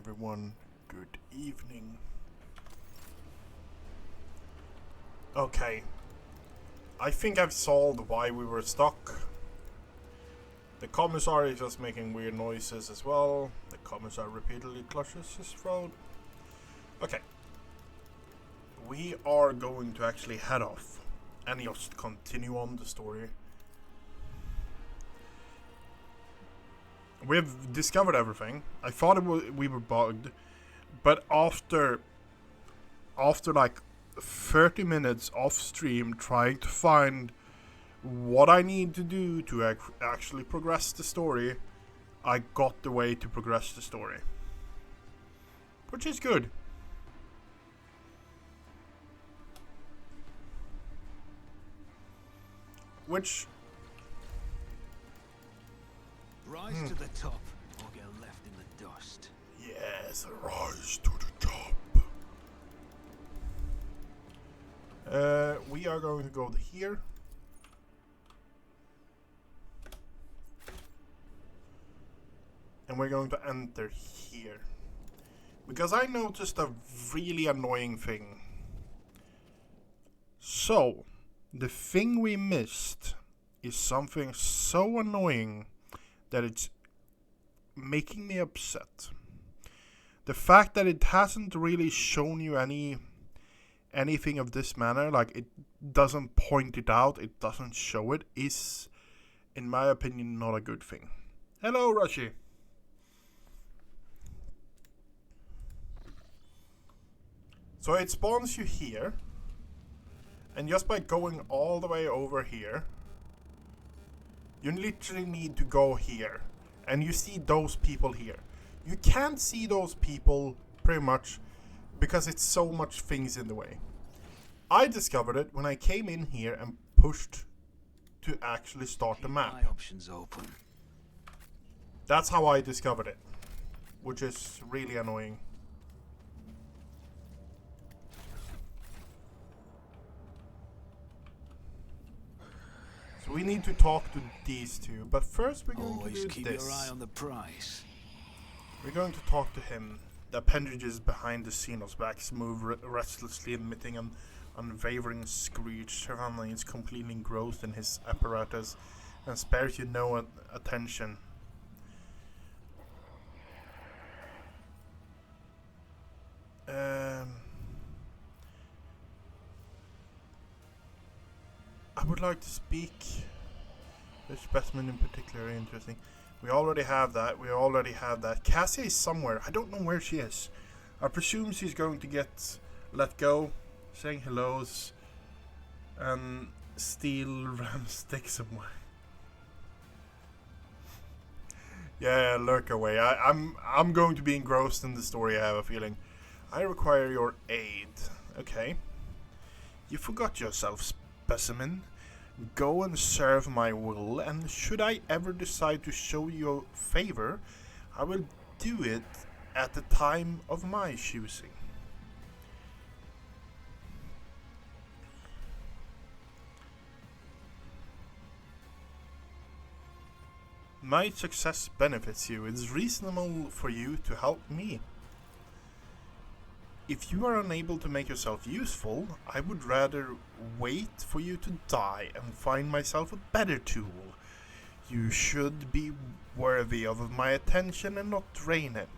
everyone. Good evening. Okay. I think I've solved why we were stuck. The commissar is just making weird noises as well. The commissar repeatedly clutches his throat. Okay. We are going to actually head off and just continue on the story. We've discovered everything. I thought we were bugged, but after like 30 minutes off stream trying to find what I need to do to actually progress the story, I got the way to progress the story, which is good. Which rise to the top or get left in the dust. Yes, rise to the top. We are going to go here. And we're going to enter here. Because I noticed a really annoying thing. So, the thing we missed is something so annoying that it's making me upset. The fact that it hasn't really shown you anything of this manner, like it doesn't point it out, it doesn't show it, is, in my opinion, not a good thing. Hello, Rushy. So it spawns you here, and just by going all the way over here, you literally need to go here, and you see those people here. You can't see those people pretty much because it's so much things in the way. I discovered it when I came in here and pushed to actually start the map. My options open. That's how I discovered it, which is really annoying. So we need to talk to these two, but first we're going Always to do keep this. your eye on the prize. We're going to talk to him. The appendages behind the Xenos backs move restlessly, emitting an unwavering screech. Savannah is completely engrossed in his apparatus and spares you no attention. I would like to speak. This specimen in particular is interesting. We already have that. Cassie is somewhere. I don't know where she is. I presume she's going to get let go, saying hellos, and steal ram stick somewhere. Yeah, lurk away. I'm going to be engrossed in the story, I have a feeling. I require your aid. Okay. You forgot yourself, specimen. Go and serve my will, and should I ever decide to show you a favor, I will do it at the time of my choosing. My success benefits you. It's reasonable for you to help me. If you are unable to make yourself useful, I would rather wait for you to die and find myself a better tool. You should be worthy of my attention and not drain it.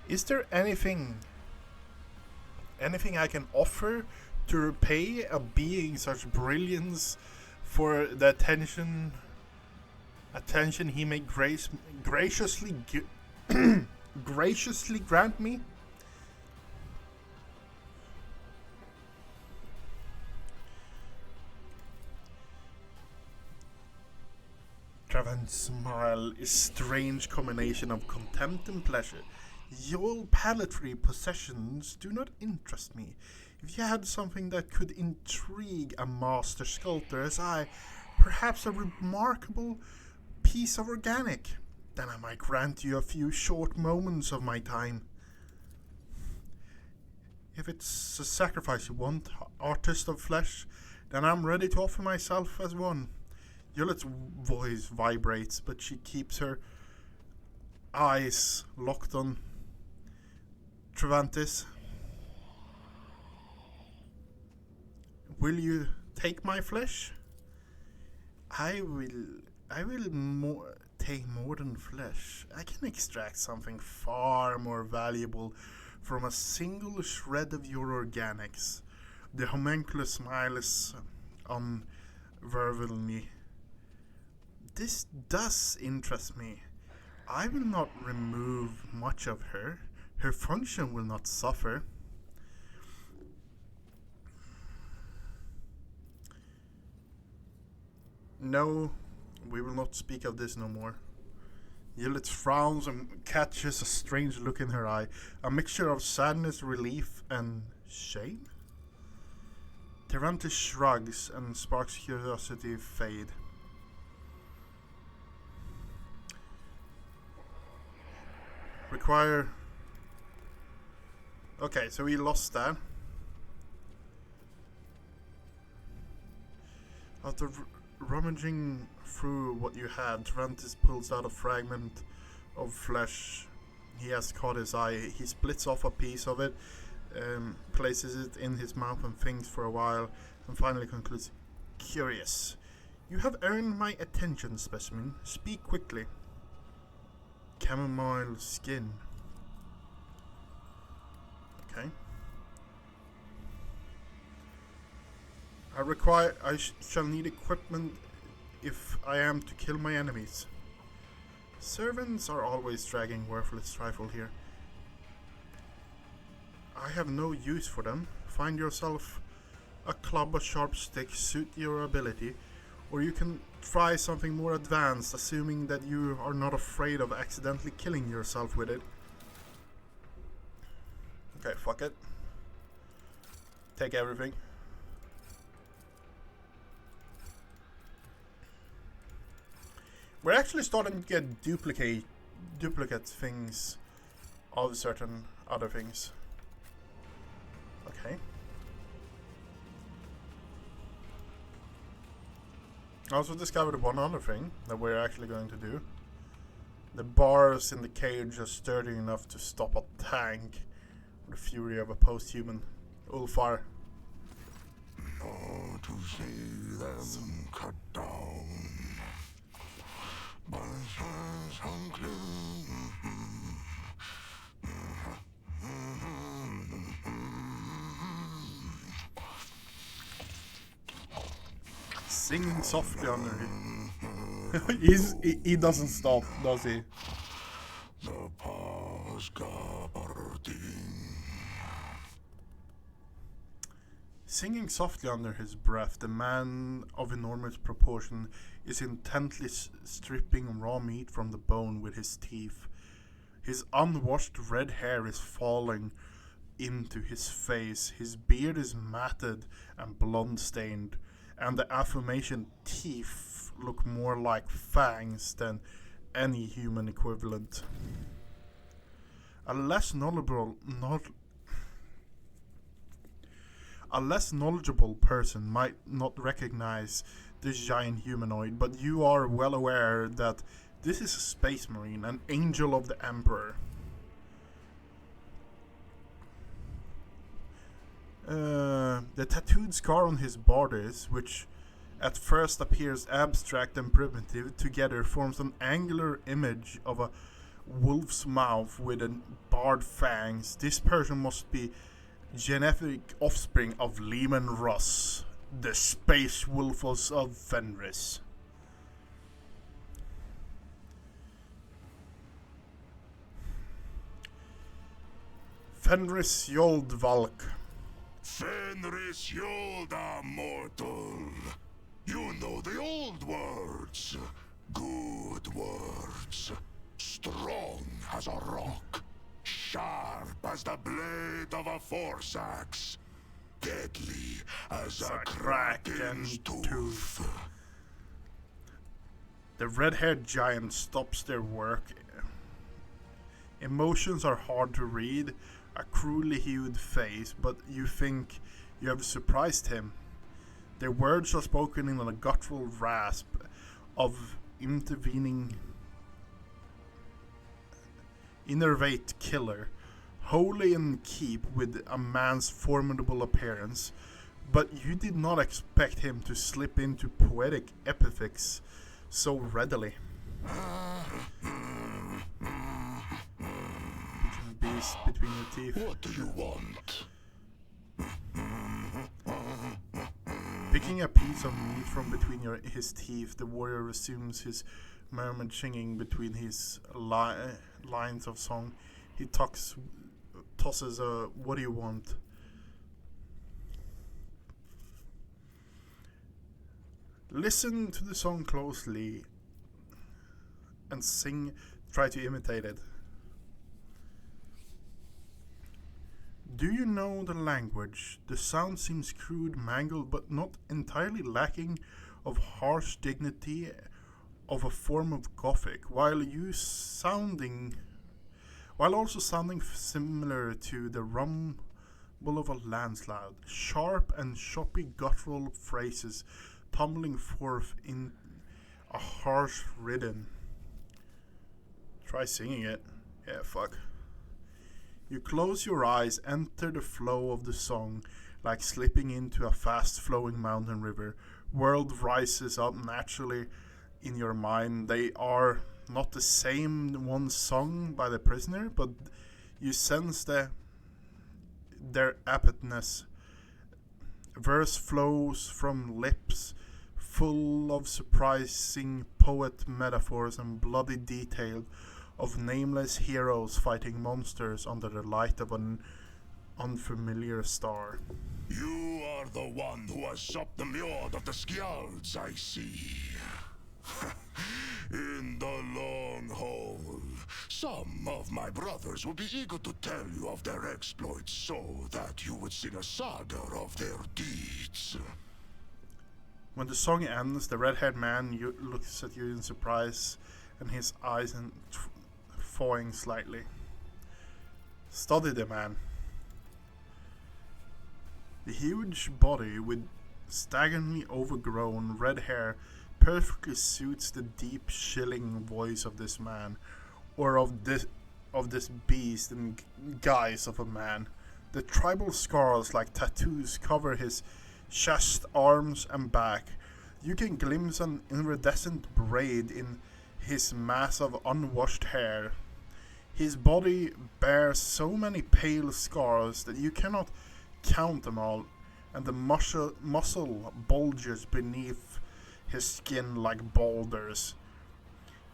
Is there anything I can offer to repay a being such brilliance for the attention he may graciously graciously grant me? Travan's smile is a strange combination of contempt and pleasure. Your paltry possessions do not interest me. If you had something that could intrigue a master sculptor as I, perhaps a remarkable piece of organic, then I might grant you a few short moments of my time. If it's a sacrifice you want, artist of flesh, then I'm ready to offer myself as one. Yulet's voice vibrates, but she keeps her eyes locked on Travantis. Will you take my flesh? I will take more than flesh. I can extract something far more valuable from a single shred of your organics. The homunculus smiles unvervelingly. This does interest me. I will not remove much of her. Her function will not suffer. No, we will not speak of this no more. Yilith frowns and catches a strange look in her eye, a mixture of sadness, relief, and shame. Tyrantis shrugs and sparks curiosity fade. Require... Okay, so we lost that. After rummaging through what you have, Tyrantis pulls out a fragment of flesh. He has caught his eye. He splits off a piece of it, places it in his mouth and thinks for a while, and finally concludes, "Curious. You have earned my attention, specimen. Speak quickly." Chamomile skin. Okay. I shall need equipment if I am to kill my enemies. Servants are always dragging worthless trifle here. I have no use for them. Find yourself a club, a sharp stick, suit your ability, or you can try something more advanced, assuming that you are not afraid of accidentally killing yourself with it. Okay, fuck it. Take everything. We're actually starting to get duplicate things of certain other things. Okay. I also discovered one other thing that we're actually going to do. The bars in the cage are sturdy enough to stop a tank with the fury of a post-human Ulfar. Not to see them cut down. But singing softly under him. He doesn't stop, does he? the past guarding. Singing softly under his breath, the man of enormous proportion is intently stripping raw meat from the bone with his teeth. His unwashed red hair is falling into his face. His beard is matted and blood-stained, and the aforementioned teeth look more like fangs than any human equivalent. A less knowledgeable person might not recognize this giant humanoid, but you are well aware that this is a space marine, an angel of the Emperor. The tattooed scar on his borders, which at first appears abstract and primitive, together forms an angular image of a wolf's mouth with barred fangs. This person must be genetic offspring of Lehman Russ, the space wolves of Fenris. Fenris Yoldvalk. Fenris Yolda, mortal. You know the old words. Good words. Strong as a rock. Sharp as the blade of a force axe. Deadly as a kraken's tooth. The red-haired giant stops their work. Emotions are hard to read, a cruelly hued face, but you think you have surprised him. Their words are spoken in a guttural rasp of intervening innervate killer, wholly in keep with a man's formidable appearance, but you did not expect him to slip into poetic epithets so readily. Beast between your teeth. What do you want? Picking a piece of meat from between his teeth, the warrior resumes his murmured singing between his lines of song. He tosses a "What do you want?" Listen to the song closely and sing. Try to imitate it. Do you know the language? The sound seems crude, mangled, but not entirely lacking of harsh dignity of a form of Gothic, while also sounding similar to the rumble of a landslide. Sharp and choppy guttural phrases tumbling forth in a harsh rhythm. Try singing it. Yeah, fuck. You close your eyes, enter the flow of the song, like slipping into a fast-flowing mountain river. World rises up naturally in your mind. They are not the same one sung by the prisoner, but you sense their aptness. Verse flows from lips full of surprising poet metaphors and bloody detail of nameless heroes fighting monsters under the light of an unfamiliar star. You are the one who has supped the mjord of the Skjalds, I see. In the long haul, some of my brothers will be eager to tell you of their exploits so that you would sing a saga of their deeds. When the song ends, the red-haired man looks at you in surprise, and his eyes thawing slightly. Study the man. The huge body with staggeringly overgrown red hair perfectly suits the deep, chilling voice of this man, or of this beast in guise of a man. The tribal scars like tattoos cover his chest, arms, and back. You can glimpse an iridescent braid in his mass of unwashed hair. His body bears so many pale scars that you cannot count them all, and the muscle bulges beneath his skin like boulders.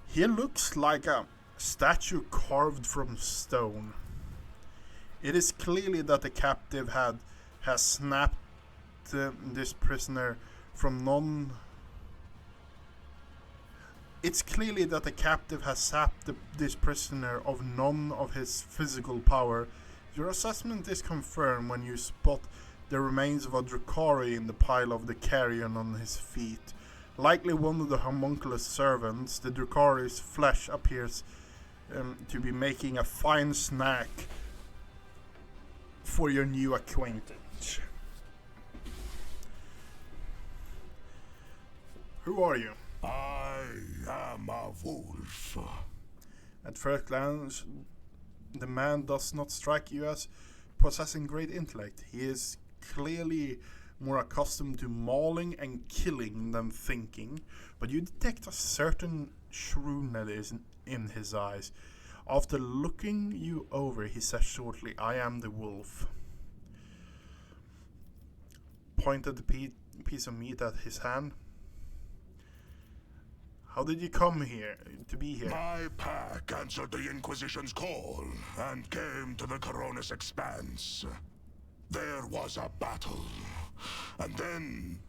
He looks like a statue carved from stone. It is clearly that the captive has snapped this prisoner from none. It's clearly that the captive has sapped this prisoner of none of his physical power. Your assessment is confirmed when you spot the remains of a drukari in the pile of the carrion on his feet. Likely one of the homunculus servants, the drukari's flesh appears to be making a fine snack for your new acquaintance. Who are you? I am a wolf. At first glance, the man does not strike you as possessing great intellect. He is clearly more accustomed to mauling and killing than thinking, but you detect a certain shrewdness in his eyes. After looking you over, he says shortly, "I am the wolf." Pointed the piece of meat at his hand. How did you come here, to be here? My pack answered the Inquisition's call and came to the Coronis Expanse. There was a battle, and then...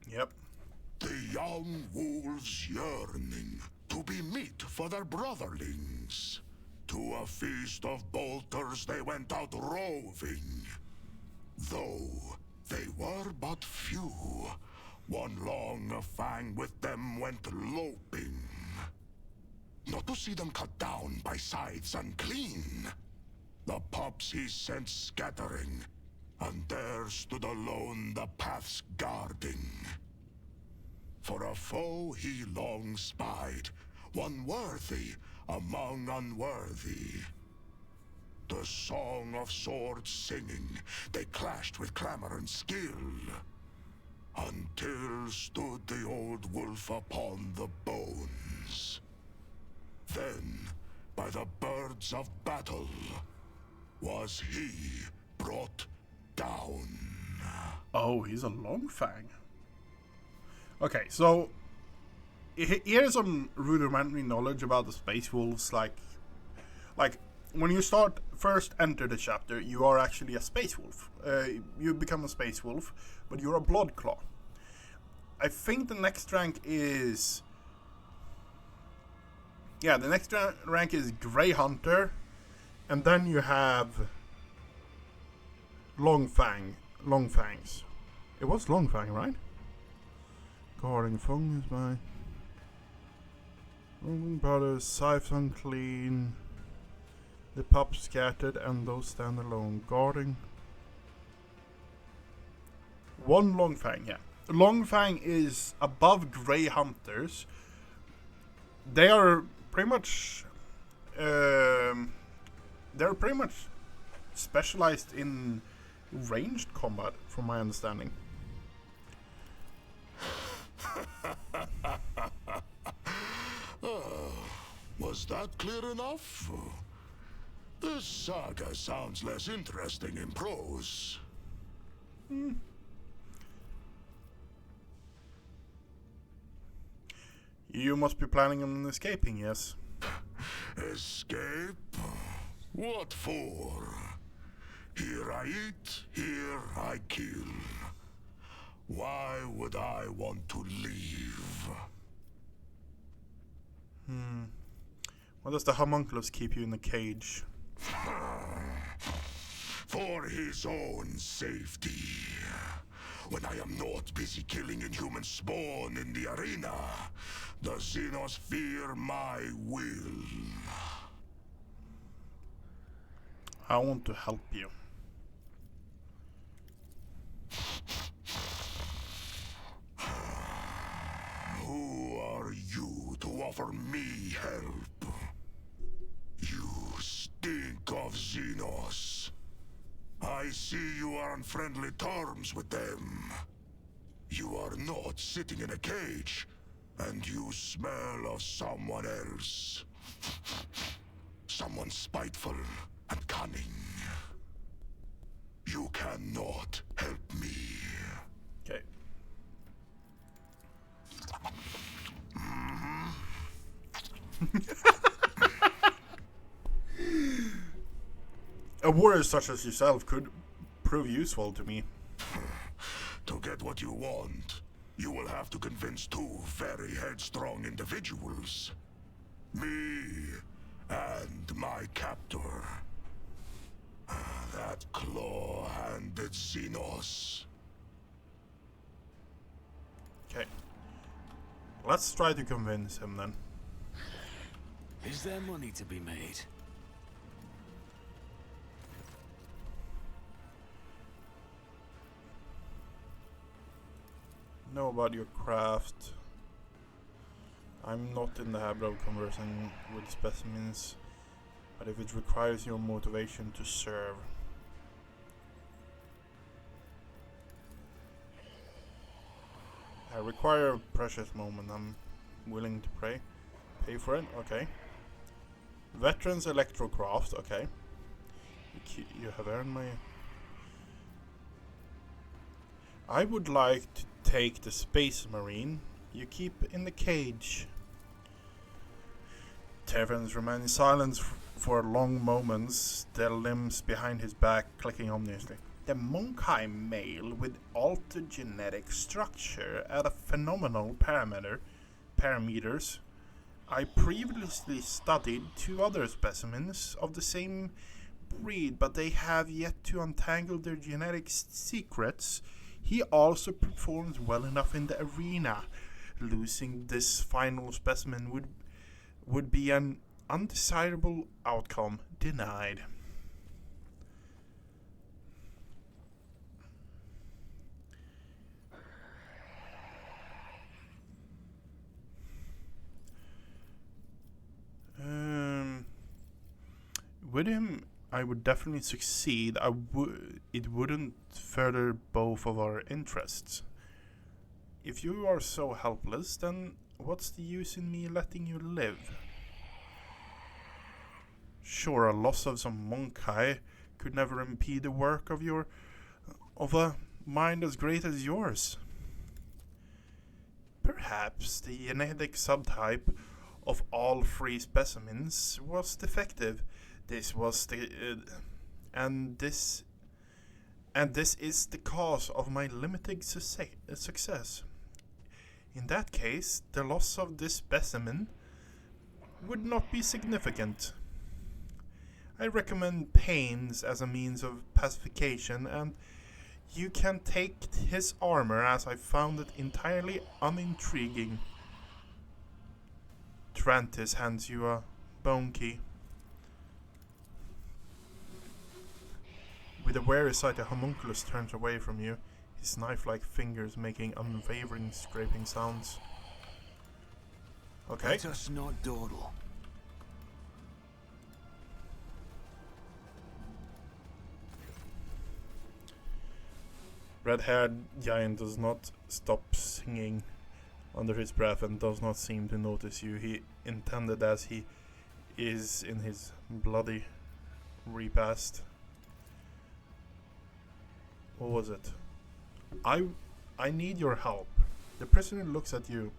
Yep. The young wolves yearning to be meat for their brotherlings. To a feast of bolters they went out roving. Though they were but few, one long fang with them went loping. Not to see them cut down by sides unclean. The pups he sent scattering, and there stood alone the paths guarding. For a foe he long spied, one worthy among unworthy. The song of swords singing, they clashed with clamor and skill, until stood the old wolf upon the bones. Then, by the birds of battle, was he brought down. Oh, he's a long fang. Okay, so here's some rudimentary knowledge about the space wolves. Like when you first enter the chapter, you are actually a space wolf. You become a space wolf, but you're a blood claw. I think the next rank is the next rank is Grey Hunter, and then you have Long Fangs. It was Long Fang, right? Guarding fungus by Rolling Brothers, Scythes Unclean, the pups scattered, and those stand alone. Guarding one Long Fang, yeah. Long Fang is above Grey Hunters. They are pretty much specialized in ranged combat, from my understanding. Was that clear enough? This saga sounds less interesting in prose. You must be planning on escaping, yes? Escape? What for? Here I eat, here I kill. Why would I want to leave? Why does the homunculus keep you in the cage? For his own safety. When I am not busy killing inhuman spawn in the arena, the Xenos fear my will. I want to help you. Who are you to offer me help? You stink of Xenos. I see you are on friendly terms with them. You are not sitting in a cage, and you smell of someone else. Someone spiteful and cunning. You cannot help me. Okay. A warrior such as yourself could prove useful to me. To get what you want, you will have to convince two very headstrong individuals. Me and my captor. That claw-handed Xenos. Okay. Let's try to convince him then. Is there money to be made? Know about your craft. I'm not in the habit of conversing with specimens, but if it requires your motivation to serve. I require a precious moment. I'm willing to pay for it. Okay. Veterans Electrocraft. Okay. You have earned my... I would like to take the Space Marine you keep in the cage. Terrans remain silent for long moments, their limbs behind his back clicking ominously. The Monkheim male with altered genetic structure at a phenomenal parameters. I previously studied two other specimens of the same breed, but they have yet to untangle their genetic secrets. He also performs well enough in the arena. Losing this final specimen would be an undesirable outcome. Denied. with him, I would definitely succeed. It wouldn't further both of our interests. If you are so helpless, then what's the use in me letting you live? Sure, a loss of some monkai could never impede the work of a mind as great as yours. Perhaps the genetic subtype of all three specimens was defective. This was and this is the cause of my limited success. In that case, the loss of this specimen would not be significant. I recommend pains as a means of pacification, and you can take his armor, as I found it entirely unintriguing. Trantis hands you a bone key. With a wary sight, the homunculus turns away from you, his knife-like fingers making unwavering scraping sounds. Okay. Let us not dawdle. Red-haired giant does not stop singing under his breath and does not seem to notice you. He intended as he is in his bloody repast. What was it? I need your help. The prisoner looks at you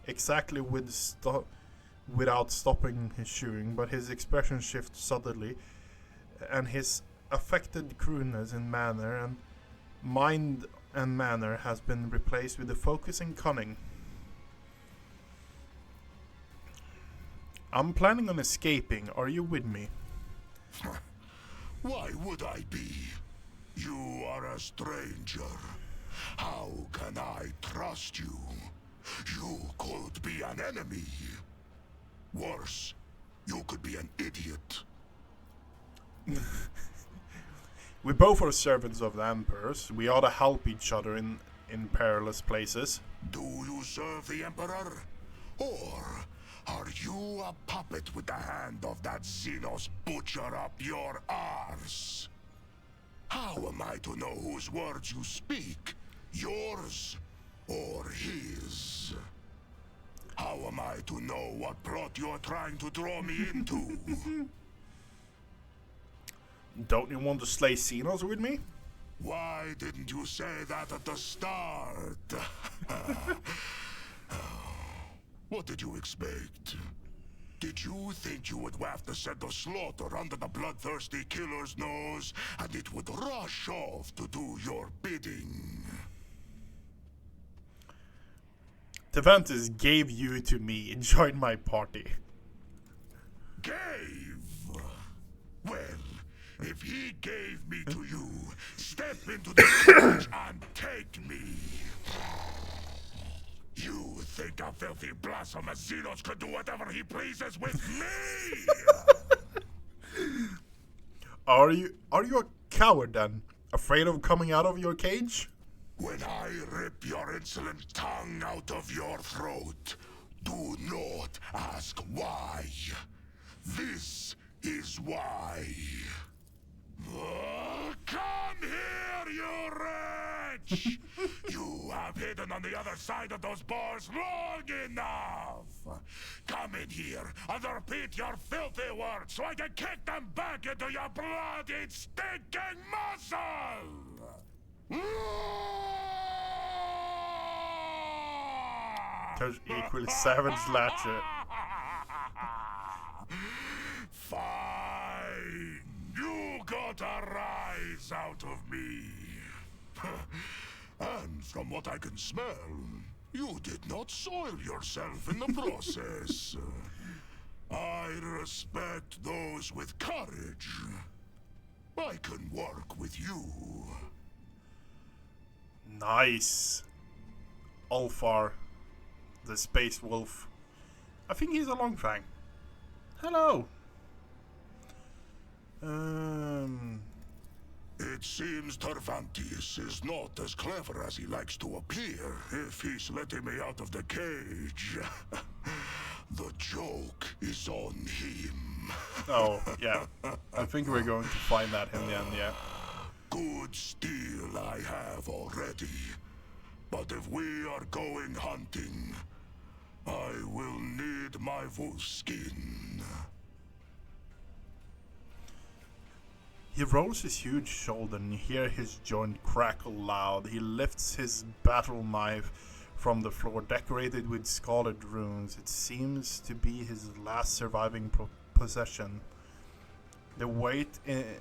exactly without stopping his chewing, but his expression shifts subtly, and his affected crudeness in mind and manner has been replaced with a focus and cunning. I'm planning on escaping. Are you with me? Why would I be? You are a stranger. How can I trust you? You could be an enemy. Worse, you could be an idiot. We both are servants of the Emperors. We ought to help each other in perilous places. Do you serve the Emperor? Or are you a puppet with the hand of that Xenos butcher up your arse? How am I to know whose words you speak? Yours or his? How am I to know what plot you're trying to draw me into? Don't you want to slay Xenos with me? Why didn't you say that at the start? What did you expect? Did you think you would have to send the slaughter under the bloodthirsty killer's nose, and it would rush off to do your bidding? Tevantis gave you to me and joined my party. Gave? Well, if he gave me to you, step into the cage and take me. You think a filthy blasphemous Xenos could do whatever he pleases with me? Are you a coward then? Afraid of coming out of your cage? When I rip your insolent tongue out of your throat, do not ask why. This is why. Come here, you wretch! You have hidden on the other side of those bars long enough! Come in here and repeat your filthy words so I can kick them back into your bloody, stinking muscle! There's equally savage latcher. Fine! You got a rise out of me! And from what I can smell, you did not soil yourself in the process. I respect those with courage. I can work with you. Nice. Ulfar, the space wolf. I think he's a Longfang. Hello. It seems Tervantis is not as clever as he likes to appear if he's letting me out of the cage. The joke is on him. Oh, yeah. I think we're going to find that in the end, yeah. Good steel I have already. But if we are going hunting, I will need my wolf skin. He rolls his huge shoulder and you hear his joint crackle loud. He lifts his battle knife from the floor, decorated with scarlet runes. It seems to be his last surviving possession. The weight in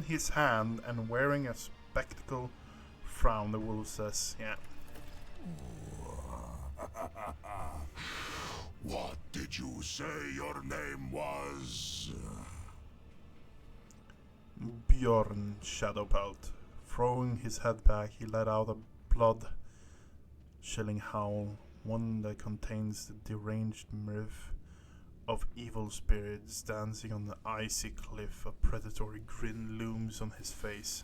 his hand, and wearing a spectacle frown. The wolf says, "Yeah." What did you say your name was? Bjorn Shadowpelt. Throwing his head back, he let out a blood-chilling howl, one that contains the deranged mirth of evil spirits dancing on the icy cliff. A predatory grin looms on his face.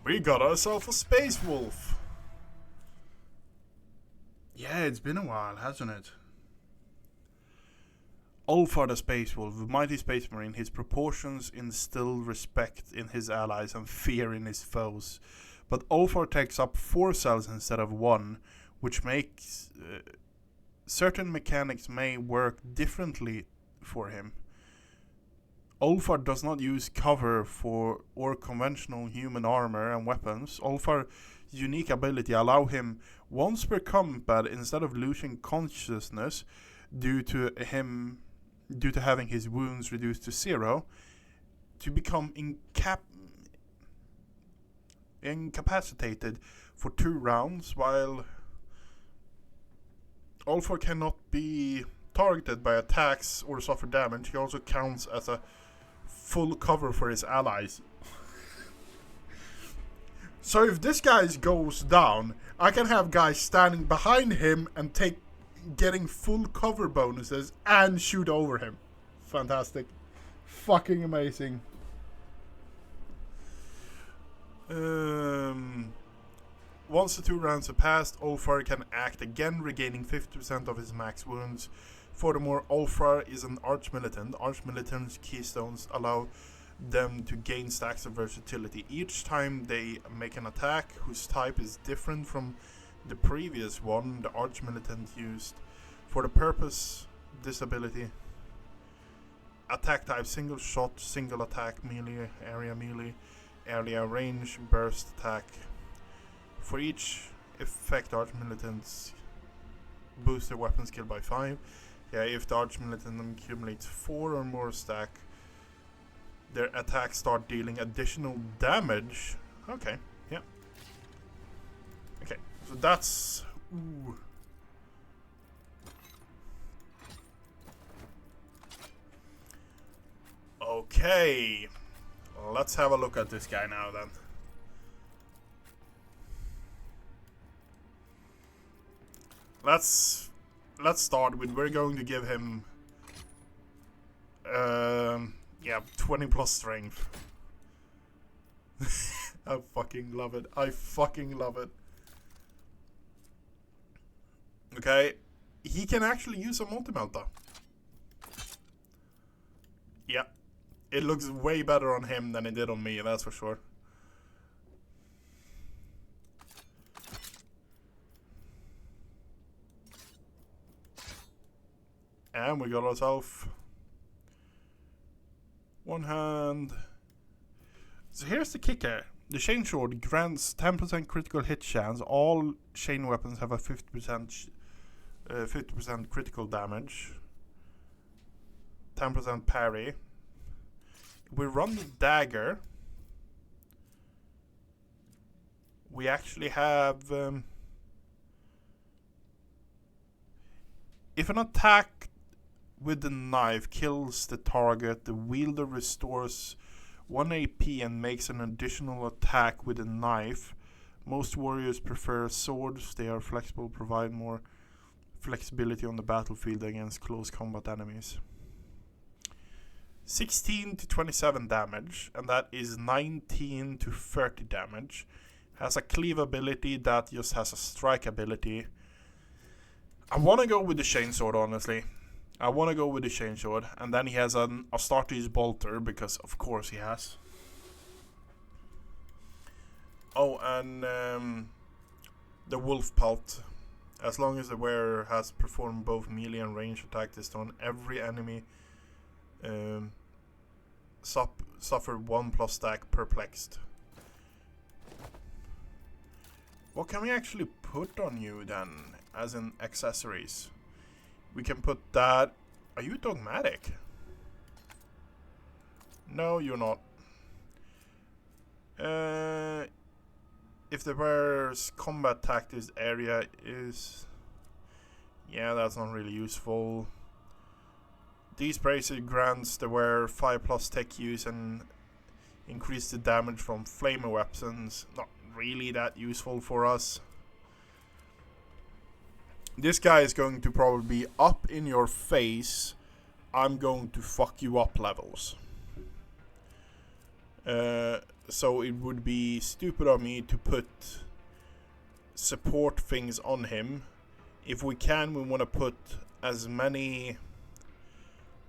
We got ourselves a space wolf! Yeah, it's been a while, hasn't it? Ulfar the Space Wolf, the mighty space marine, his proportions instill respect in his allies and fear in his foes. But Ulfar takes up 4 cells instead of 1, which makes certain mechanics may work differently for him. Ulfar does not use cover or conventional human armor and weapons. Ulfar's unique ability allow him once per combat, instead of losing consciousness due to having his wounds reduced to 0, to become incapacitated for 2 rounds. While Ulfar cannot be targeted by attacks or suffer damage, he also counts as a full cover for his allies. So if this guy goes down, I can have guys standing behind him and getting full cover bonuses and shoot over him. Fantastic. Fucking amazing. Once the 2 rounds have passed, Ulfar can act again, regaining 50% of his max wounds. Furthermore, Ulfar is an arch-militant. Arch-militants' keystones allow them to gain stacks of versatility. Each time they make an attack whose type is different from the previous one, the arch-militant used for the purpose this ability. Attack type: single shot, single attack, melee, area range, burst attack. For each effect, arch-militants boost their weapon skill by 5. Yeah, if the arch-militant accumulates 4 or more stack, their attacks start dealing additional damage. Okay, yeah. Okay, so that's... Ooh. Okay, let's have a look at this guy now then. Let's start with, we're going to give him 20 plus strength. I fucking love it. I fucking love it. Okay, he can actually use a multi-melta. Yeah, it looks way better on him than it did on me, that's for sure. And we got ourselves 1 hand. So here's the kicker. The chain sword grants 10% critical hit chance. All chain weapons have a 50% critical damage. 10% parry. We run the dagger. We actually have... if an attack with the knife kills the target, the wielder restores 1 AP and makes an additional attack with a knife. Most warriors prefer swords. They are flexible, provide more flexibility on the battlefield against close combat enemies. 16 to 27 damage, and that is 19 to 30 damage. Has a cleave ability that just has a strike ability. I want to go with the chainsword, honestly. I want to go with the chainsword. And then he has an Astartes bolter, because of course he has. Oh, and the wolf pelt. As long as the wearer has performed both melee and range attack this turn, every enemy suffer 1+ stack perplexed. What can we actually put on you then, as in accessories? We can put that. Are you dogmatic? No, you're not. If the wearer's combat tactics area is... Yeah, that's not really useful. These braces grants the wearer 5+ tech use and increase the damage from flamer weapons. Not really that useful for us. This guy is going to probably be up in your face. I'm going to fuck you up levels. So it would be stupid of me to put support things on him. If we can, we want to put as many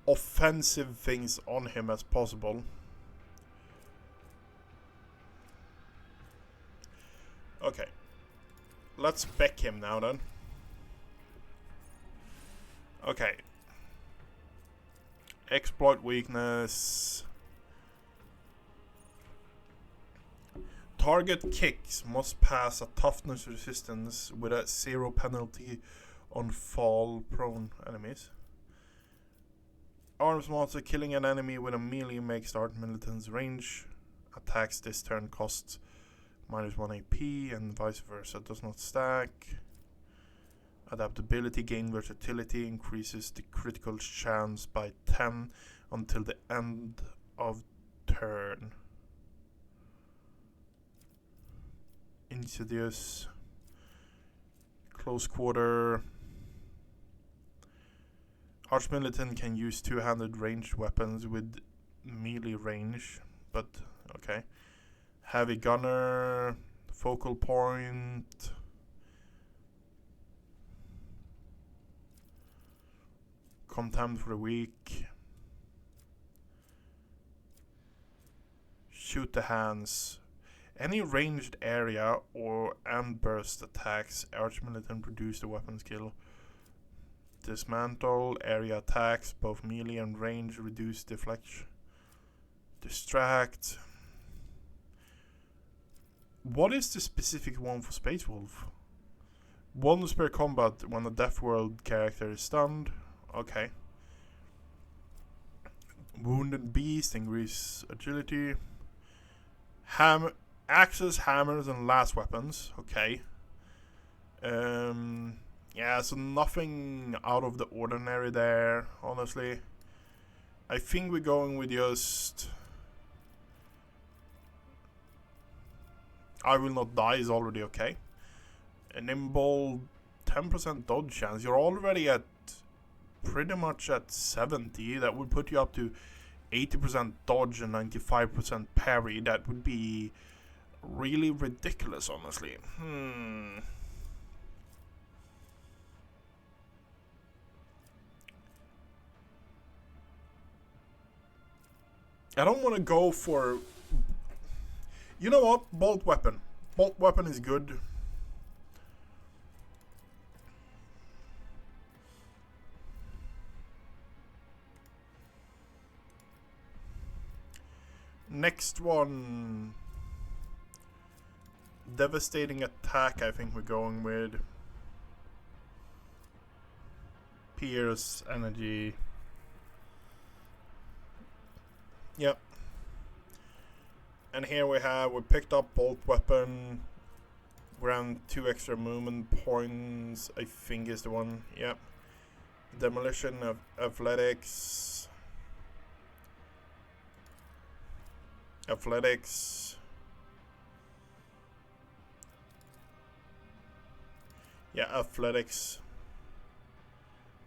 offensive things on him as possible. Okay. Let's spec him now then. Okay. Exploit weakness. Target kicks must pass a toughness resistance with a 0 penalty on fall prone enemies. Arms monster killing an enemy with a melee makes the Art Militant's range. Attacks this turn costs -1 AP and vice versa. Does not stack. Adaptability gain versatility increases the critical chance by 10 until the end of turn. Insidious. Close quarter. Archmilitant can use two-handed ranged weapons with melee range, but okay. Heavy gunner, focal point. Contempt for a week. Shoot the hands. Any ranged area or and burst attacks, Archmilitant produce the weapon skill. Dismantle, area attacks, both melee and range, reduce deflection. Distract. What is the specific one for Space Wolf? Once per combat when a Death World character is stunned. Okay. Wounded Beast, increase agility. Axes, hammers, and last weapons. Okay. Yeah, so nothing out of the ordinary there, honestly. I think we're going with just... I will not die is already okay. A nimble, 10% dodge chance. You're already at pretty much at 70. That would put you up to 80% dodge and 95% parry. That would be really ridiculous, honestly. I don't want to go for... You know what? Bolt weapon. Bolt weapon is good. Next one. Devastating attack, I think we're going with. Pierce, energy. Yep. And here we picked up bolt weapon. Grant 2 extra movement points, I think is the one. Yep. Demolition of athletics. Yeah, athletics.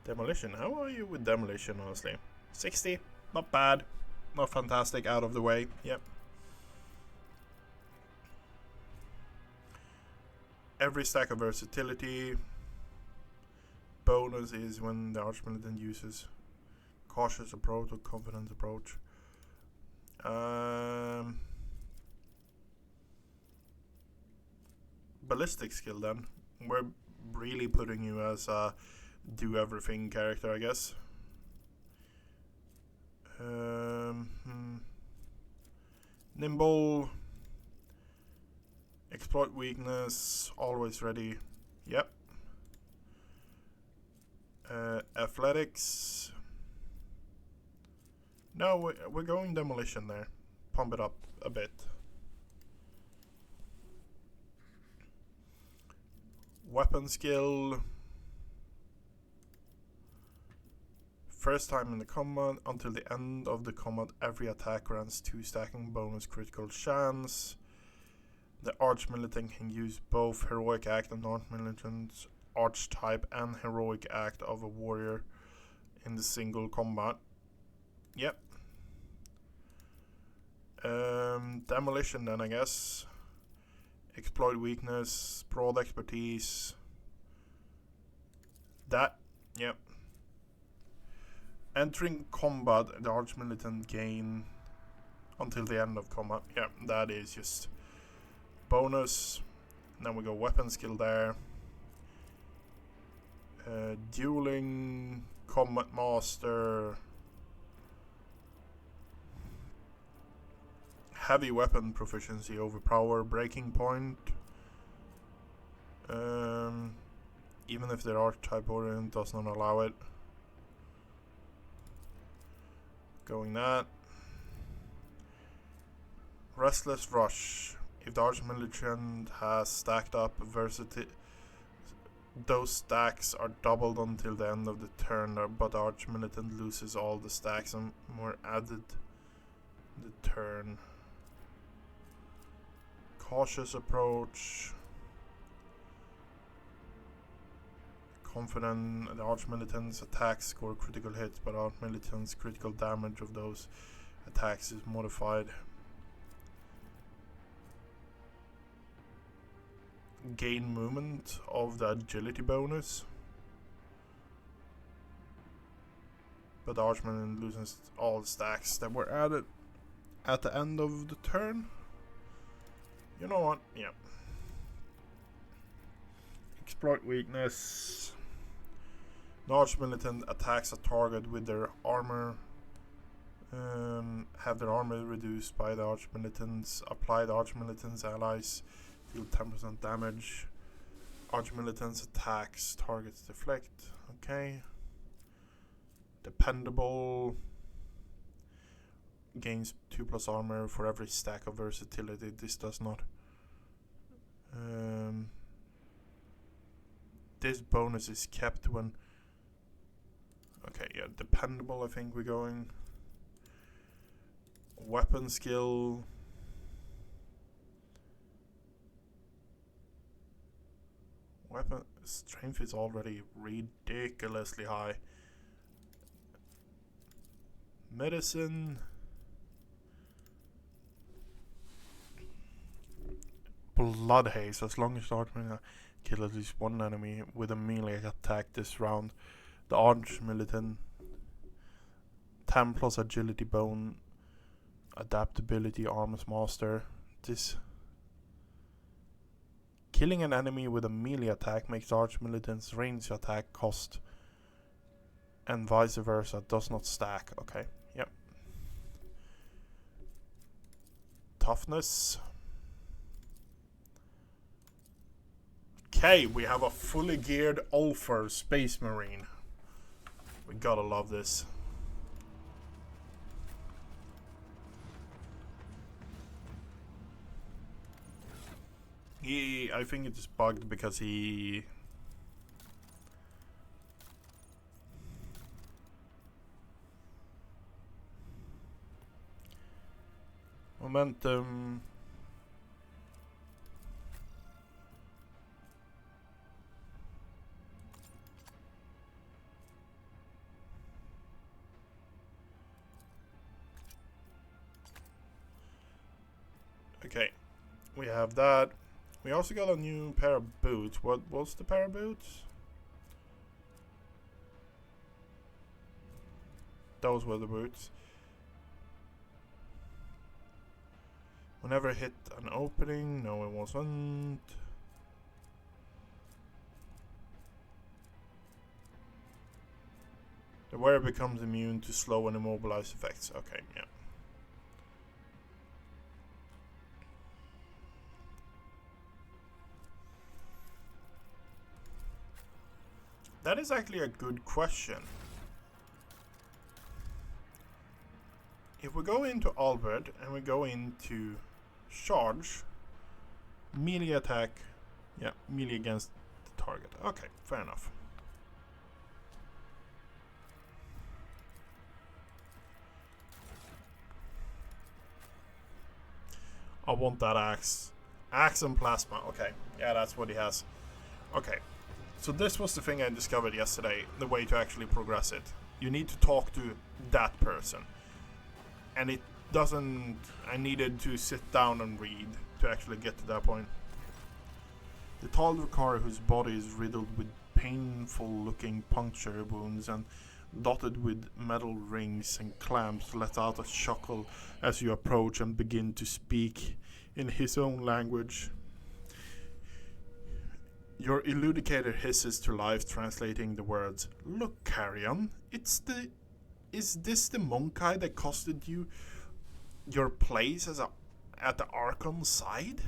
Demolition. How are you with demolition, honestly? 60. Not bad. Not fantastic. Out of the way. Yep. Every stack of versatility. bonus is when the Archmilitant uses cautious approach or confident approach. Ballistic skill then. We're really putting you as a do everything character, I guess. Nimble. Exploit weakness. Always ready. Yep. Athletics. No, we're going demolition there. Pump it up a bit. Weapon skill. First time in the combat, until the end of the combat, every attack grants 2 stacking bonus critical chance. The Archmilitant can use both Heroic Act and Archmilitant's archetype and Heroic Act of a warrior in the single combat. Yep. Demolition then, I guess. Exploit weakness, broad expertise. That, yep. Entering combat, the Archmilitant gain until the end of combat. Yeah, that is just bonus. Then we go weapon skill there. Dueling, combat master. Heavy weapon proficiency, overpower, breaking point. Even if their archetype orient does not allow it. Going that. Restless Rush. If the Archmilitant has stacked up versatility, those stacks are doubled until the end of the turn, but the Archmilitant loses all the stacks and more added the turn. Cautious approach. Confident. The Archmilitant's attacks score critical hits, but Archmilitant's critical damage of those attacks is modified. Gain movement of the agility bonus, but the Archmilitant loses all the stacks that were added at the end of the turn. You know what? Yeah. Exploit weakness. The Archmilitant attacks a target with their armor. Have their armor reduced by the Archmilitants. Apply the Archmilitant's allies. Deal 10% damage. Archmilitant's attacks. Targets deflect. Okay. Dependable. Gains 2+ armor for every stack of versatility. This does not. This bonus is kept when. Okay, yeah, dependable. I think we're going. Weapon skill. Weapon strength is already ridiculously high. Medicine. Blood haze. As long as the Archmilitant kill at least one enemy with a melee attack this round, the Archmilitant 10+ agility bone, adaptability, arms master. This killing an enemy with a melee attack makes the Archmilitant's range attack cost, and vice versa, does not stack. Okay, yep. Toughness. Okay, we have a fully geared Ulfer Space Marine. We gotta love this. I think it's bugged because he... Momentum... Okay, we have that. We also got a new pair of boots. What's the pair of boots? Those were the boots. Whenever it hit an opening. No, it wasn't. The wearer becomes immune to slow and immobilized effects. Okay, yeah. That is actually a good question. If we go into Albert and we go into charge, melee attack, yeah, melee against the target. Okay, fair enough. I want that axe. Axe and plasma. Okay, yeah, that's what he has. Okay, so this was the thing I discovered yesterday, the way to actually progress it. You need to talk to that person. And it doesn't... I needed to sit down and read to actually get to that point. The tall drukari, whose body is riddled with painful looking puncture wounds and dotted with metal rings and clamps, let out a chuckle as you approach and begin to speak in his own language. Your eludicator hisses to life, translating the words. Look, Carrion, is this the monk eye that costed you your place at the Archon's side?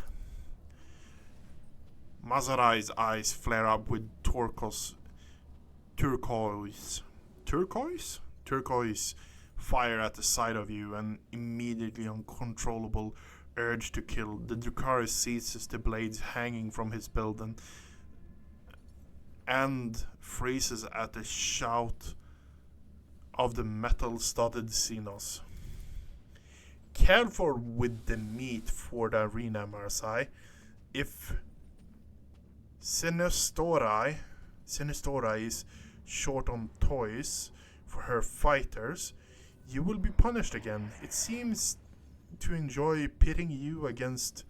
Mazarai's eyes flare up with turquoise fire at the sight of you, and immediately uncontrollable urge to kill. The drukari seizes the blades hanging from his belt and freezes at the shout of the metal-studded Xenos. Careful with the meat for the arena, Marsai. If Sinistora is short on toys for her fighters, you will be punished again. It seems to enjoy pitting you against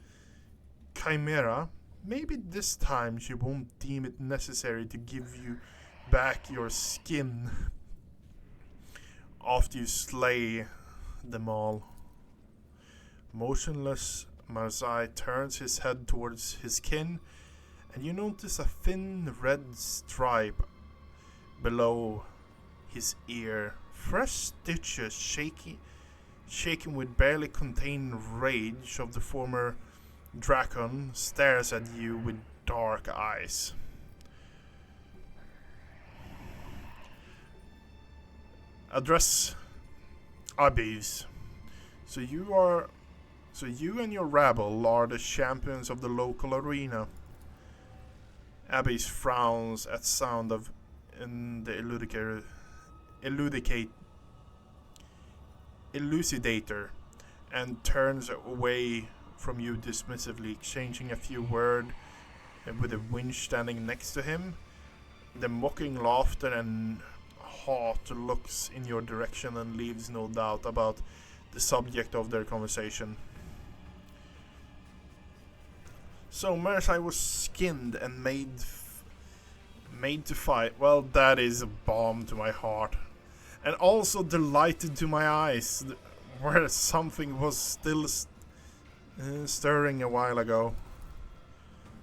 Chimera. Maybe this time she won't deem it necessary to give you back your skin after you slay them all. Motionless, Marzai turns his head towards his kin, and you notice a thin red stripe below his ear. Fresh stitches, shaking with barely contained rage of the former Dracon, stares at you with dark eyes. Address Abis. So you and your rabble are the champions of the local arena. Abis frowns at sound of the elucidator and turns away from you dismissively, exchanging a few words with a winch standing next to him. The mocking laughter and hot looks in your direction and leaves no doubt about the subject of their conversation. So Mersai was skinned and made to fight. Well, that is a balm to my heart, and also delighted to my eyes, where something was still stirring a while ago.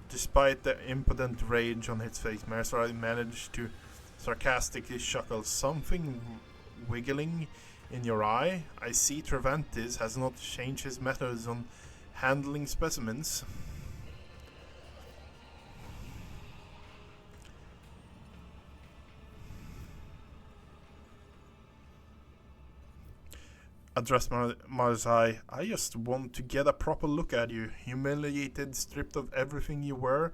Despite the impotent rage on his face, Mersai managed to sarcastically chuckle. Something wiggling in your eye? I see Treventis has not changed his methods on handling specimens. Addressed Marzai. I just want to get a proper look at you, humiliated, stripped of everything you were,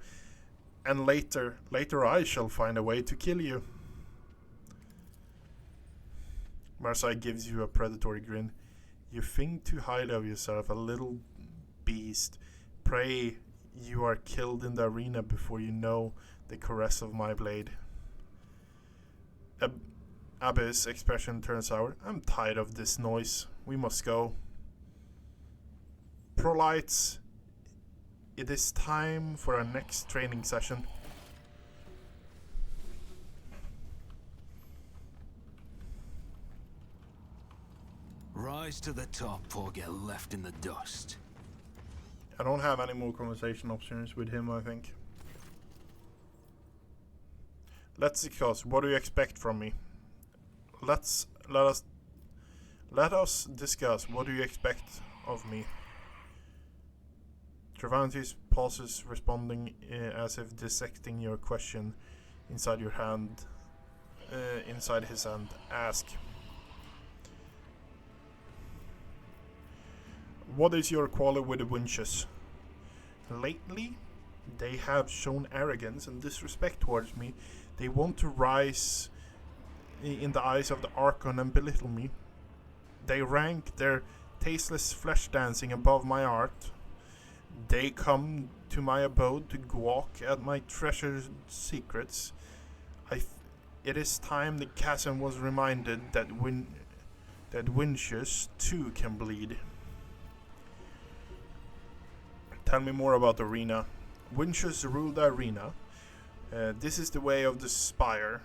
and later I shall find a way to kill you. Marzai gives you a predatory grin. You think too highly of yourself, a little beast. Pray you are killed in the arena before you know the caress of my blade. Abyss' expression turns sour. I'm tired of this noise. We must go. Prolites, it is time for our next training session. rise to the top or get left in the dust. I don't have any more conversation options with him, I think. Let's discuss. What do you expect from me? Let us discuss. What do you expect of me? Travantes pauses, responding as if dissecting your question inside your hand, inside his hand. Ask. What is your quarrel with the winches? Lately, they have shown arrogance and disrespect towards me. They want to rise in the eyes of the Archon and belittle me. They rank their tasteless flesh dancing above my art. They come to my abode to gawk at my treasured secrets. It is time the chasm was reminded that winches too can bleed. Tell me more about the arena. Winches rule the arena. This is the way of the spire.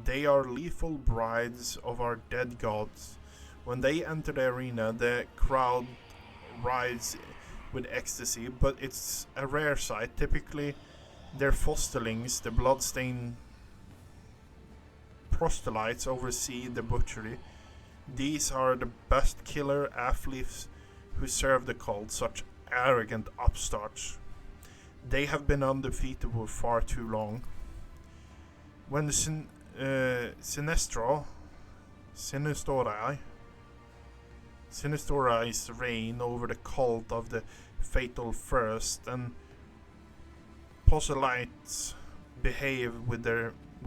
They are lethal brides of our dead gods. When they enter the arena, the crowd rides with ecstasy, but it's a rare sight. Typically, their fosterlings, the bloodstained proselytes, oversee the butchery. These are the best killer athletes who serve the cult, such arrogant upstarts. They have been undefeated for far too long. When the Sinistori's reign over the cult of the Fatal First, and proselytes behave with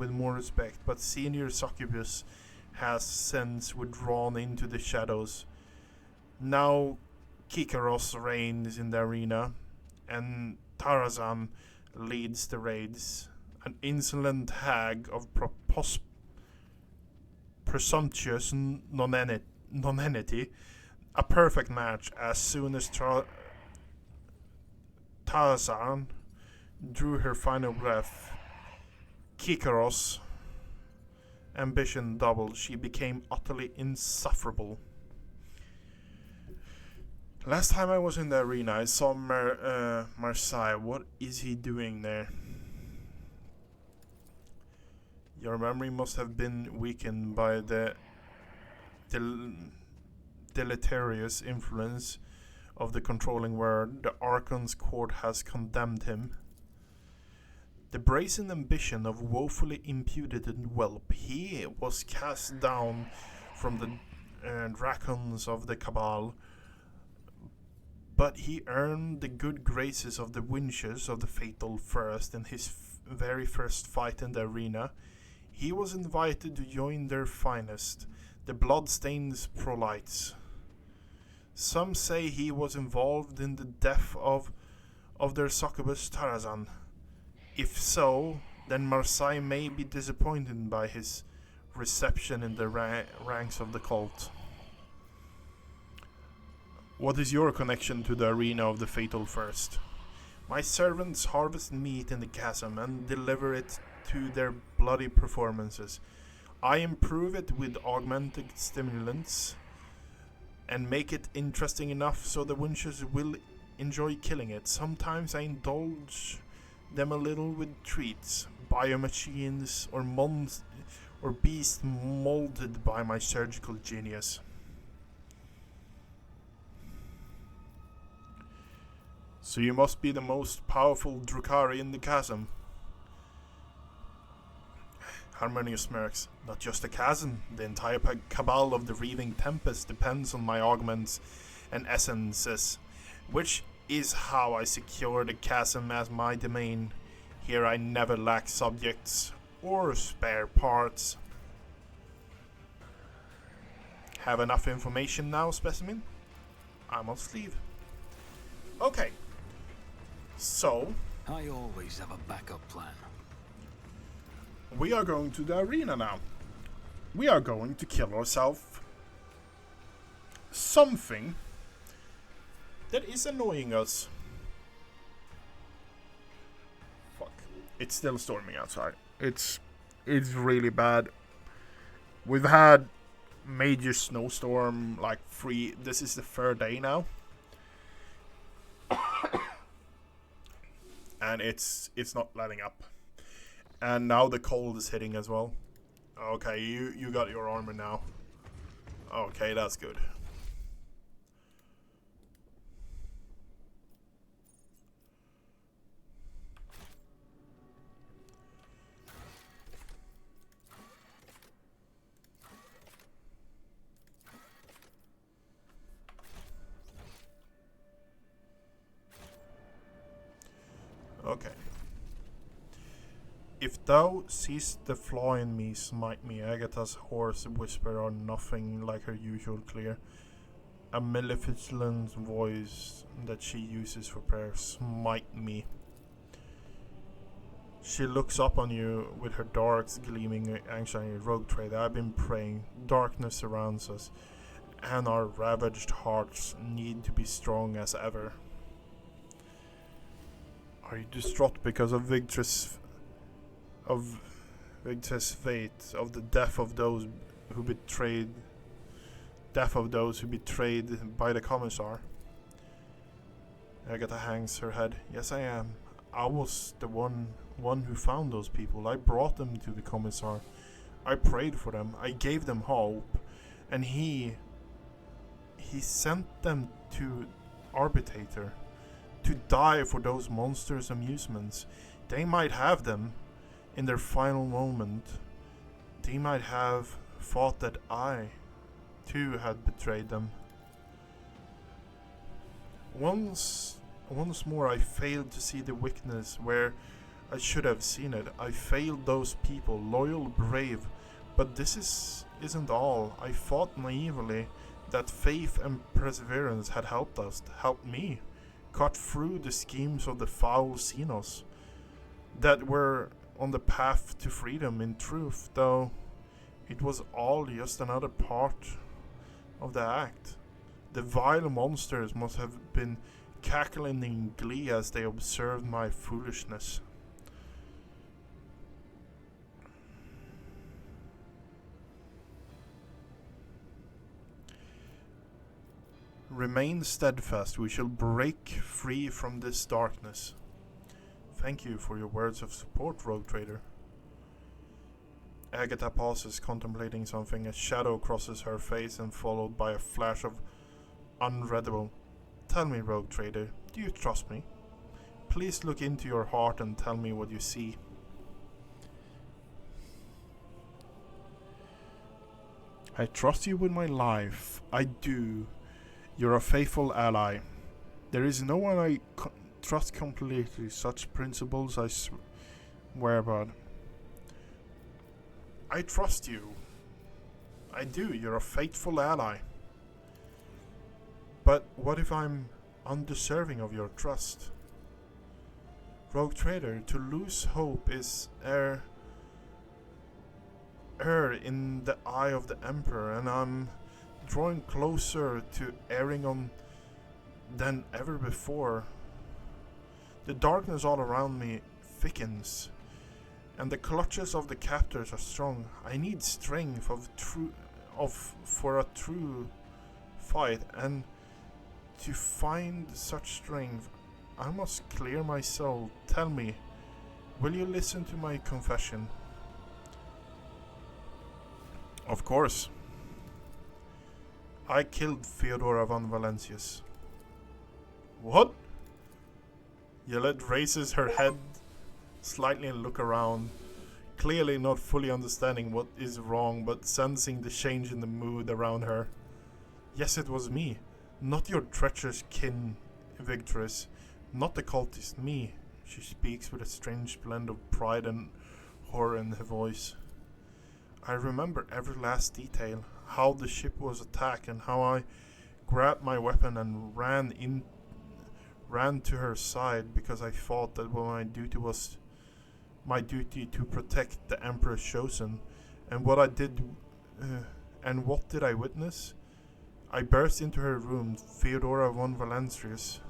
more respect, but senior succubus has since withdrawn into the shadows. Now Kikaros reigns in the arena, and Tarazan leads the raids. An insolent hag of presumptuous nonentity. A perfect match. As soon as Tarazan drew her final breath, Kikaros' ambition doubled. She became utterly insufferable. Last time I was in the arena, I saw Marseille. What is he doing there? Your memory must have been weakened by the deleterious influence of the controlling word. The Archon's court has condemned him. The brazen ambition of woefully imputed whelp, he was cast down from the dracons of the Cabal, but he earned the good graces of the winches of the Fatal First in his very first fight in the arena. He was invited to join their finest, the bloodstained proselytes. Some say he was involved in the death of their succubus Tarazan. If so, then Marseille may be disappointed by his reception in the ranks of the cult. What is your connection to the arena of the Fatal First? My servants harvest meat in the chasm and deliver it to their bloody performances. I improve it with augmented stimulants and make it interesting enough so the winches will enjoy killing it. Sometimes I indulge them a little with treats, biomachines or beasts molded by my surgical genius. So you must be the most powerful drukari in the chasm. Harmonious smirks. Not just the chasm, the entire cabal of the Reaving Tempest depends on my augments and essences, which is how I secure the chasm as my domain. Here I never lack subjects or spare parts. Have enough information now, specimen? I must leave. Okay. So, I always have a backup plan. We are going to the arena now. We are going to kill ourselves something that is annoying us. Fuck. It's still storming outside. It's really bad. We've had major snowstorm, like this is the third day now. And it's not letting up. And now the cold is hitting as well. Okay, you got your armor now. Okay, that's good. Okay. If thou seest the flaw in me, smite me. Agatha's hoarse whisper are nothing like her usual clear. A maleficent voice that she uses for prayer. Smite me. She looks up on you with her darks gleaming anxiety. Rogue trader, I've been praying. Darkness surrounds us, and our ravaged hearts need to be strong as ever. Are you distraught because of Victor's fate, of the death of those who betrayed by the commissar? Agatha hangs her head. Yes, I am. I was the one who found those people. I brought them to the commissar. I prayed for them. I gave them hope, and he sent them to Arbitrator to die for those monsters' amusements. They might have them in their final moment. They might have thought that I, too, had betrayed them. Once more I failed to see the weakness where I should have seen it. I failed those people, loyal, brave. But this isn't all. I thought naively that faith and perseverance had helped me, cut through the schemes of the foul Xenos that were on the path to freedom. In truth, though, it was all just another part of the act. The vile monsters must have been cackling in glee as they observed my foolishness. Remain steadfast. We shall break free from this darkness. Thank you for your words of support, Rogue Trader. Agatha pauses, contemplating something. A shadow crosses her face and followed by a flash of unreadable. Tell me, Rogue Trader, do you trust me? Please look into your heart and tell me what you see. I trust you with my life. I do. You're a faithful ally. There is no one I trust completely. Such principles I swear about. I trust you. I do. You're a faithful ally. But what if I'm undeserving of your trust? Rogue Trader, to lose hope is err in the eye of the Emperor, and I'm drawing closer to erring on than ever before. The darkness all around me thickens, and the clutches of the captors are strong. I need strength for a true fight, and to find such strength, I must clear my soul. Tell me, will you listen to my confession? Of course. I killed Theodora von Valencius. What? Yolette raises her head slightly and look around, clearly not fully understanding what is wrong, but sensing the change in the mood around her. Yes, it was me. Not your treacherous kin, Victorous. Not the cultist, me. She speaks with a strange blend of pride and horror in her voice. I remember every last detail, how the ship was attacked and how I grabbed my weapon and ran to her side because I thought that my duty was my duty to protect the Emperor's chosen. And what did I witness? I burst into her room, Theodora von Valencius,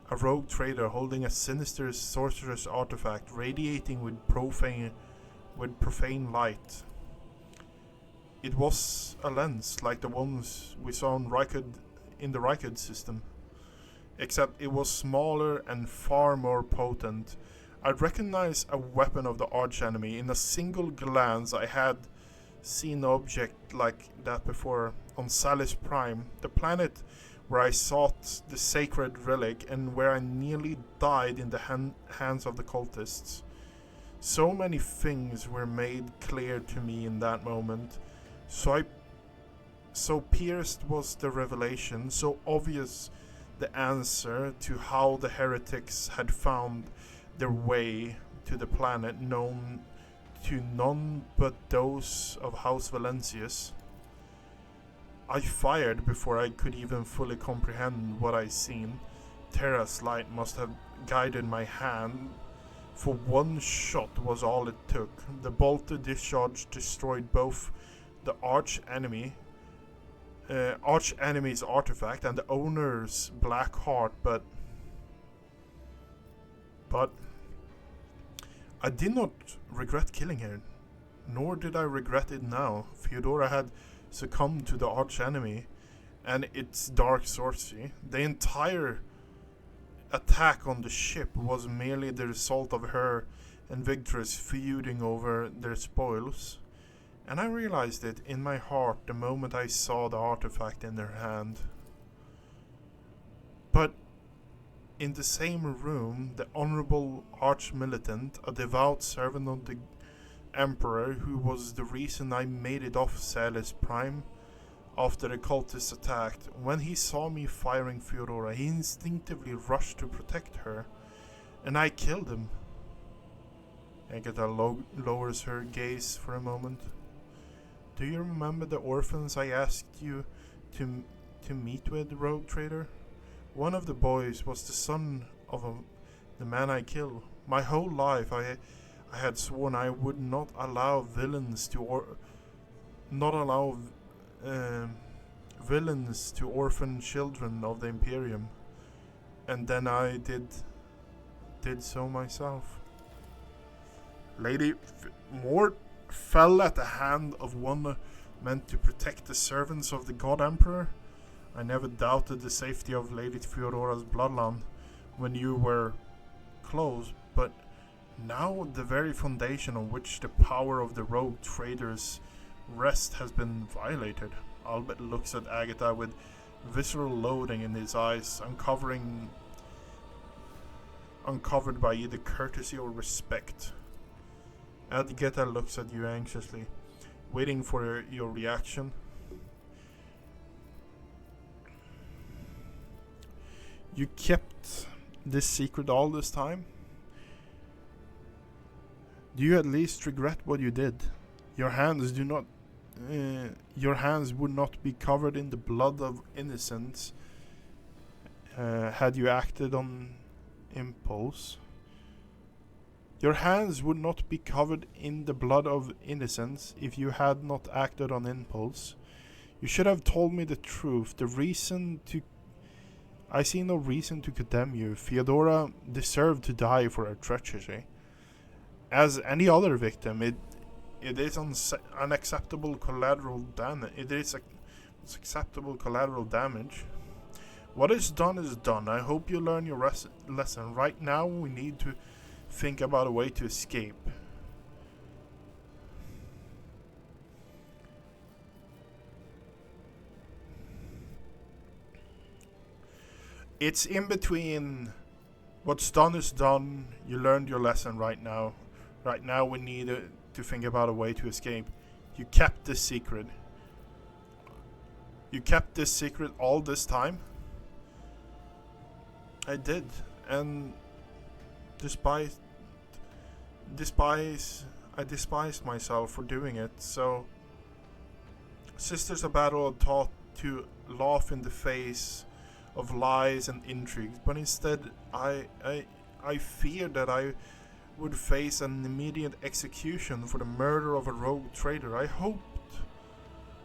a rogue trader holding a sinister sorcerer's artifact, radiating with profane light. It was a lens like the ones we saw in the Rykard system, except it was smaller and far more potent. I recognized a weapon of the archenemy. In a single glance, I had seen an object like that before on Salis Prime, the planet where I sought the sacred relic and where I nearly died in the hands of the cultists. So many things were made clear to me in that moment. So pierced was the revelation, so obvious the answer to how the heretics had found their way to the planet known to none but those of House Valencius. I fired before I could even fully comprehend what I'd seen. Terra's light must have guided my hand, for one shot was all it took. The bolted discharge destroyed both the arch-enemy's artifact and the owner's black heart, but I did not regret killing her, nor did I regret it now. Theodora had succumbed to the arch-enemy and its dark sorcery. The entire attack on the ship was merely the result of her and Victor's feuding over their spoils, and I realized it in my heart the moment I saw the artifact in their hand. But in the same room, the honorable arch-militant, a devout servant of the Emperor, who was the reason I made it off Salis Prime after the cultists attacked, when he saw me firing Theodora, he instinctively rushed to protect her, and I killed him. Agatha lowers her gaze for a moment. Do you remember the orphans I asked you to meet with, Rogue Trader? One of the boys was the son of the man I killed. My whole life I had sworn I would not allow villains to orphan children of the Imperium, and then I did so myself. Lady Mort fell at the hand of one meant to protect the servants of the God Emperor. I never doubted the safety of Lady Theodora's bloodline when you were close, but now the very foundation on which the power of the rogue traders rest has been violated. Albert looks at Agatha with visceral loathing in his eyes, uncovered by either courtesy or respect. Agatha looks at you anxiously, waiting for your reaction. You kept this secret all this time? Do you at least regret what you did? Your hands would not be covered in the blood of innocents had you acted on impulse. Your hands would not be covered in the blood of innocents if you had not acted on impulse. You should have told me the truth. I see no reason to condemn you. Theodora deserved to die for her treachery. As any other victim, it is unacceptable collateral damage. Acceptable collateral damage. What is done is done. I hope you learn your lesson. Right now, we need to think about a way to escape. It's in between. What's done is done. You learned your lesson right now. Right now we need to think about a way to escape. You kept this secret. You kept this secret all this time? I did. And I despised myself for doing it. So Sisters of Battle are taught to laugh in the face of lies and intrigues, but instead I feared that I would face an immediate execution for the murder of a rogue trader. I hoped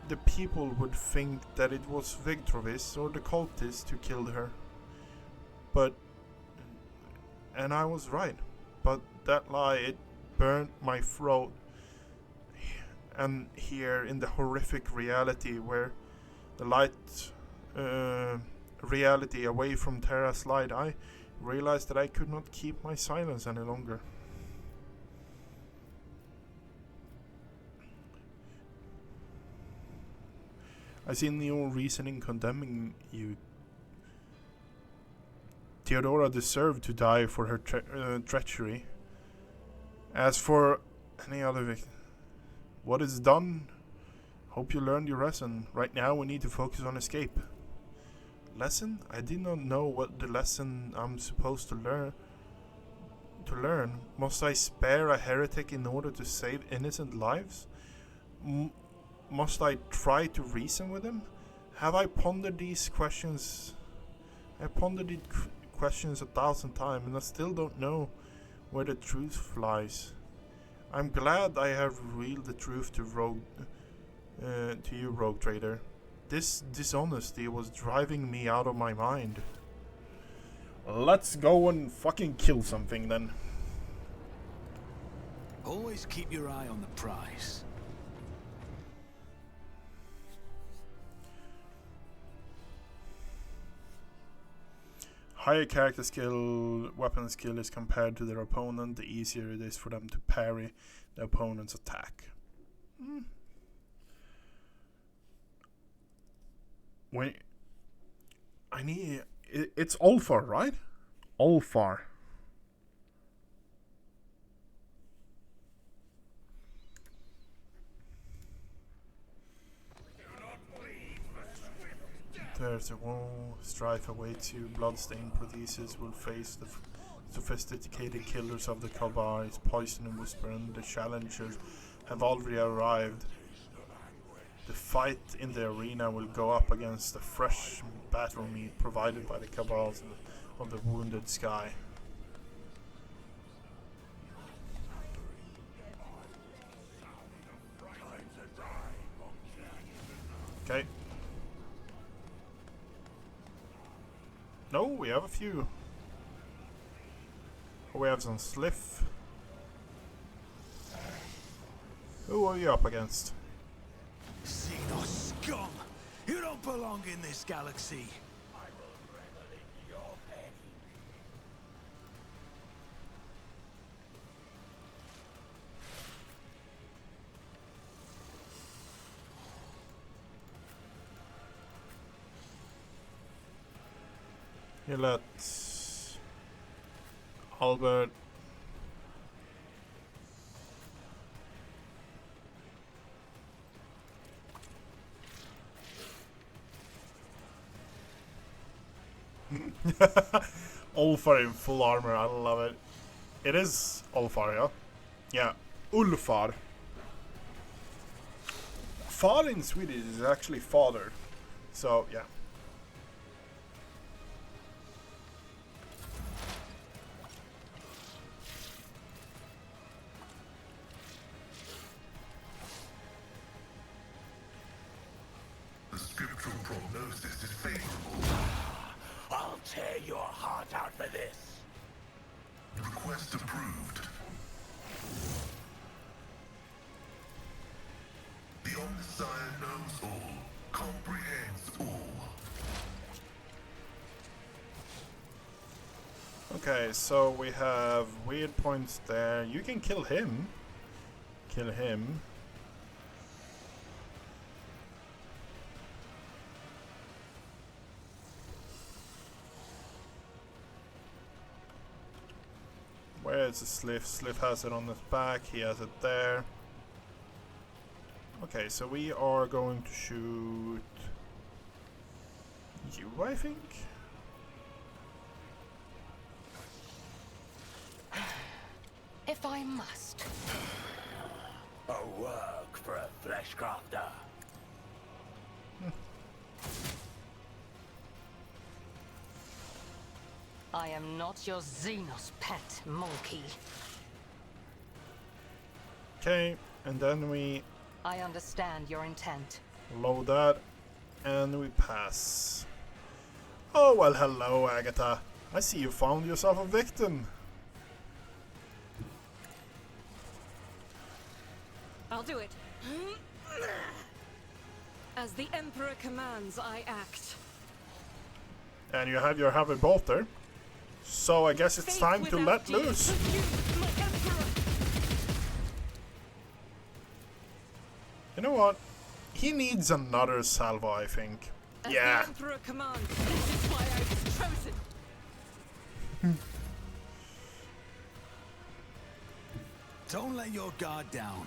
the people would think that it was Victrovis or the cultists who killed her. And I was right. But that lie, it burnt my throat. and here in the horrific reality where the light reality away from Terra's light, I realized that I could not keep my silence any longer. I see no reason in condemning you. Theodora deserved to die for her treachery. As for any other victim, what is done? Hope you learned your lesson. Right now we need to focus on escape. Lesson? I did not know what the lesson I'm supposed to learn. Must I spare a heretic in order to save innocent lives? Must I try to reason with him? Have I pondered these questions? I pondered these questions 1,000 times, and I still don't know where the truth lies. I'm glad I have revealed the truth to you, Rogue Trader. This dishonesty was driving me out of my mind. Let's go and fucking kill something then. Always keep your eye on the prize. Higher character skill, weapon skill is compared to their opponent, the easier it is for them to parry the opponent's attack. Wait, I need... It's Ulfar, right? Ulfar. There's a war, strife awaits you. Bloodstained Prothesis will face the sophisticated killers of the Kabars. Poison and Whisper and the challengers have already arrived. The fight in the arena will go up against the fresh battle meat provided by the Cabals of the Wounded Sky. Okay. No, we have a few. We have some Sliff. Who are you up against? Xenos scum! You don't belong in this galaxy! You let Albert Ulfar in full armor, I love it. It is Ulfar, yeah? Yeah, Ulfar. Far in Swedish is actually father. So, yeah. The scriptural prognosis is favorable. I'll tear your heart out for this. Request approved. The Omniscient knows all, comprehends all. Okay, so we have weird points there. You can kill him. Kill him. Where is the Sliff? Sliff has it on his back. He has it there. Okay, so we are going to shoot you, I think. If I must. A work for a fleshcrafter. I am not your Xenos pet, monkey. Okay, and then we I understand your intent. load that, and we pass. Oh, well, hello, Agatha. I see you found yourself a victim. I'll do it. As the Emperor commands, I act. And you have your heavy bolter. So I guess it's Faith time to without let deeds. loose. You, my Emperor. You know what? He needs another salvo, I think. As Yeah. the Emperor commands, this is why I was chosen. Don't let your guard down.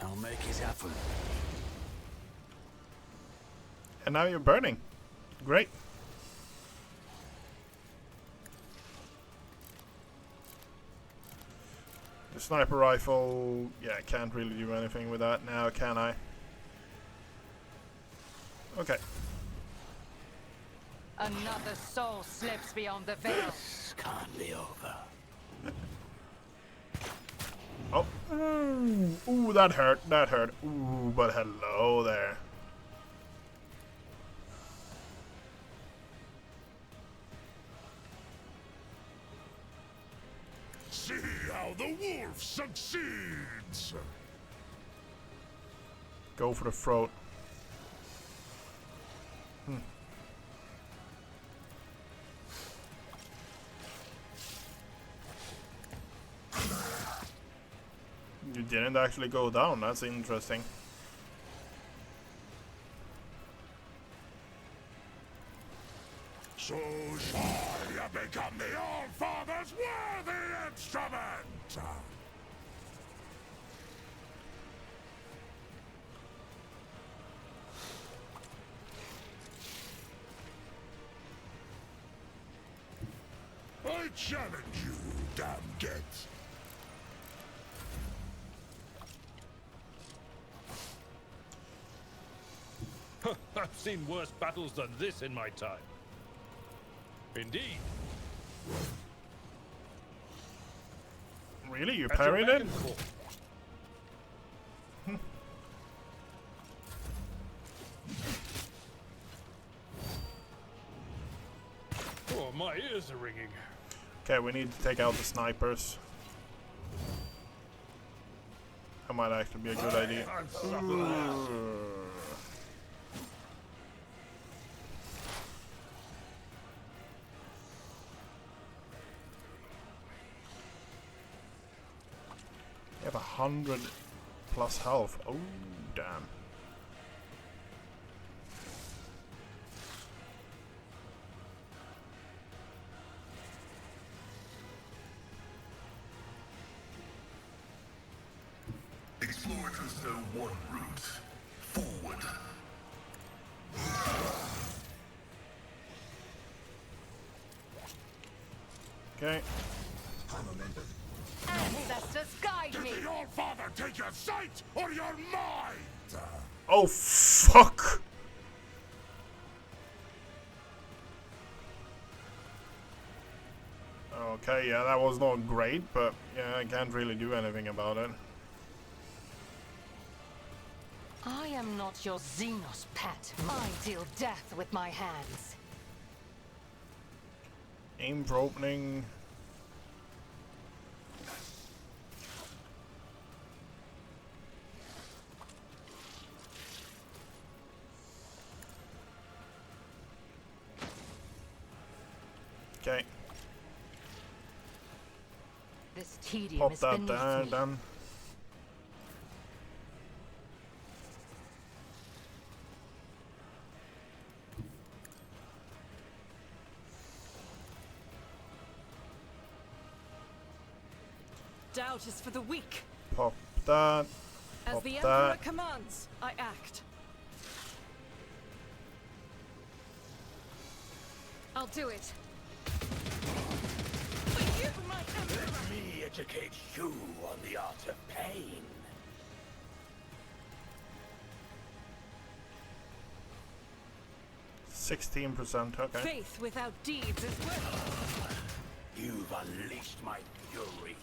I'll make it happen. And now you're burning. Great. The sniper rifle, yeah, I can't really do anything with that now, can I? Okay. Another soul slips beyond the veil. This can't be over. Oh. Ooh, that hurt. That hurt. Ooh, but hello there. See how the wolf succeeds! Go for the throat. You didn't actually go down. That's interesting. So shall you become the All-Father's worthy instrument! I challenge you, damn get. I've seen worse battles than this in my time. Indeed. Really? You At your parried beck it? and call. Oh, my ears are ringing. Okay, we need to take out the snipers. That might actually be a good idea. I've suffered. You have 100 plus health. Oh, damn. Explorers know one route. Forward. Okay. Ancestors, guide me. Did the All-Father take your sight or your mind? Oh, fuck! Okay, yeah, that was not great, but yeah, I can't really do anything about it. I am not your Xenos pet. I deal death with my hands. Aim for opening. Okay, This tedium pop is that beneath there, me. then. Doubt is for the weak. Pop that. As Pop the Emperor that. commands, I act. I'll do it. For you, my Emperor! Let me educate you on the art of pain. %16%, okay. Faith without deeds is worthless. You've unleashed my fury.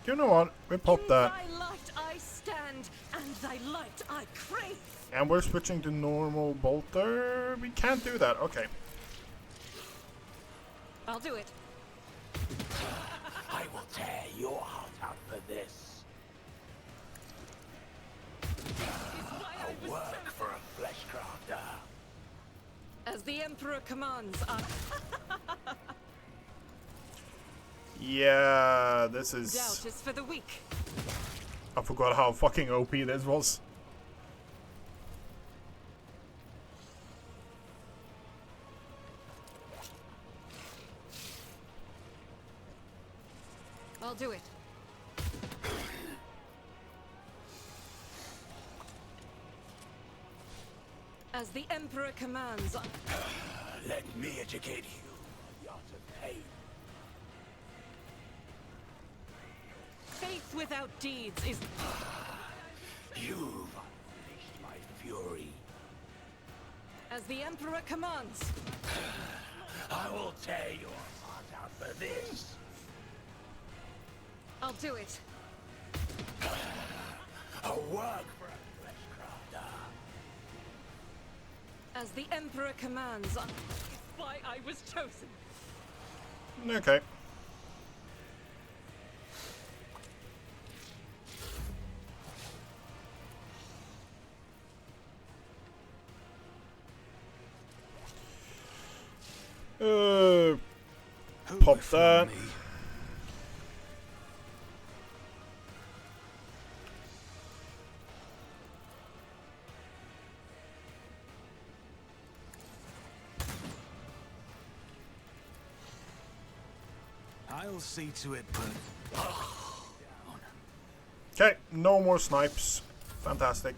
You know what? We pop In that. thy light I I stand, and thy light I crave. And we're switching to normal bolter. We can't do that. Okay. I'll do it. I will tear your heart out for this. A work for a flesh crafter. As the Emperor commands, I... Yeah, this is... Doubt is for the weak. I forgot how fucking OP this was. I'll do it. As the Emperor commands, Let me educate you on the art of pain. faith without deeds is... You've unleashed my fury. As the Emperor commands. I will tear your heart out for this. I'll do it. A work for a flesh crafter. As the Emperor commands, why I was chosen. Okay. Pop that. I'll see to it, but Okay, no more snipes. Fantastic.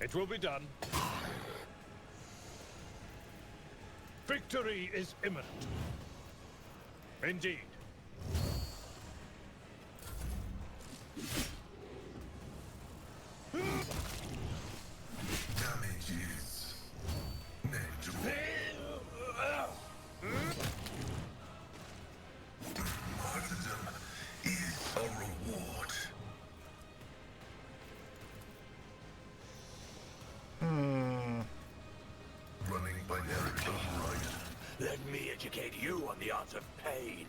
It will be done. Victory is imminent. Indeed. Damages. Negligible. Martyrdom is a reward. Running binary override. Let me educate you on the art of pain.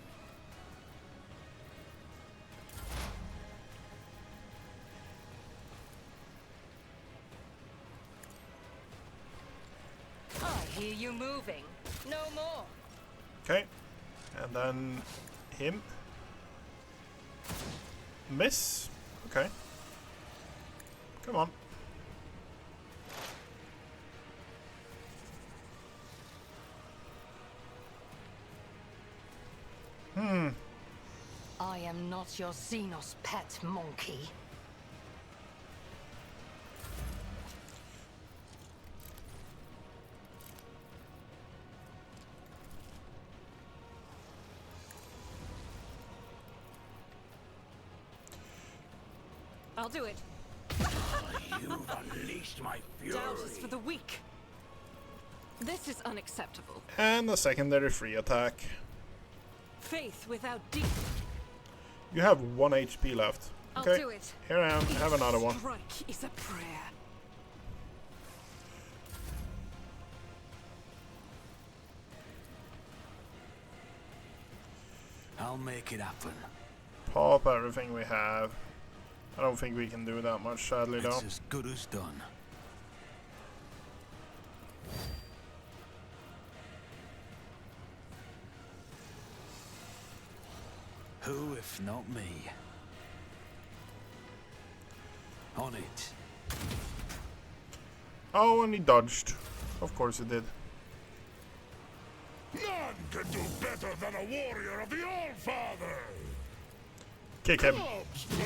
I hear you moving. No more. Okay. And then him. Miss. Okay. Come on. I am not your Xenos pet, monkey. I'll do it. You've unleashed my fury. Doubt is for the weak. This is unacceptable. And a secondary free attack. Faith without deeds. You have 1 HP left. I'll Okay. do it. Here I am. Have another one. Strike is a prayer. I'll make it happen. Pop everything we have. I don't think we can do that much, sadly, though. It's as good as done. Who, if not me? On it. Oh, and he dodged. Of course he did. None can do better than a warrior of the All-Father. Kick him. Clubs play.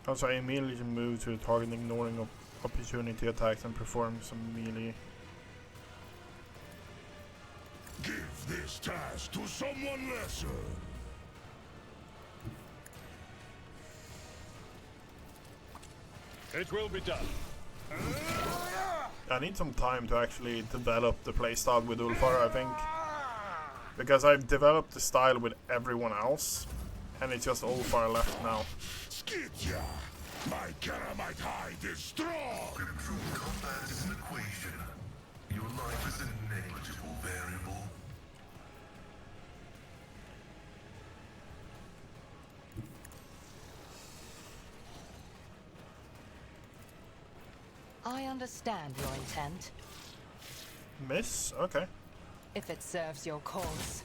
Also, I immediately move to the target, ignoring opportunity attacks and perform some melee. Give this task to someone lesser. It will be done. I need some time to actually develop the playstyle with Ulfar, I think. Because I've developed the style with everyone else, and it's just Ulfar left now. Skidja! My Karamite hide is strong! True combat is an equation. Your life is a negligible variable. I understand your intent, Miss? Okay. if it serves your cause.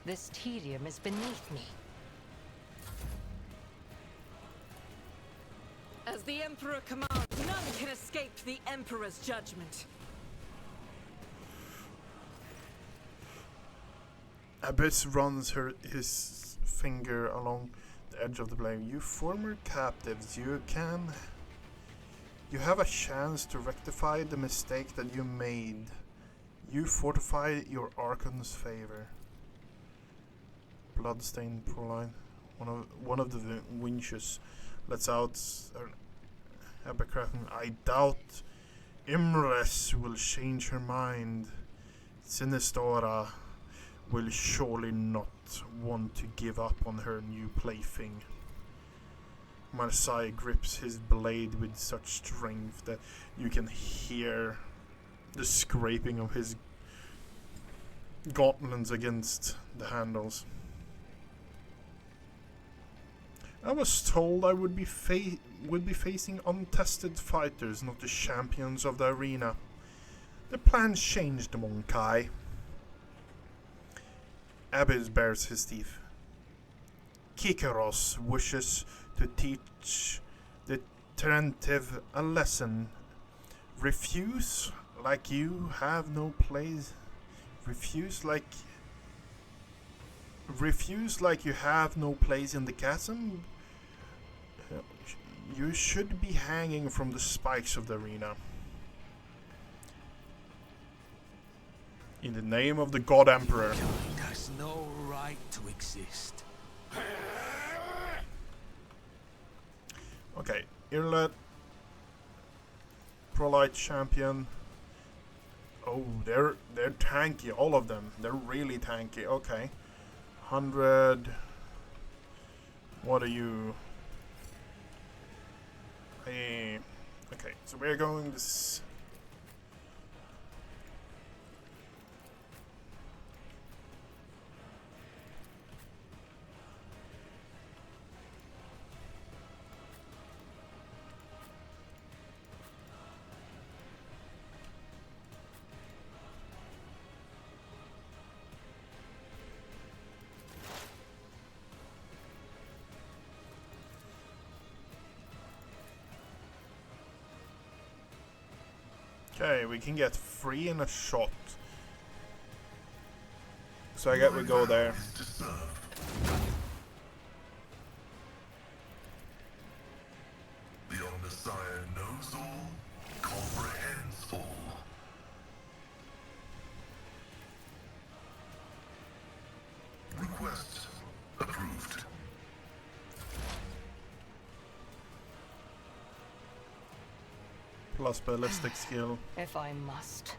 This tedium is beneath me. As the Emperor commands, none can escape the Emperor's judgment. Abyss runs his finger along the edge of the blade. You former captives, you have a chance to rectify the mistake that you made. You fortify your Archon's favor. Bloodstained Proline. One of the winches lets out Abercraft. I doubt Imres will change her mind. Sinistora will surely not want to give up on her new plaything. Marseille grips his blade with such strength that you can hear the scraping of his gauntlets against the handles. I was told I would be facing untested fighters, not the champions of the arena. The plans changed, Monkai. Abyss bares his teeth. Kikaros wishes to teach the Terentiv a lesson. Refuse like you have no place. Refuse like you have no place in the chasm. You should be hanging from the spikes of the arena. In the name of the God Emperor. Kind has no right to exist. Okay, Irlet, Prolite Champion. Oh, they're tanky, all of them. They're really tanky. Okay, 100. What are you? Okay, so we're going this. Okay, we can get 3 in a shot. So I get we go there. The Omnissiah knows all, comprehends all. Request approved. Plus ballistic skill. If I must.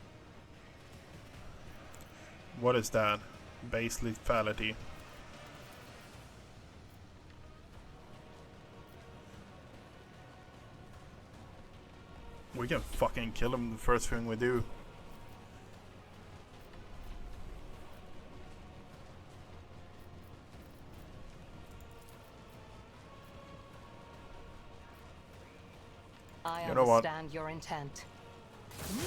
What is that? Base lethality. We can fucking kill him the first thing we do. I You know what? understand your intent.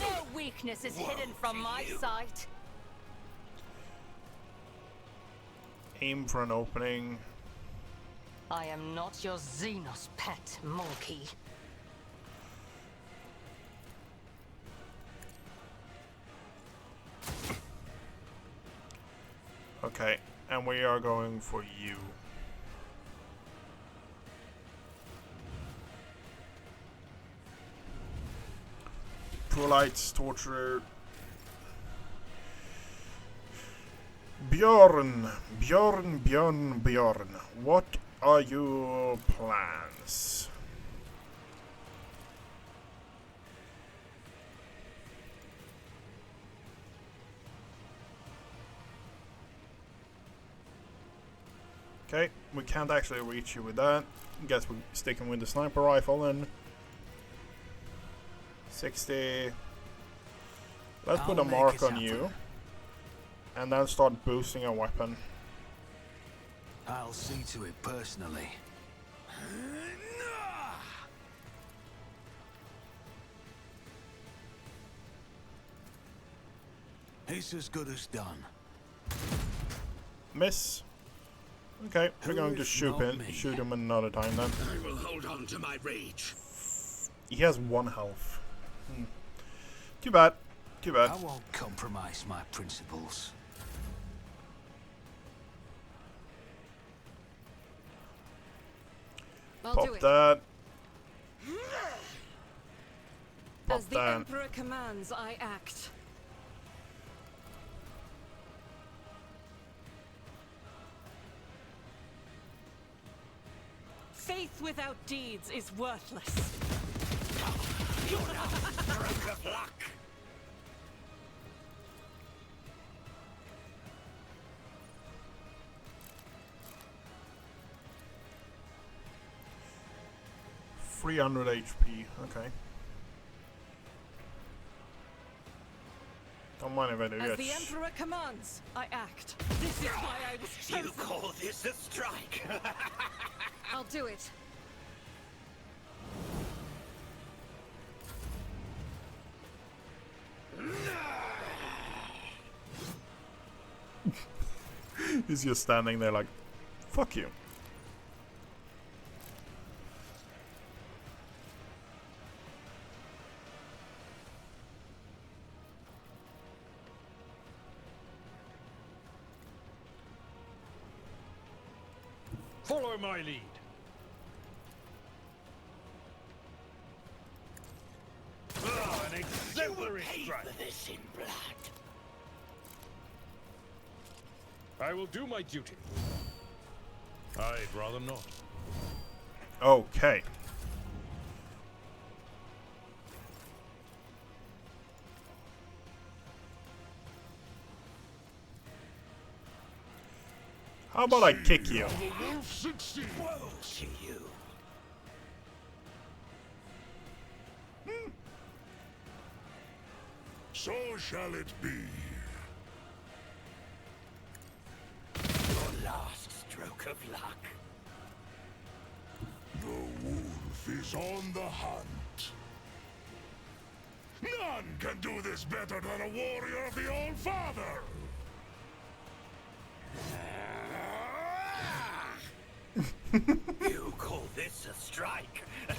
No weakness is hidden from my sight. Aim for an opening. I am not your Xenos pet, monkey. Okay, and we are going for you. Prolites, Torturer. Bjorn, Bjorn. What are your plans? Okay, we can't actually reach you with that. Guess we're sticking with the sniper rifle then. 60. Let's put a mark on you. And then start boosting a weapon. I'll see to it personally. It's as good as done. Miss. Okay, we're going to shoot him another time then. I will hold on to my rage. He has 1 health. Too bad. Too bad. I won't compromise my principles. I'll Pop do it. that. Pop As the that. Emperor commands, I act. Faith without deeds is worthless. You're a stroke of luck. $300 HP. Okay. Don't mind if I do. As the Yes. Emperor commands, I act. This is why I was chosen. You call this a strike? I'll do it. He's just standing there like, fuck you. Follow my lead. Ah, an exemplary Pay strike. for this in blood. I will do my duty. I'd rather not. Okay. How about I kick you? The wolf succeeds. Woe to you. So shall it be. Your last stroke of luck. The wolf is on the hunt. None can do this better than a warrior of the Old Father. You call this a strike? I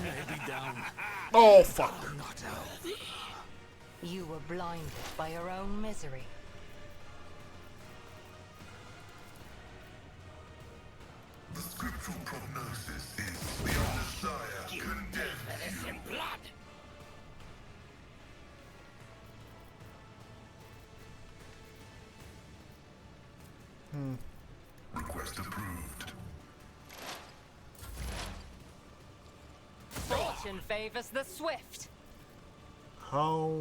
may be down. Oh, fuck. Not out. You were blinded by your own misery. The scriptural prognosis is the Messiah You pay condemned for this you. in blood. Request approved. Fortune favors the swift. How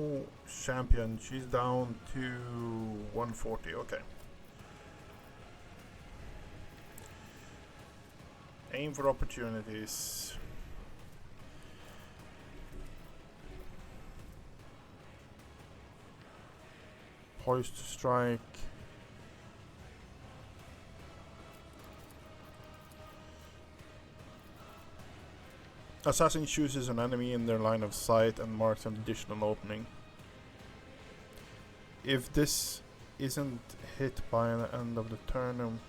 champion? She's down to 140. Okay. Aim for opportunities. Poised to strike. Assassin chooses an enemy in their line of sight and marks an additional opening. If this isn't hit by the end of the turn,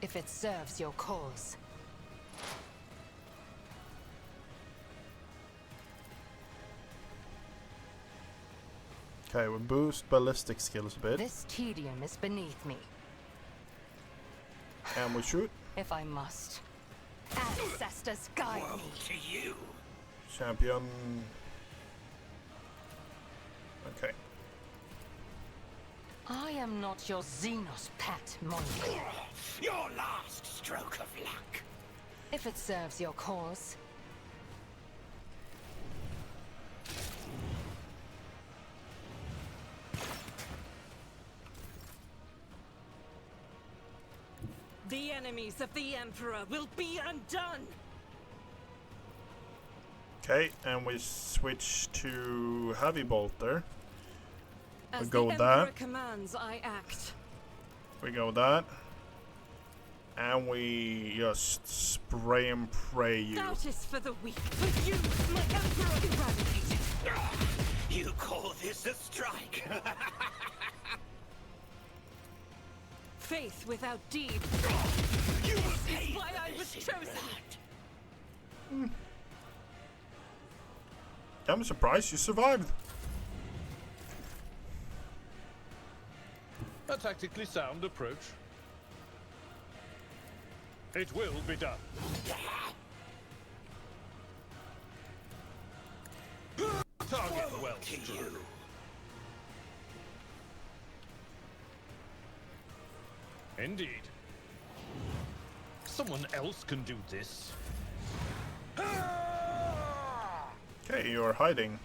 If it serves your cause. okay, we boost ballistic skills a bit, This tedium is beneath me, and we shoot. if I must. Ancestors guide Woe me. to you. Champion. Okay. I am not your Xenos pet, Monkey. Your last stroke of luck. If it serves your cause. The enemies of the Emperor will be undone! Okay, and we switch to heavy bolter. We As go the with Emperor that. commands, I act. We go with that. And we just spray and pray you. That is for the weak. For you, my Emperor eradicated. You call this a strike? Faith without deed. You will This pay is why for I this was in chosen. blood. I'm surprised you survived. A tactically sound approach. It will be done. Target well To struck. you. Indeed. Someone else can do this. Okay, you're hiding.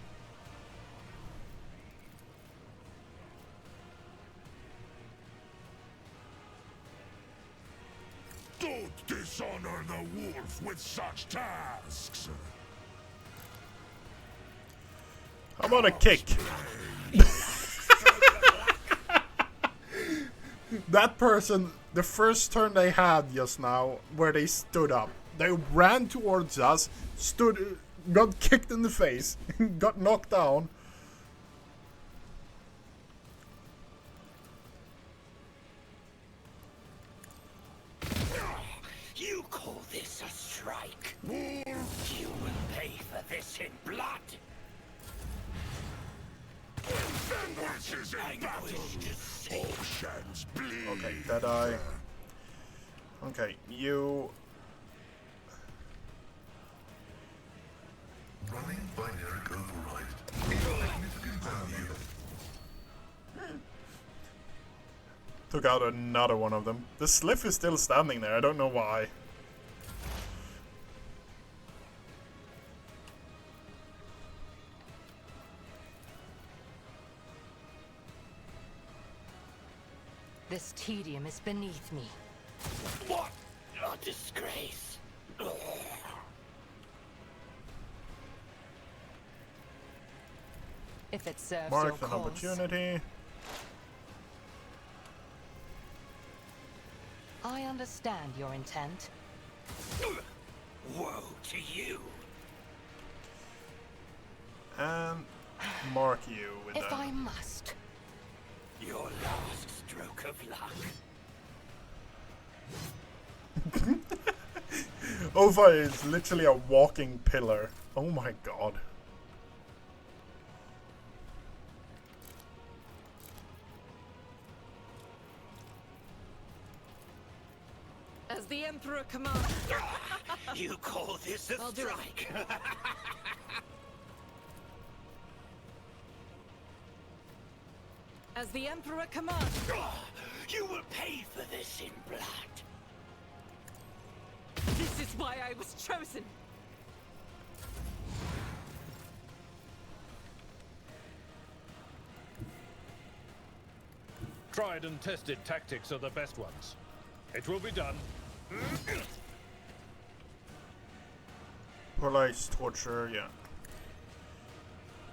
Don't dishonor the wolf with such tasks. How about a kick? That person, the first turn they had just now, where they stood up, they ran towards us, got kicked in the face, got knocked down. You call this a strike? Wolf, you will pay for this in blood. Sandwiches in battle. Oceans bleed. Okay, Deadeye. Okay, you... Running binary override. Significant value. Took out another one of them. The Sliff is still standing there, I don't know why. This tedium is beneath me. What a disgrace. If it serves Mark your an cause. opportunity. I understand your intent. Woe to you. And mark you with If that. I must. Your last stroke of luck. Ova is literally a walking pillar. Oh my god. As the Emperor commands. You call this a I'll do it. strike? As the Emperor commands. You will pay for this in blood. This is why I was chosen. Tried and tested tactics are the best ones. It will be done. Police torture, yeah.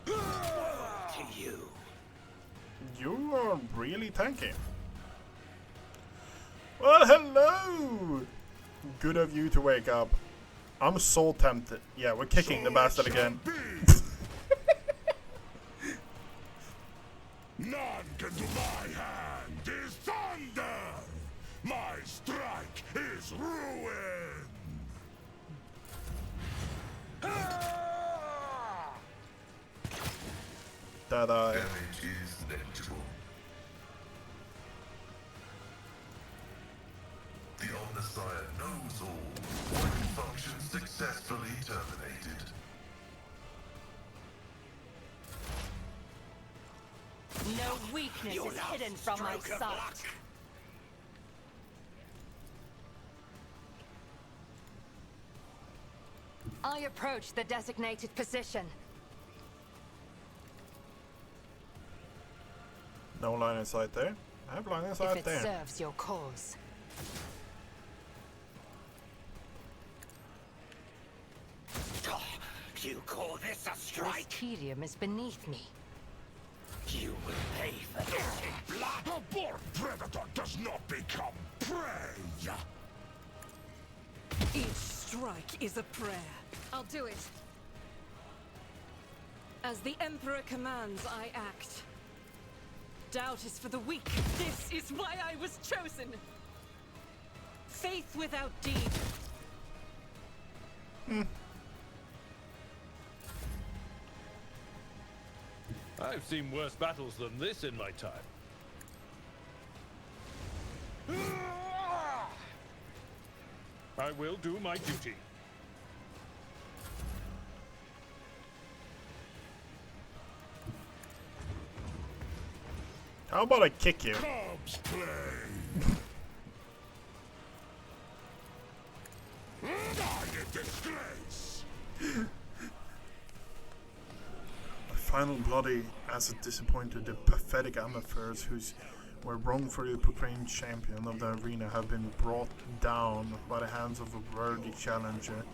To you. You are really tanky. Well, hello! Good of you to wake up. I'm so tempted. Yeah, we're kicking the bastard again. None can do my hand is thunder. My strike is ruin. Deadeye. Damage is negligible. The Omnissiah knows all. Weapon function successfully terminated. No weakness Your is last hidden from my stroke of sight. luck. I approach the designated position. No line of sight there. I have line of If sight it there. serves your cause. You call this a This strike? tedium is beneath me. You will pay for this in blood. A born predator does not become prey! Each strike is a prayer. I'll do it. As the Emperor commands, I act. Doubt is for the weak. This is why I was chosen. Faith without deed. I've seen worse battles than this in my time. I will do my duty. How about I kick you? Cubs play! Die in disgrace! A final bloody as it disappointed the pathetic amateurs who were wrongfully proclaimed champion of the arena have been brought down by the hands of a worthy challenger.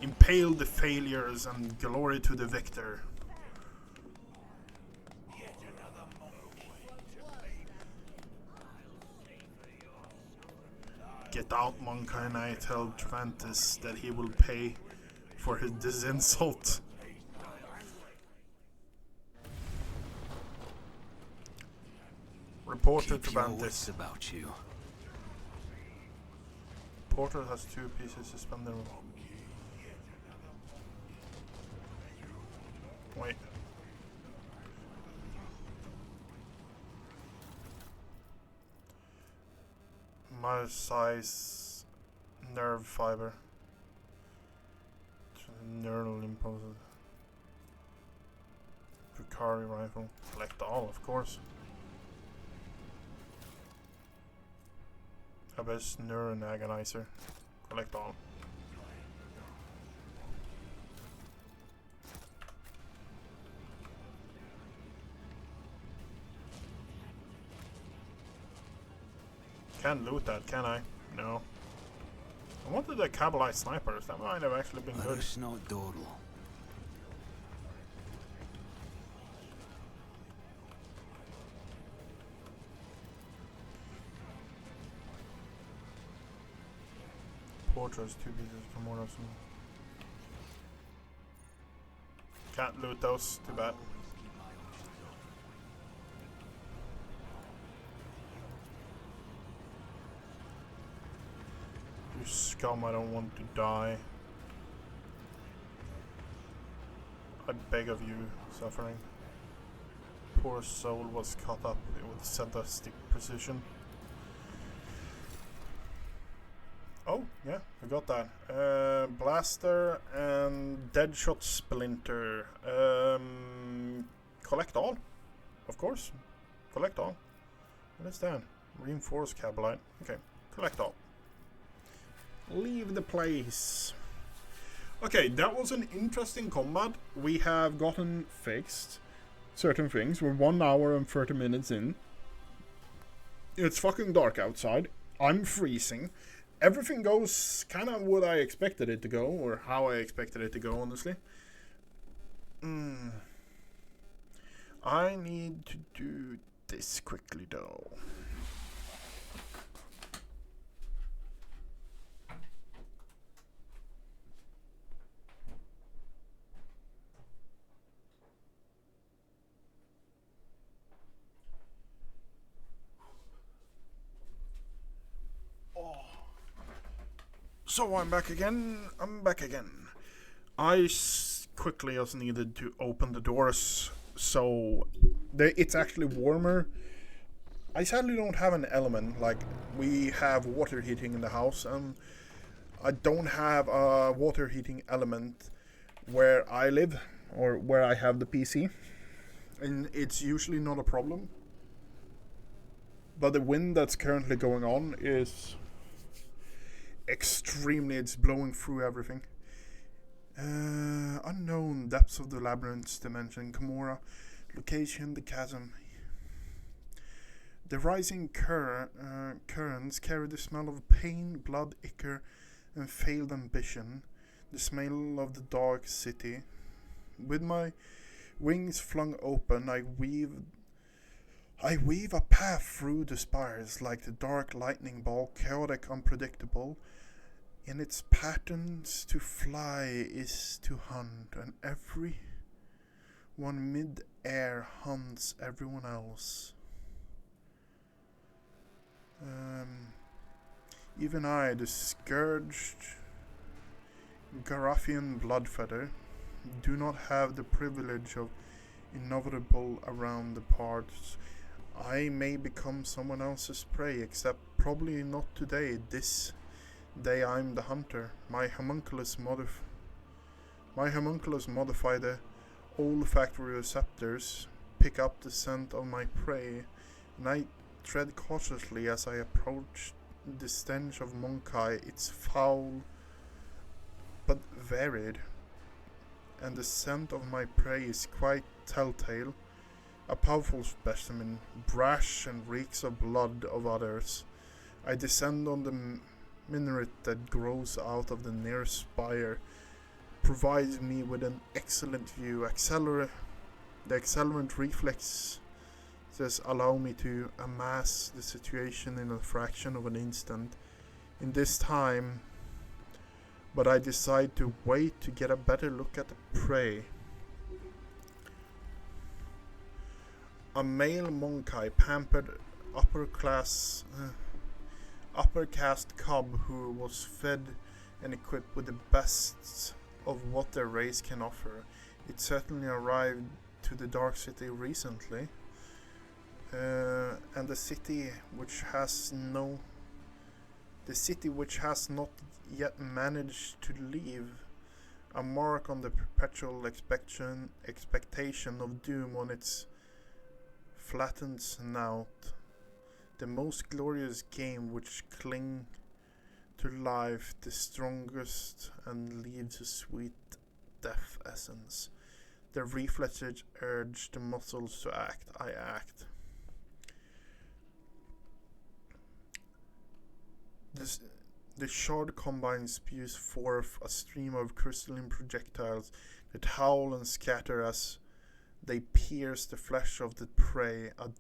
Impale the failures and glory to the victor. Get out, Monka, and I tell Travantis that he will pay for this insult. Reporter Travantis. about you. Porter has 2 pieces suspended. Wait. My size nerve fiber. Neural impulses. Drukari rifle. Collect all, of course. Abyss neuron agonizer. Collect all. Can't loot that, can I? No. I wanted the Kabbalite snipers. That might have actually been good. not dawdle. Porters, 2 pieces for more of some. Can't loot those, too bad. You scum, I don't want to die. I beg of you, suffering. Poor soul was caught up with sadistic precision. Oh, yeah, I got that. Blaster and Deadshot Splinter. Collect all, of course. Collect all. What is that? Reinforced Kabbalite. Okay, collect all. Leave the place. Okay, that was an interesting combat. We have gotten fixed certain things. We're 1 hour and 30 minutes in. It's fucking dark outside. I'm freezing. Everything goes kind of what I expected it to go, or how I expected it to go, honestly. I need to do this quickly, though. So I'm back again. I quickly just needed to open the doors so it's actually warmer. I sadly don't have an element, like we have water heating in the house, and I don't have a water heating element where I live or where I have the PC, and it's usually not a problem. But the wind that's currently going on is extremely, it's blowing through everything. Unknown depths of the labyrinth's dimension, Gamora, location, the chasm. The rising currents carry the smell of pain, blood, ichor, and failed ambition. The smell of the dark city. With my wings flung open, I weave a path through the spires like the dark lightning bolt, chaotic, unpredictable. In its patterns, to fly is to hunt, and every one mid-air hunts everyone else. Even I, the scourged Garathian Bloodfeather, do not have the privilege of inevitable around the parts. I may become someone else's prey, except probably not today. This day I'm the hunter. My homunculus modify the olfactory receptors, pick up the scent of my prey, and I tread cautiously as I approach the stench of Monkai. It's foul but varied, and the scent of my prey is quite telltale. A powerful specimen, brash and reeks of blood of others. I descend on the minaret that grows out of the nearest spire, provides me with an excellent view. The accelerant reflexes allow me to amass the situation in a fraction of an instant. In this time, but I decide to wait to get a better look at the prey. A male Monkai, pampered upper-caste cub who was fed and equipped with the best of what their race can offer. It certainly arrived to the Dark City recently, and the city which has not yet managed to leave a mark on the perpetual expectation of doom on its flattened snout, the most glorious game which cling to life the strongest and leaves a sweet death essence. The reflexes urge the muscles to act. I act. The shard combine spews forth a stream of crystalline projectiles that howl and scatter as they pierce the flesh of the prey. A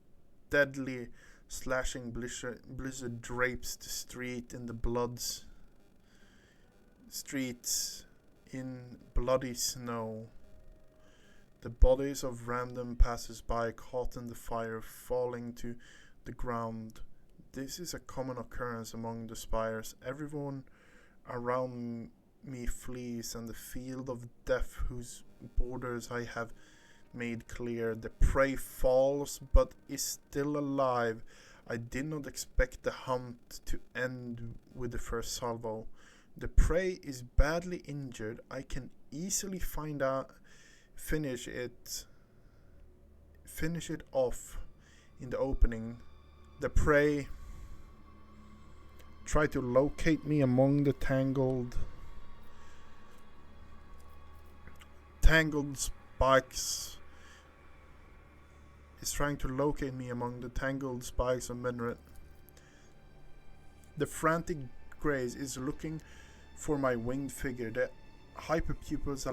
deadly slashing blizzard drapes the streets in bloody snow. The bodies of random passers-by caught in the fire falling to the ground. This is a common occurrence among the spires. Everyone around me flees, and the field of death whose borders I have made clear. The prey falls, but is still alive. I did not expect the hunt to end with the first salvo. The prey is badly injured. I can easily finish it off in the opening. The prey try to locate me among the tangled spikes. Is trying to locate me among the tangled spikes of minaret. The frantic graze is looking for my winged figure. The hyperpupils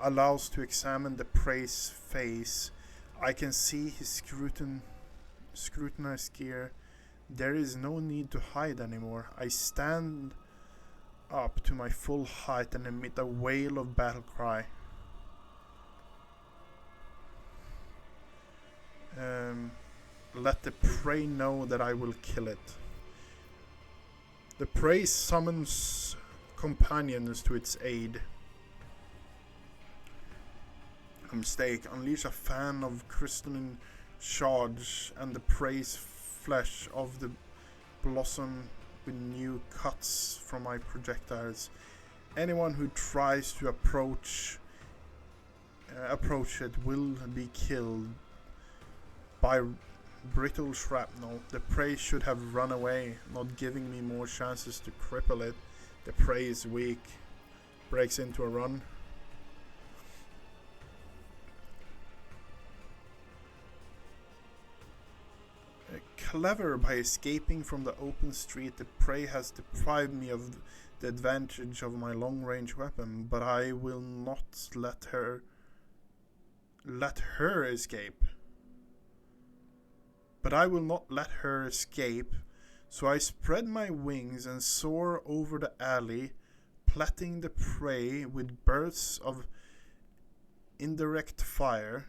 allows to examine the prey's face. I can see his scrutinized gear. There is no need to hide anymore. I stand up to my full height and emit a wail of battle cry. Let the prey know that I will kill it. The prey summons companions to its aid. A mistake. Unleash a fan of crystalline shards, and the prey's flesh of the blossom with new cuts from my projectiles. Anyone who tries to approach it will be killed by brittle shrapnel. The prey should have run away, not giving me more chances to cripple it. The prey is weak. Breaks into a run. Clever by escaping from the open street, the prey has deprived me of the advantage of my long-range weapon, but I will not let her escape. But I will not let her escape, so I spread my wings and soar over the alley, platting the prey with bursts of indirect fire.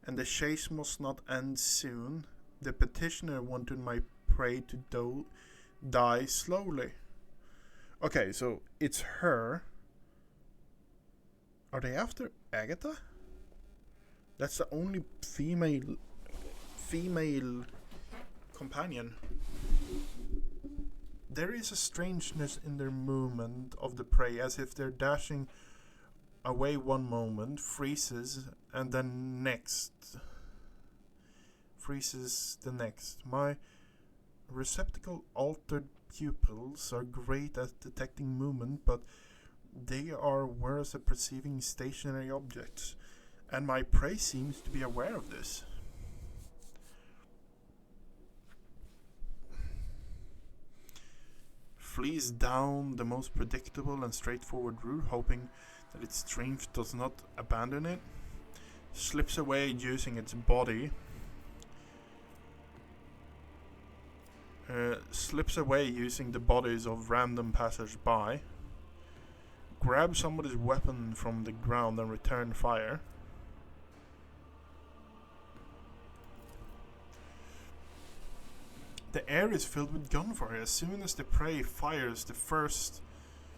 And the chase must not end soon. The petitioner wanted my prey to die slowly. Okay, so it's her. Are they after Agatha? That's the only female companion. There is a strangeness in their movement of the prey, as if they're dashing away one moment, freezes, and then freezes the next. My receptacle altered pupils are great at detecting movement, but they are worse at perceiving stationary objects, and my prey seems to be aware of this. Flees down the most predictable and straightforward route, hoping that its strength does not abandon it. Slips away using its body. Slips away using the bodies of random passers-by. Grab somebody's weapon from the ground and return fire. The air is filled with gunfire. As soon as the prey fires the first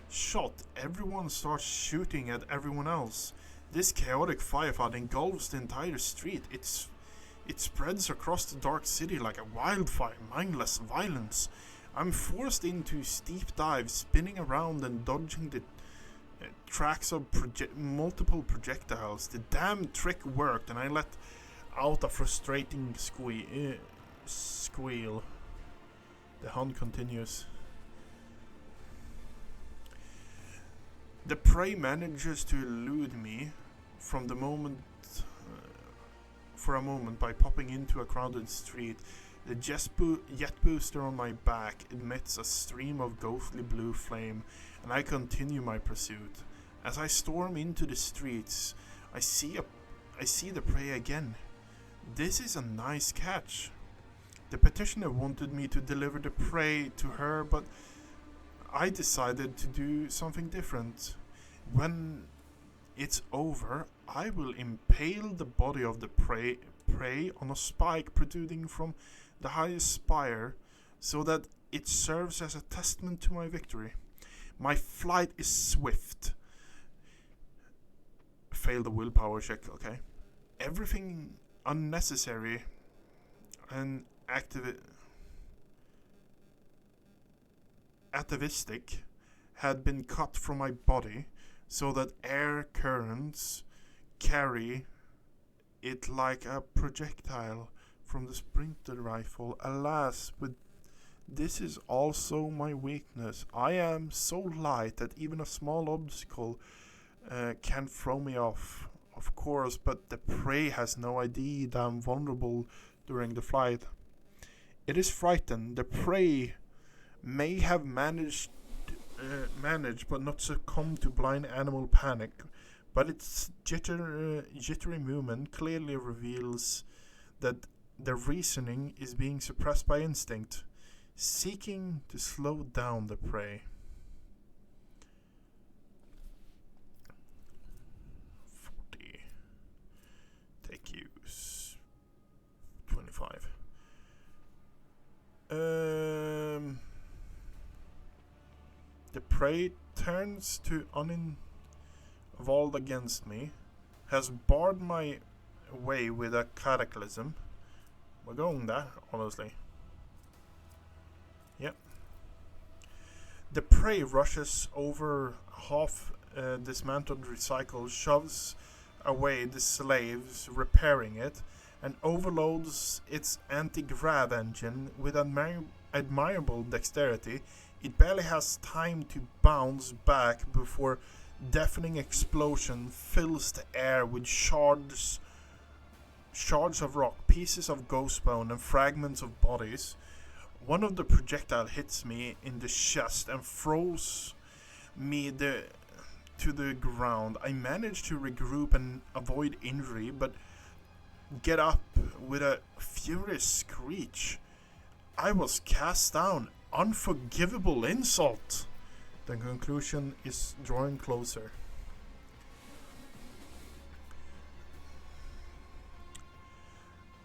shot, everyone starts shooting at everyone else. This chaotic firefight engulfs the entire street. It spreads across the dark city like a wildfire, mindless violence. I'm forced into steep dives, spinning around and dodging the tracks of multiple projectiles. The damn trick worked, and I let out a frustrating squeal. The hunt continues. The prey manages to elude me for a moment by popping into a crowded street. The jet booster on my back emits a stream of ghostly blue flame, and I continue my pursuit. As I storm into the streets, I see the prey again. This is a nice catch. The petitioner wanted me to deliver the prey to her, but I decided to do something different. When it's over, I will impale the body of the prey on a spike protruding from the highest spire, so that it serves as a testament to my victory. My flight is swift. Fail the willpower check, okay. Everything unnecessary and atavistic had been cut from my body, so that air currents carry it like a projectile from the sprinter rifle. Alas, this is also my weakness. I am so light that even a small obstacle can throw me off, of course, but the prey has no idea that I'm vulnerable during the flight. It is frightened. The prey may have managed but not succumb to blind animal panic, but its jittery movement clearly reveals that the reasoning is being suppressed by instinct, seeking to slow down the prey. 40. Take use. 25. The prey turns to uninvolved against me, has barred my way with a cataclysm. We're going there, honestly. Yep. The prey rushes over half dismantled recycle, shoves away the slaves repairing it, and overloads its anti-grav engine with admirable dexterity. It barely has time to bounce back before deafening explosion fills the air with shards of rock, pieces of ghost bone, and fragments of bodies. One of the projectile hits me in the chest and throws me to the ground. I manage to regroup and avoid injury, but get up with a furious screech. I was cast down. Unforgivable insult. The conclusion is drawing closer.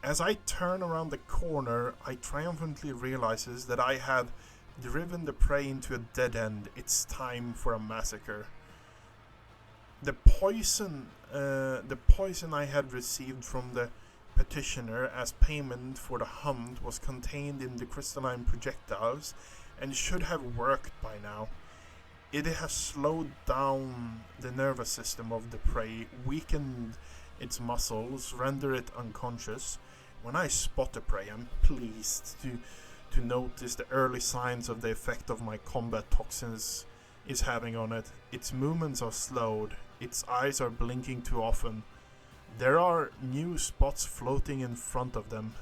As I turn around the corner, I triumphantly realizes that I had driven the prey into a dead end. It's time for a massacre. The poison I had received from the petitioner as payment for the hunt was contained in the crystalline projectiles and should have worked by now. It has slowed down the nervous system of the prey, weakened its muscles, rendered it unconscious. When I spot the prey, I'm pleased to notice the early signs of the effect of my combat toxins is having on it. Its movements are slowed, its eyes are blinking too often. There are new spots floating in front of them.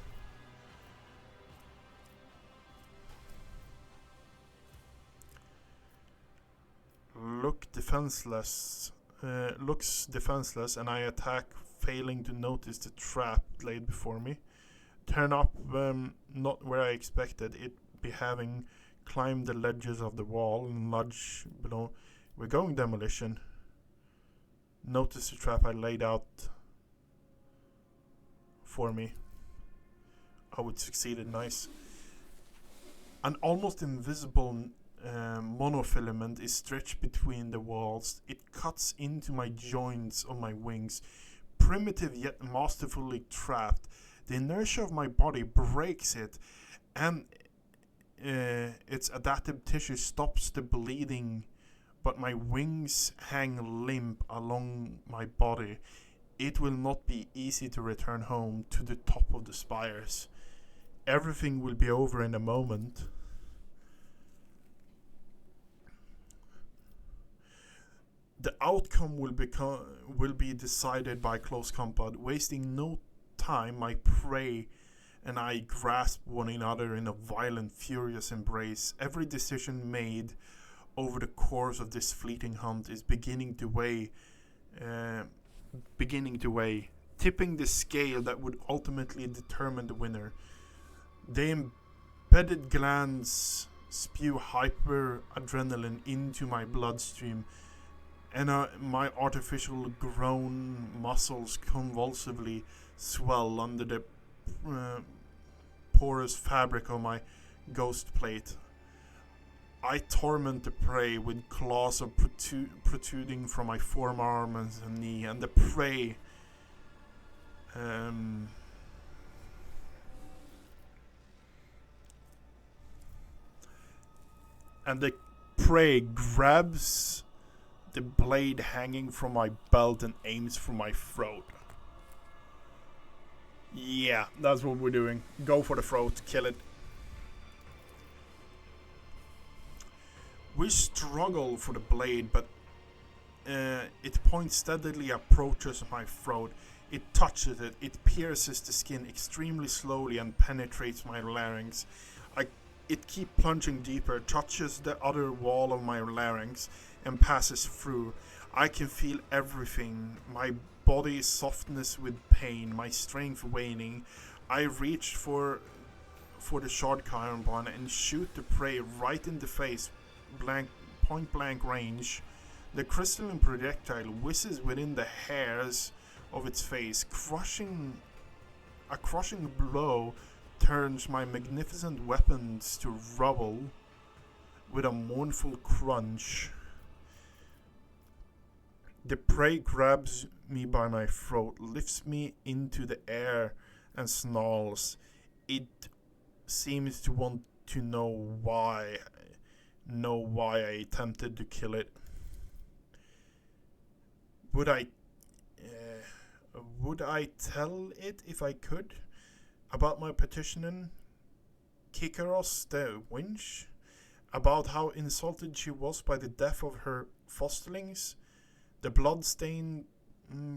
Looks defenseless, and I attack, failing to notice the trap laid before me. Turn up, not where I expected it, be having climbed the ledges of the wall and nudge below. We're going demolition. Notice the trap I laid out for me. Oh, it succeeded, nice. An almost invisible monofilament is stretched between the walls. It cuts into my joints of my wings. Primitive yet masterfully trapped. The inertia of my body breaks it, and its adaptive tissue stops the bleeding, but my wings hang limp along my body. It will not be easy to return home to the top of the spires. Everything will be over in a moment. The outcome will be decided by close combat. Wasting no time, my prey and I grasp one another in a violent, furious embrace. Every decision made over the course of this fleeting hunt is beginning to weigh, tipping the scale that would ultimately determine the winner. The embedded glands spew hyper adrenaline into my bloodstream, and my artificial grown muscles convulsively swell under the porous fabric of my ghost plate. I torment the prey with claws of protruding from my forearm and knee, and the prey grabs the blade hanging from my belt and aims for my throat. Yeah, that's what we're doing. Go for the throat, kill it. We struggle for the blade, but it points steadily, approaches my throat. It touches it, it pierces the skin extremely slowly and penetrates my larynx. It keeps plunging deeper, touches the other wall of my larynx, and passes through. I can feel everything. My body's softness with pain, my strength waning. I reach for the short carbine and shoot the prey right in the face, point blank range. The crystalline projectile whizzes within the hairs of its face. A crushing blow turns my magnificent weapons to rubble with a mournful crunch. The prey grabs me by my throat, lifts me into the air, and snarls. It seems to want to know why I attempted to kill it. Would I tell it if I could about my petitioning Kikaros the winch? About how insulted she was by the death of her fosterlings? The blood-stained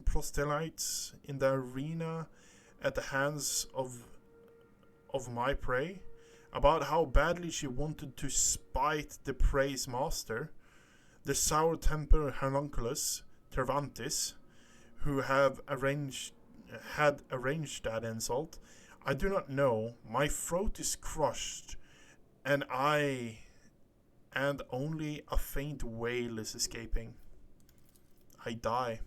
proselytes in the arena at the hands of my prey? about how badly she wanted to spite the praise master, the sour-tempered Homunculus, Tervantis, who had arranged that insult. I do not know. My throat is crushed, and only a faint wail is escaping. I die.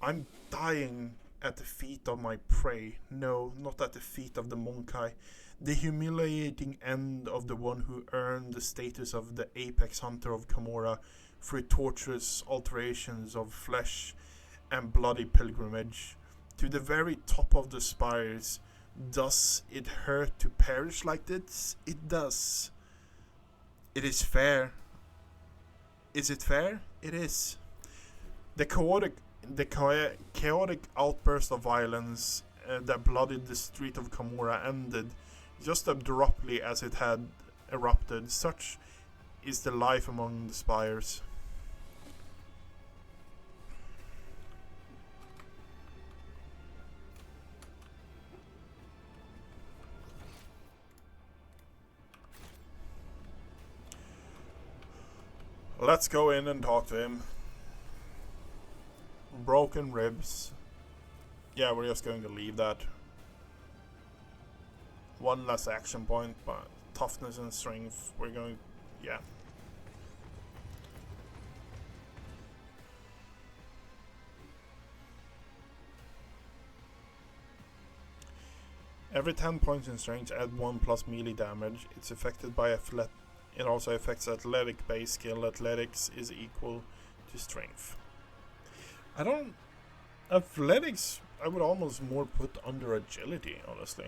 I'm dying at the feet of my prey. No, not at the feet of the Monkai. The humiliating end of the one who earned the status of the apex hunter of Camorra through torturous alterations of flesh and bloody pilgrimage to the very top of the spires. Does it hurt to perish like this? It does. It is fair. Is it fair? It is. The chaotic outburst of violence that bloodied the street of Camorra ended just abruptly as it had erupted. Such is the life among the spires. Let's go in and talk to him. Broken ribs. Yeah, we're just going to leave that. One less action point, but toughness and strength, we're going... yeah. Every 10 points in strength, add 1 plus melee damage. It's affected by it also affects athletic base skill. Athletics is equal to strength. Athletics, I would almost more put under agility, honestly.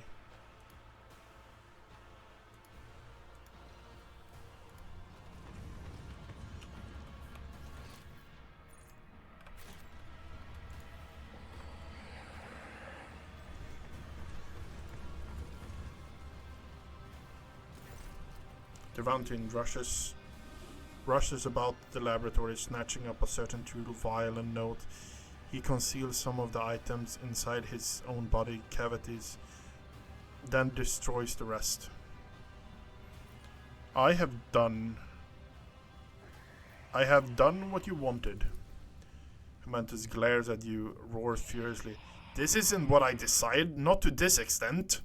Devantine rushes about the laboratory, snatching up a certain tool, vial, and note. He conceals some of the items inside his own body cavities, then destroys the rest. I have done what you wanted. Mantis glares at you, roars furiously. This isn't what I decided, not to this extent.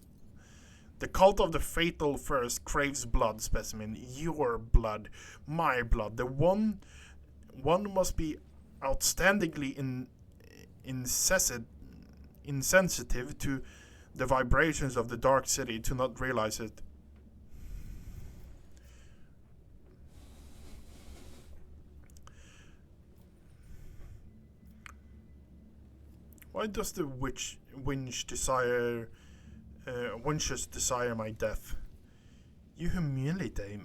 The cult of the fatal first craves blood specimen. Your blood. My blood. The one must be outstandingly insensitive to the vibrations of the dark city to not realize it. Why does the winch desire my death? You humiliated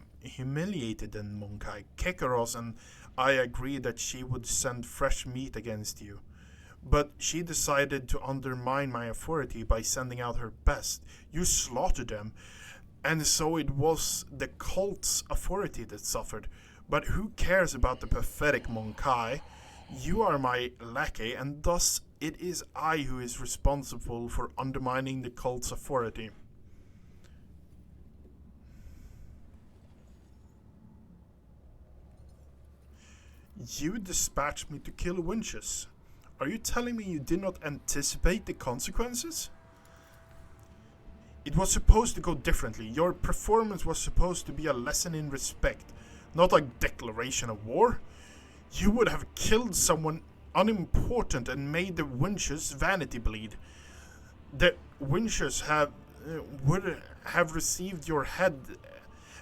them, Monkai. Kekaros and I agreed that she would send fresh meat against you. But she decided to undermine my authority by sending out her best. You slaughtered them, and so it was the cult's authority that suffered. But who cares about the pathetic Monkai? You are my lackey, and thus it is I who is responsible for undermining the cult's authority. You dispatched me to kill winches. Are you telling me you did not anticipate the consequences? It was supposed to go differently. Your performance was supposed to be a lesson in respect, not a declaration of war. You would have killed someone unimportant and made the winches vanity bleed. The winches would have received your head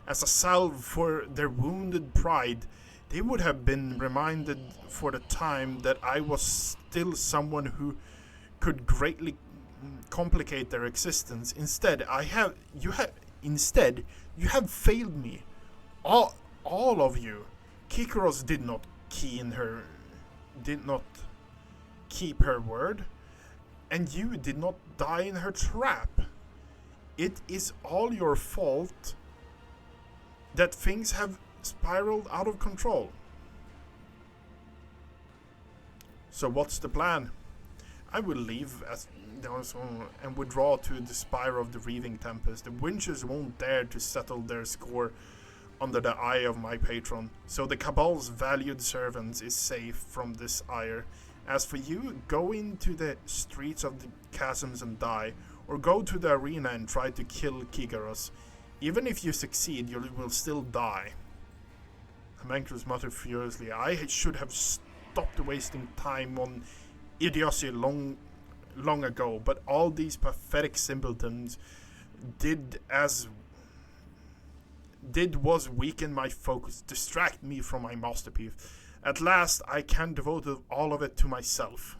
as a salve for their wounded pride. They would have been reminded for the time that I was still someone who could greatly complicate their existence. Instead, you have failed me. All of you. Kikaros did not keep her word, and you did not die in her trap. It is all your fault that things have spiraled out of control. So what's the plan? I will leave and withdraw to the Spire of the Reaving Tempest. The Winchers won't dare to settle their score under the eye of my patron, so the Cabal's valued servants is safe from this ire. As for you, go into the streets of the chasms and die, or go to the arena and try to kill Kigaros. Even if you succeed, you will still die. Homunculus muttered furiously, I should have stopped wasting time on idiocy long ago, but all these pathetic simpletons was weaken my focus, distract me from my masterpiece. At last, I can devote all of it to myself.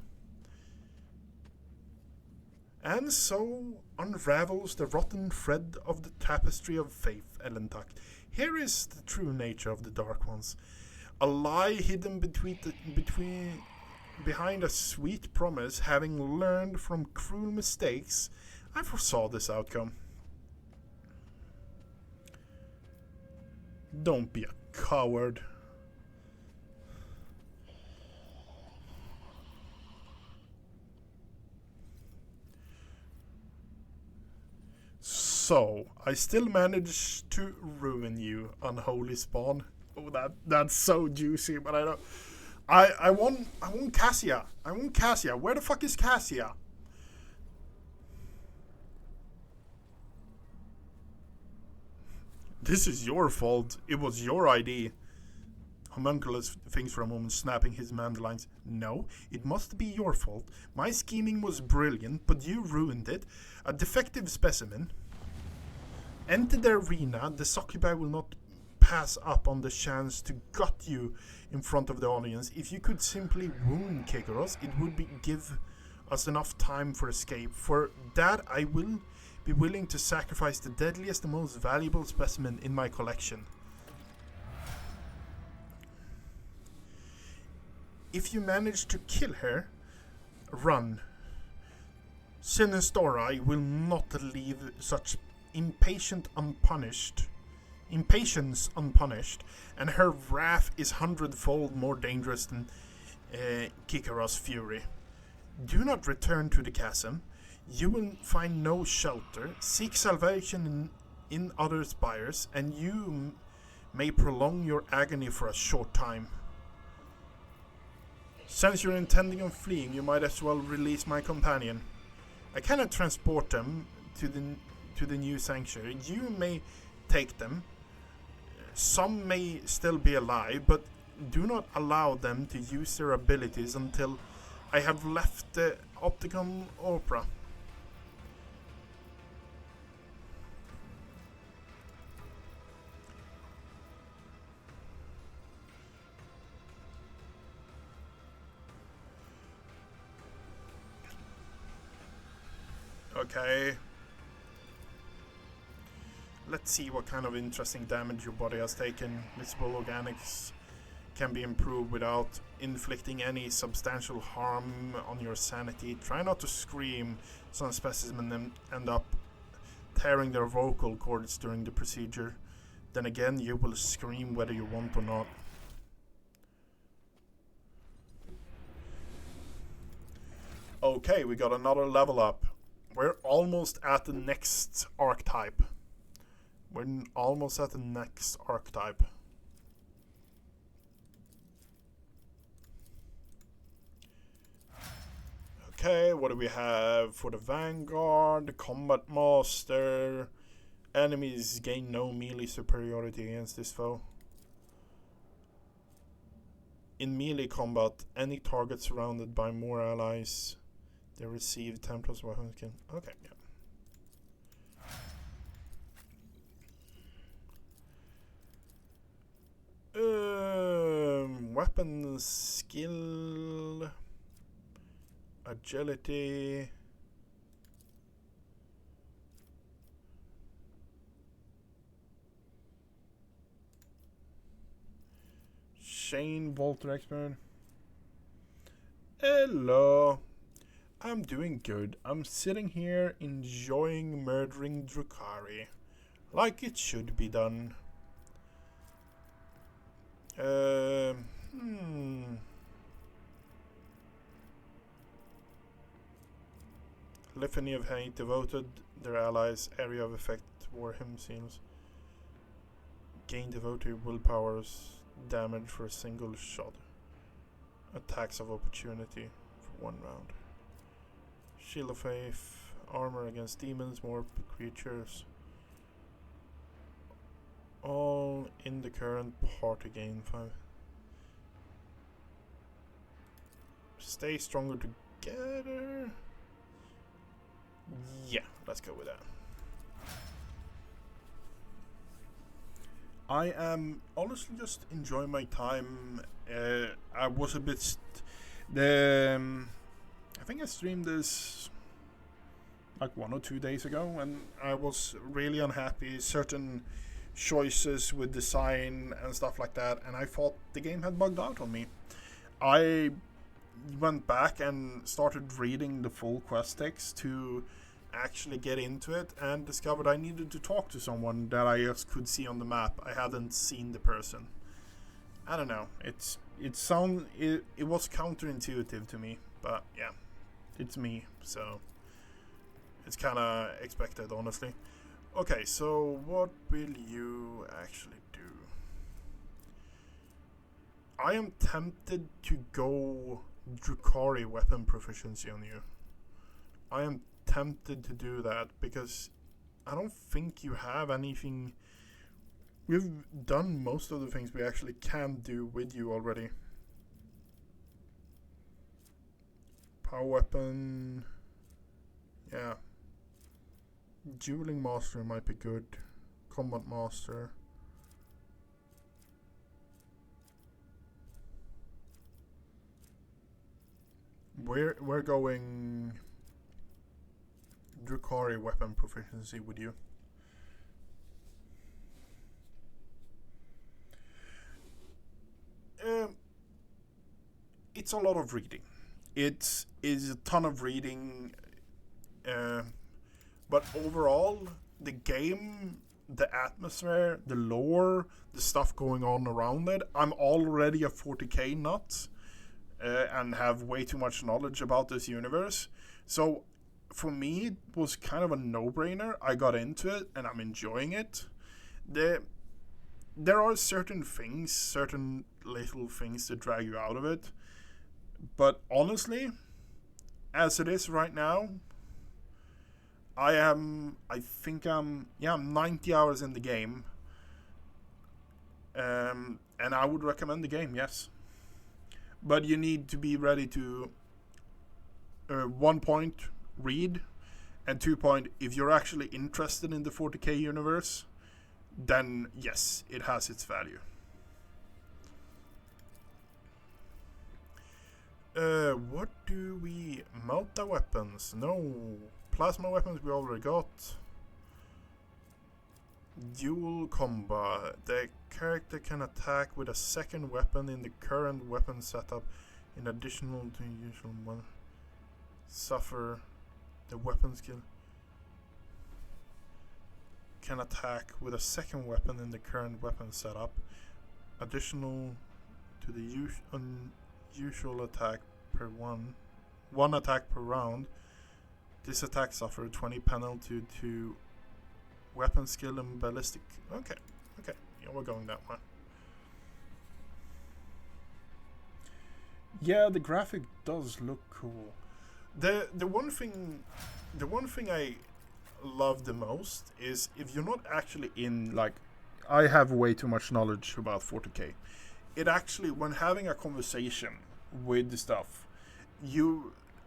And so unravels the rotten thread of the tapestry of faith, Elentak. Here is the true nature of the Dark Ones. A lie hidden behind a sweet promise, having learned from cruel mistakes, I foresaw this outcome. Don't be a coward. So, I still managed to ruin you, unholy spawn. Oh, that's so juicy, but I don't... I want Cassia. I want Cassia. Where the fuck is Cassia? This is your fault. It was your ID. Homunculus thinks for a moment, snapping his mandolines. No, it must be your fault. My scheming was brilliant, but you ruined it. A defective specimen. Enter the arena. The succubi will not pass up on the chance to gut you in front of the audience. If you could simply wound Kekaros, it would give us enough time for escape. For that, I will be willing to sacrifice the deadliest and most valuable specimen in my collection. If you manage to kill her, run. Sinistora will not leave such impatience unpunished, and her wrath is 100-fold more dangerous than Kikaros' fury. Do not return to the chasm. You will find no shelter. Seek salvation in other spires, and you may prolong your agony for a short time. Since you're intending on fleeing, you might as well release my companion. I cannot transport them to the new sanctuary. You may take them. Some may still be alive, but do not allow them to use their abilities until I have left the Opticon Opera. Okay. Let's see what kind of interesting damage your body has taken. Visible organics can be improved without inflicting any substantial harm on your sanity. Try not to scream. Some specimens end up tearing their vocal cords during the procedure. Then again, you will scream whether you want or not. Okay, we got another level up. We're almost at the next archetype. Okay, what do we have for the Vanguard? The Combat Master. Enemies gain no melee superiority against this foe. In melee combat, any target surrounded by more allies, they receive 10 plus weapons skill. Okay, yeah. Weapon skill, agility, Shane Volter expert. Hello. I'm doing good. I'm sitting here enjoying murdering drukari, like it should be done. Litany of hate devoted their allies. Area of effect war hymn seems. Gain devoted willpowers. Damage for a single shot. Attacks of opportunity for 1 round. Shield of faith. Armor against demons. More creatures. All in the current party gain 5. Stay stronger together. Yeah, let's go with that. I am honestly just enjoying my time. I was a bit. I think I streamed this like 1 or 2 days ago, and I was really unhappy. Certain choices with design and stuff like that, and I thought the game had bugged out on me. I went back and started reading the full quest text to actually get into it, and discovered I needed to talk to someone that I just could see on the map. I hadn't seen the person. I don't know. It was counterintuitive to me, but yeah, it's me, so it's kind of expected, honestly. Okay, so what will you actually do? I am tempted to go drukari weapon proficiency on you. I am tempted to do that because I don't think you have anything. We've done most of the things we actually can do with you already. Power weapon. Yeah. Dueling master might be good. Combat master. We're going drukari weapon proficiency with you. It's a lot of reading. It is a ton of reading, but overall, the game, the atmosphere, the lore, the stuff going on around it, I'm already a 40k nut and have way too much knowledge about this universe. So for me, it was kind of a no-brainer. I got into it and I'm enjoying it. There are certain things, certain little things that drag you out of it. But honestly, as it is right now, I'm 90 hours in the game. And I would recommend the game, yes. But you need to be ready to 1 point, read, and 2 point, if you're actually interested in the 40k universe, then yes, it has its value. What do we... Melta weapons? No. Plasma weapons we already got. Dual combat. The character can attack with a second weapon in the current weapon setup in addition to usual one. Suffer the weapon skill. Can attack with a second weapon in the current weapon setup. Additional to the unusual attack per one attack per round. This attack suffer 20 penalty to weapon skill and ballistic. Okay. Yeah, we're going that one. Yeah, the graphic does look cool. The one thing I love the most is if you're not actually in, like, I have way too much knowledge about 40k. It actually, when having a conversation with the stuff,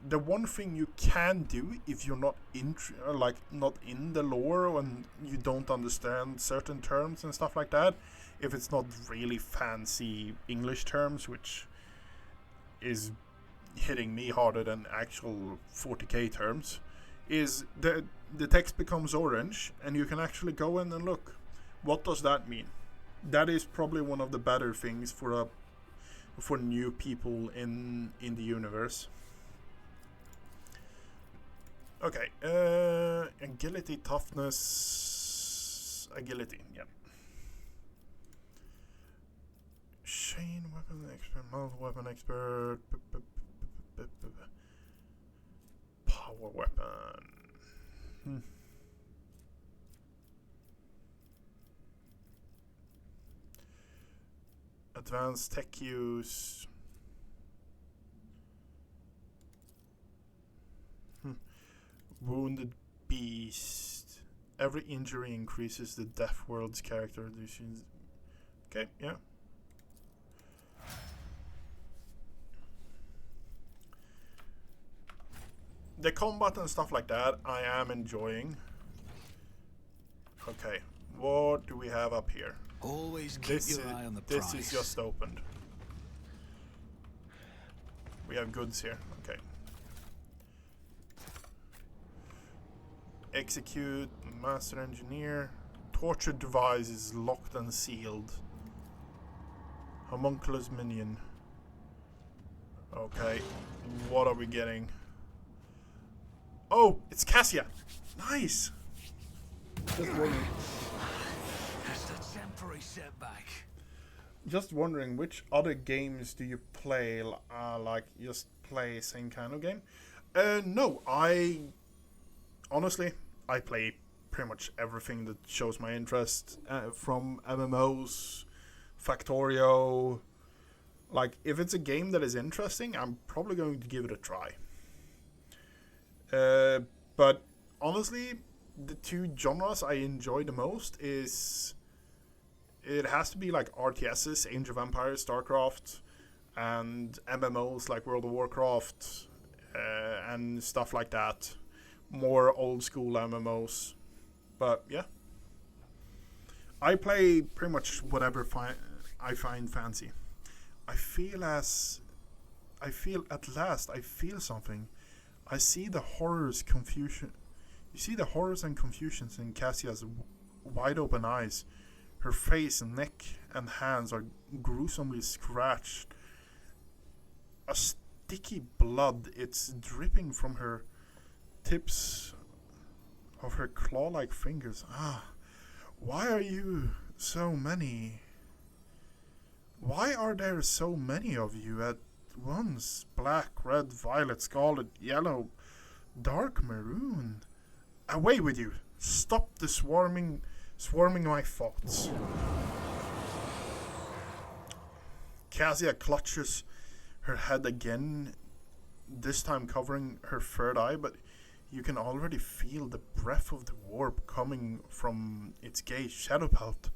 the one thing you can do if you're not not in the lore and you don't understand certain terms and stuff like that, if it's not really fancy English terms, which is hitting me harder than actual 40k terms, is the text becomes orange and you can actually go in and look. What does that mean? That is probably one of the better things for new people in the universe. Okay, agility, toughness, agility, yeah. Chain weapon expert, mouth weapon expert, power weapon. Advanced tech use. Wounded beast. Every injury increases the Death World's character additions. Okay, yeah. The combat and stuff like that, I am enjoying. Okay, what do we have up here? Always keep your eye on the This prize. is just opened. We have goods here. Okay. Execute, master engineer. Torture device is locked and sealed. Homunculus minion. Okay, what are we getting? Oh, it's Cassia. Nice. Just wondering. Just a temporary setback. Just wondering, which other games do you play? Like just play same kind of game? No, honestly, I play pretty much everything that shows my interest, from MMOs, Factorio. Like, if it's a game that is interesting, I'm probably going to give it a try. But honestly, the two genres I enjoy the most is, it has to be like RTSs, Age of Empires, StarCraft, and MMOs like World of Warcraft, and stuff like that. More old school MMOs. But yeah, I play pretty much whatever I find fancy. I feel at last something. I see the horrors, confusion. You see the horrors and confusions in Cassia's wide open eyes. Her face and neck and hands are gruesomely scratched. A sticky blood, it's dripping from her tips of her claw-like fingers. Why are you so many? Why are there so many of you at once? Black, red, violet, scarlet, yellow, dark maroon. Away with you! Stop the swarming my thoughts. Cassia clutches her head again, this time covering her third eye, but you can already feel the breath of the warp coming from its gaze. Shadowpelt.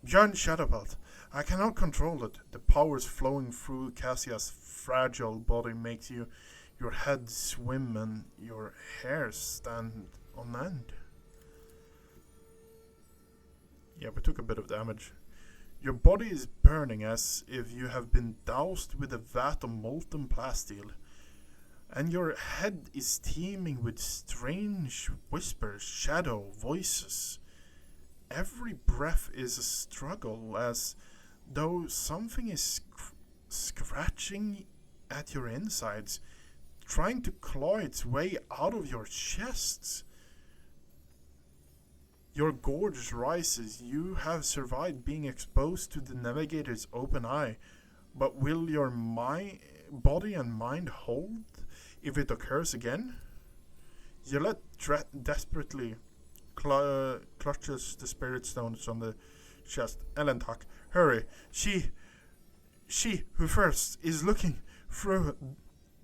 Bjorn Shadowpelt. I cannot control it. The powers flowing through Cassia's fragile body makes your head swim and your hair stand on end. Yeah, we took a bit of damage. Your body is burning as if you have been doused with a vat of molten plasteel. And your head is teeming with strange whispers, shadow, voices. Every breath is a struggle, as though something is scratching at your insides, trying to claw its way out of your chests. Your gorge rises. You have survived being exposed to the navigator's open eye, but will your body and mind hold if it occurs again? Gillette desperately clutches the spirit stones on the chest. Elentak, hurry! She who first is looking through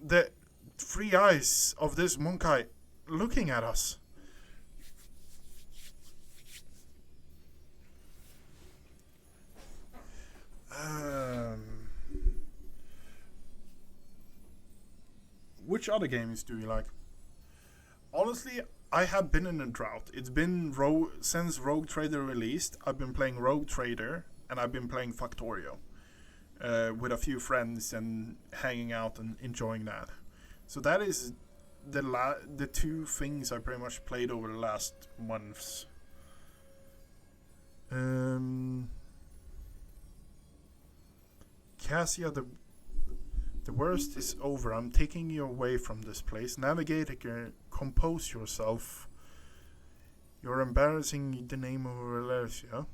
the 3 eyes of this monkai, looking at us. Which other games do you like? Honestly, I have been in a drought. It's been since Rogue Trader released. I've been playing Rogue Trader and I've been playing Factorio with a few friends and hanging out and enjoying that. So that is the two things I pretty much played over the last months. Cassia, the worst is over. I'm taking you away from this place. Navigator, compose yourself. You're embarrassing the name of Valencia.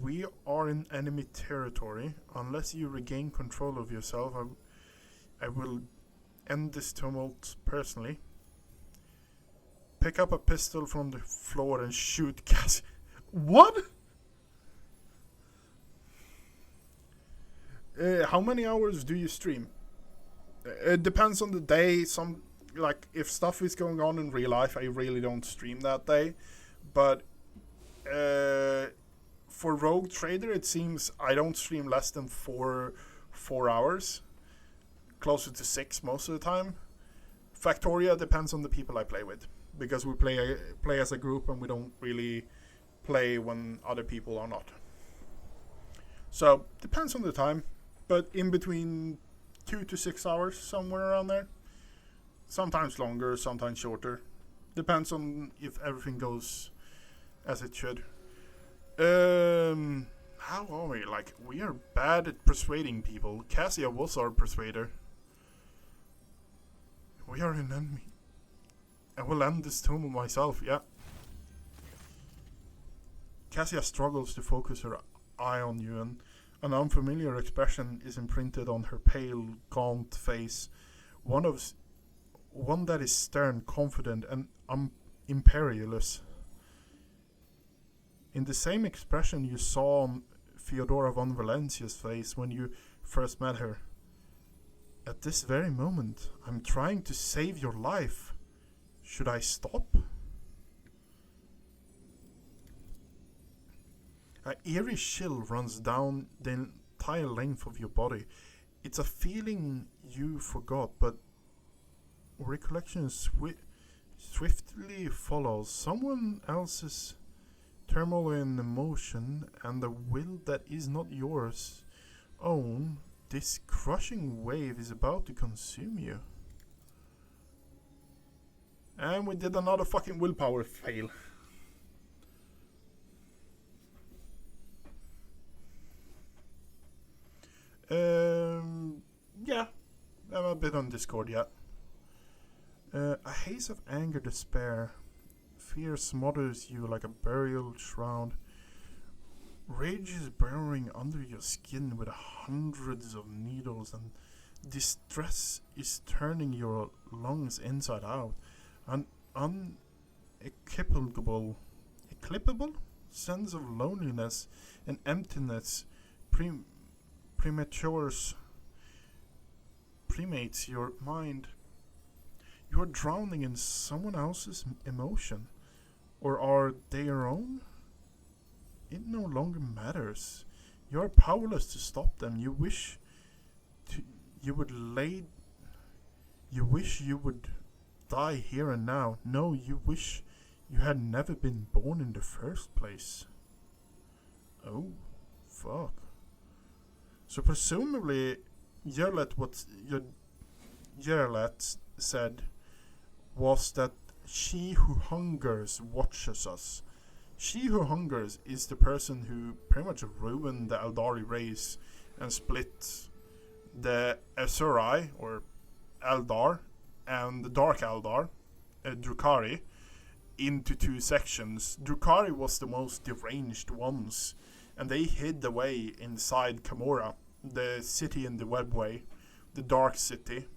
We are in enemy territory. Unless you regain control of yourself, I will end this tumult personally. Pick up a pistol from the floor and shoot Cassie. What? How many hours do you stream? It depends on the day. Some, like, if stuff is going on in real life, I really don't stream that day. But for Rogue Trader, it seems I don't stream less than four hours. Closer to 6 most of the time. Factoria depends on the people I play with, because we play as a group and we don't really play when other people are not. So depends on the time, but in between 2 to 6 hours, somewhere around there. Sometimes longer, sometimes shorter. Depends on if everything goes as it should. How are we? Like, we are bad at persuading people. Cassia was our persuader. We are an enemy. I will end this tumult myself, yeah. Cassia struggles to focus her eye on you, and an unfamiliar expression is imprinted on her pale, gaunt face. One that is stern, confident, and imperious. In the same expression you saw on Theodora von Valencia's face when you first met her. At this very moment, I'm trying to save your life. Should I stop? An eerie chill runs down the entire length of your body. It's a feeling you forgot, but recollection swiftly follows. Someone else's turmoil and emotion, and the will that is not yours own. This crushing wave is about to consume you. And we did another fucking willpower fail. Yeah. I'm a bit on Discord, yeah. A haze of anger, despair. Fear smothers you like a burial shroud. Rage is burrowing under your skin with hundreds of needles, and distress is turning your lungs inside out. An unequivocal sense of loneliness and emptiness premates your mind. You are drowning in someone else's emotion, or are they your own? It no longer matters. You are powerless to stop them. You wish you would die here and now. No, you wish you had never been born in the first place. Oh, fuck. So presumably, what Yerlet said was that she who hungers watches us. She who hungers is the person who pretty much ruined the Eldari race and split the Azurai, or Eldar, and the Dark Eldar, Drukari, into 2 sections. Drukari was the most deranged ones, and they hid away inside Camorra, the city in the Webway, the Dark City,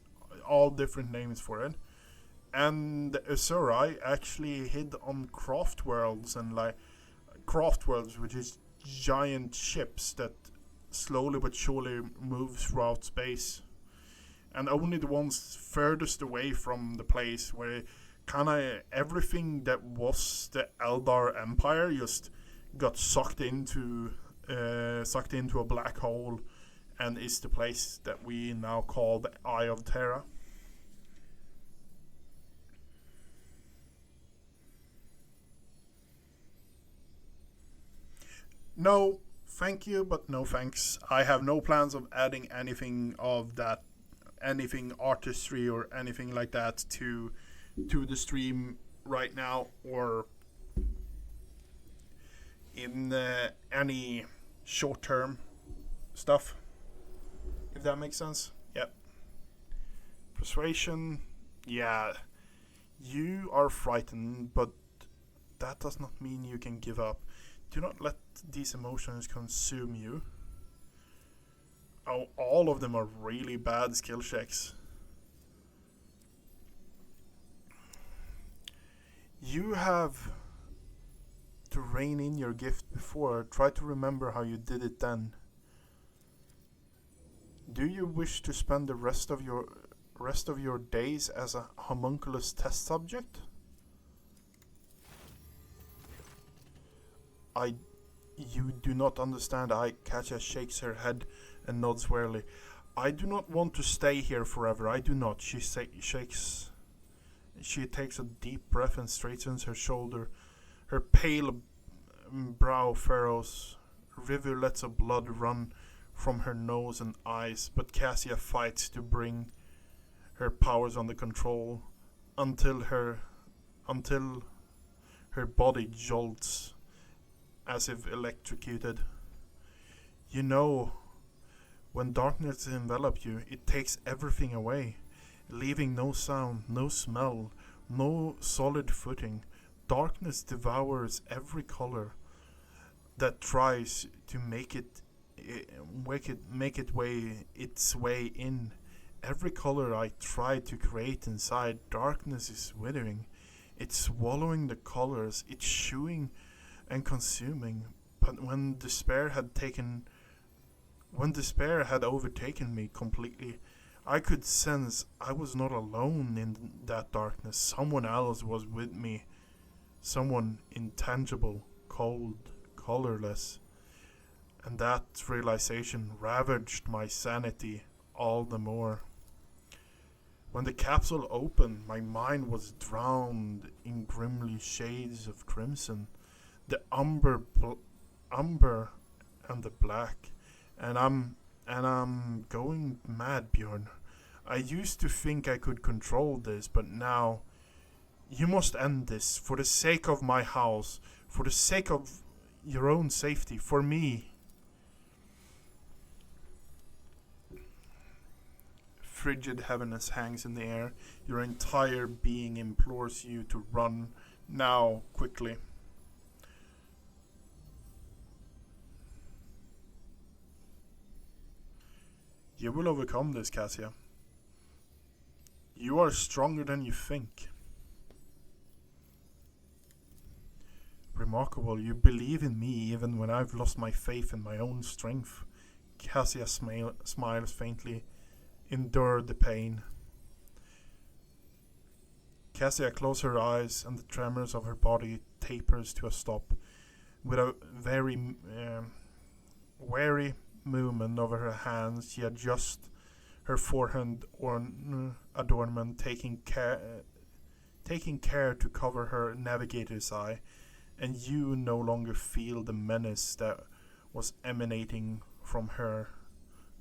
all different names for it. And the Azurai actually hid on craft worlds, which is giant ships that slowly but surely move throughout space. And only the ones furthest away from the place where kinda everything that was the Eldar Empire just got sucked into a black hole, and is the place that we now call the Eye of Terra. No, thank you, but no thanks. I have no plans of adding anything of that, anything artistry or anything like that to the stream right now, or in any short-term stuff, if that makes sense. Yep. Persuasion, yeah. You are frightened, but that does not mean you can give up. Do not let these emotions consume you. Oh, all of them are really bad skill checks. You have to rein in your gift before. Try to remember how you did it then. Do you wish to spend the rest of your days as a homunculus test subject? You do not understand. Katja shakes her head and nods wearily. I do not want to stay here forever. I do not. She shakes. She takes a deep breath and straightens her shoulder. Her pale brow furrows. Rivulets of blood run from her nose and eyes, but Cassia fights to bring her powers under control until her body jolts as if electrocuted. You know, when darkness envelops you, it takes everything away, leaving no sound, no smell, no solid footing. Darkness devours every color that tries to make its way in. Every color I try to create inside, darkness is withering. It's swallowing the colors, it's chewing and consuming. But when despair had overtaken me completely, I could sense I was not alone in that darkness. Someone else was with me. Someone intangible, cold, colorless. And that realization ravaged my sanity all the more. When the capsule opened, my mind was drowned in grimly shades of crimson, the umber and the black, and I'm going mad, Bjorn. I used to think I could control this, but now you must end this for the sake of my house, for the sake of your own safety, for me. Frigid heaviness hangs in the air. Your entire being implores you to run now, quickly. You will overcome this, Cassia. You are stronger than you think. Remarkable, you believe in me even when I've lost my faith in my own strength. Cassia smiles faintly. Endure the pain. Cassia closes her eyes and the tremors of her body tapers to a stop. With a very wary movement over her hands, she adjusts her forehead adornment, taking care to cover her navigator's eye, and you no longer feel the menace that was emanating from her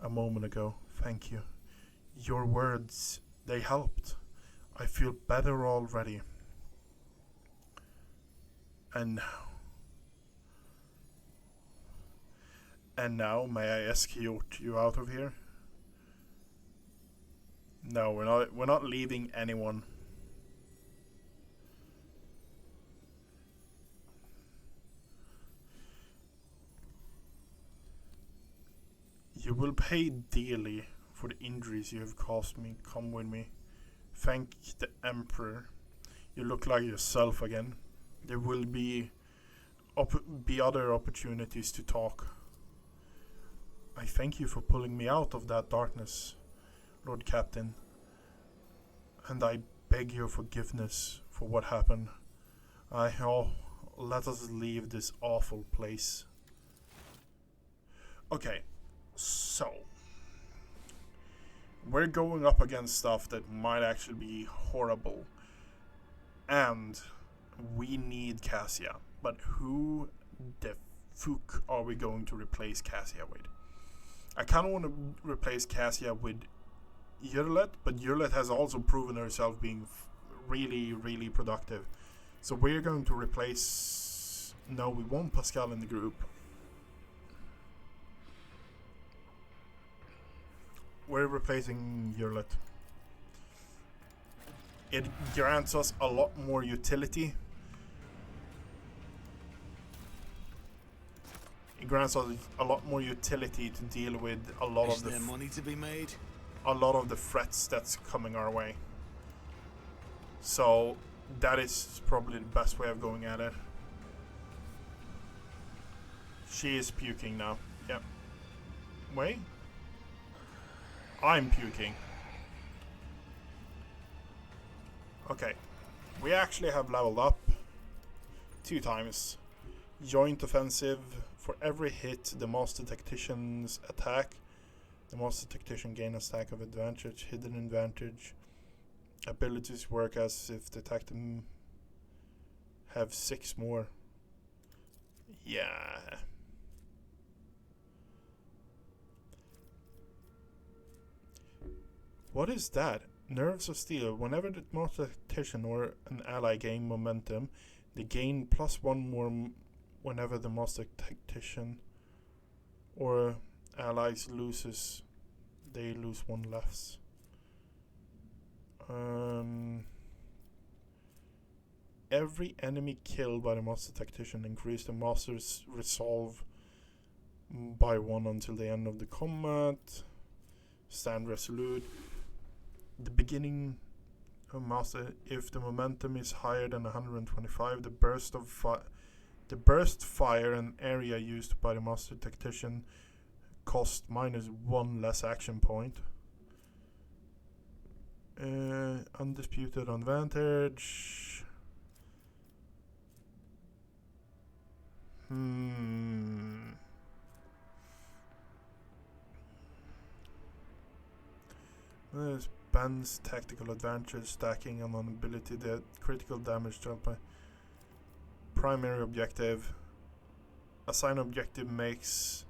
a moment ago. Thank you. Your words, they helped. I feel better already. And now, may I escort you out of here? No, we're not leaving anyone. You will pay dearly for the injuries you have caused me. Come with me. Thank the Emperor. You look like yourself again. There will be other opportunities to talk. I thank you for pulling me out of that darkness, Lord Captain. And I beg your forgiveness for what happened. Let us leave this awful place. Okay, so we're going up against stuff that might actually be horrible. And we need Cassia. But who the fuck are we going to replace Cassia with? I kind of want to replace Cassia with Yurlet, but Yurlet has also proven herself being really, really productive. So we're going to replace... No, we want Pascal in the group. We're replacing Yurlet. It grants us a lot more utility. It grants us a lot more utility to deal with a lot of the money to be made? A lot of the threats that's coming our way. So That is probably the best way of going at it. She is puking now. Yep. Wait. I'm puking. Okay. We actually have leveled up 2 times. Joint offensive. For every hit, the Master Tactician's attack. The Master Tactician gain a stack of advantage, hidden advantage. Abilities work as if the Tactim have 6 more. Yeah. What is that? Nerves of Steel. Whenever the Master Tactician or an ally gain momentum, they gain +1 more whenever the Master Tactician or allies loses, they lose 1 less. Every enemy killed by the Master Tactician increase the Master's resolve by 1 until the end of the combat. Stand resolute. The beginning of Master, if the momentum is higher than 125, the burst fire and area used by the Master Tactician cost -1 less action point. Undisputed advantage. There's Ben's tactical advantage, stacking on an ability that critical damage dealt by primary objective. Assign objective makes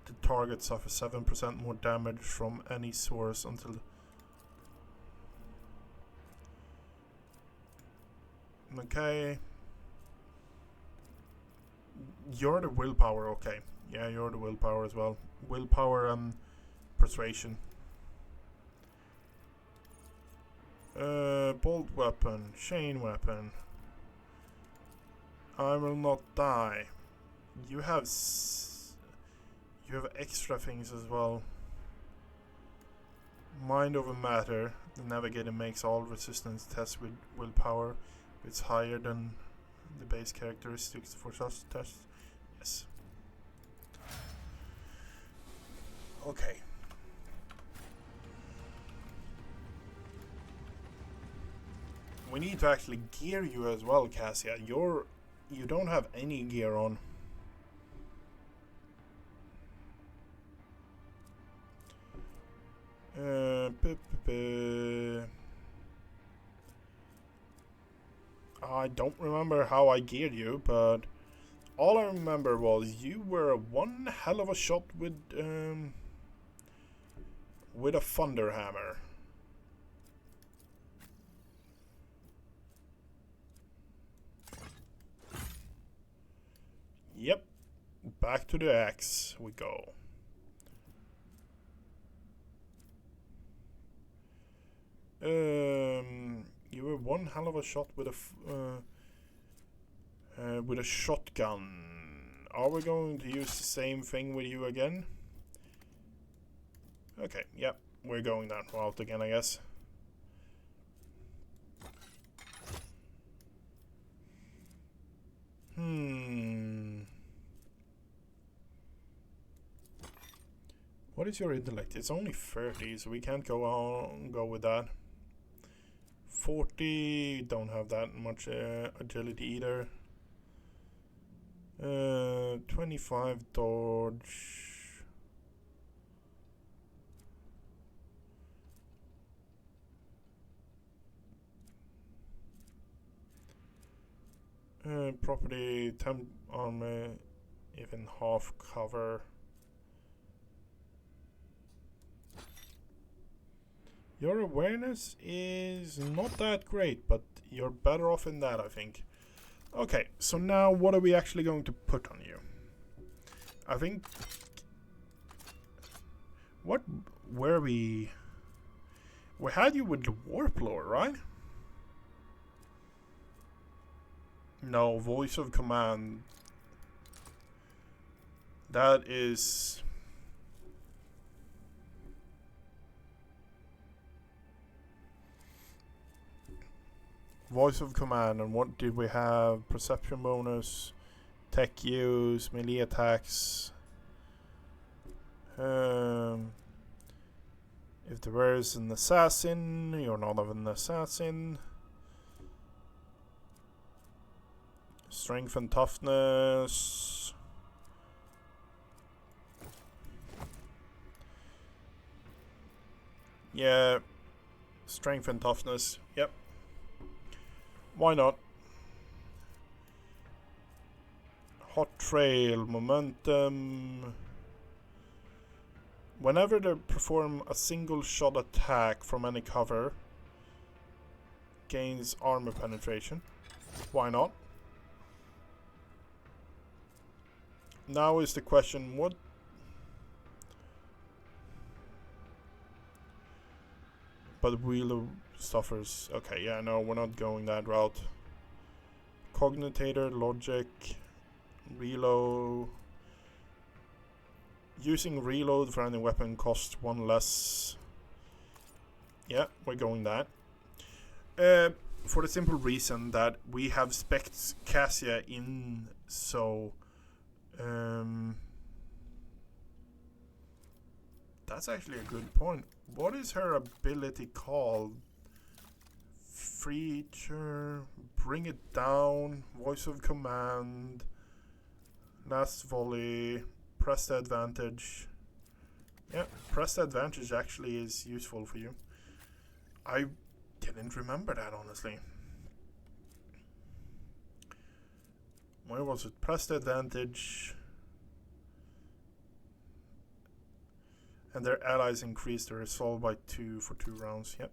the target suffer 7% more damage from any source until. Okay. You're the willpower, okay. Yeah, you're the willpower as well. Willpower and persuasion. Bolt weapon, chain weapon. I will not die. You have extra things as well. Mind over matter. The navigator makes all resistance tests with willpower. It's higher than the base characteristics for such tests. Yes. Okay. We need to actually gear you as well, Cassia. You don't have any gear on. I don't remember how I geared you, but all I remember was you were one hell of a shot with a thunder hammer. Yep, back to the axe we go. You were one hell of a shot with a shotgun. Are we going to use the same thing with you again? Okay, yep, we're going that route again, I guess. What is your intellect? It's only 30, so we can't go with that. 40, don't have that much agility either. 25 dodge. Property, temp armor, even half cover. Your awareness is not that great, but you're better off in that, I think. Okay, so now what are we actually going to put on you? I think... We had you with the warp lore, right? No, voice of command. That is... Voice of command, and what did we have? Perception bonus, tech use, melee attacks. If there is an assassin, you're not an assassin. Strength and toughness. Yeah, strength and toughness. Yep. Why not? Hot trail, momentum. Whenever they perform a single shot attack from any cover, gains armor penetration. Why not? Now is the question, what? But wheel suffers. Okay, yeah, no, we're not going that route. Cognitator, logic, reload. Using reload for any weapon costs 1 less. Yeah, we're going that. For the simple reason that we have Spec's Cassia in, so that's actually a good point. What is her ability called? Feature, bring it down, voice of command, last volley, press the advantage. Yeah, press the advantage actually is useful for you. I didn't remember that, honestly. Where was it? Press the advantage. And their allies increase their resolve by 2 for 2 rounds. Yep.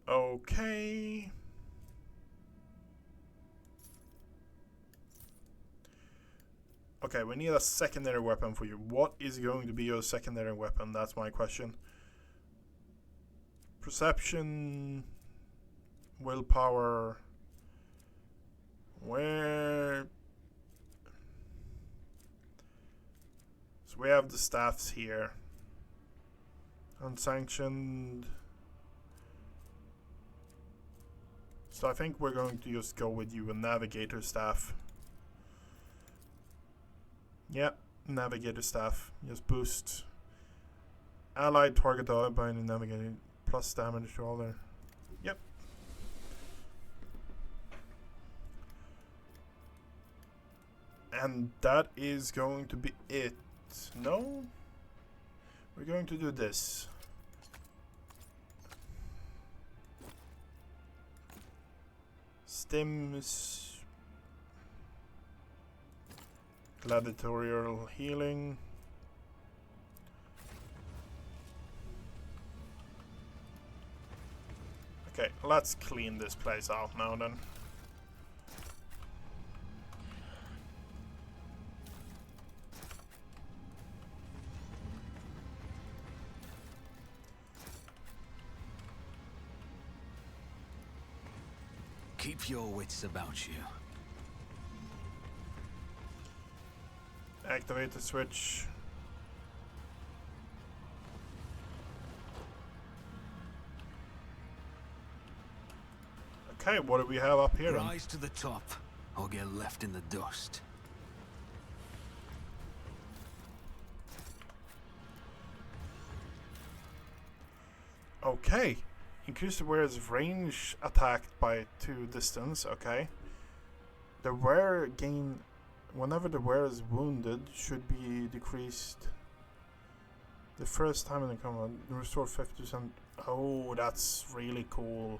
Okay. Okay, we need a secondary weapon for you. What is going to be your secondary weapon? That's my question. Perception, willpower. Where? So we have the staffs here. Unsanctioned. So I think we're going to just go with you, a navigator staff. Yep, navigator staff. Just boost allied target by any navigator plus damage to all their. Yep. And that is going to be it. No? We're going to do this. Stims. Gladiatorial healing. Okay, let's clean this place out now then. Keep your wits about you. Activate the switch. Okay, what do we have up here then? Rise to the top, or get left in the dust. Okay. Increase the wearer's range attacked by 2 distance. Okay. The wearer gain whenever the wearer is wounded should be decreased the first time in the combat. Restore 50%. Oh, that's really cool.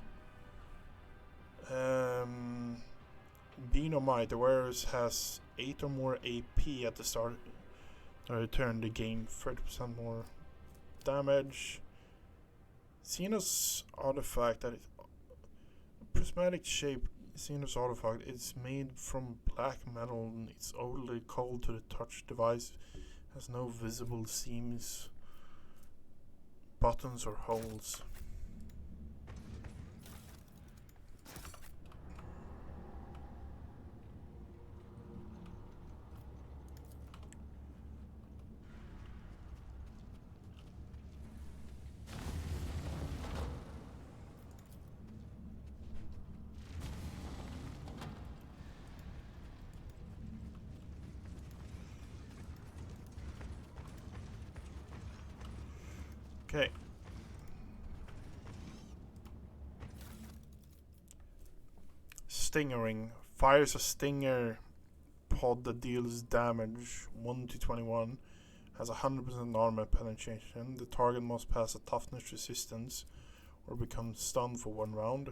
Benomite, the wearer has 8 or more AP at the start of the turn. They gain 30% more damage. Xenos artifact that is prismatic shape. Xenos artifact. It's made from black metal. And it's overly cold to the touch. Device has no visible seams, buttons, or holes. Okay. Stingering. Fires a stinger pod that deals damage 1 to 21. Has 100% armor penetration. The target must pass a toughness resistance or become stunned for 1 round.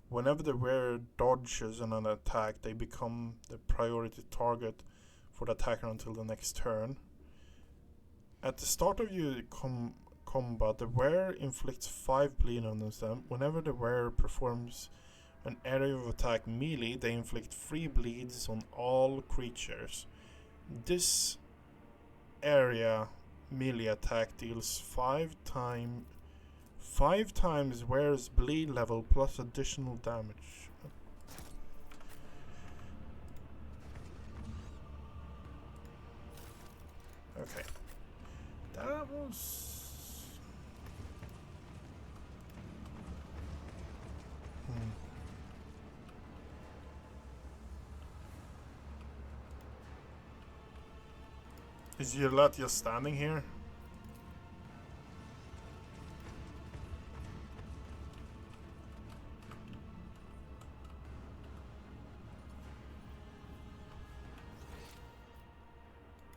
Whenever the wearer dodges an attack, they become the priority target for the attacker until the next turn. At the start of your combat, the wearer inflicts 5 bleed on them. Whenever the wearer performs an area of attack melee, they inflict 3 bleeds on all creatures. This area melee attack deals 5 times wearer's bleed level plus additional damage. Okay. That was... Is your lad just standing here?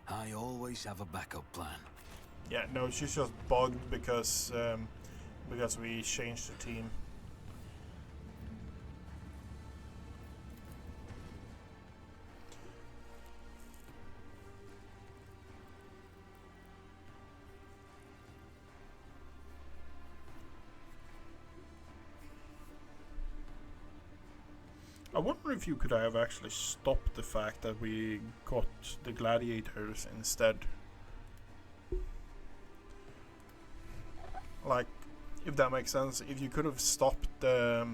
I always have a backup plan. Yeah, no, she's just bugged because we changed the team. I wonder if you could have actually stopped the fact that we got the gladiators instead. Like, if that makes sense, if you could have stopped the...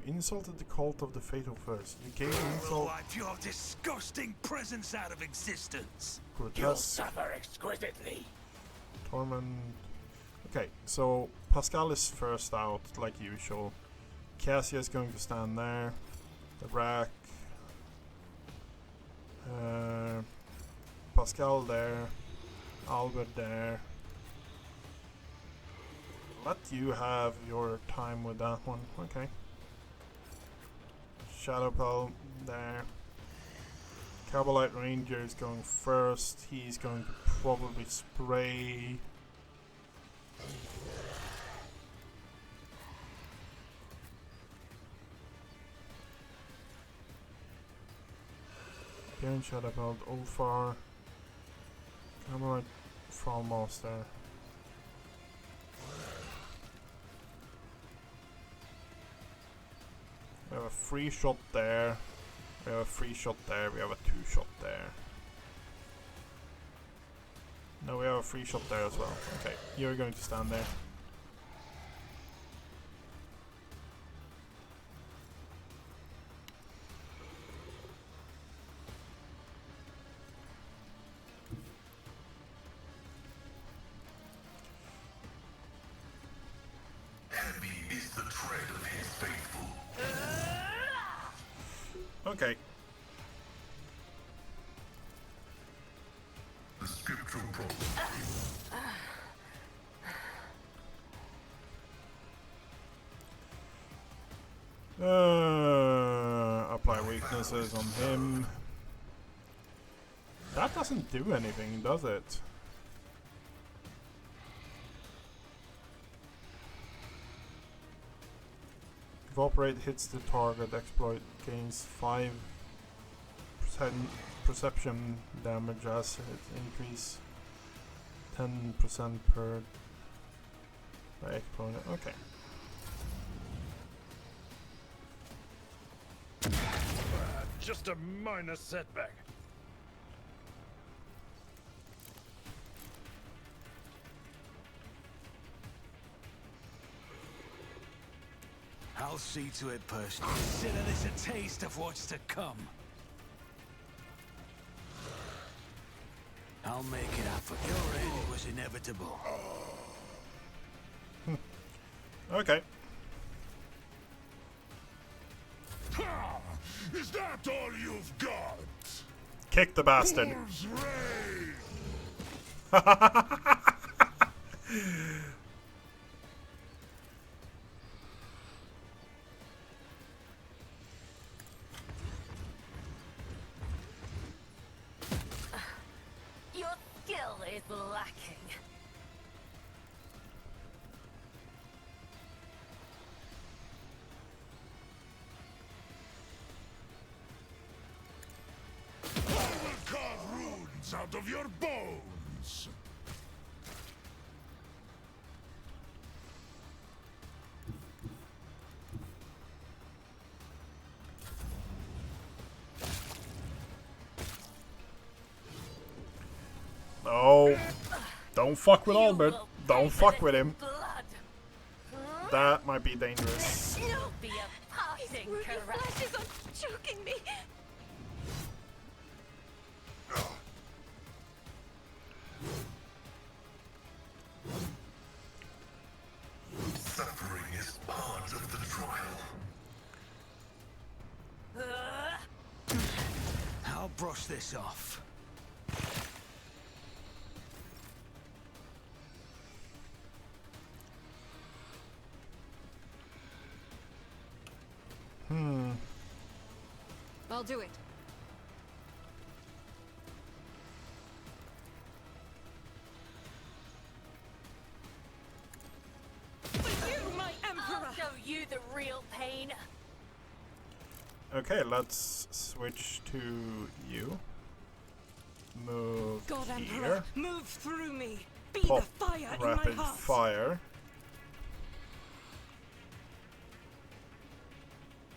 you insulted the cult of the Fatal First. You gave an insult... Wipe your disgusting presence out of existence. You'll Grotesque. suffer exquisitely. Torment... Okay, so Pascal is first out, like usual. Cassia is going to stand there. The rack. Pascal there. Albert there. Let you have your time with that one. Okay. Shadowpel there. Cabalite Ranger is going first. He's going to probably spray. Again, Shadowpel, Ulfar. Cabalite Master. We have a free shot there. We have a free shot there. We have a 2-shot there. No, we have a free shot there as well. Okay, you're going to stand there. Heavy is the tread of his faithful. Okay. The scriptural problem. Apply weaknesses on him. That doesn't do anything, does it? Evaporate hits the target, exploit gains 5% perception damage as it increase 10% per by exploit. Okay. Just a minor setback. I'll see to it personally. Consider this a taste of what's to come. I'll make it happen. Your end was inevitable. Okay. Is that all you've got? Kick the bastard. Wolves reign! Your skill is lacking. I will carve runes out of your bones! No. Don't fuck with You Albert. will Don't pay for fuck this with him. Blood. That might be dangerous. You'll be a passing Ruby caress. flashes are choking me. Suffering is part of the trial. I'll brush this off. I'll do it. For you, my I'll emperor. show you the real pain. Okay, let's switch to you. Move God, here. Emperor, move through me. Be Pop the fire in my rapid heart. fire.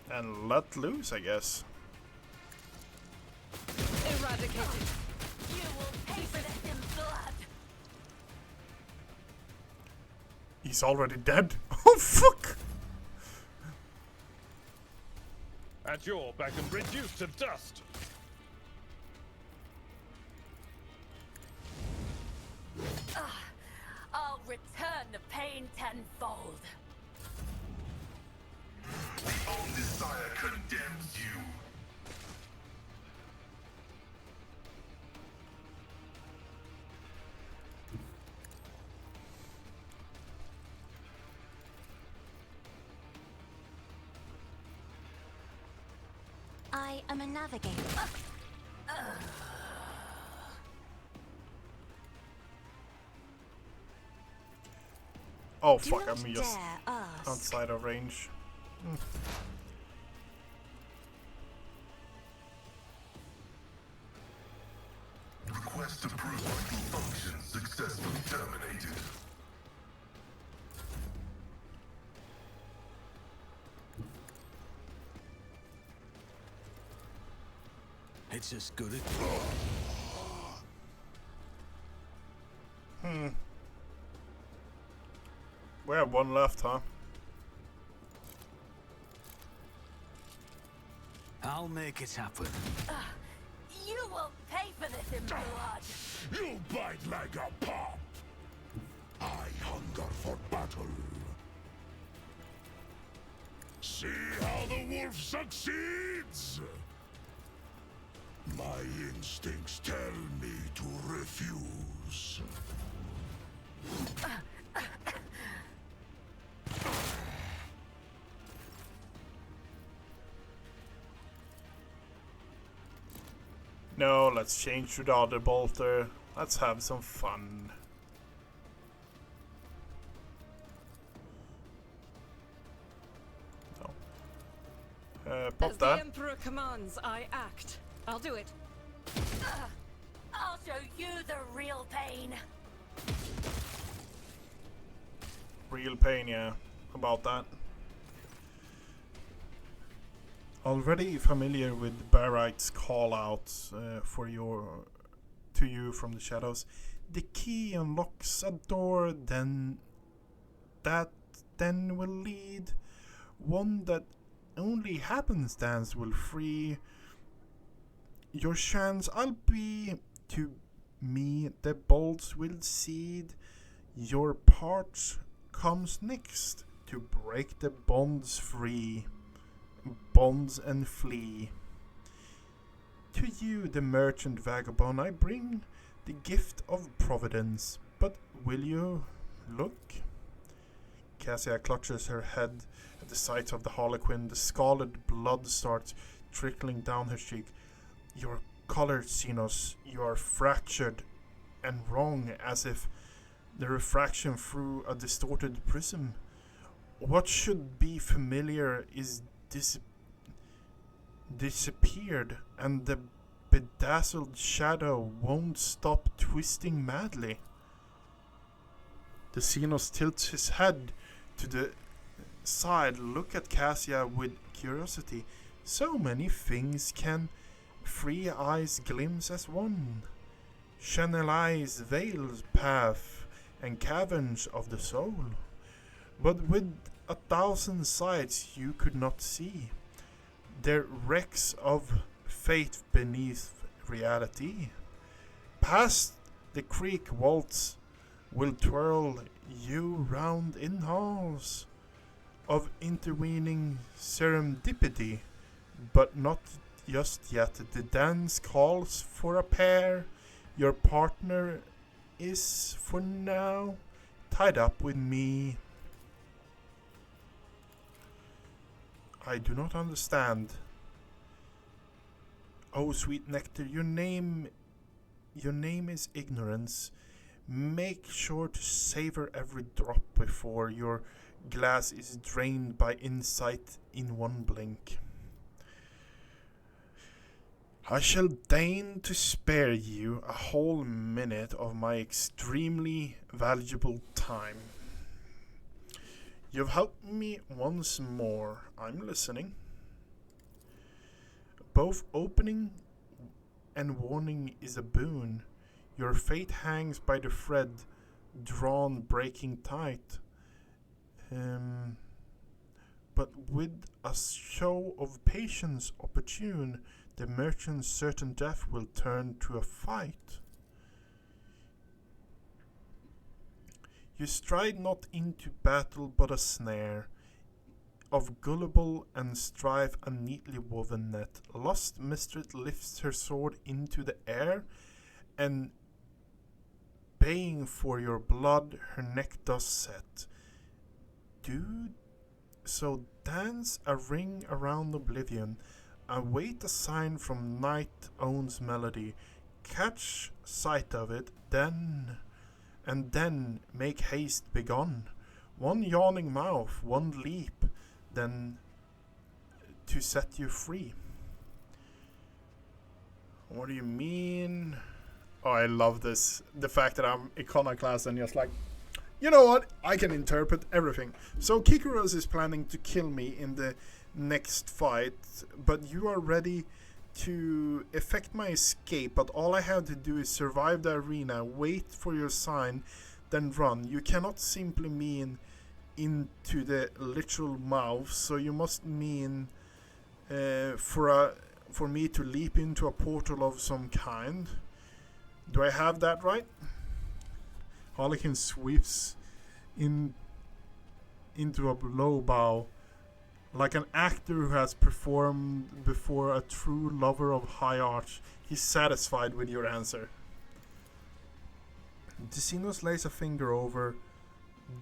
And let loose, I guess. Eradicated. You will pay for this in blood. He's already dead. Oh fuck! At your back and reduced to dust. I'll return the pain tenfold. The old desire condemns you. I am a navigator. Oh Do fuck, not I'm just dare ask. outside of range. Request approved. Function successfully terminated. It's as good as... We have one left, huh? I'll make it happen. You will pay for this in blood. You bite like a pop! I hunger for battle. See how the wolf succeeds? My instincts tell me to refuse. No, let's change to the other bolter. Let's have some fun. No. Pop As the that. emperor commands, I act. I'll do it. I'll show you the real pain. Real pain, yeah. About that. Already familiar with Barright's call-outs to you from the shadows. The key unlocks a door, then will lead one that only happenstance will free. Your chance I'll be to me the bolts will seed. Your part comes next to break the bonds free. Bonds and flee. To you, the merchant vagabond, I bring the gift of providence. But will you look? Cassia clutches her head at the sight of the harlequin. The scarlet blood starts trickling down her cheek. You're colored, Xenos. You are fractured and wrong, as if the refraction through a distorted prism. What should be familiar is disappeared, and the bedazzled shadow won't stop twisting madly. The Xenos tilts his head to the side, look at Cassia with curiosity. So many things can three eyes glimpse as one. Channelize veils, path, and caverns of the soul. But with 1,000 sights you could not see. There wrecks of faith beneath reality. Past the creek vaults will twirl you round in halls of intervening serendipity, but not just yet. The dance calls for a pair. Your partner is, for now, tied up with me. I do not understand. Oh, sweet nectar, your name is ignorance. Make sure to savor every drop before your glass is drained by insight in one blink. I shall deign to spare you a whole minute of my extremely valuable time. You've helped me once more. I'm listening. Both opening and warning is a boon. Your fate hangs by the thread, drawn breaking tight. But with a show of patience opportune, the merchant's certain death will turn to a fight. You stride not into battle but a snare, of gullible and strife a neatly woven net. Lost mistress lifts her sword into the air, and baying for your blood her neck does set. So dance a ring around oblivion, await a sign from night owns melody, catch sight of it, then make haste begone. One yawning mouth, one leap, then to set you free. What do you mean? Oh, I love this. The fact that I'm iconoclast and just like, you know what? I can interpret everything. So Kikuros is planning to kill me in the next fight, but you are ready to effect my escape, but all I have to do is survive the arena, wait for your sign, then run. You cannot simply mean into the literal mouth, so you must mean for me to leap into a portal of some kind. Do I have that right? Harlequin sweeps into a low bow, like an actor who has performed before a true lover of high art. He's satisfied with your answer. Decinos lays a finger over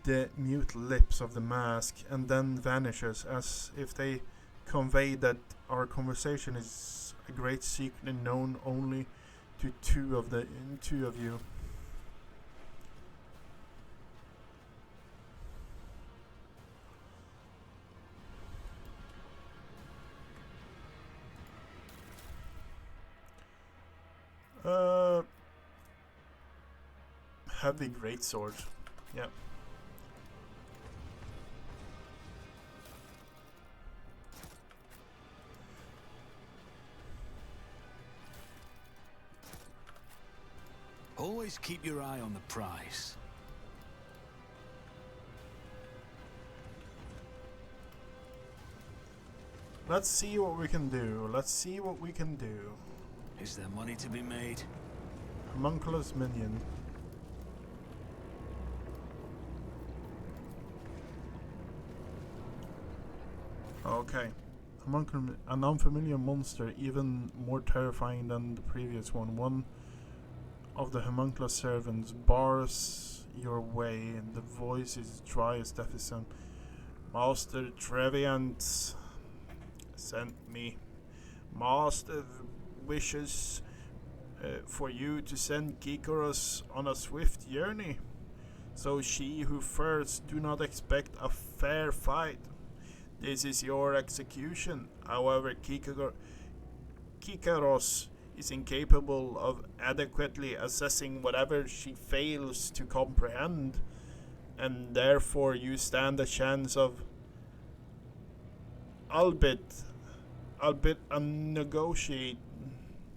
the mute lips of the mask and then vanishes, as if they convey that our conversation is a great secret known only to two of you. Heavy greatsword. Yeah. Always keep your eye on the prize. Let's see what we can do. Let's see what we can do. Is there money to be made? Homunculus minion. Okay. an unfamiliar monster, even more terrifying than the previous one. One of the homunculus servants bars your way, and the voice is dry as deficient. Master Treviant sent me. Master wishes for you to send Kikoros on a swift journey. So she who first do not expect a fair fight. This is your execution. However, Kikaros is incapable of adequately assessing whatever she fails to comprehend, and therefore you stand a chance of, albeit a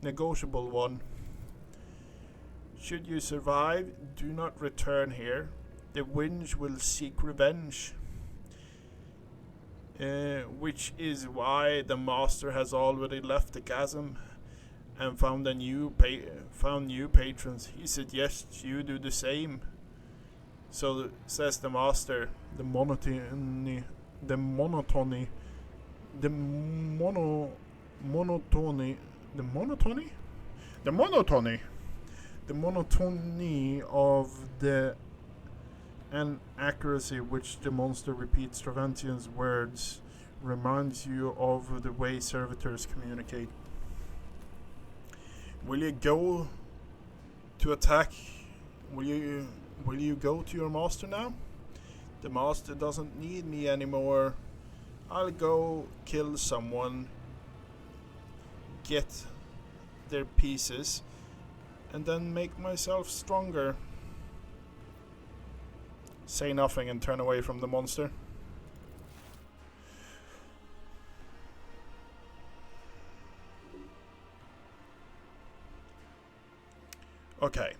negotiable one. Should you survive, do not return here. The winds will seek revenge. Which is why the master has already left the chasm and found new patrons. He suggests you do the same. So says the master. The monotony of the inaccuracy which the monster repeats Travantian's words reminds you of the way servitors communicate. Will you go to attack? Will you go to your master now? The master doesn't need me anymore. I'll go kill someone, get their pieces, and then make myself stronger. Say nothing and turn away from the monster. Okay,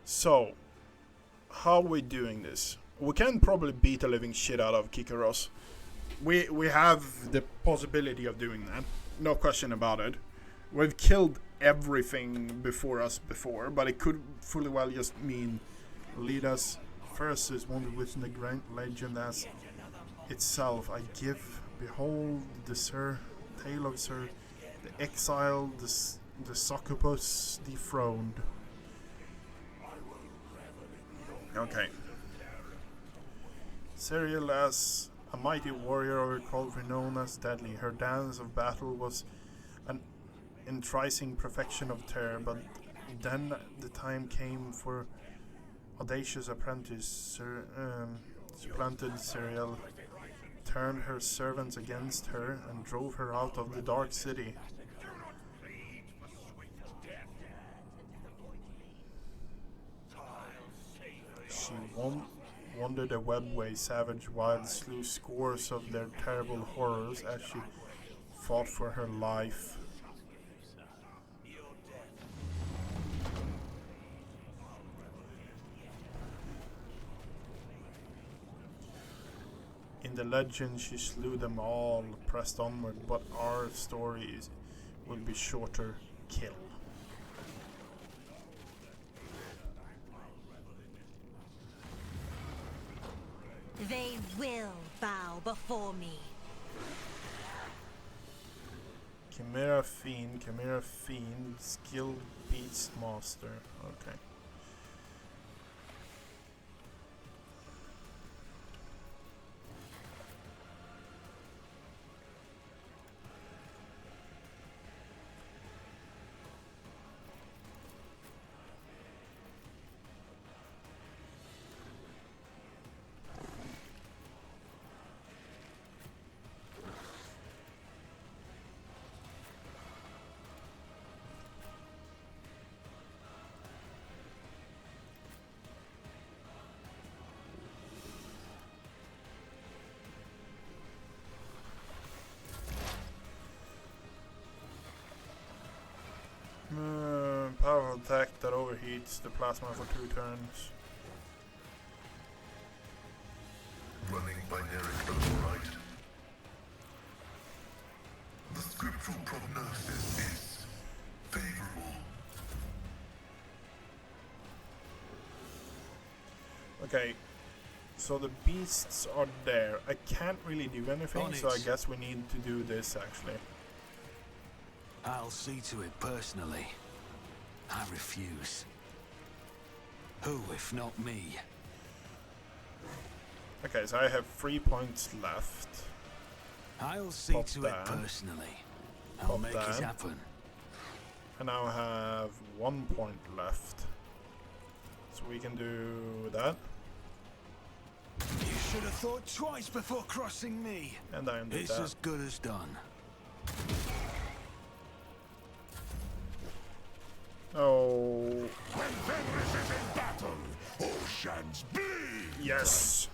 so how are we doing this? We can probably beat the living shit out of Kikaros. We have the possibility of doing that, no question about it. We've killed everything before us before, but it could fully well just mean lead us first is one which the grand legend as itself. I give, behold, the tale of Sir, the exile, the succubus dethroned. Okay. Serial as a mighty warrior of her culture known as Deadly. Her dance of battle was an enticing perfection of terror, but then the time came for audacious apprentice supplanted Serial, turned her servants against her, and drove her out of the dark city. She wandered a webway, savage wild, slew scores of their terrible horrors as she fought for her life. In the legend, she slew them all, pressed onward, but our stories will be shorter. Kill. They will bow before me. Chimera Fiend, skill beast master. Okay. Powerful attack that overheats the plasma for 2 turns. Running binary override. The scriptural prognosis is favorable. Okay, So the beasts are there. I can't really do anything, so I guess we need to do this actually. I'll see to it personally. I refuse. Who, if not me? Okay, so I have 3 points left. I'll see Pop to that. it personally. I'll Pop make that. it happen. I now have 1 point left. So we can do that. You should have thought twice before crossing me. And I undo It's that. as good as done. Oh, When Fenris is in battle, oceans bleed! yes!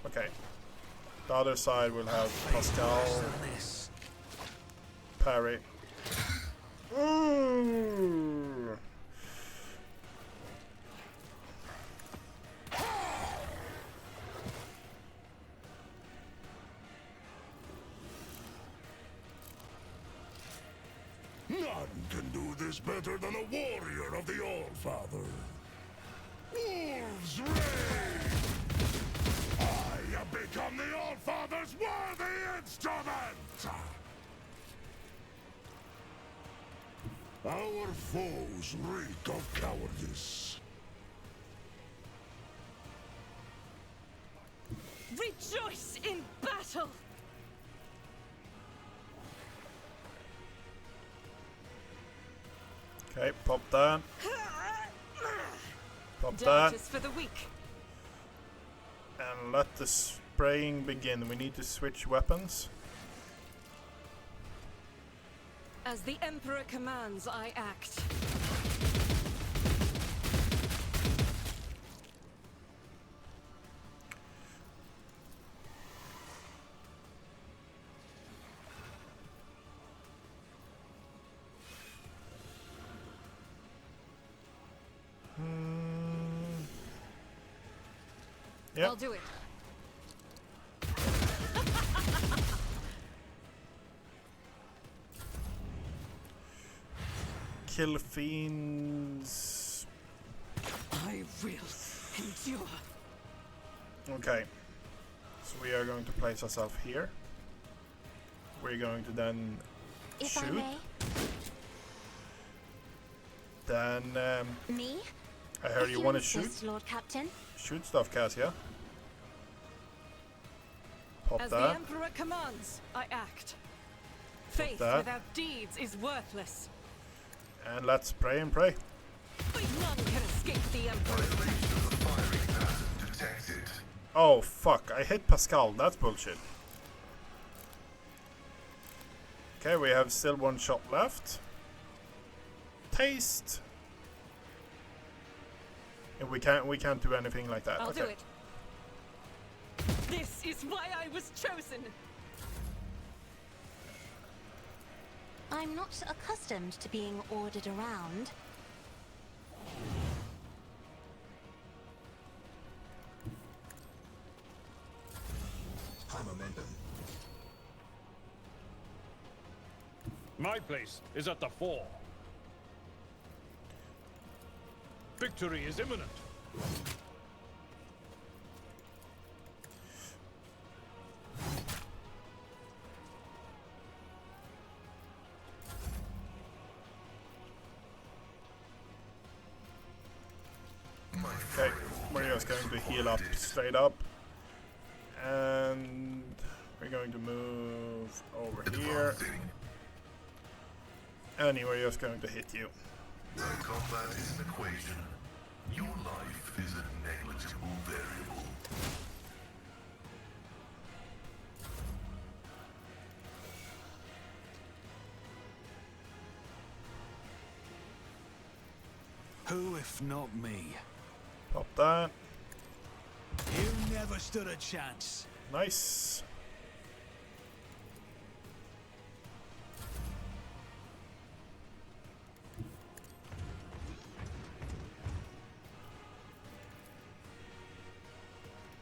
Okay. The other side will have Pascal, This. parry. Ooh. None can do this better than a warrior of the All-Father. Wolves reign! I have become the All-Father's worthy instrument! Our foes reek of cowardice. Rejoice in battle! Okay, pop that. Pop Doubt that. is for the weak. And let the spraying begin. We need to switch weapons. As the Emperor commands, I act. Yep. I'll do it. Kill fiends. I will endure. Okay. So we are going to place ourselves here. We're going to then If I shoot. may. Then Me? I heard If you want to insist, shoot. Lord Captain. Shoot stuff, Cassia. Pop As the that. Emperor commands, I act. Faith that. without deeds is worthless. And let's pray and pray. None can escape the Emperor. Violation of the firing pattern detected. Oh fuck, I hit Pascal, that's bullshit. Okay, we have still 1 shot left. Taste. And we can't do anything like that. I'll okay. do it. This is why I was chosen. I'm not accustomed to being ordered around. High momentum. My place is at the fore. Victory is imminent. Okay, Mario's going to heal up straight up. And we're going to move over here. Advancing. And Mario's going to hit you. Though combat is an equation, your life is a negligible variable. Who, if not me? Pop that. You never stood a chance. Nice.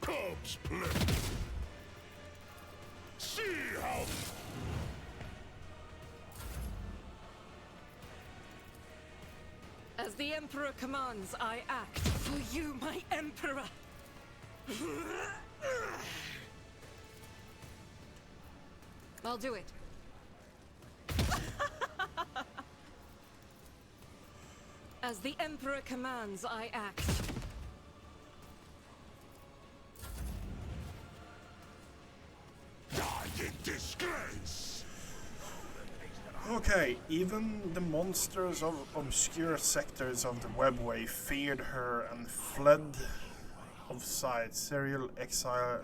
Cubs play. See how As the Emperor commands, I act. For you, my Emperor. I'll do it. As the Emperor commands, I act. Die in disgrace! Okay, even the monsters of obscure sectors of the webway feared her and fled of sight. Serial's exile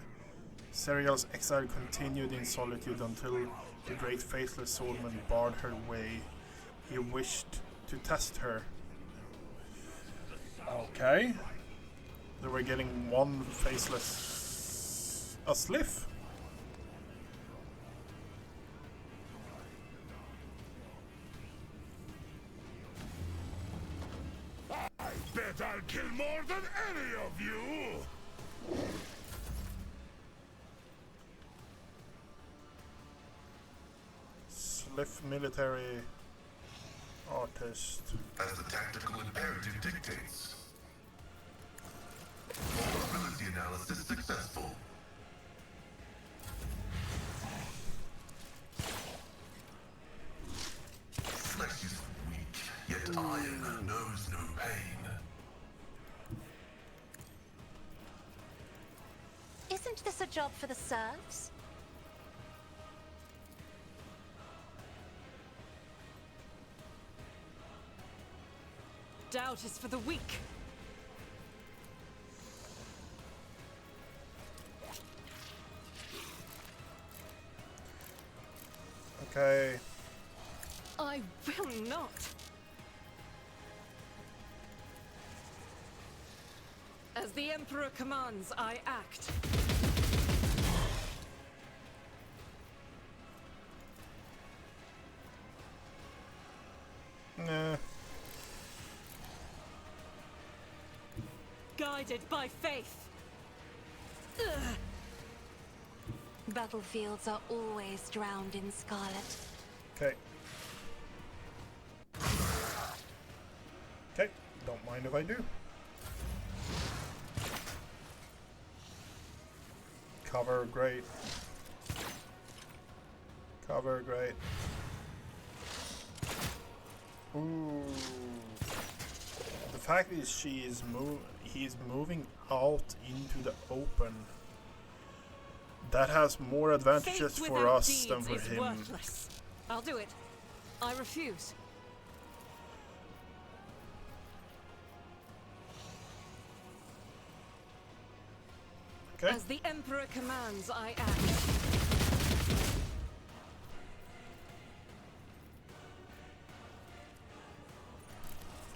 continued in solitude until the great faithless swordman barred her way. He wished to test her. Okay. They were getting one faceless... a sliff. I bet I'll kill more than any of you! Sliff military artist. As the tactical imperative dictates. Vulnerability analysis successful. Flesh is weak, yet iron knows no pain. Isn't this a job for the serfs? Doubt is for the weak. Okay. I will not. As the Emperor commands, I act. Nah. Guided by faith. Ugh. Battlefields are always drowned in scarlet. Okay. Okay, don't mind if I do. Cover, great. Cover, great. Ooh. The fact is he's moving out into the open. That has more advantages Faith for without us than deeds for is him. worthless. I'll do it. I refuse. Okay. As the Emperor commands, I act.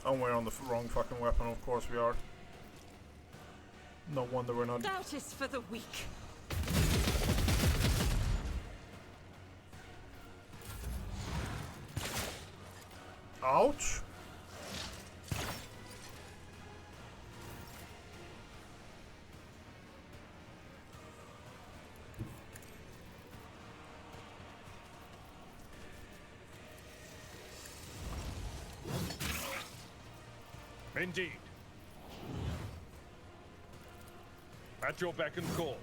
And we're on the wrong fucking weapon, of course we are. No wonder we're not. Doubt is for the weak. Ouch! Indeed. At your beck and call.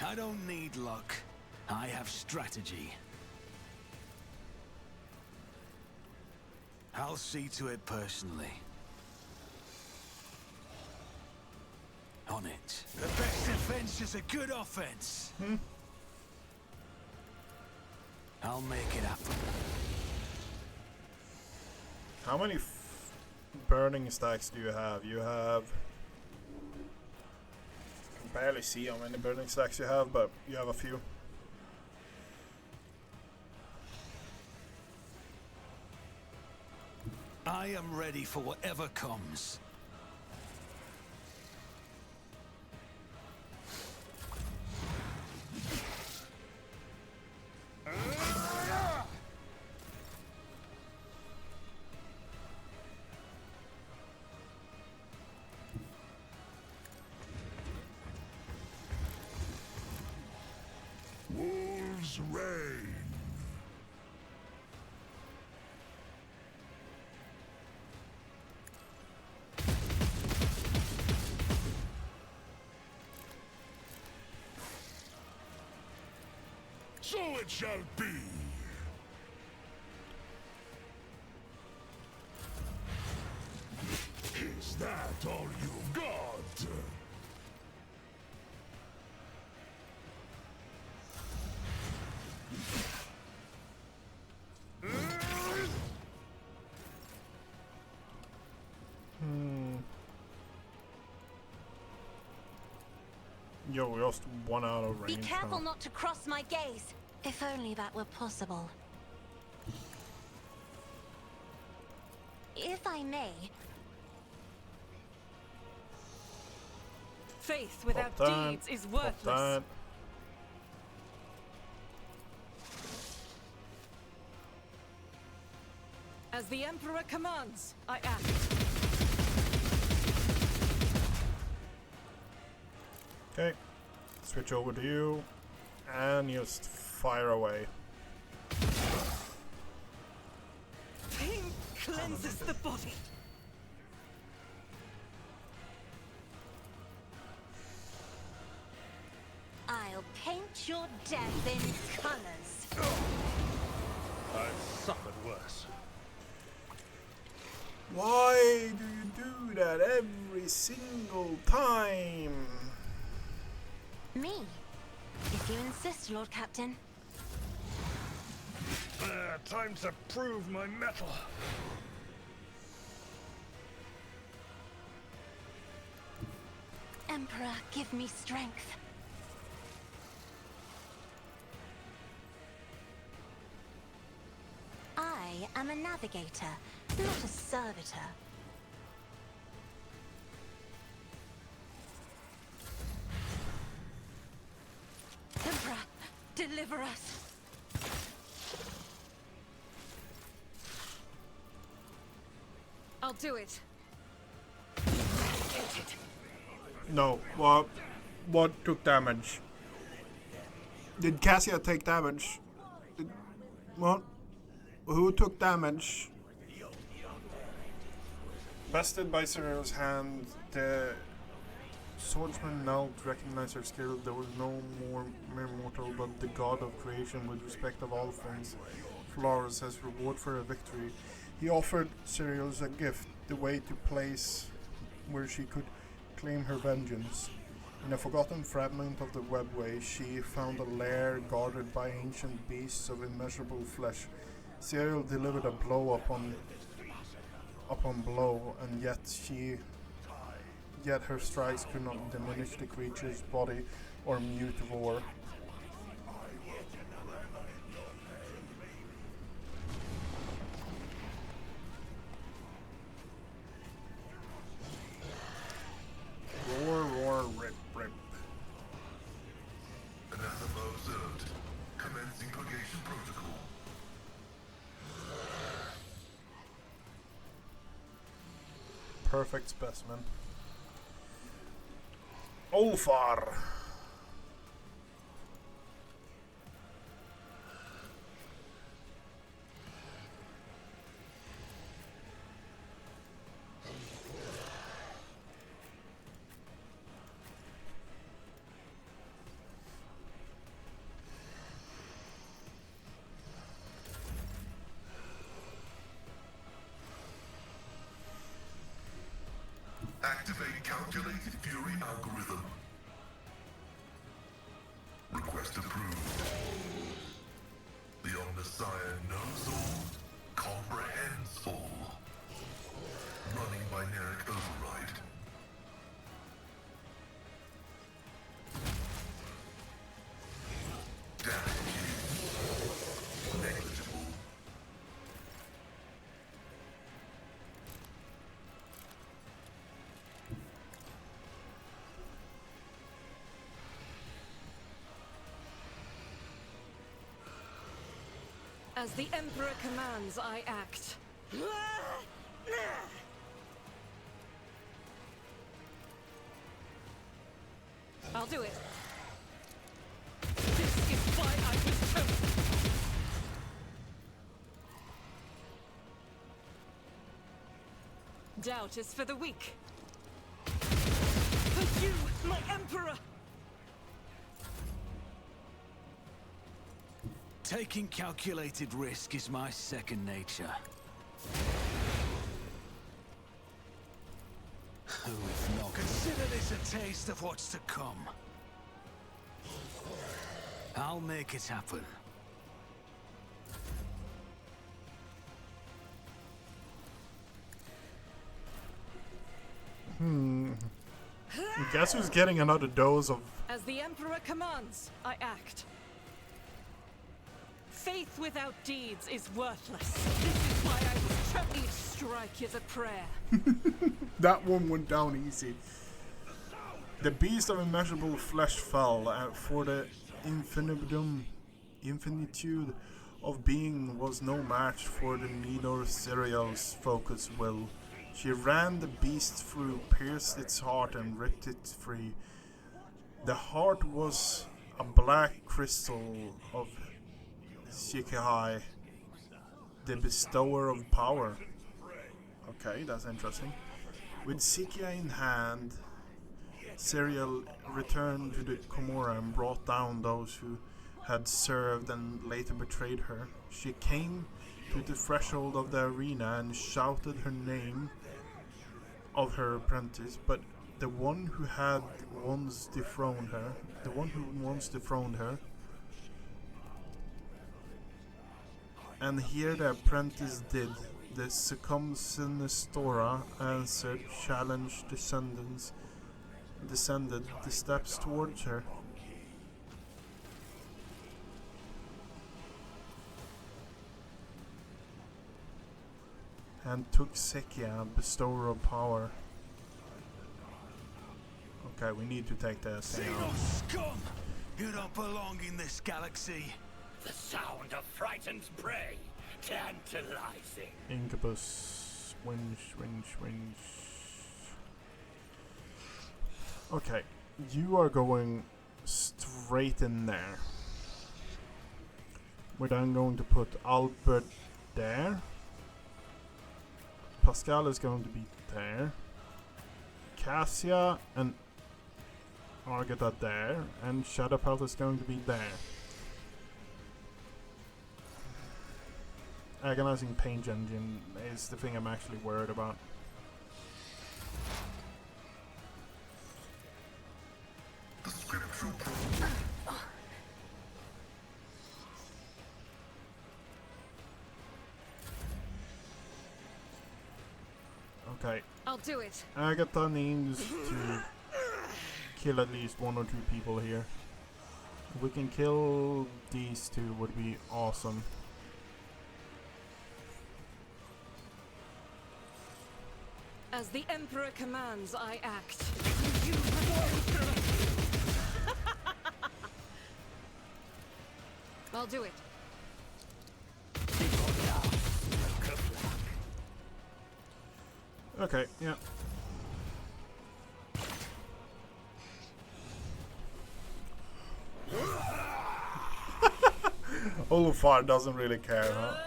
I don't need luck. I have strategy. I'll see to it personally. On it. The best defense is a good offense. I'll make it happen. How many burning stacks do you have? You have... I can barely see how many burning stacks you have, but you have a few. I am ready for whatever comes. So it shall be. Is that all you've got? Yo, we lost one out of range. Be careful now. not to cross my gaze. If only that were possible. If I may, Faith without Pop that, deeds is pop worthless. that. As the Emperor commands, I act. Okay, switch over to you, and just fire away. Pain cleanses the body. I'll paint your death in colors. I've suffered worse. Why do you do that every single time? Me? If you insist, Lord Captain. Time to prove my mettle. Emperor, give me strength. I am a navigator, not a servitor. Emperor, deliver us. I'll do it. No, what took damage? Did Cassia take damage? What? Who took damage? Bested by Cyril's hand, the swordsman knelt, recognized her skill. There was no more mere mortal, but the god of creation with respect of all things. Flores as reward for a victory. He offered Cyril's a gift, the way to place where she could claim her vengeance. In a forgotten fragment of the webway, she found a lair guarded by ancient beasts of immeasurable flesh. Cyril delivered a blow upon blow, and yet her strikes could not diminish the creature's body or mute roar. Roar, roar, rip, rip. Anathema observed. Commencing purgation protocol. Perfect specimen. Ulfar. Activate calculated fury algorithm. Request approved. The Omnissiah knows all, comprehends all. Running binaric override. Damage. Negligible. As the Emperor commands, I act. I'll do it. This is why I was chosen. Doubt is for the weak. For you, my Emperor! Taking calculated risk is my second nature. Who if not? Consider this a taste of what's to come. I'll make it happen. Guess who's getting another dose of... As the Emperor commands, I act. Faith without deeds is worthless. This is why I was trapped. Each strike is a prayer. That one went down easy. The beast of immeasurable flesh fell, for the infinitude of being was no match for the needle cereal's focused will. She ran the beast through, pierced its heart, and ripped it free. The heart was a black crystal of Shikihai, the bestower of power. Okay, that's interesting. With Sikia in hand, Serial returned to the Komora and brought down those who had served and later betrayed her. She came to the threshold of the arena and shouted her name of her apprentice, but the one who had once dethroned her, and here the apprentice did. The Circumsinistora answered, challenged, descended the steps towards her. And took Sekia, bestower of power. Okay, we need to take that thing out. Scum! You don't belong in this galaxy. The sound of frightened prey, tantalizing. Incubus, winch. Okay, you are going straight in there. We're then going to put Albert there. Pascal is going to be there. Cassia and Argata there. And Shadowpelt is going to be there. Agonizing Paint Engine is the thing I'm actually worried about. The scriptural Okay. I'll do it. Agatha needs to kill at least 1 or 2 people here. If we can kill these 2 would be awesome. As the Emperor commands, I act. I'll do it. Okay, yeah. Olufar doesn't really care, huh?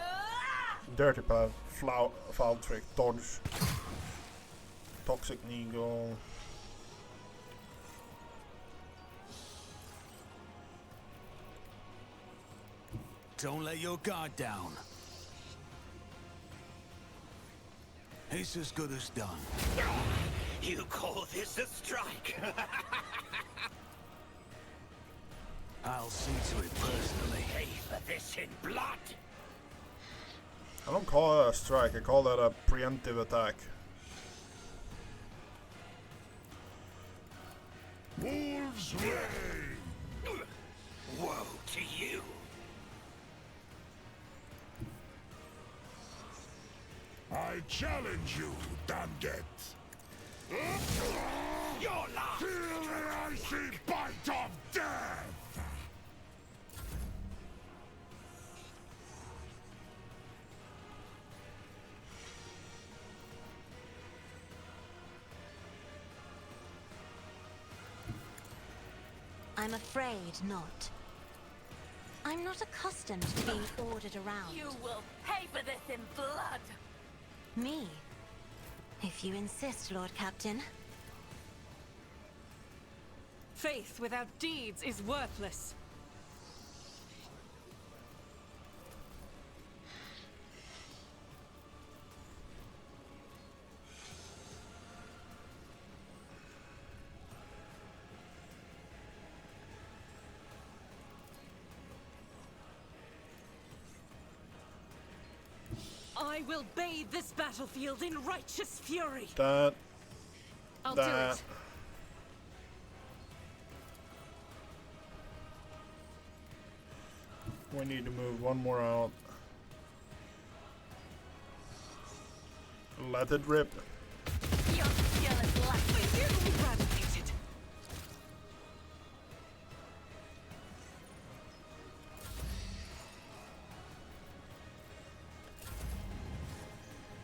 Dirty path, foul trick, dodge. Toxic Neagle. Don't let your guard down. It's as good as done. You call this a strike? I'll see to it personally. Pay for this in blood. I don't call that a strike, I call that a preemptive attack. Wolves reign! Woe to you! I challenge you, Damget! Your last! Feel the icy bite of death! I'm afraid not. I'm not accustomed to being ordered around. You will pay for this in blood! Me? If you insist, Lord Captain. Faith without deeds is worthless. I will bathe this battlefield in righteous fury. That. I'll do it. We need to move one more out. Let it rip. Your skill is lacking. Eradicated.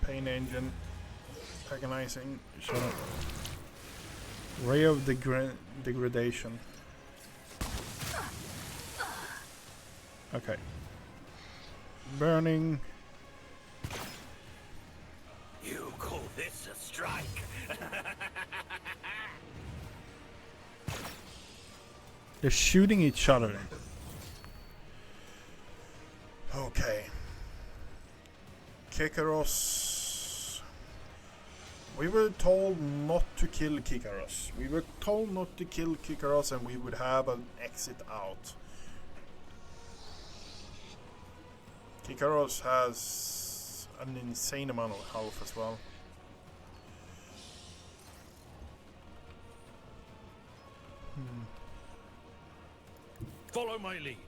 Pain engine. Agonizing. Shut up. Ray of degradation. Okay. Burning. You call this a strike? They're shooting each other. Okay. Kikaros. We were told not to kill Kikaros. We were told not to kill Kikaros and we would have an exit out. Kikaros has an insane amount of health as well. Follow my lead.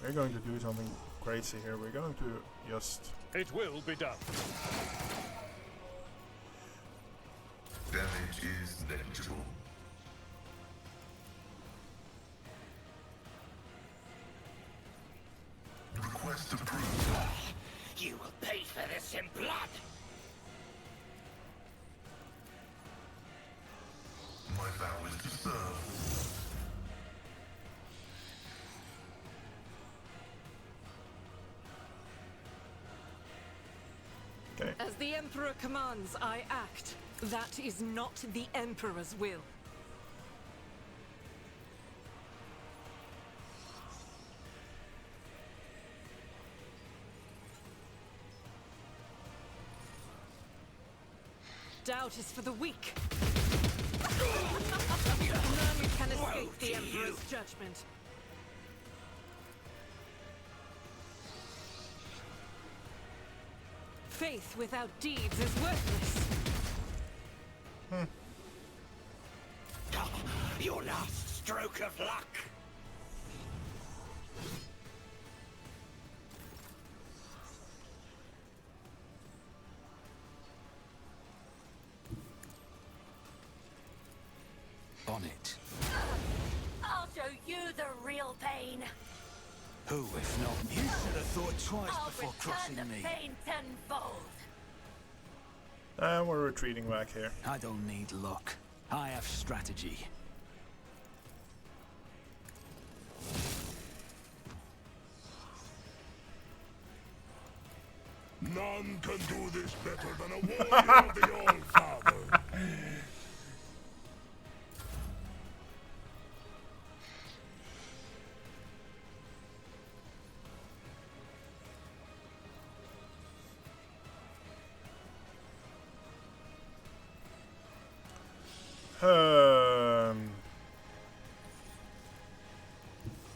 We're going to do something crazy here. We're going to just... It will be done. Damage is negligible. Request approved. You will pay for this in blood. My vow is to serve. Okay. As the Emperor commands, I act. That is not the Emperor's will. Doubt is for the weak. None can escape the Emperor's judgment. Faith without deeds is worthless. Your last stroke of luck. On it. I'll show you the real pain. Who, if not me? You should have thought twice I'll before crossing return the me. pain tenfold. And we're retreating back here. I don't need luck. I have strategy. None can do this better than a warrior of the All-Father.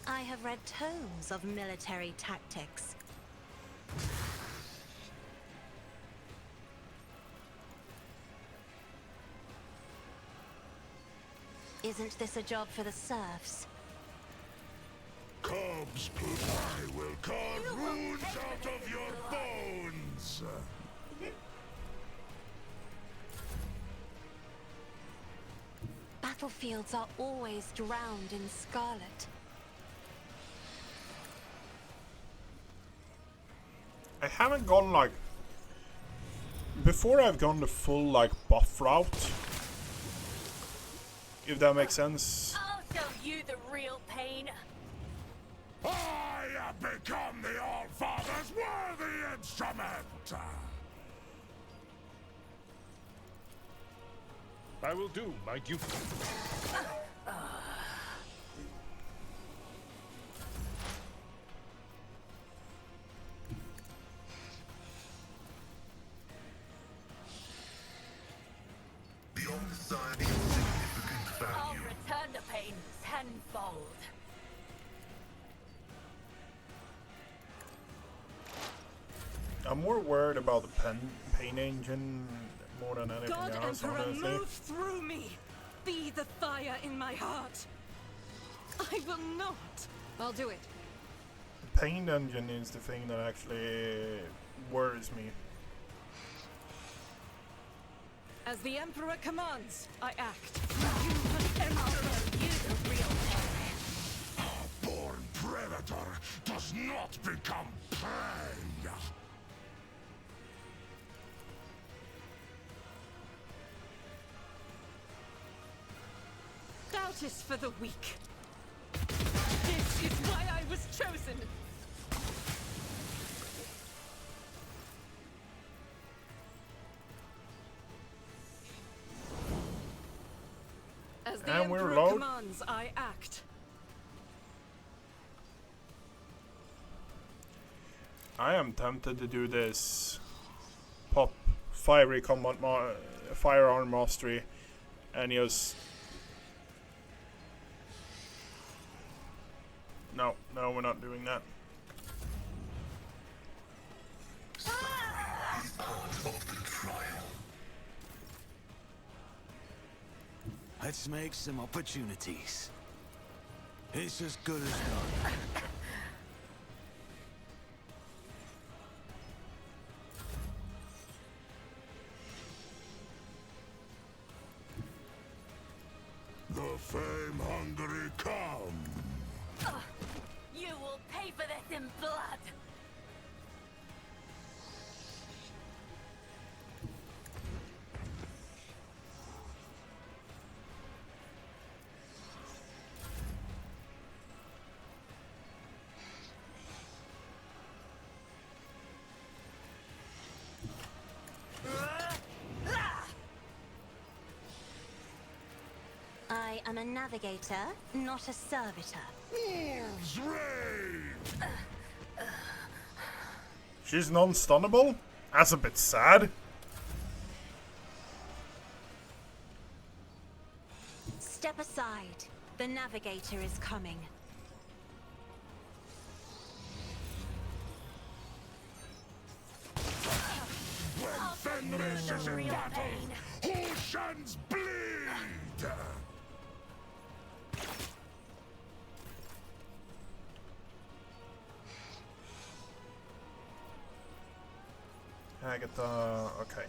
I have read tomes of military tactics. Isn't this a job for the serfs? Cubs, I will carve runes out of your bones. Battlefields are always drowned in scarlet. I haven't gone like... Before I've gone the full like buff route. If that makes sense. I'll show you the real pain. I have become the All-Father's worthy instrument. I will do my duty. Beyond the sign of significant I'll value. return the pain tenfold. I'm more worried about the pain engine more than anything God else, Emperor, honestly. move through me! Be the fire in my heart! I will not! I'll do it. The pain engine is the thing that actually worries me. As the Emperor commands, I act. You, Emperor, you the real Born predator does not become prey. Doubt is for the weak. This is why I was chosen! As the And we're Emperor low. commands, I act. I am tempted to do this pop fiery combat firearm mastery and just no, we're not doing that. Is part of the trial. Let's make some opportunities. It's as good as done. The fame-hungry come. You will pay for this in blood! I am a navigator, not a servitor. Wolves reign! She's non-stunnable? That's a bit sad. Step aside. The navigator is coming. When Fenris is in battle, oceans bleed! I get the okay.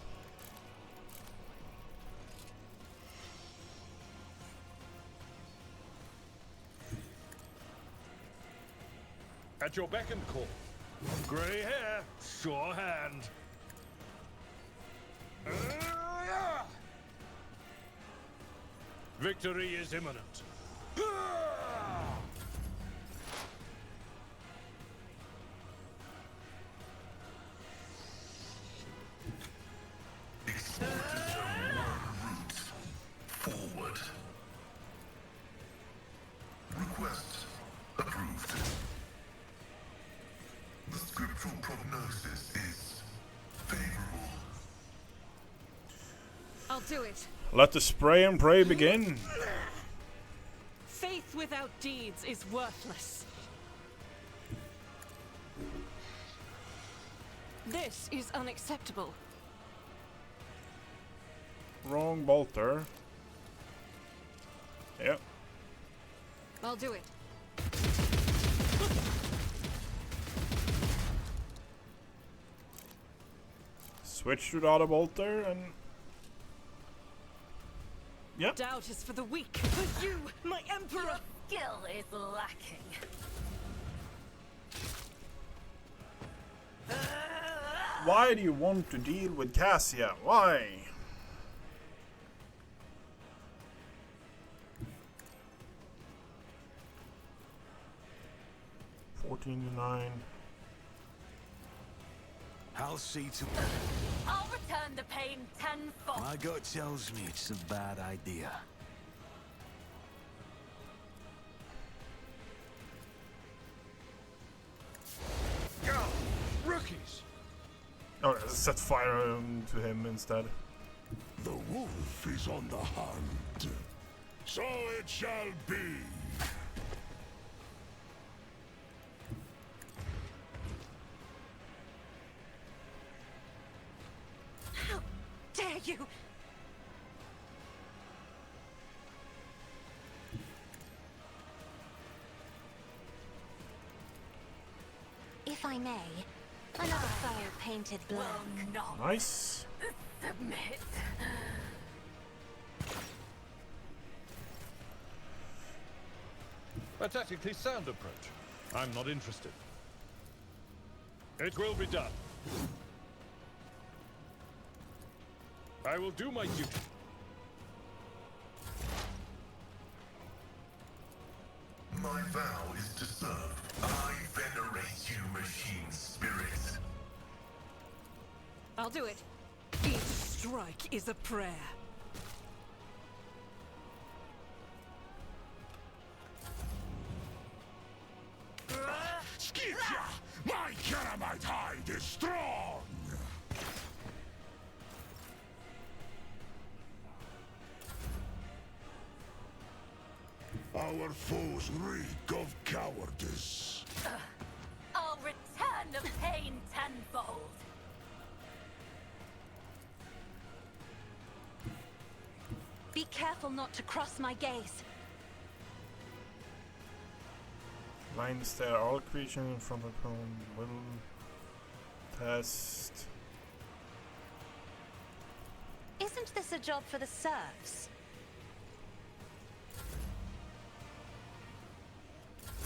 At your beck and call. Grey hair, sure hand. Victory is imminent. Exploratory Zone 1 route. Forward. Request approved. The scriptural prognosis is favorable. I'll do it. Let the spray and pray begin. Faith without deeds is worthless. This is unacceptable. Wrong bolter. Yep. I'll do it. Switch to the other bolter and yep. Doubt is for the weak. But you, my emperor! Skill is lacking. Why do you want to deal with Cassia? Why? $14.09. I'll see to... I'll return the pain tenfold. My gut tells me it's a bad idea. Go! Rookies! Oh, let's set fire to him instead. The wolf is on the hunt. So it shall be. I may. Another foe painted black. Nice. Submit. A tactically sound approach. I'm not interested. It will be done. I will do my duty. My vow is to serve. I venerate you, machine spirits. I'll do it. Each strike is a prayer. Skitya! My Calamite hide is strong! Our foes reek of cowardice. I'll return the pain tenfold. Be careful not to cross my gaze. Line stare. All creatures in front of home will test. Isn't this a job for the serfs?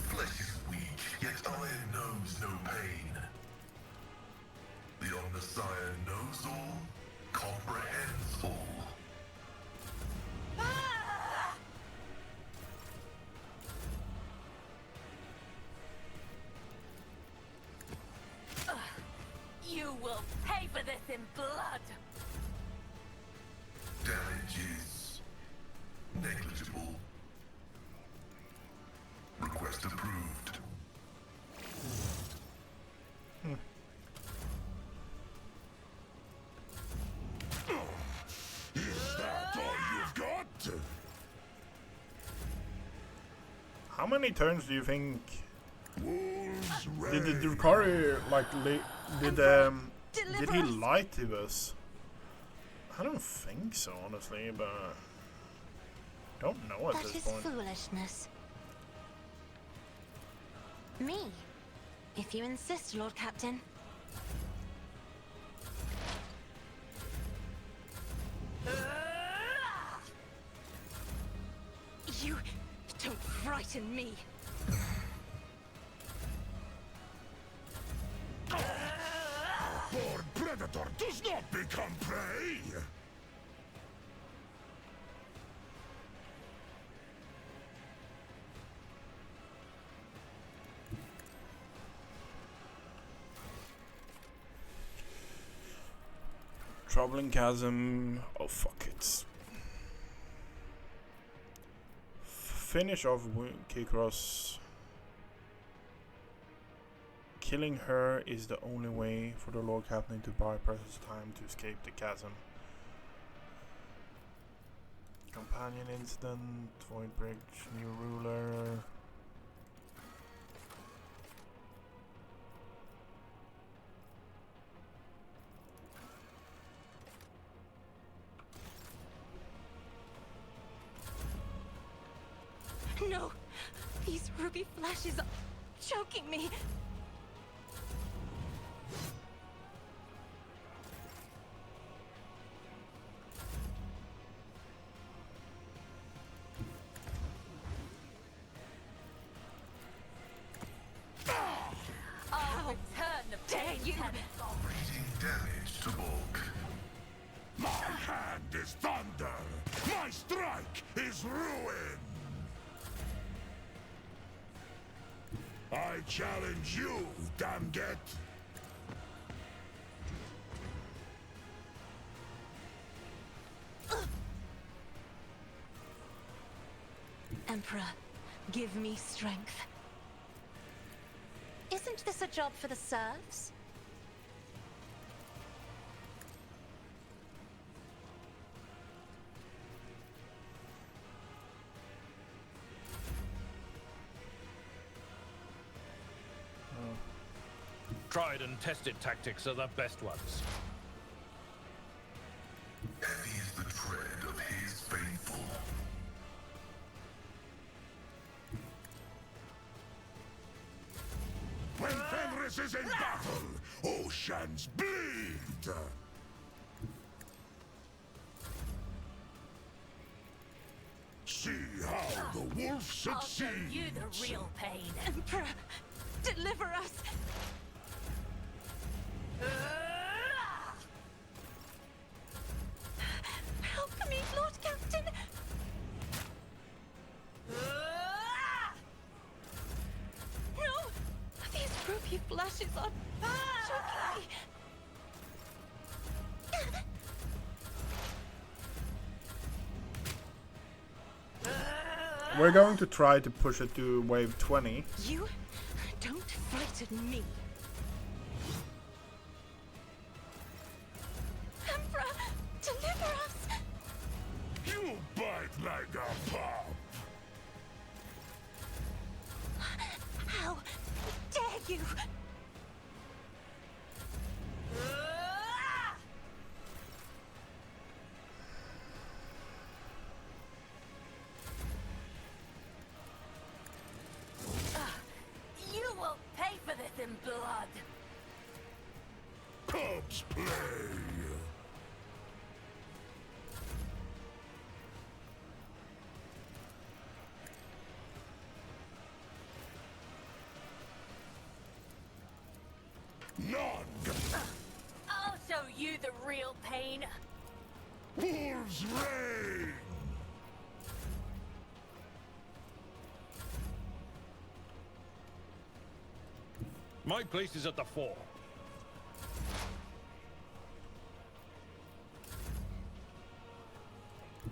Flesh is weak, yet iron knows no pain. The Omnissiah knows all, comprehends all. You will pay for this in blood. Damage is negligible. Request approved. Is that all you've got? How many turns do you think Wolves did the reign. drukari did he Deliver us. lie to us? I don't think so, honestly, but don't know at That this is point. foolishness. Me, if you insist, Lord Captain. You don't frighten me. Born predator does not become prey! Troubling chasm. Oh fuck it. Finish off Kikros. Killing her is the only way for the Lord Captain to bypass his time to escape the chasm. Companion incident, Void Bridge, new ruler. No! These ruby flashes are choking me! I'll return the pain tenfold. Reading damage to bulk. My hand is thunder! My strike is ruin! I challenge you, Damget! Emperor, give me strength. Isn't this a job for the serfs? Tried and tested tactics are the best ones. Heavy is the tread of his faithful. When Fenris fortresses in battle, oceans bleed. See how the wolf I'll show succeeds. you the real pain. Emperor, deliver us! Help me, Lord Captain! No! These ruby flashes are choking me! We're going to try to push it to wave 20. You don't frighten me. Emperor, deliver us! You bite like a pup. How dare you! You will pay for this in blood. Cubs play. None. I'll show you the real pain. Wolves reign. My place is at the fore.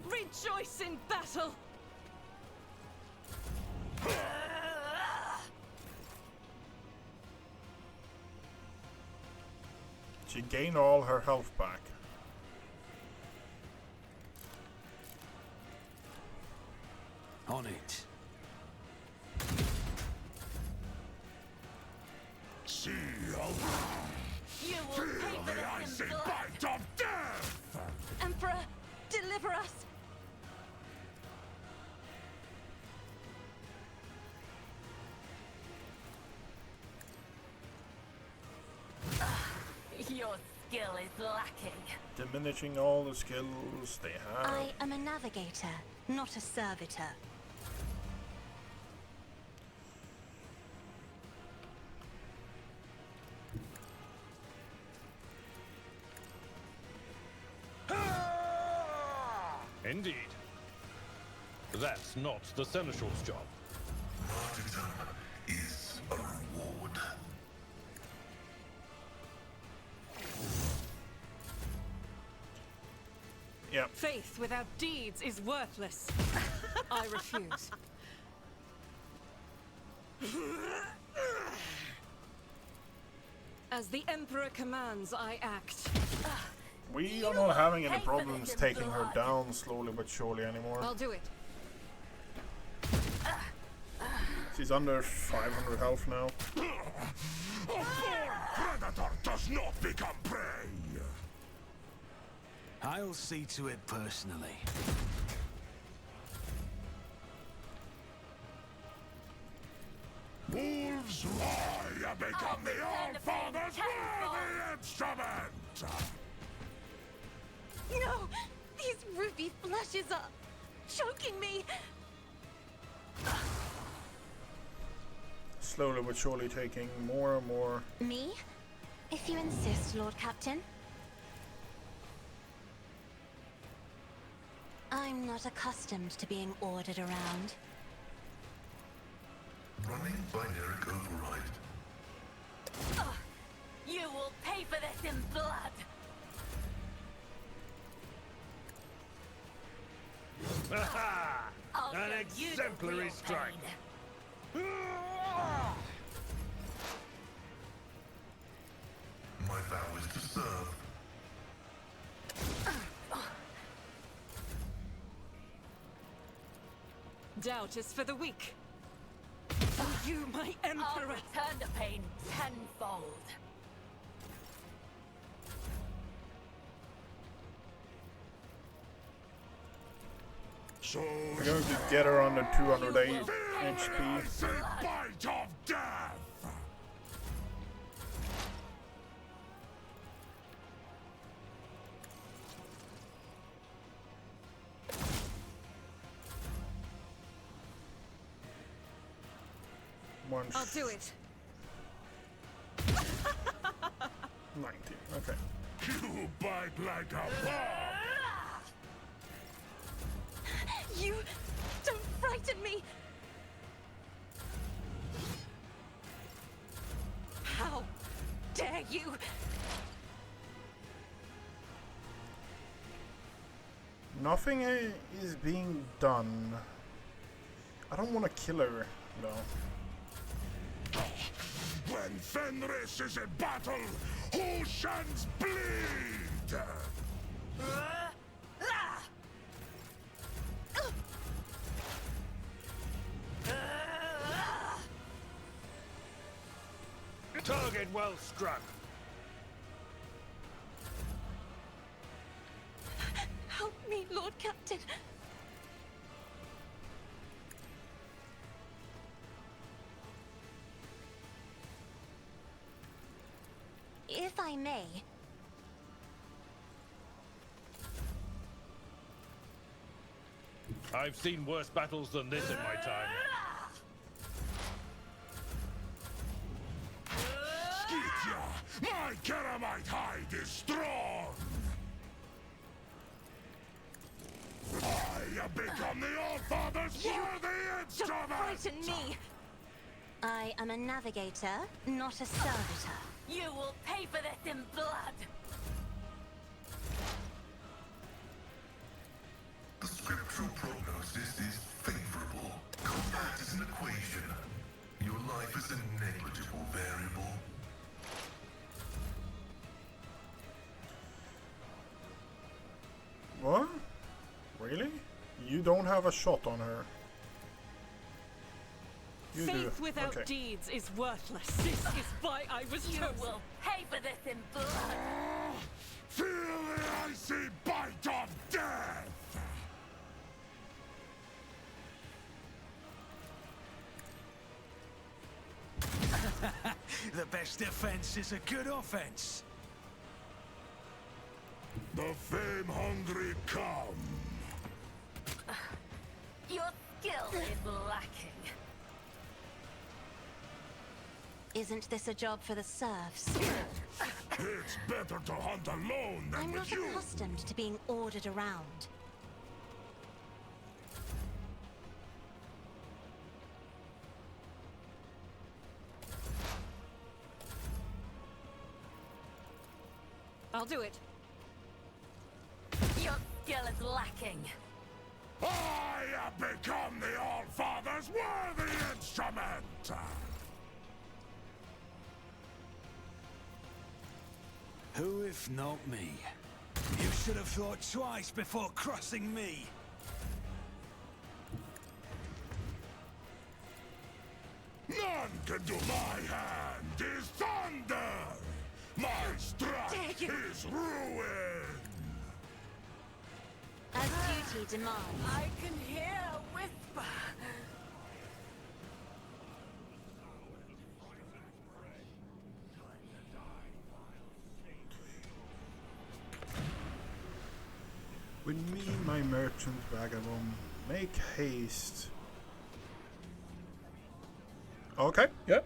Rejoice in battle! She gained all her health back. On it. See how You will feel pay for the this icy in blood. bite of death. Emperor, deliver us! Your skill is lacking. Diminishing all the skills they have. I am a navigator, not a servitor. Indeed. That's not the Seneschal's job. Martyrdom is a reward. Yep. Faith without deeds is worthless. I refuse. As the Emperor commands, I act. We are not having any problems taking her down slowly but surely anymore. I'll do it. She's under 500 health now. A born predator does not become prey. I'll see to it personally. Wolves lie and become the All-Father's worthy instrument. No! These ruby flashes are choking me! Slowly but surely taking more and more. Me? If you insist, Lord Captain. I'm not accustomed to being ordered around. Running binaric override. You will pay for this in blood. Aha! I'll An show you the exemplary real strike. pain. My vow is to serve. Doubt is for the weak. For you, my I'll Emperor! return the pain tenfold. So We're going to get her under 208 HP. icy bite of death. One. I'll do it. 19. Okay. You bite like a bomb! You don't frighten me! How dare you? Nothing is being done. I don't want to kill her, though. When Fenris is in battle, oceans bleed! Target well struck. Help me, Lord Captain. If I may. I've seen worse battles than this in my time. Skitya, my Keramite hide is strong! I have become the All-Father's worthy Don't instrument! frighten me! I am a navigator, not a servitor. You will pay for this in blood! The scriptural prognosis is favorable. Combat is an equation. Your life is a negligible variable. What? Really? You don't have a shot on her. You Faith do. without Okay. deeds is worthless. This is why I was You chosen. will pay for this in blood! Feel the icy bite of death! The best defense is a good offense. The fame-hungry come. Your skill is lacking. Isn't this a job for the serfs? It's better to hunt alone than I'm with not you. accustomed to being ordered around. I'll do it. Your skill is lacking. I have become the All-Father's worthy instrument! Who if not me? You should have thought twice before crossing me. None can do my hand is thunder! My strike is ruin! As duty demands. I can hear a whisper. With me, my merchant vagabond, make haste. Okay, yep.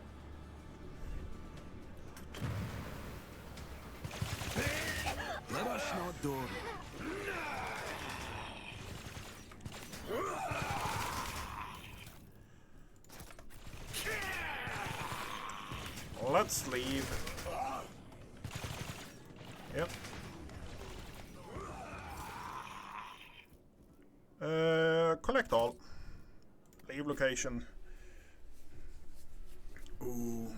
Let us not do it. Let's leave. Yep. Collect all. Leave location. Ooh.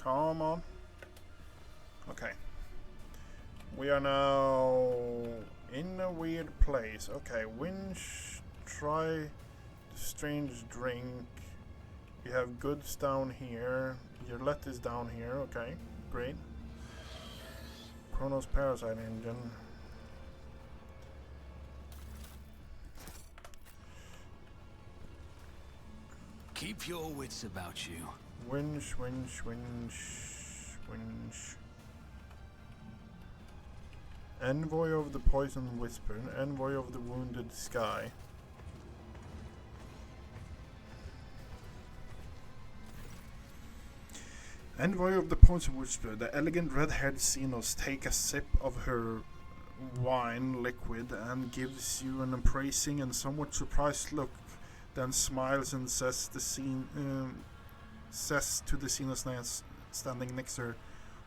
Come on. Okay. We are now in a weird place. Okay, winch, try the strange drink. You have goods down here. Your let is down here. Okay, great. Chronos parasite engine. Keep your wits about you. Winch, winch, winch, winch. Envoy of the Poison Whisper, Envoy of the Wounded Sky. Envoy of the Poison Whisper, the elegant red-haired Xenos take a sip of her wine liquid and gives you an appraising and somewhat surprised look, then smiles and says to the Xenos standing next to her,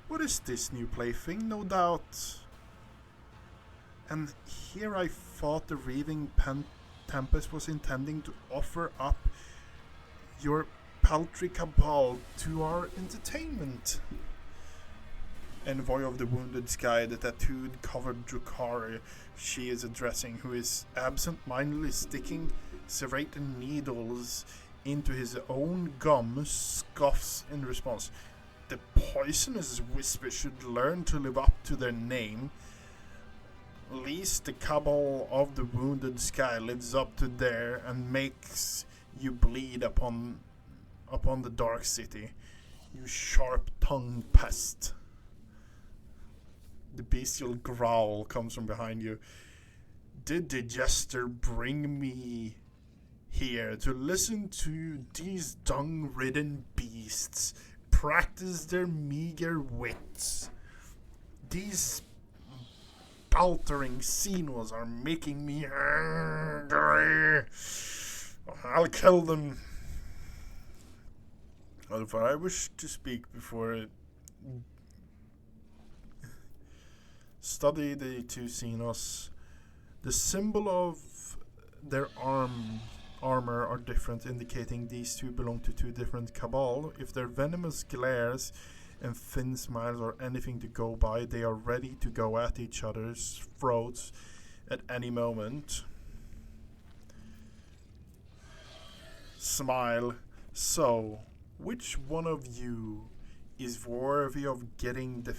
"What is this new plaything? No doubt." And here I thought the Reaving Tempest was intending to offer up your paltry cabal to our entertainment. Envoy of the Wounded Sky, the tattooed covered drukari she is addressing, who is absent-mindedly sticking serrated needles into his own gum, scoffs in response. The Poisonous Whisper should learn to live up to their name. Least the cabal of the Wounded Sky lives up to there and makes you bleed upon the Dark City, you sharp-tongued pest. The bestial growl comes from behind you. Did the jester bring me here to listen to these dung-ridden beasts practice their meager wits? These baltering Xenos are making me angry. I'll kill them. However, I wish to speak before study the two Xenos. The symbol of their armor are different, indicating these two belong to two different cabal. If their venomous glares and thin smiles are anything to go by, they are ready to go at each other's throats at any moment. Smile. So, which one of you is worthy of getting the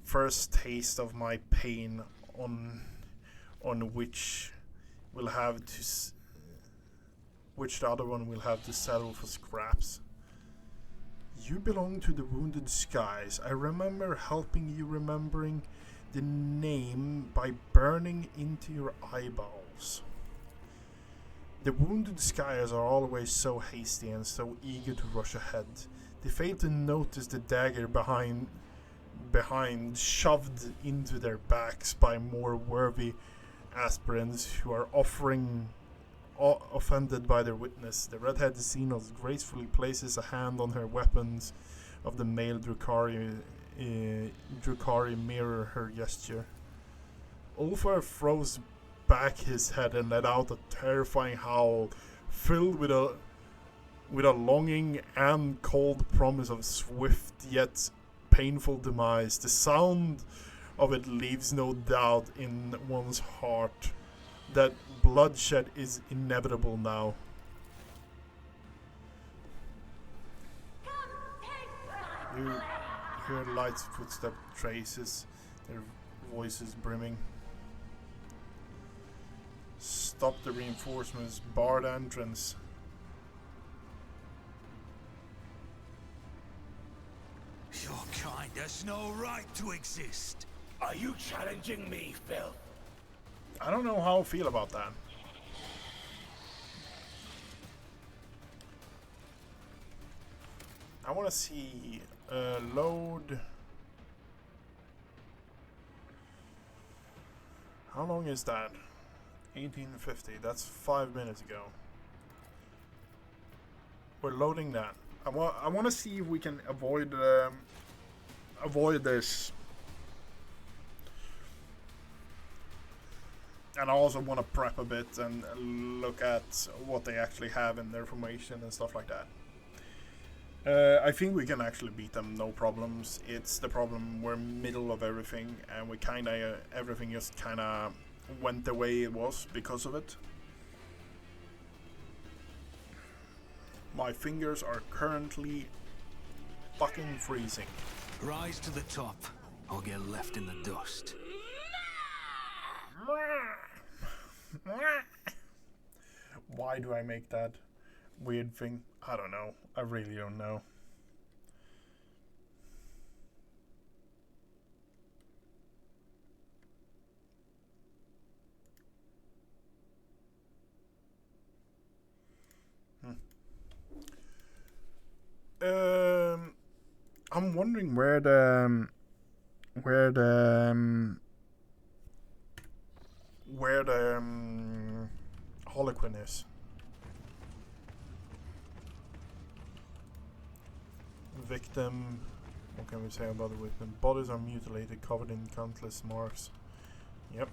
first taste of my pain, on which will have to which the other one will have to settle for scraps? You belong to the Wounded Skies. I remember helping you remembering the name by burning into your eyeballs. The Wounded Skies are always so hasty and so eager to rush ahead. They fail to notice the dagger behind shoved into their backs by more worthy aspirants who are offended by their witness. The red-headed Xenos gracefully places a hand on her weapons of the male Drukari mirror her gesture. Ulfar throws back his head and let out a terrifying howl, filled with a longing and cold promise of swift yet painful demise. The sound of it leaves no doubt in one's heart that bloodshed is inevitable now. You hear light footstep traces, their voices brimming. Stop the reinforcements, bar the entrance. Your kind has no right to exist. Are you challenging me, Phil? I don't know how I feel about that. I want to see load. How long is that? 1850. That's 5 minutes ago. We're loading that. I want to see if we can avoid this. And I also want to prep a bit and look at what they actually have in their formation and stuff like that. I think we can actually beat them, no problems. It's the problem, we're middle of everything, and we kinda everything just kinda went the way it was because of it. My fingers are currently fucking freezing. Rise to the top, or get left in the dust. Why do I make that? weird thing. I don't know. I really don't know. I'm wondering where the Harlequin is. Victim. What can we say about the victim? Bodies are mutilated, covered in countless marks. Yep.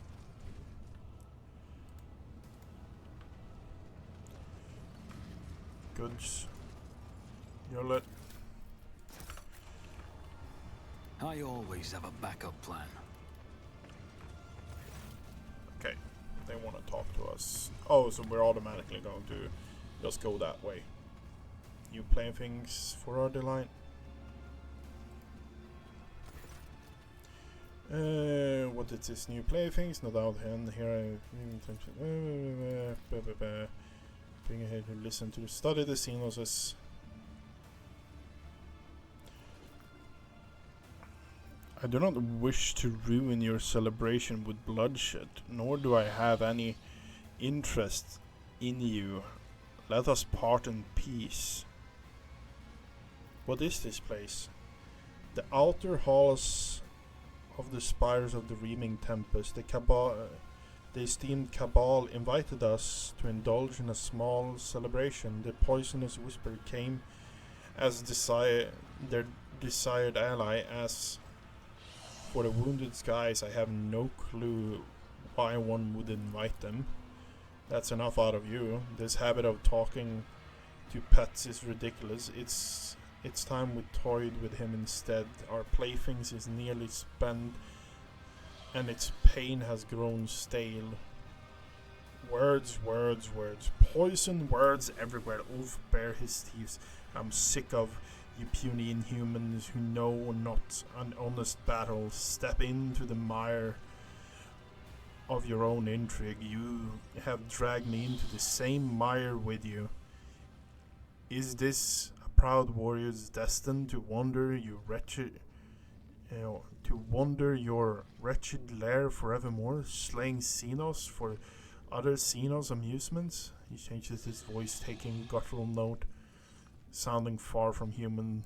Goods. Yolet. I always have a backup plan. Okay, they want to talk to us. Oh, so we're automatically going to just go that way. New playthings for our delight. What is this? New playthings? No doubt. And here I bring ahead to listen to study the Xenoses. I do not wish to ruin your celebration with bloodshed, nor do I have any interest in you. Let us part in peace. What is this place? The outer halls of the spires of the Reaming Tempest. The esteemed Cabal invited us to indulge in a small celebration. The poisonous whisper came as their desired ally. As for the wounded skies, I have no clue why one would invite them. That's enough out of you. This habit of talking to pets is ridiculous. It's time we toyed with him instead. Our playthings is nearly spent, and its pain has grown stale. Words, words, words. Poison words everywhere. Ulf bare his teeth. I'm sick of you puny inhumans who know not an honest battle. Step into the mire of your own intrigue. You have dragged me into the same mire with you. Is this a proud warrior's destined to wander your wretched lair forevermore, slaying Xenos for other Xenos amusements? He changes his voice, taking guttural note, sounding far from human.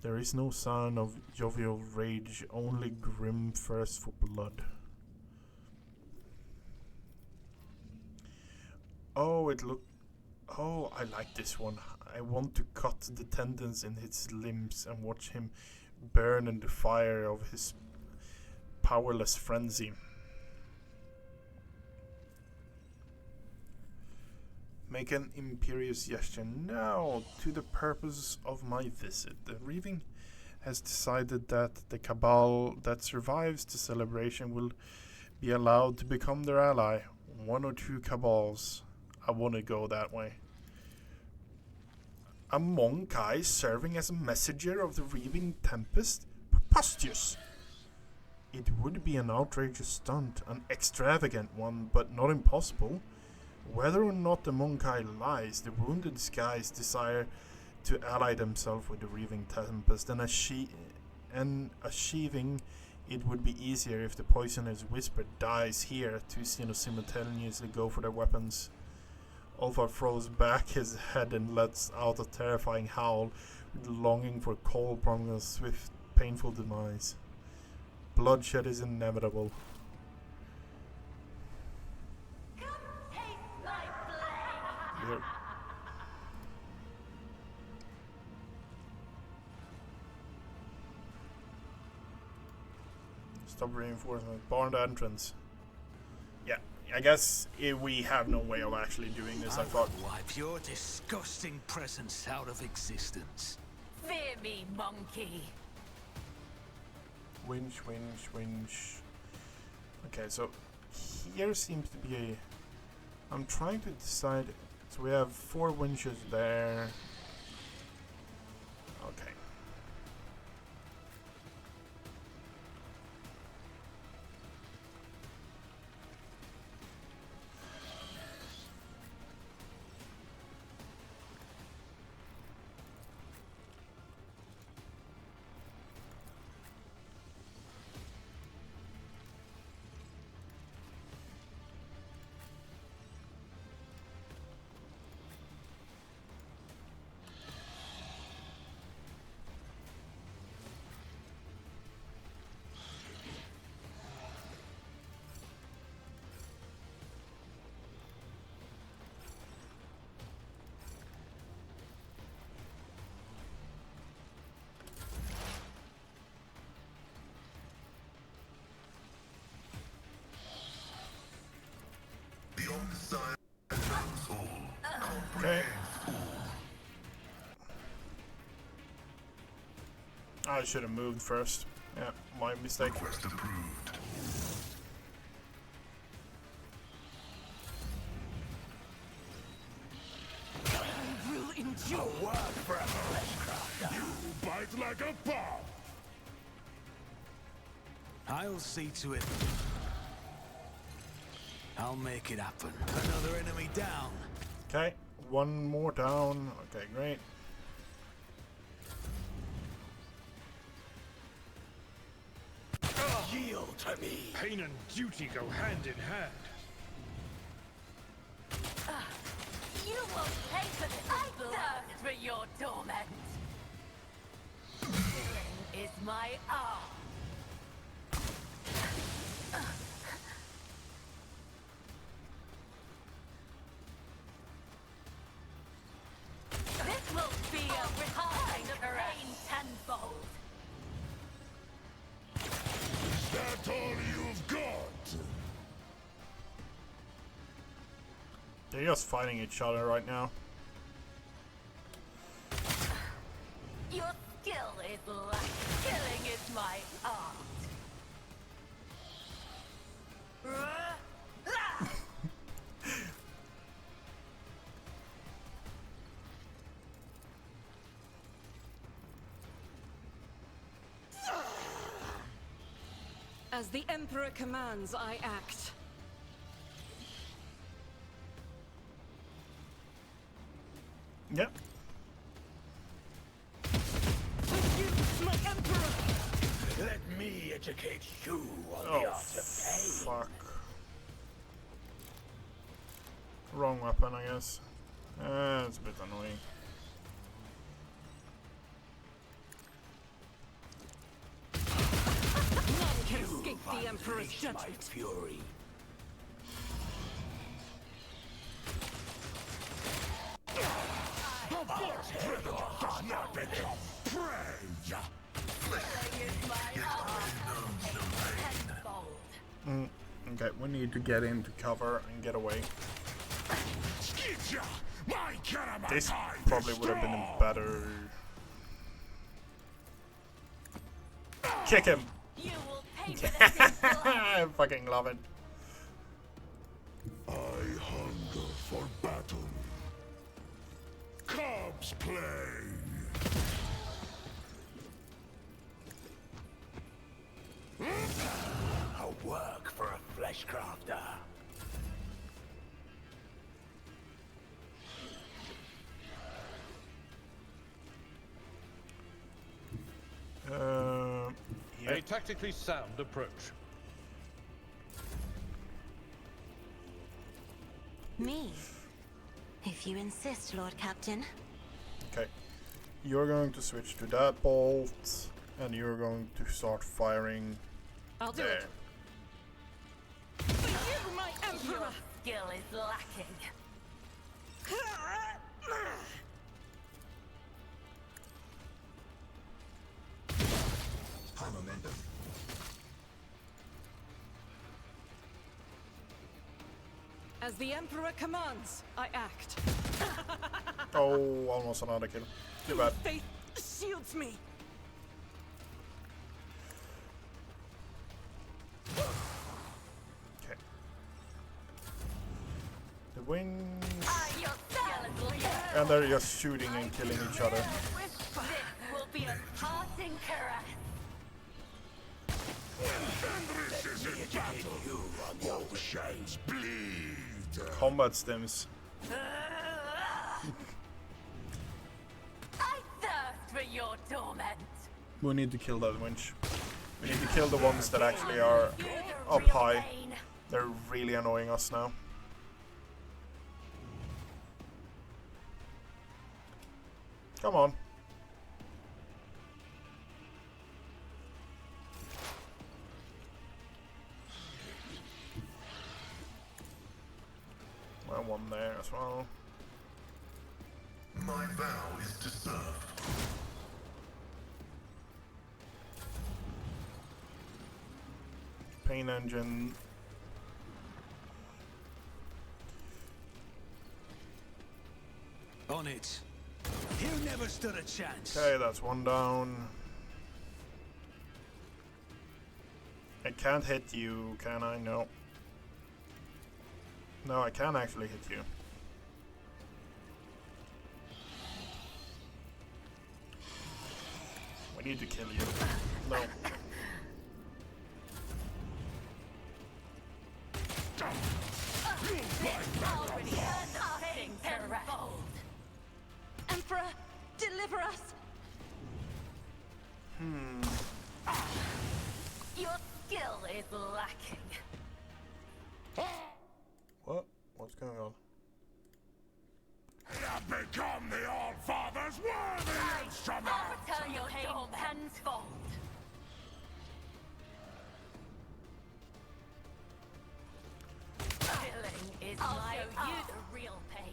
There is no sign of jovial rage, only grim thirst for blood. Oh, I like this one. I want to cut the tendons in his limbs and watch him burn in the fire of his powerless frenzy. Make an imperious gesture now to the purpose of my visit. The Reaving has decided that the Cabal that survives the celebration will be allowed to become their ally. 1 or 2 Cabals. I want to go that way. A Monkai serving as a messenger of the Reaving Tempest? Preposterous! It would be an outrageous stunt, an extravagant one, but not impossible. Whether or not the Monkai lies, the wounded skies desire to ally themselves with the Reaving Tempest, and achieving it would be easier if the poisonous whisper dies here. 2 Xenos simultaneously go for their weapons. Alpha throws back his head and lets out a terrifying howl, with longing for cold, promising a swift, painful demise. Bloodshed is inevitable. Here. Stop reinforcement. Barn entrance. Yeah, I guess we have no way of actually doing this. I thought. Wipe your disgusting presence out of existence. Fear me, monkey. Winch, winch, winch. Okay, so here seems to be a... I'm trying to decide... So we have 4 winches there. Okay. I should have moved first. Yeah, my mistake. Request approved. I will endure. Work for a fleshcrafter. You bite like a bomb. I'll see to it. I'll make it happen. Another enemy down. Okay, one more down. Okay, great. Yield to me. Pain and duty go hand in hand. You will pay for this. I thirst for your torment. Killing is my art. This will be a refined pain tenfold. Is that all you've got? They're just fighting each other right now. Your skill is lacking. Killing is my art. As the Emperor commands, I act. Yep. With you, my Emperor! Let me educate you on Oh, the art of pain. fuck. Wrong weapon, I guess. It's a bit annoying. None can escape the Emperor's Unleash my judgment. fury. Does not become prey. Killing is my art. Tenfold. Okay, we need to get into cover and get away. Skidja, my Karaman This time probably is would have been strong. better. Kick him! You will pay for this. I fucking love it. I hunger for battle. Cubs play. A work for a fleshcrafter. Yeah. A tactically sound approach. Me? If you insist, Lord Captain. Okay. You're going to switch to that bolt, and you're going to start firing I'll do there. it. For you, my Your Emperor! skill is lacking. As the Emperor commands, I act. Oh, almost another kill. Too bad. Faith shields me. Okay. The wings. Your skill is lacking. And they're just shooting and killing each other. This will be a passing caress. This is in battle. You on the oceans bleed. Combat stims. I thirst for your torment. We need to kill that winch. We need to kill the ones that actually are You're the up real high. pain. They're really annoying us now. Come on. Well, one there as well. My vow is to serve. Pain engine. On it. You never stood a chance. Okay, that's one down. I can't hit you, can I? No. No, I can actually hit you. We need to kill you. No. Emperor, deliver us! Your skill is lacking. What? What's going on? Have become the All-Father's worthy instrument! I'll return your pain tenfold. Killing is I'll show you the real pain.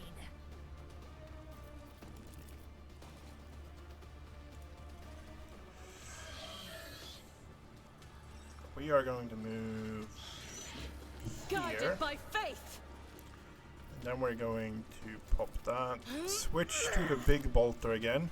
We are going to move Guided here. by faith! And then we're going to pop that. Switch to the big bolter again.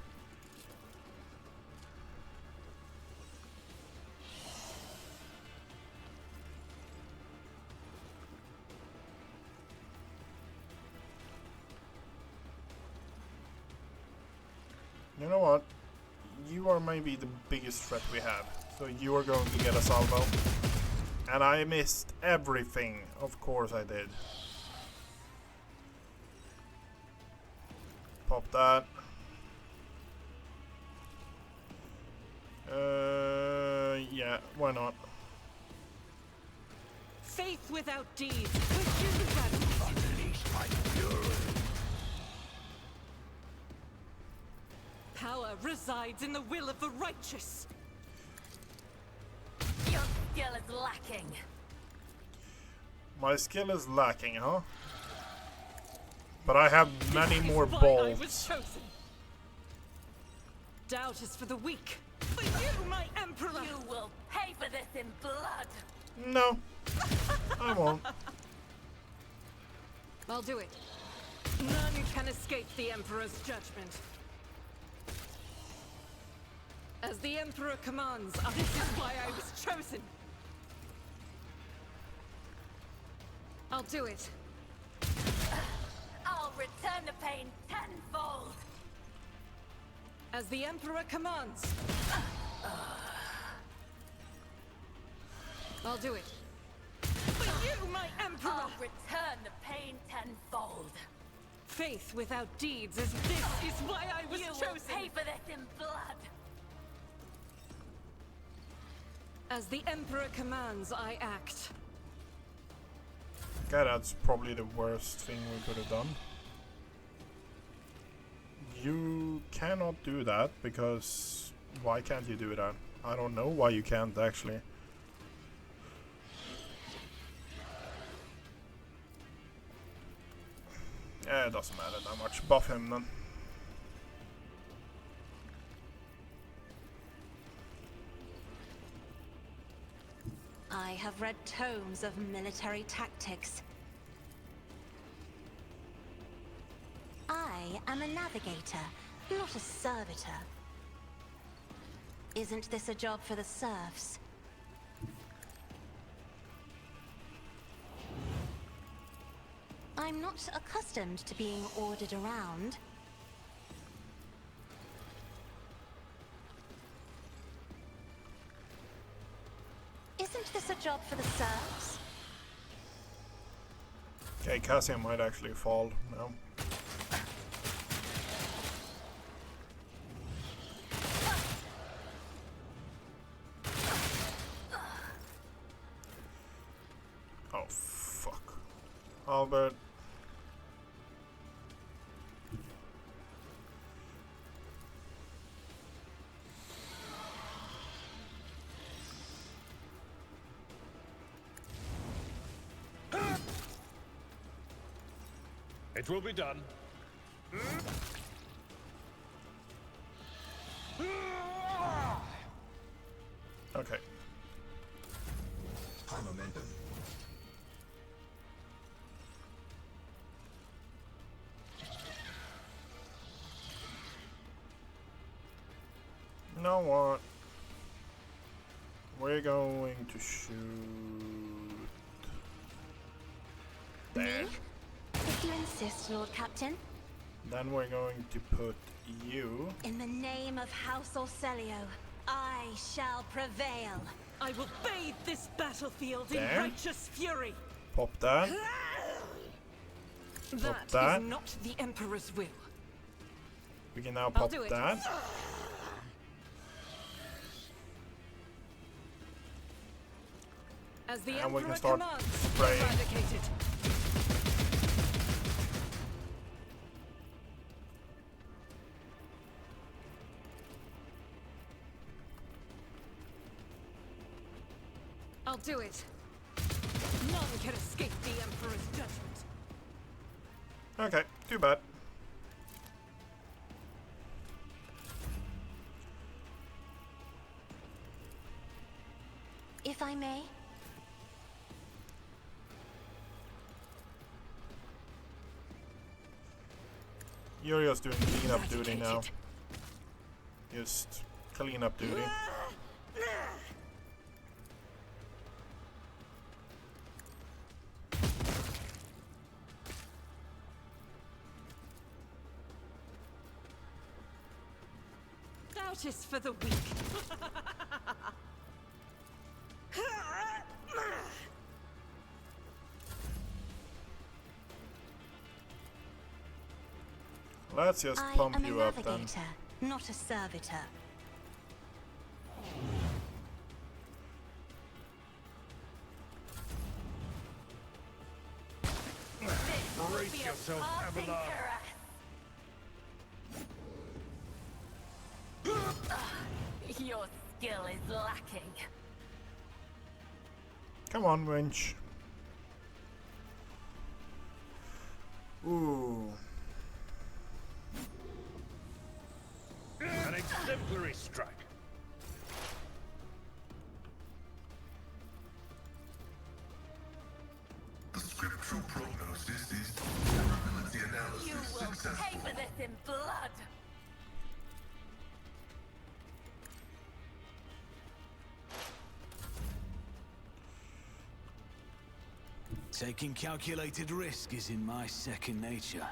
You know what? You are maybe the biggest threat we have. So you are going to get a salvo. And I missed everything. Of course I did. Pop that. Yeah, why not? Faith without deeds. With you that Unleash my fury. power resides in the will of the righteous. Your skill is lacking. My skill is lacking, huh? But I have many more Why I balls. was chosen. Doubt is for the weak. For you, my emperor! You will pay for this in blood. No, I won't. I'll do it. None can escape the Emperor's judgment. As the Emperor commands, this is why I was chosen. I'll do it. I'll return the pain tenfold. As the Emperor commands. I'll do it. For you, my Emperor! I'll return the pain tenfold. Faith without deeds is this is why I was You chosen. will pay for this in blood. As the Emperor commands, I act. Okay, that's probably the worst thing we could have done. You cannot do that because... Why can't you do that? I don't know why you can't actually. Yeah, it doesn't matter that much. Buff him then. I have read tomes of military tactics. I am a navigator, not a servitor. Isn't this a job for the serfs? I'm not accustomed to being ordered around. Isn't this a job for the serfs? Okay, Cassian might actually fall now. Oh, fuck. Albert. It will be done. Okay. High momentum. You know what? we're going to shoot there. Me? If you insist, Lord Captain. Then we're going to put you. In the name of House Orcelio, I shall prevail. I will bathe this battlefield in There. righteous fury. Pop that. That that. is not the Emperor's will. We can now I'll pop do it. that. As the And we Emperor can start commands, spraying. eradicated. I'll do it. None can escape the Emperor's judgment. Okay, too bad. If I may. You're just doing cleanup duty now. Eradicated. Just cleanup duty. Doubt is for the weak. Let's just I pump am a you up then. navigator, not a servitor. Brace yourself, Abelard. Your skill is lacking. Come on, winch. Ooh. An exemplary strike. The scriptural prognosis is probability analysis You will successful. pay for this in blood. Taking calculated risk is in my second nature.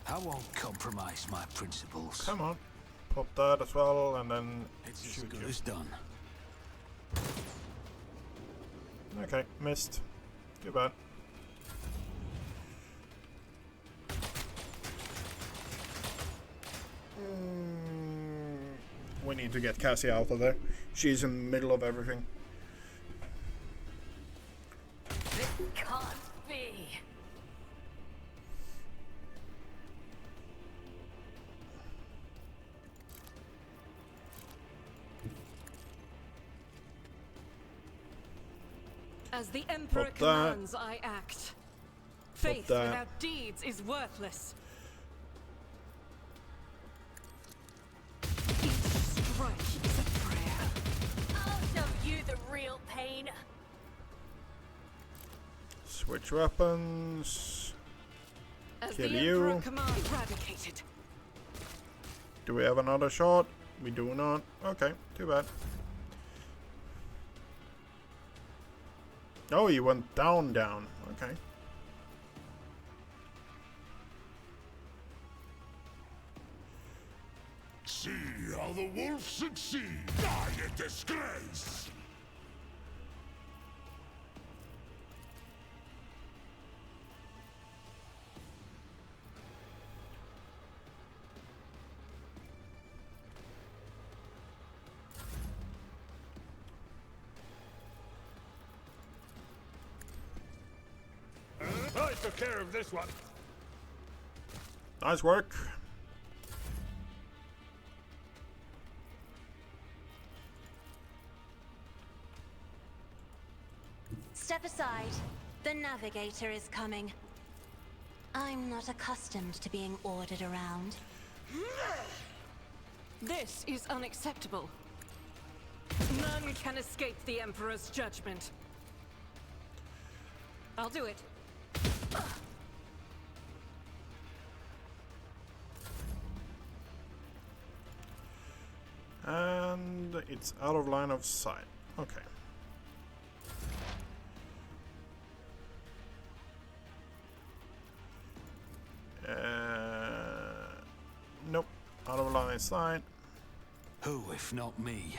I won't compromise my principles. Come on. Pop that as well and then It's as shoot good you. as done. Okay, missed. Too bad. We need to get Cassie out of there. She's in the middle of everything. This can't be. As the Emperor Pop that. commands, I act. Faith that. without deeds is worthless. Each strike is a prayer. I'll show you the real pain. Switch weapons. As Kill the you. Emperor commands, eradicated. Do we have another shot? We do not. Okay, too bad. Oh, he went down. Okay. See how the wolves succeed. Die in disgrace. I took care of this one. Nice work. Step aside. The navigator is coming. I'm not accustomed to being ordered around. This is unacceptable. None can escape the Emperor's judgment. I'll do it. It's out of line of sight. Okay. Nope. Out of line of sight. Who, if not me?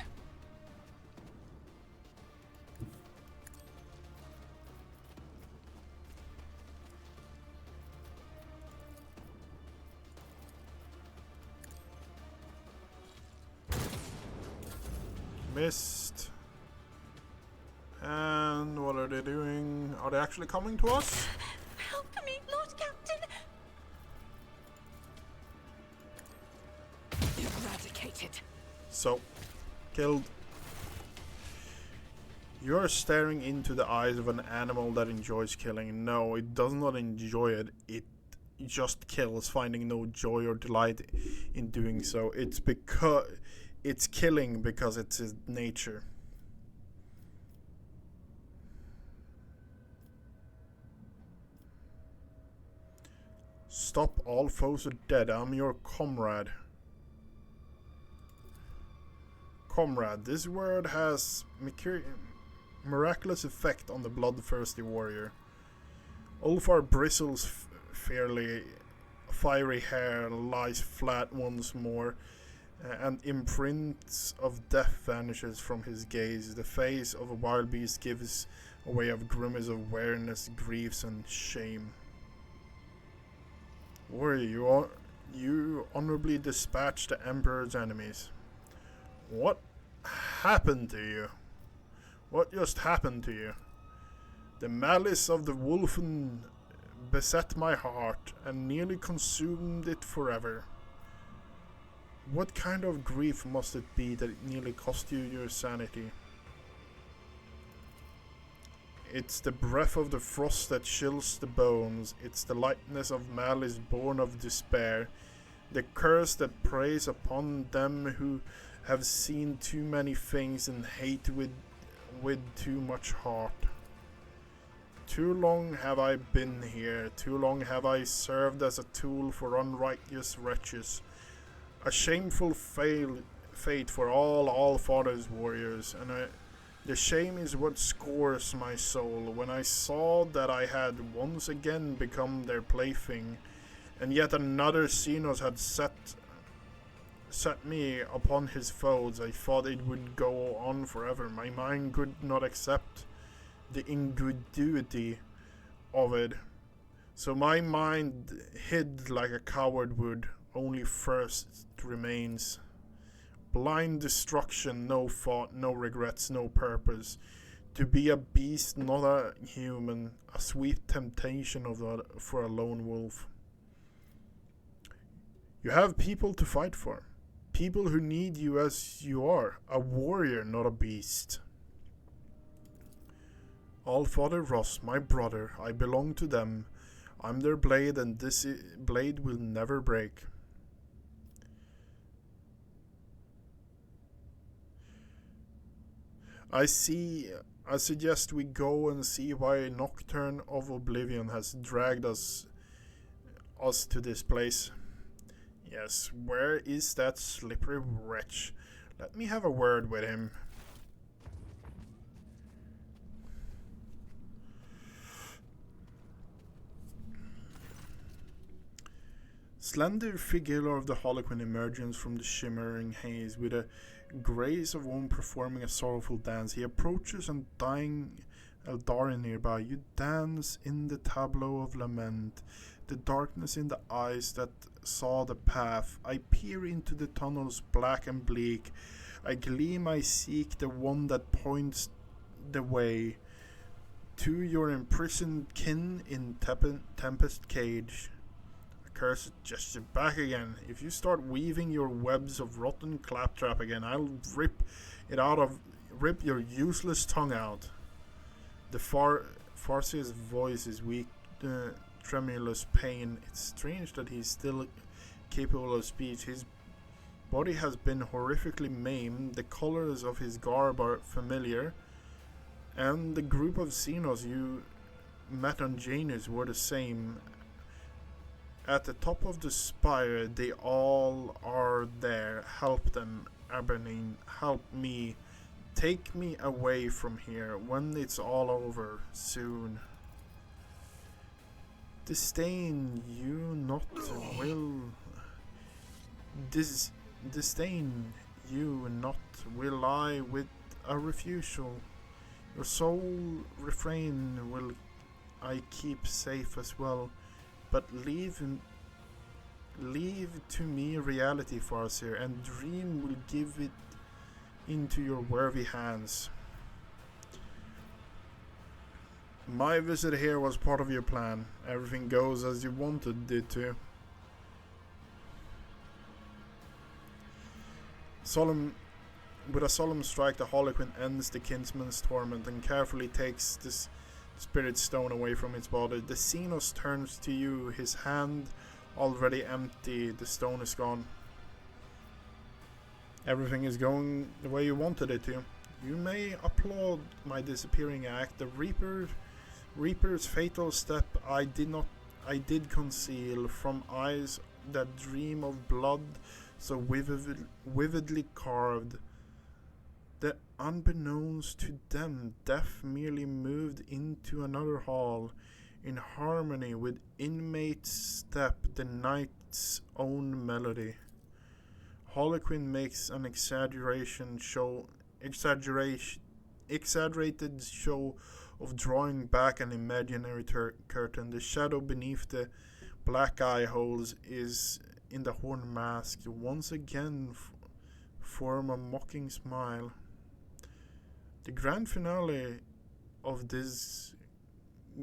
Missed. And what are they doing? Are they actually coming to us? Help me, Lord Captain! Eradicated. So, killed. You are staring into the eyes of an animal that enjoys killing. No, it does not enjoy it. It just kills, finding no joy or delight in doing so. It's because it's killing because it's its nature. Stop, all foes are dead. I'm your comrade. Comrade. This word has miraculous effect on the bloodthirsty warrior. Ulfar bristles fiery hair lies flat once more, and imprints of death vanishes from his gaze. The face of a wild beast gives away a grimace of weariness, griefs, and shame. Warrior, you honorably dispatched the Emperor's enemies. What happened to you? What just happened to you? The malice of the Wolfen beset my heart and nearly consumed it forever. What kind of grief must it be that it nearly cost you your sanity? It's the breath of the frost that chills the bones. It's the lightness of malice born of despair. The curse that preys upon them who have seen too many things and hate with too much heart. Too long have I been here. Too long have I served as a tool for unrighteous wretches. A shameful fate for all Father's warriors, and the shame is what scores my soul when I saw that I had once again become their plaything, and yet another Xenos had set me upon his foes. I thought it would go on forever. My mind could not accept the ingratitude of it, so my mind hid like a coward would. Only thirst remains. Blind destruction, no thought, no regrets, no purpose. To be a beast, not a human. A sweet temptation for a lone wolf. You have people to fight for. People who need you as you are. A warrior, not a beast. All-Father Ross, my brother, I belong to them. I'm their blade, and this blade will never break. I suggest we go and see why Nocturne of Oblivion has dragged us to this place. Yes, where is that slippery wretch? Let me have a word with him. Slender figure of the Harlequin emerges from the shimmering haze with a grace of one performing a sorrowful dance. He approaches, and dying Eldarin nearby, you dance in the tableau of lament. The darkness in the eyes that saw the path. I peer into the tunnels black and bleak. I gleam, I seek the one that points the way to your imprisoned kin in Tempest Cage. Cursed gesture back again. If you start weaving your webs of rotten claptrap again, I'll rip your useless tongue out. The Farseer's voice is weak, tremulous pain. It's strange that he's still capable of speech. His body has been horrifically maimed. The colors of his garb are familiar, and the group of Xenos you met on Janus were the same. At the top of the spire, they all are there. Help them. Aberdeen, help me. Take me away from here when it's all over soon. Disdain you not will. Disdain you not will I with a refusal. Your sole refrain will I keep safe as well, but leave to me reality, Farseer, and dream will give it into your worthy hands. My visit here was part of your plan. Everything goes as you wanted it to. With a solemn strike, the Harlequin ends the kinsman's torment and carefully takes this spirit stone away from its body. The Xenos turns to you, his hand already empty. The stone is gone. Everything is going the way you wanted it to. You may applaud my disappearing act. The Reaper's fatal step I did conceal from eyes that dream of blood so vividly carved. The unbeknownst to them, death merely moved into another hall, in harmony with inmate's step, the night's own melody. Harlequin makes an exaggerated show of drawing back an imaginary curtain. The shadow beneath the black eye holes is in the horn mask. Once again form a mocking smile. The grand finale of this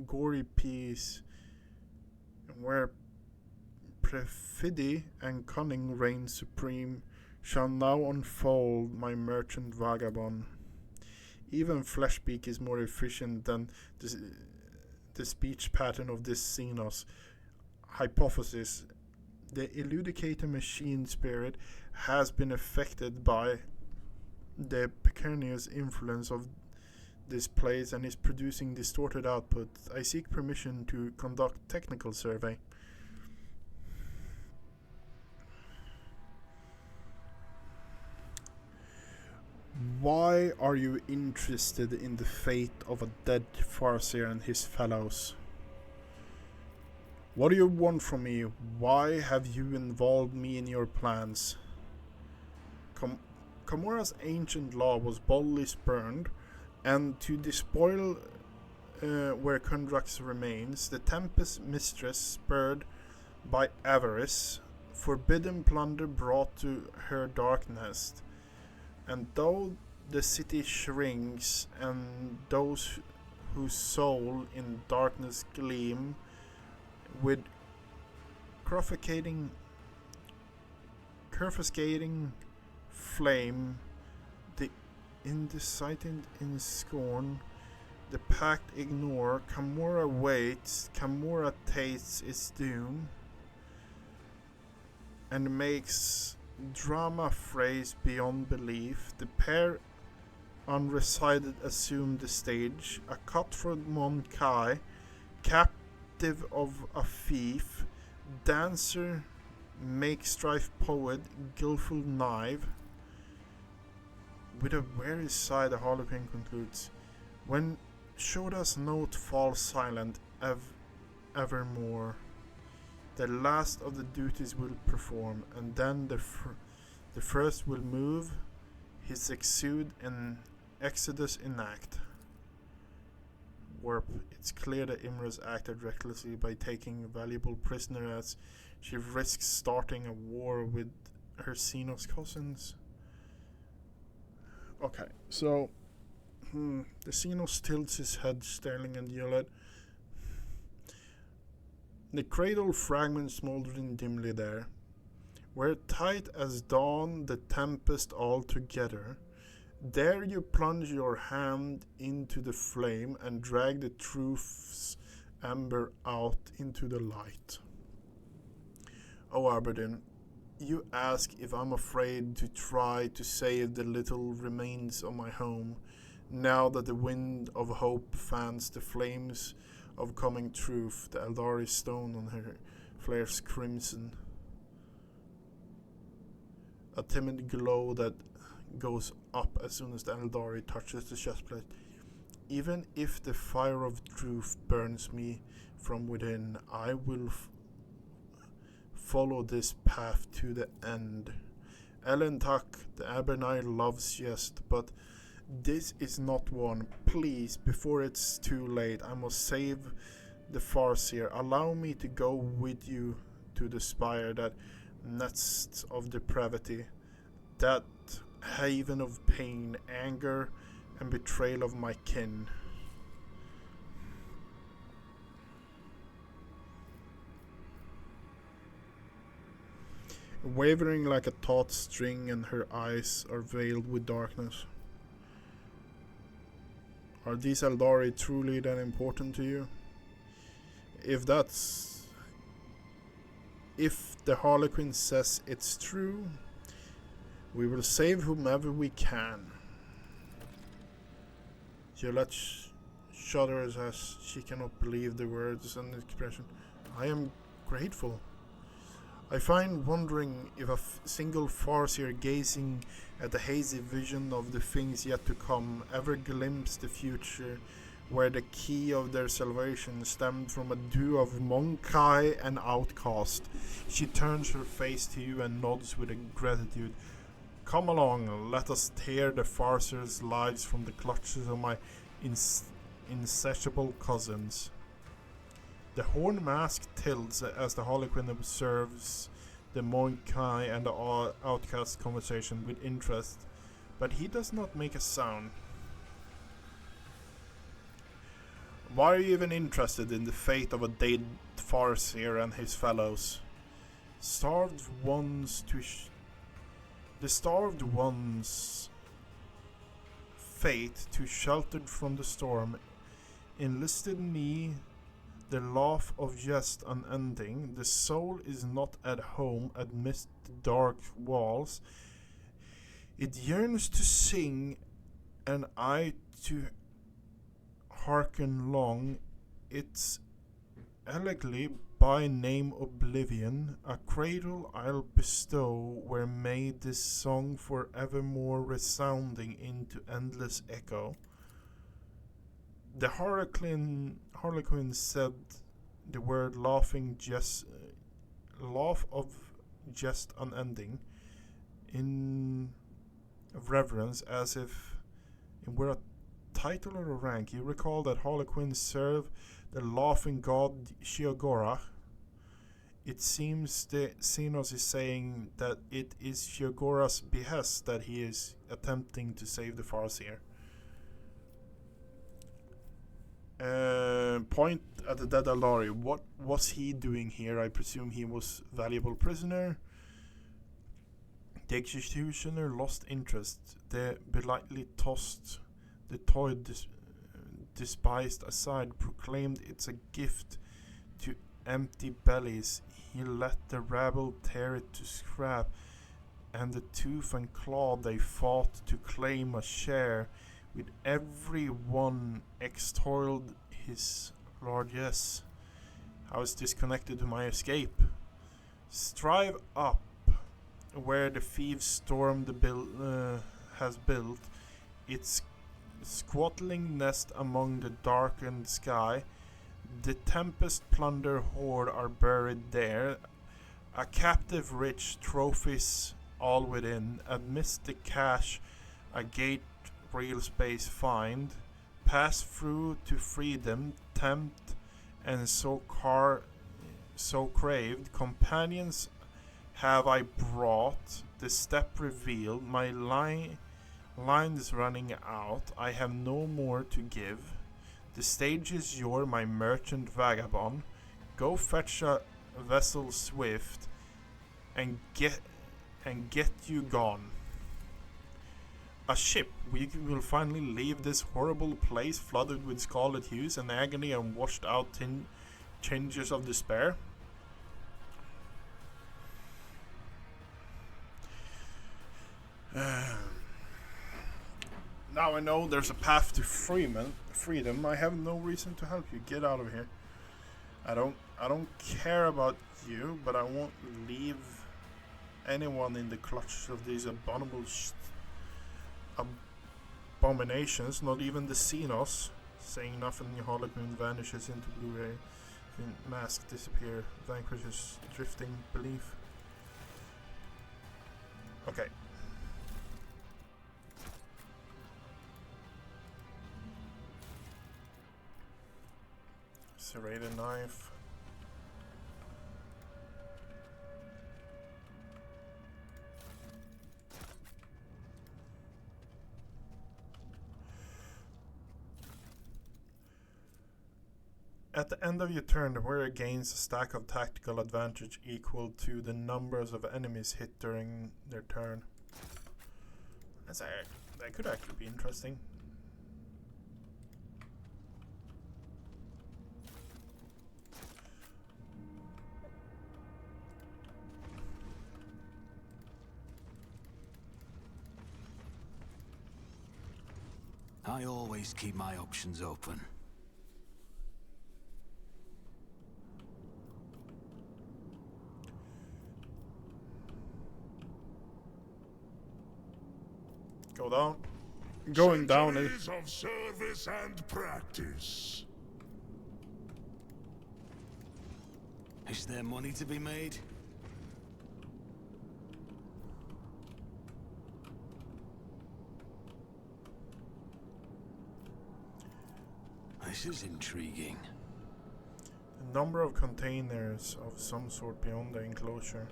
gory piece, where perfidy and cunning reign supreme, shall now unfold, my merchant vagabond. Even Fleshbeak is more efficient than the speech pattern of this Xenos hypothesis. The eludicator machine spirit has been affected by the precarious influence of this place and is producing distorted output. I seek permission to conduct technical survey. Why are you interested in the fate of a dead Farseer and his fellows? What do you want from me? Why have you involved me in your plans? Comora's ancient law was boldly spurned, and to despoil where Kundrax remains, the Tempest Mistress, spurred by avarice, forbidden plunder brought to her dark nest. And though the city shrinks, and those whose soul in darkness gleam, with confiscating flame, the indecisive in scorn, the pact ignore, Camorra waits, Camorra tastes its doom, and makes drama phrase beyond belief. The pair unresided assume the stage, a cutthroat Mon Kai, captive of a thief, dancer, make strife poet, guileful knife. With a weary sigh, the Harlequin concludes, when Shoda's note falls silent evermore, the last of the duties will perform, and then the first will move, his exodus enact. Warp. It's clear that Imra's acted recklessly by taking a valuable prisoner as she risks starting a war with her Xenos cousins. Okay, so the Xenos tilts his head, staring at Yolette. The cradle fragments smoldering dimly there, where tight as dawn the tempest all together. There you plunge your hand into the flame and drag the truth's amber out into the light. Oh, Aberdeen, you ask if I'm afraid to try to save the little remains of my home, now that the wind of hope fans the flames of coming truth, the Eldari stone on her flares crimson. a timid glow that goes up as soon as the Eldari touches the chest plate. Even if the fire of truth burns me from within, I will follow this path to the end. Elentak, the Abernai loves jest, but this is not one. Please, before it's too late, I must save the Farseer. Allow me to go with you to the spire, that nest of depravity, that haven of pain, anger, and betrayal of my kin. Wavering like a taut string, and her eyes are veiled with darkness. Are these Eldari truly that important to you? If the Harlequin says it's true, we will save whomever we can. Gillette shudders as she cannot believe the words and expression. I am grateful. I find wondering if a single Farseer gazing at the hazy vision of the things yet to come ever glimpsed the future, where the key of their salvation stemmed from a duo of Monkai and Outcast. She turns her face to you and nods with a gratitude. Come along, let us tear the Farseers' lives from the clutches of my insatiable cousins. The horn mask tilts as the Harlequin observes the Monkai and the Outcast conversation with interest, but he does not make a sound. Why are you even interested in the fate of a dead Farseer and his fellows? The starved ones' fate to sheltered from the storm enlisted me. The laugh of jest unending, the soul is not at home amidst the dark walls. It yearns to sing, and I to hearken long. It's elegantly by name Oblivion, a cradle I'll bestow, where may this song forevermore resounding into endless echo. The Harlequin said the word laugh of jest unending, in reverence, as if it were a title or a rank. You recall that Harlequins serve the laughing god Shiogora. It seems the Xenos is saying that it is Shiogora's behest that he is attempting to save the Farseer. Point at the dead Eldari. What was he doing here? I presume he was valuable prisoner. The executioner lost interest. The belitely tossed the toy despised aside, proclaimed it's a gift to empty bellies. He let the rabble tear it to scrap, and the tooth and claw they fought to claim a share. With every one extolled his largesse. How is this connected to my escape? Strive up, where the thieves storm the has built its squattling nest among the darkened sky. The tempest plunder horde are buried there, a captive rich, trophies all within. Amidst the cache, a gate real space find, pass through to freedom, tempt, and so craved. Companions have I brought, the step revealed, my line is running out, I have no more to give. The stage is yours, my merchant vagabond. Go fetch a vessel swift, and get you gone. A ship. We will finally leave this horrible place, flooded with scarlet hues and agony and washed out tinges of despair. Now I know there's a path to freedom. I have no reason to help you. Get out of here. I don't care about you, but I won't leave anyone in the clutches of these abominations, not even the Xenos. Saying nothing, Harlequin vanishes into Blu-ray. Mask disappear, vanquishes drifting belief. Okay. Serrated knife. At the end of your turn, the warrior gains a stack of tactical advantage equal to the numbers of enemies hit during their turn. That could actually be interesting. I always keep my options open. Go down. Going down Centuries of service and practice. Is there money to be made? This is intriguing. A number of containers of some sort beyond the enclosure.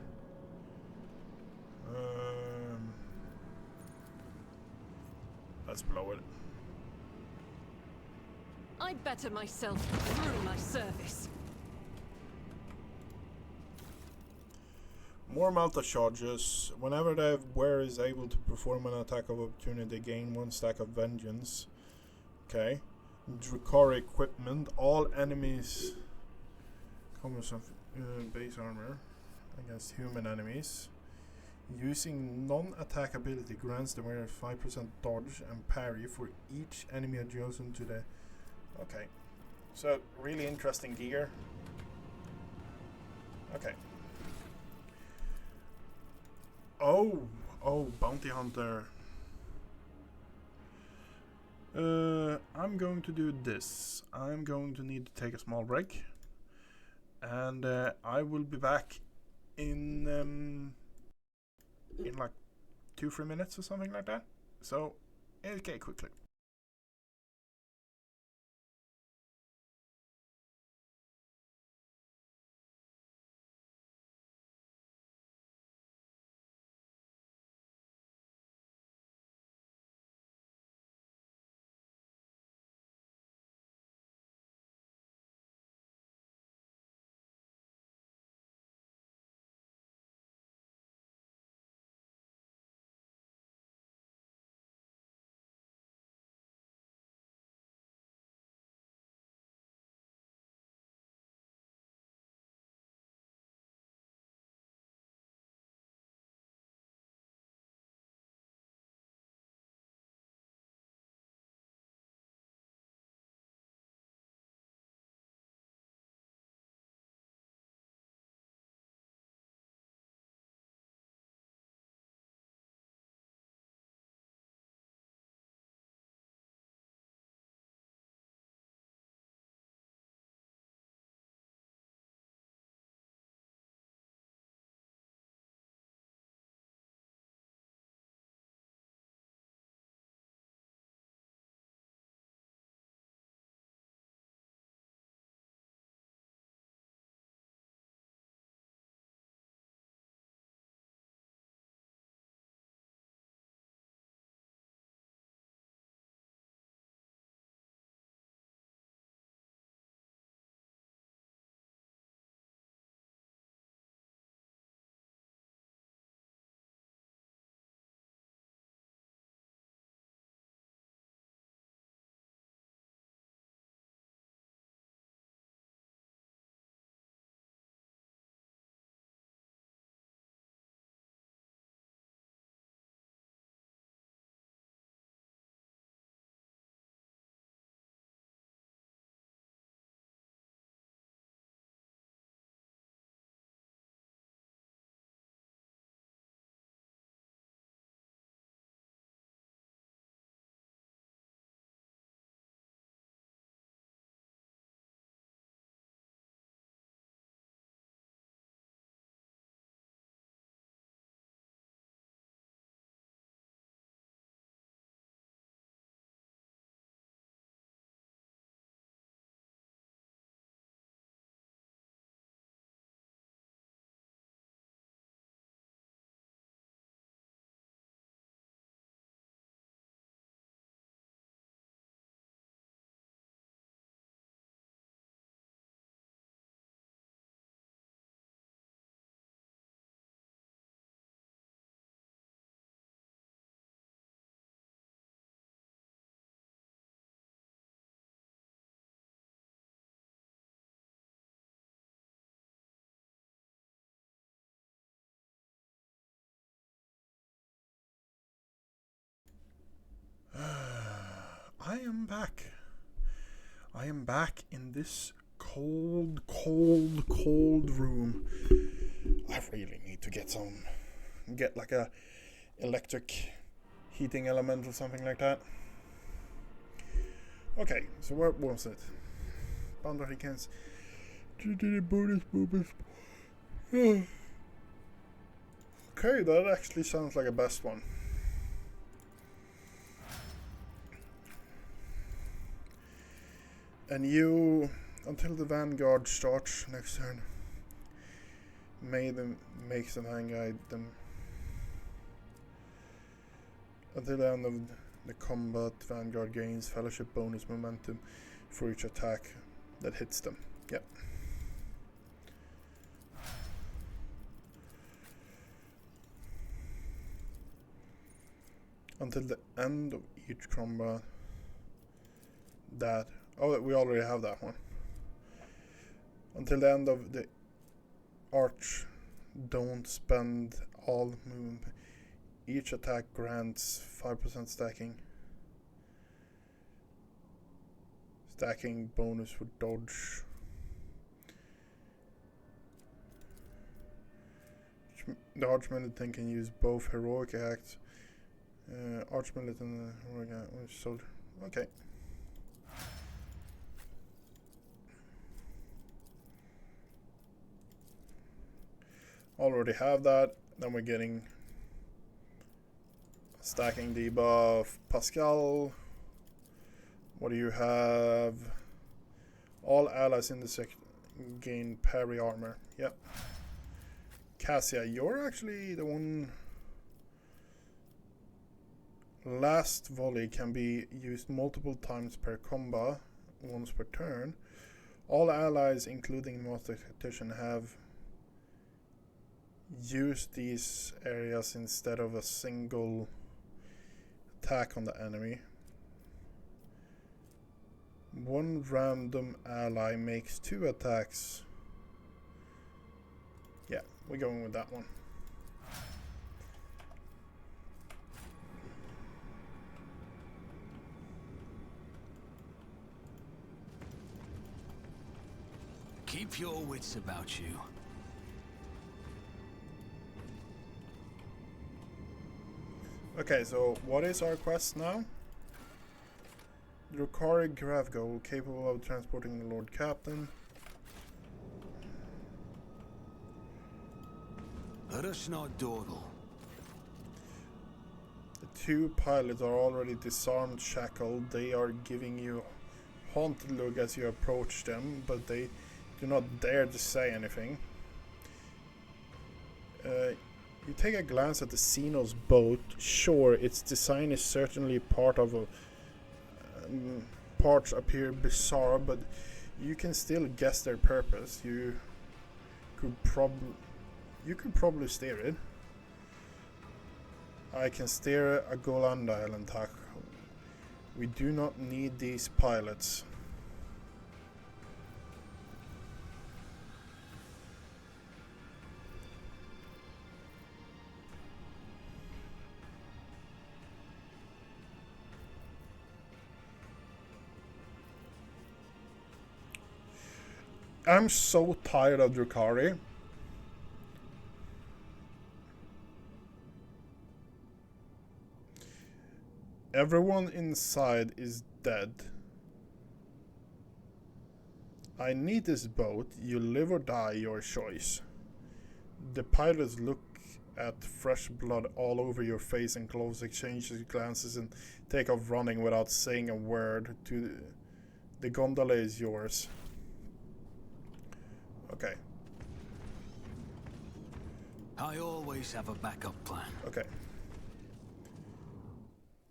Let's blow it. I better myself through my service. More Malta charges. Whenever the wearer is able to perform an attack of opportunity, they gain 1 stack of vengeance. Okay. Drukari equipment. All enemies come with some base armor against human enemies. Using non-attack ability grants the wearer 5% dodge and parry for each enemy adjacent to the... Okay. So, really interesting gear. Okay. Oh, bounty hunter. I'm going to do this. I'm going to need to take a small break. And I will be back in like 2-3 minutes or something like that. So, okay, quickly. I am back. I am back in this cold, cold, cold room. I really need to get like a electric heating element or something like that. Okay, so where was it? Boundary cans. Okay, that actually sounds like a best one. And you, until the vanguard starts next turn, makes the vanguard them until the end of the combat. Vanguard gains fellowship bonus momentum for each attack that hits them. Yep. Until the end of each combat. That. Oh, we already have that one. Until the end of the arch, don't spend all movement. Each attack grants 5% stacking. Stacking bonus for dodge. The Arch Militant can use both heroic acts. Arch Militant and heroic act. Soldier. Okay. Already have that. Then we're getting stacking debuff. Pascal. What do you have? All allies in the sector gain parry armor. Yep. Cassia, you're actually the one. Last volley can be used multiple times per combat, once per turn. All allies, including Master Tactician, have used these areas instead of a single attack on the enemy. One random ally makes 2 attacks. Yeah, we're going with that one. Keep your wits about you. Okay, so what is our quest now? Drukari Gravgo, capable of transporting the Lord Captain. Let us not dawdle. The 2 pilots are already disarmed, shackled. They are giving you haunted look as you approach them, but they do not dare to say anything. You take a glance at the Xenos boat. Sure, its design is certainly part of a parts appear bizarre, but you can still guess their purpose. You could probably steer it. I can steer a Golan Island attack. We do not need these pilots. I'm so tired of Drukari. Everyone inside is dead. I need this boat. You live or die, your choice. The pilots look at fresh blood all over your face and close, exchange glances and take off running without saying a word. The gondola is yours. Okay. I always have a backup plan. Okay.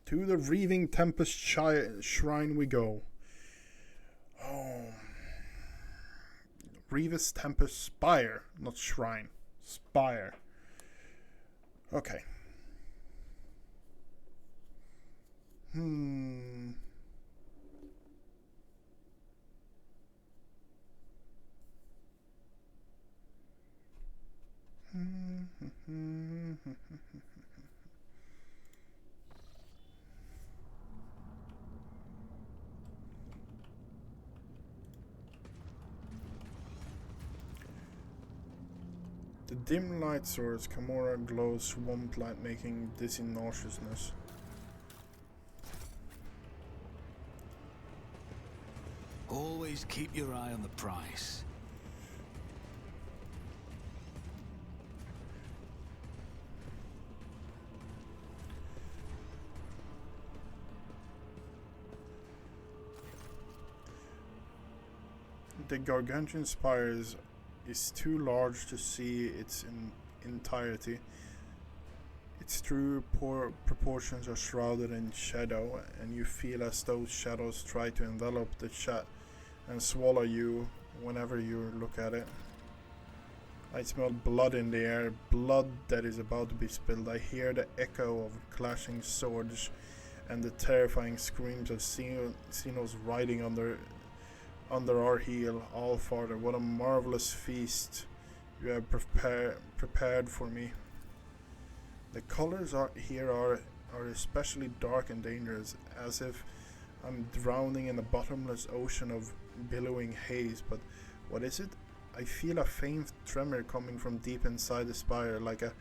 To the Reaving Tempest Shrine we go. Oh. Reaving Tempest Spire, not Shrine. Spire. Okay. dim light source. Gamora glows swamp light, making dizzy nauseousness. Always keep your eye on the prize. The gargantuan spire is too large to see its entirety. Its true proportions are shrouded in shadow, and you feel as those shadows try to envelop the chat and swallow you whenever you look at it. I smell blood in the air, blood that is about to be spilled. I hear the echo of clashing swords and the terrifying screams of Xenos riding under our heel. All Father, what a marvelous feast you have prepared for me. The colors here are especially dark and dangerous, as if I'm drowning in a bottomless ocean of billowing haze. But what is it? I feel a faint tremor coming from deep inside the spire, like a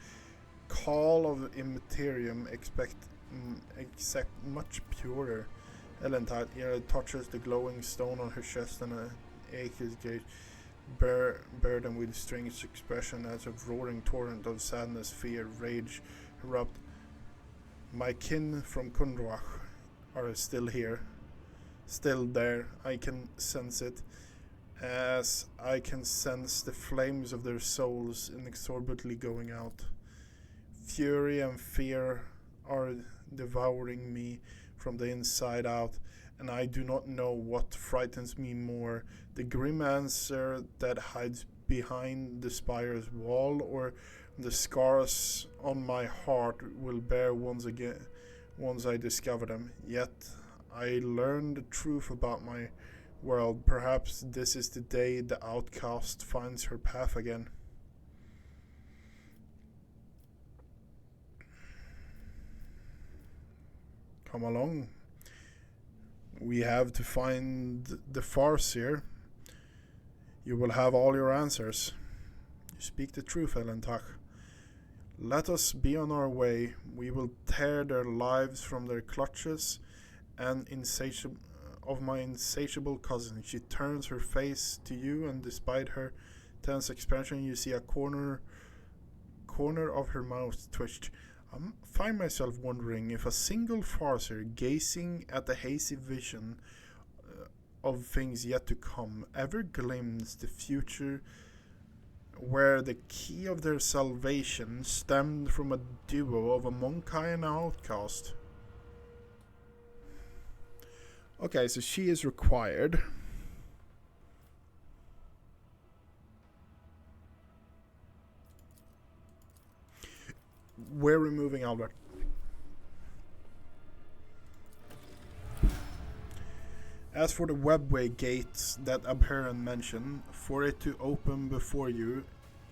call of immaterium, except much purer. Elentite touches the glowing stone on her chest, and an aching gaze burdened with strange expression as a roaring torrent of sadness, fear, rage erupt. My kin from Kundrak are still here. Still there. I can sense it, as I can sense the flames of their souls inexorably going out. Fury and fear are devouring me from the inside out, and I do not know what frightens me more, the grim answer that hides behind the spire's wall, or the scars on my heart will bear once I discover them. Yet I learn the truth about my world. Perhaps this is the day the outcast finds her path again. Come along. We have to find the Farseer. You will have all your answers. You speak the truth, Elentach. Let us be on our way. We will tear their lives from their clutches and of my insatiable cousin. She turns her face to you, and despite her tense expression, you see a corner of her mouth twitch. I find myself wondering if a single Farseer, gazing at the hazy vision of things yet to come, ever glimpsed the future where the key of their salvation stemmed from a duo of a Monkai and an outcast. Okay, so she is required. We're removing Albert. As for the webway gates that Abheran mentioned, for it to open before you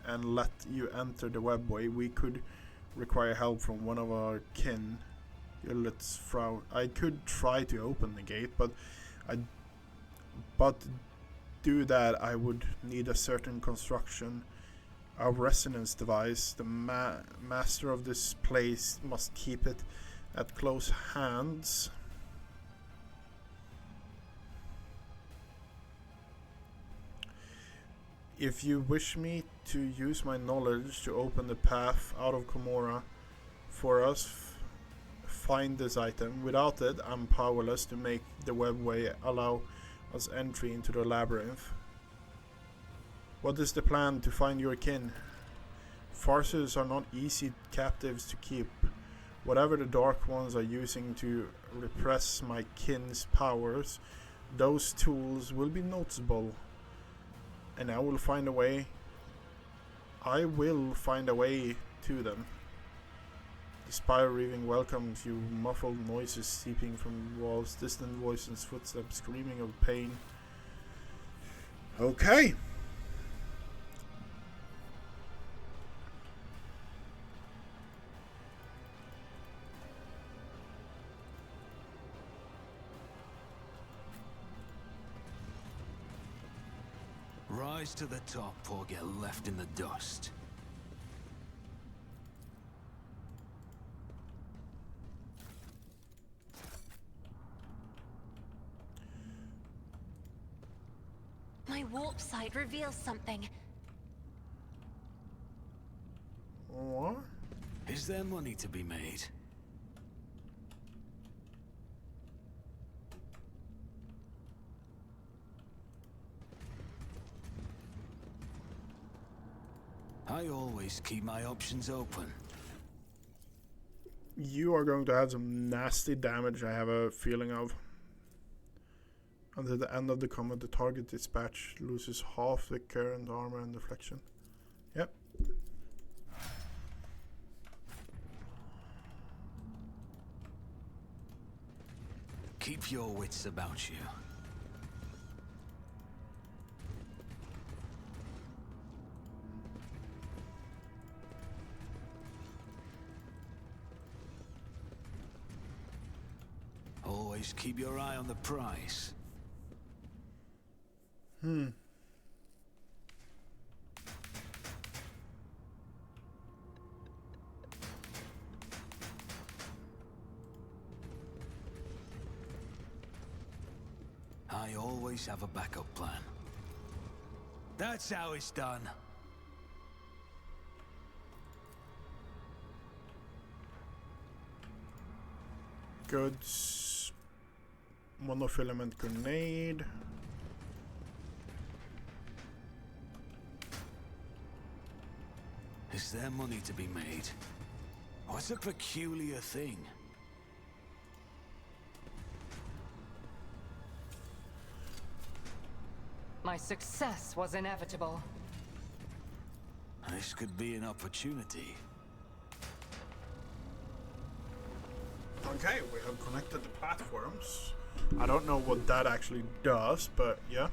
and let you enter the webway, we could require help from one of our kin. Let's frown. I could try to open the gate, but to do that I would need a certain construction, a resonance device. The master of this place must keep it at close hands. If you wish me to use my knowledge to open the path out of Gamora for us, find this item. Without it, I'm powerless to make the webway allow us entry into the labyrinth. What is the plan to find your kin? Farseers are not easy captives to keep. Whatever the Dark Ones are using to repress my kin's powers, those tools will be noticeable. And I will find a way. I will find a way to them. The spire reaving welcomes you, muffled noises seeping from walls, distant voices, footsteps, screaming of pain. Okay. Rise to the top or get left in the dust. warp site reveals something. What? Is there money to be made? I always keep my options open. You are going to have some nasty damage, I have a feeling of. Until the end of the combat, the target dispatch loses half the current armor and deflection. Yep. Keep your wits about you. Always keep your eye on the prize. I always have a backup plan. That's how it's done. Goods. Monofilament grenade. Is there money to be made? What's a peculiar thing? My success was inevitable. This could be an opportunity. Okay, we have connected the platforms. I don't know what that actually does, but yeah.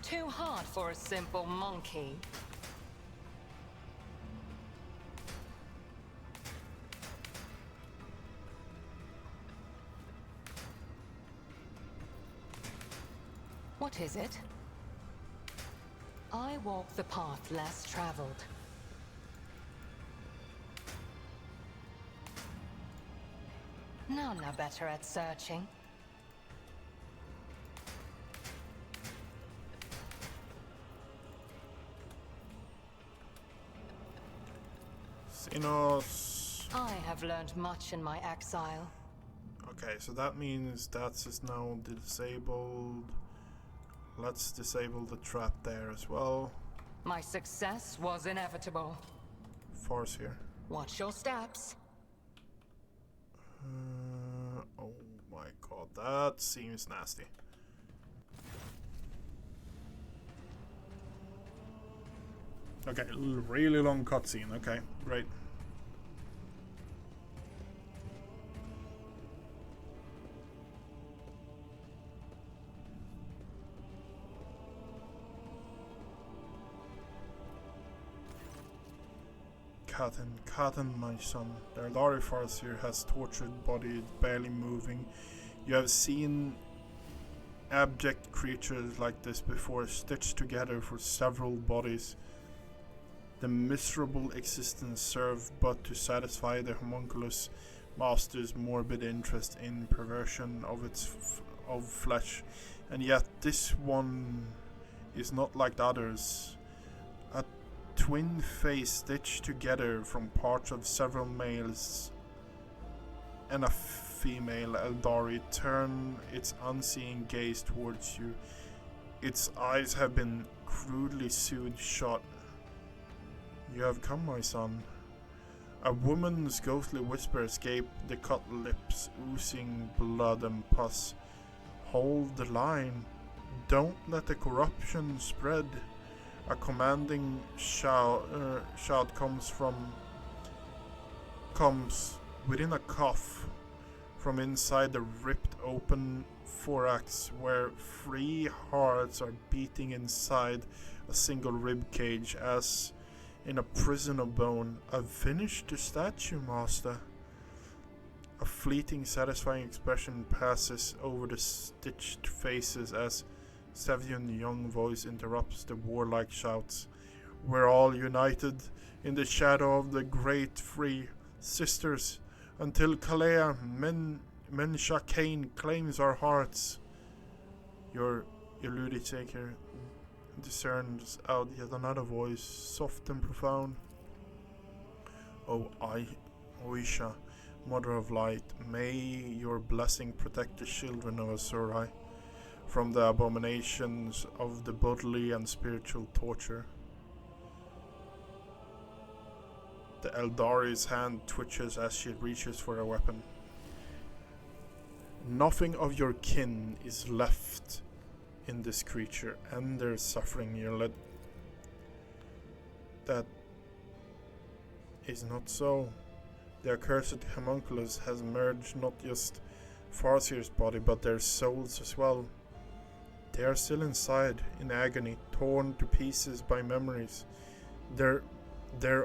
Too hard for a simple monkey. What is it? I walk the path less traveled. None are better at searching. Xenos. I have learned much in my exile. Okay, so that means that is now disabled. Let's disable the trap there as well. My success was inevitable. Force here. Watch your steps. Oh my god, that seems nasty. Okay, really long cutscene. Okay, great. Cotton, my son. Their Lari Farseer has tortured body, barely moving. You have seen abject creatures like this before, stitched together for several bodies. The miserable existence served but to satisfy the homunculus master's morbid interest in perversion of of flesh, and yet this one is not like the others. A twin face stitched together from parts of several males and a female Eldari turn its unseeing gaze towards you. Its eyes have been crudely sewed shut. You have come, my son. A woman's ghostly whisper escaped the cut lips, oozing blood and pus. Hold the line. Don't let the corruption spread. A commanding shout comes within a cough from inside the ripped open thorax, where 3 hearts are beating inside a single rib cage, as in a prison of bone. I've finished the statue, master. A fleeting, satisfying expression passes over the stitched faces as Sevian young voice interrupts the warlike shouts. We're all united in the shadow of the great free sisters until Kalea Mensha Kane claims our hearts. Your Luditaker discerns out yet another voice, soft and profound. Oh, Oisha, Mother of Light, may your blessing protect the children of Asurai from the abominations of the bodily and spiritual torture. The Eldari's hand twitches as she reaches for a weapon. Nothing of your kin is left in this creature, and their suffering that is not so. The accursed homunculus has merged not just Farseer's body, but their souls as well. They are still inside, in agony, torn to pieces by memories, their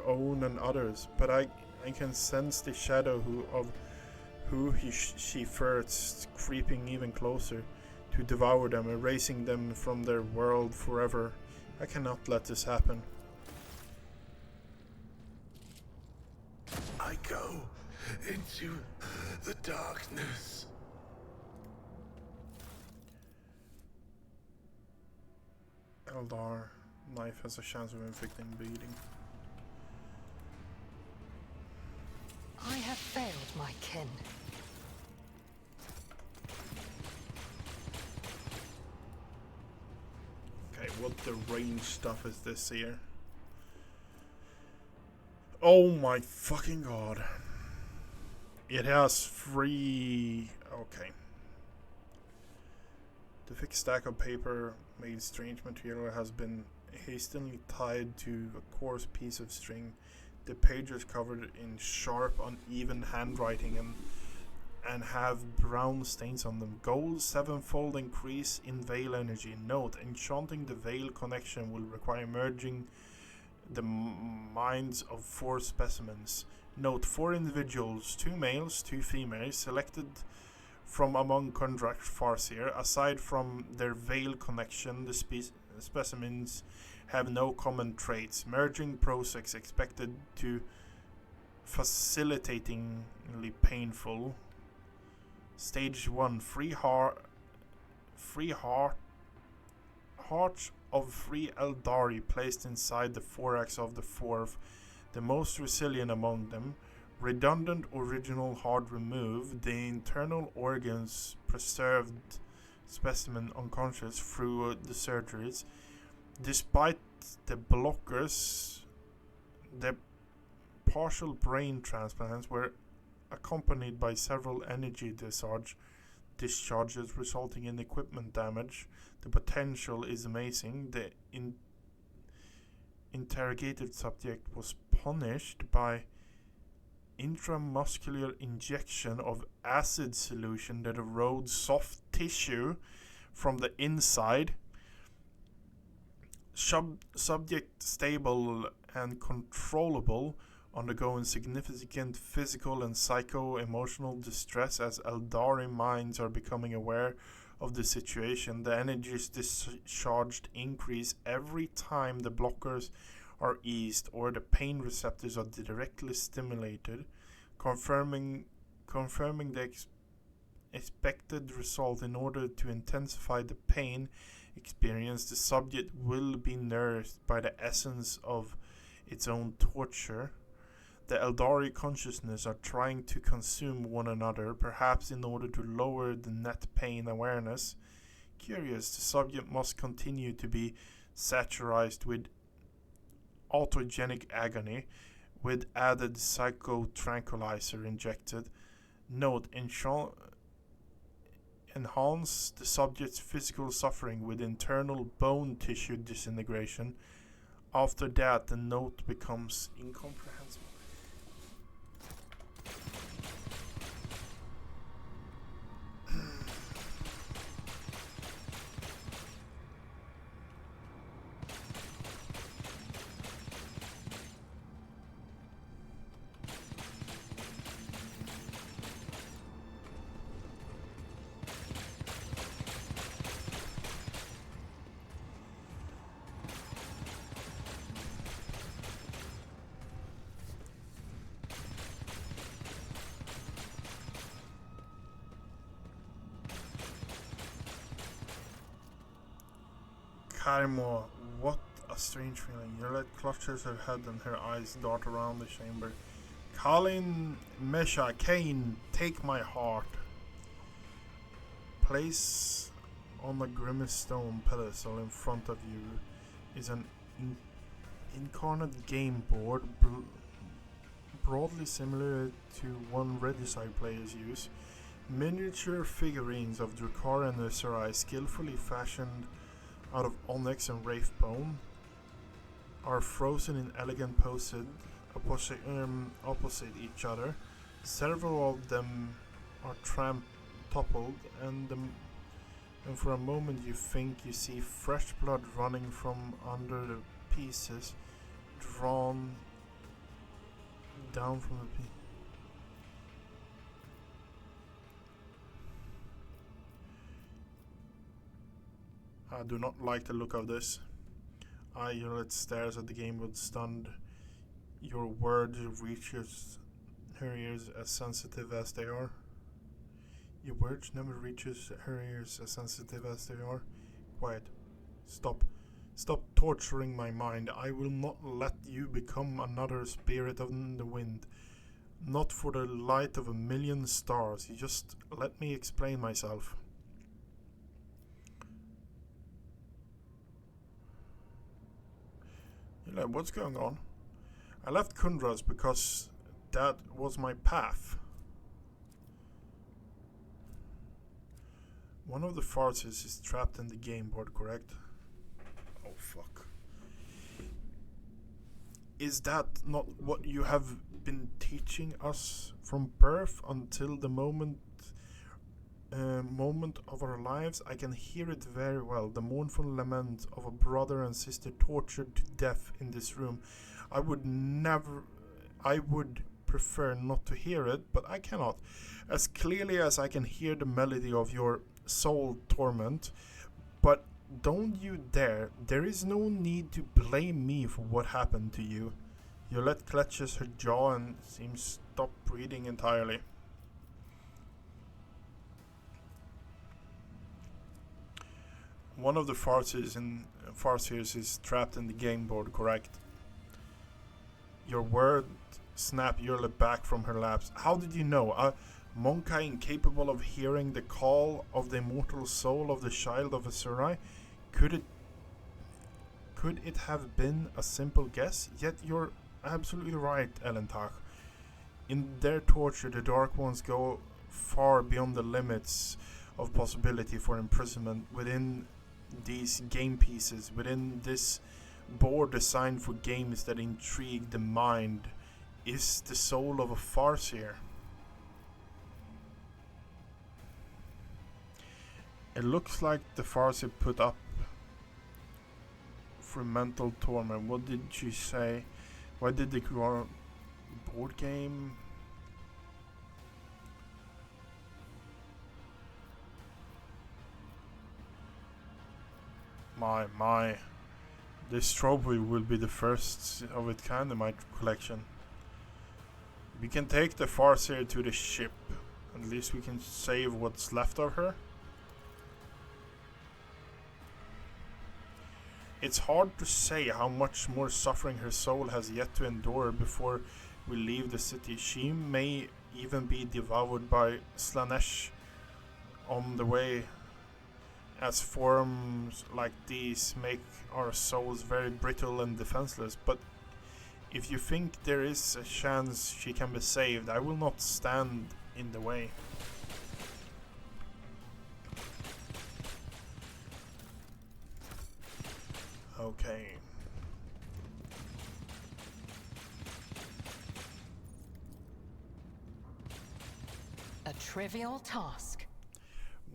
own and others, but I can sense the shadow of who she first creeping even closer to devour them, erasing them from their world forever. I cannot let this happen. I go into the darkness. Eldar, knife has a chance of inflicting bleeding. I have failed my kin. Okay, what the range stuff is this here? Oh my fucking god. It has 3... Okay. The thick stack of paper made strange material has been hastily tied to a coarse piece of string. The pages covered in sharp, uneven handwriting and have brown stains on them. Gold 7-fold increase in veil energy. Note, enchanting the veil connection will require merging the minds of 4 specimens. Note, 4 individuals, 2 males, 2 females, selected from among Kundrak Farseer. Aside from their veil connection, the specimens have no common traits. Merging process expected to facilitatingly painful. Stage 1, hearts of 3 Eldari placed inside the thorax of the 4th, the most resilient among them. Redundant original heart removed, the internal organs preserved, specimen unconscious through the surgeries. Despite the blockers, the partial brain transplants were accompanied by several energy discharges resulting in equipment damage. The potential is amazing. The interrogated subject was punished by intramuscular injection of acid solution that erodes soft tissue from the inside. Subject stable and controllable, undergoing significant physical and psycho-emotional distress as Eldari minds are becoming aware of the situation. The energies discharged increase every time the blockers are eased or the pain receptors are directly stimulated, confirming the expected result. In order to intensify the pain experience, the subject will be nourished by the essence of its own torture. The Eldari consciousness are trying to consume one another, perhaps in order to lower the net pain awareness. Curious, the subject must continue to be satirized with autogenic agony, with added psychotranquilizer injected. Note, enhance the subject's physical suffering with internal bone tissue disintegration. After that, the note becomes incomprehensible. Karimo, what a strange feeling. Yolette clutches her head and her eyes dart around the chamber. Colin, Mesha, Kane, take my heart. Place on the grimace stone pedestal in front of you is an incarnate game board broadly similar to one Regicide players use. Miniature figurines of drukari and Usurai, skillfully fashioned out of onyx and wraith bone, are frozen in elegant poses opposite each other. Several of them are toppled, and for a moment you think you see fresh blood running from under the pieces, drawn down from the I do not like the look of this. Yolette stares at the game with stunned. Your words reaches her ears as sensitive as they are. Your words never reaches her ears as sensitive as they are. Quiet. Stop. Stop torturing my mind. I will not let you become another spirit of the wind. Not for the light of a million stars. You just let me explain myself. What's going on? I left Kundra's because that was my path. One of the farces is trapped in the game board, correct? Oh fuck. Is that not what you have been teaching us from birth until the moment of our lives? I can hear it very well, the mournful lament of a brother and sister tortured to death in this room. I would prefer not to hear it, but I cannot. As clearly as I can hear the melody of your soul torment, but don't you dare. There is no need to blame me for what happened to you. Yolette clutches her jaw and seems to stop breathing entirely. One of the farseers is trapped in the game board, correct? Your word snapped Yolette back from her laps. How did you know? A Monkai incapable of hearing the call of the immortal soul of the child of Usurai? Could it have been a simple guess? Yet you're absolutely right, Elentach. In their torture, the Dark Ones go far beyond the limits of possibility for imprisonment within these game pieces, within this board designed for games that intrigue the mind. Is the soul of a farseer. It looks like the farseer put up for mental torment. What did she say? Why did the board game? My. This trophy will be the first of its kind in my collection. We can take the farseer to the ship. At least we can save what's left of her. It's hard to say how much more suffering her soul has yet to endure before we leave the city. She may even be devoured by Slanesh on the way, as forms like these make our souls very brittle and defenseless. But if you think there is a chance she can be saved, I will not stand in the way. Okay. A trivial task.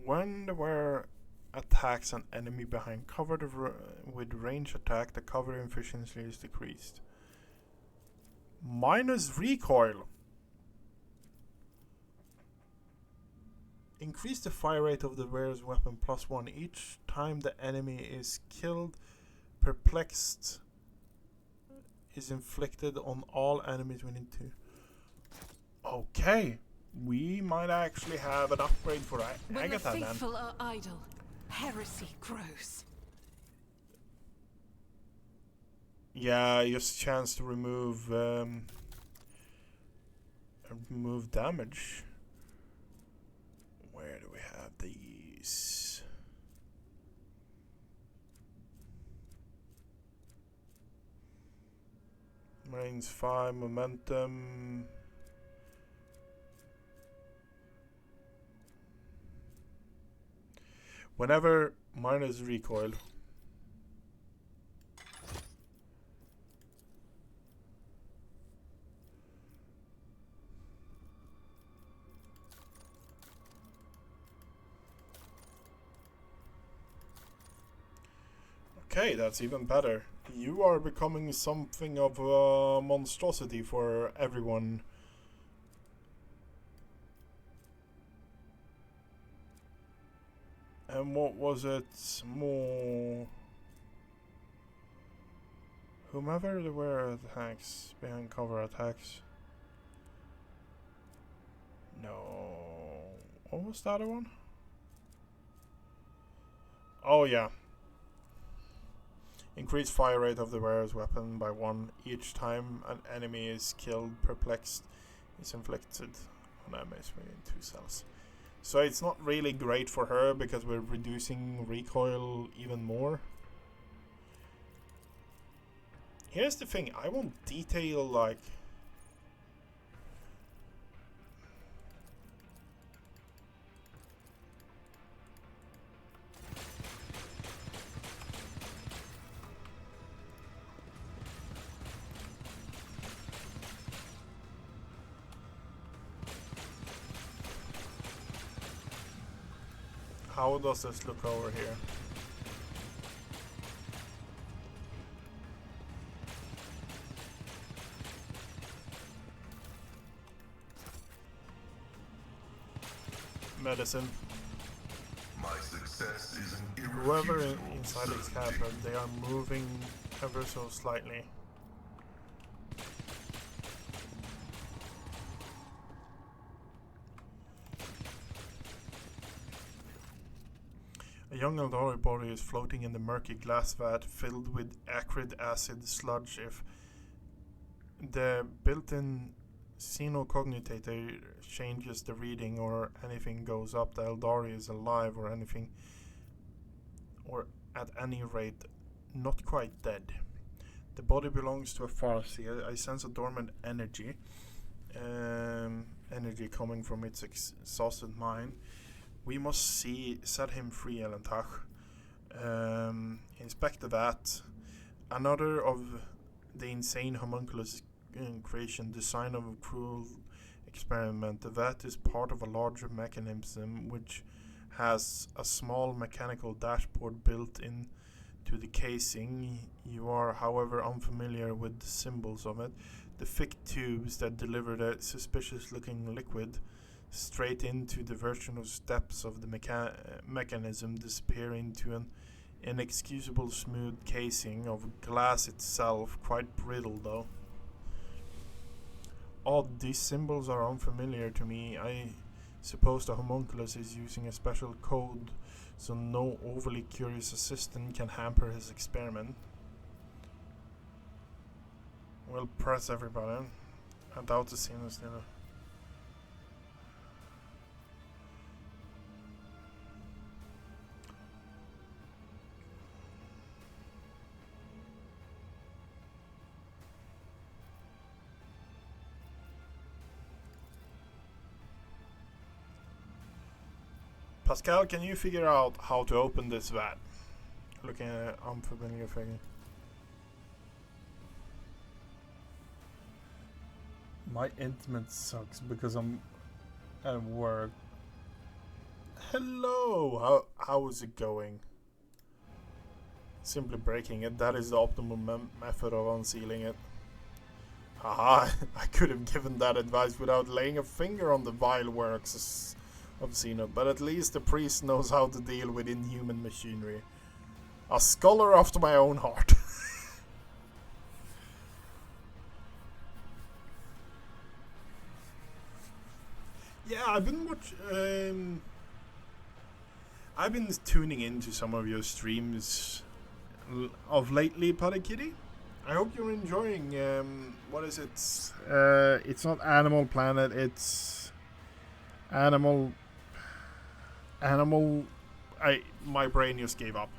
When there were attacks an enemy behind cover with range attack, the cover efficiency is decreased. Minus recoil. Increase the fire rate of the wearer's weapon +1 each time the enemy is killed. Perplexed is inflicted on all enemies within 2. Okay, we might actually have an upgrade for Agatha then. When the faithful are idle, heresy grows. Yeah, just chance to remove damage. Where do we have these? Marines 5 momentum. Whenever minus recoil. Okay, that's even better. You are becoming something of a monstrosity for everyone. And what was it? More... Whomever there were attacks, behind cover attacks. No... What was the other one? Oh yeah. Increase fire rate of the wearer's weapon by 1 each time an enemy is killed. Perplexed is inflicted on damage within 2 cells. So it's not really great for her because we're reducing recoil even more. Here's the thing, I want detail like... How does this look over here? Medicine. My success is an Whoever irrefutable inside its certainty. cabin, they are moving ever so slightly. A young Eldari body is floating in the murky glass vat filled with acrid acid sludge. If the built-in xenocognitator changes the reading or anything goes up, the Eldari is alive or anything, or at any rate not quite dead. The body belongs to a Farsi. I sense a dormant energy. Energy coming from its exhausted mind. We must set him free, Elentach. Inspect the vat. Another of the insane homunculus creation, design of a cruel experiment. The vat is part of a larger mechanism which has a small mechanical dashboard built into the casing. You are, however, unfamiliar with the symbols of it. The thick tubes that deliver the suspicious-looking liquid straight into the vertical steps of the mechanism disappear into an inexcusable smooth casing of glass itself, quite brittle though. Odd, these symbols are unfamiliar to me. I suppose the homunculus is using a special code so no overly curious assistant can hamper his experiment. We'll press everybody. I doubt the scene is there. Pascal, can you figure out how to open this vat? Looking at an unfamiliar figure. My internet sucks because I'm at work. Hello! How is it going? Simply breaking it. That is the optimal method of unsealing it. Haha, I could have given that advice without laying a finger on the vile works of Xeno, but at least the priest knows how to deal with inhuman machinery. A scholar after my own heart. Yeah, I've been I've been tuning into some of your streams of lately, Paddy Kitty. I hope you're enjoying. What is it? It's not Animal Planet. It's Animal. Animal. My brain just gave up.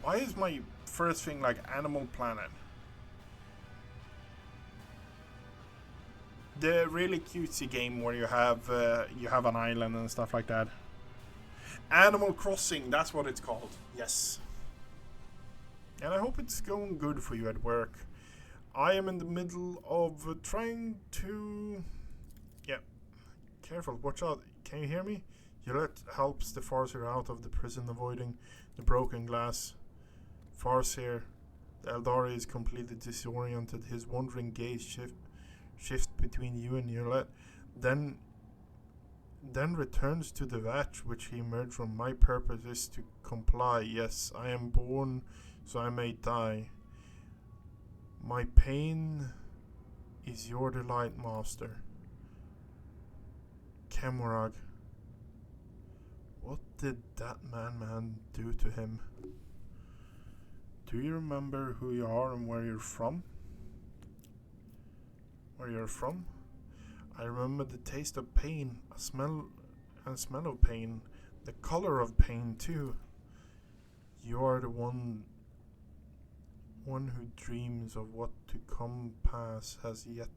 Why is my first thing like Animal Planet? The really cutesy game where you have an island and stuff like that. Animal Crossing, that's what it's called. Yes. And I hope it's going good for you at work. I am in the middle of trying to... Yeah. Careful, watch out. Can you hear me? Yolette helps the Farseer out of the prison, avoiding the broken glass. Farseer, the Eldari, is completely disoriented. His wandering gaze shift between you and Yolette, then returns to the vat which he emerged from. My purpose is to comply. Yes, I am born, so I may die. My pain is your delight, master. Kemurag. What did that man do to him? Do you remember who you are and where you're from? Where you're from? I remember the taste of pain, a smell of pain, the color of pain too. You are the one who dreams of what to come pass, has yet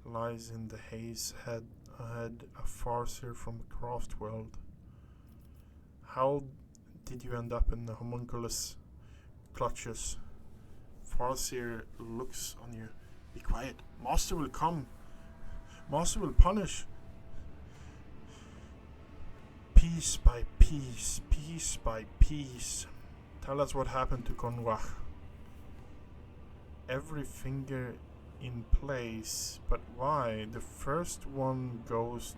lies in the haze ahead, a Farseer from the craft world. How did you end up in the homunculus clutches? Farseer looks on you. Be quiet. Master will come. Master will punish. Piece by piece, piece by piece. Tell us what happened to Konwach. Every finger in place, but why? The first one goes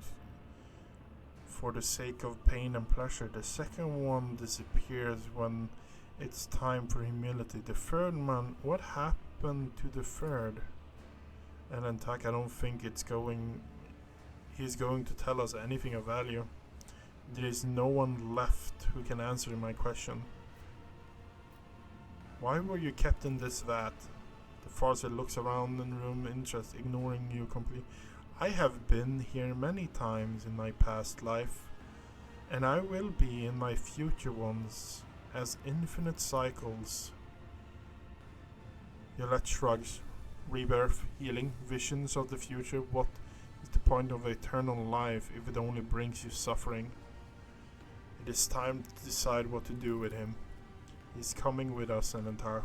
for the sake of pain and pleasure. The second one disappears when it's time for humility. The third one, what happened to the third? And Tak, I don't think he's going to tell us anything of value. There is no one left who can answer my question. Why were you kept in this vat? The Farseer looks around in the room, interest, ignoring you completely. I have been here many times in my past life, and I will be in my future ones, as infinite cycles. Yolette shrugs. Rebirth, healing, visions of the future. What is the point of eternal life if it only brings you suffering? It is time to decide what to do with him. He's coming with us, Enantar.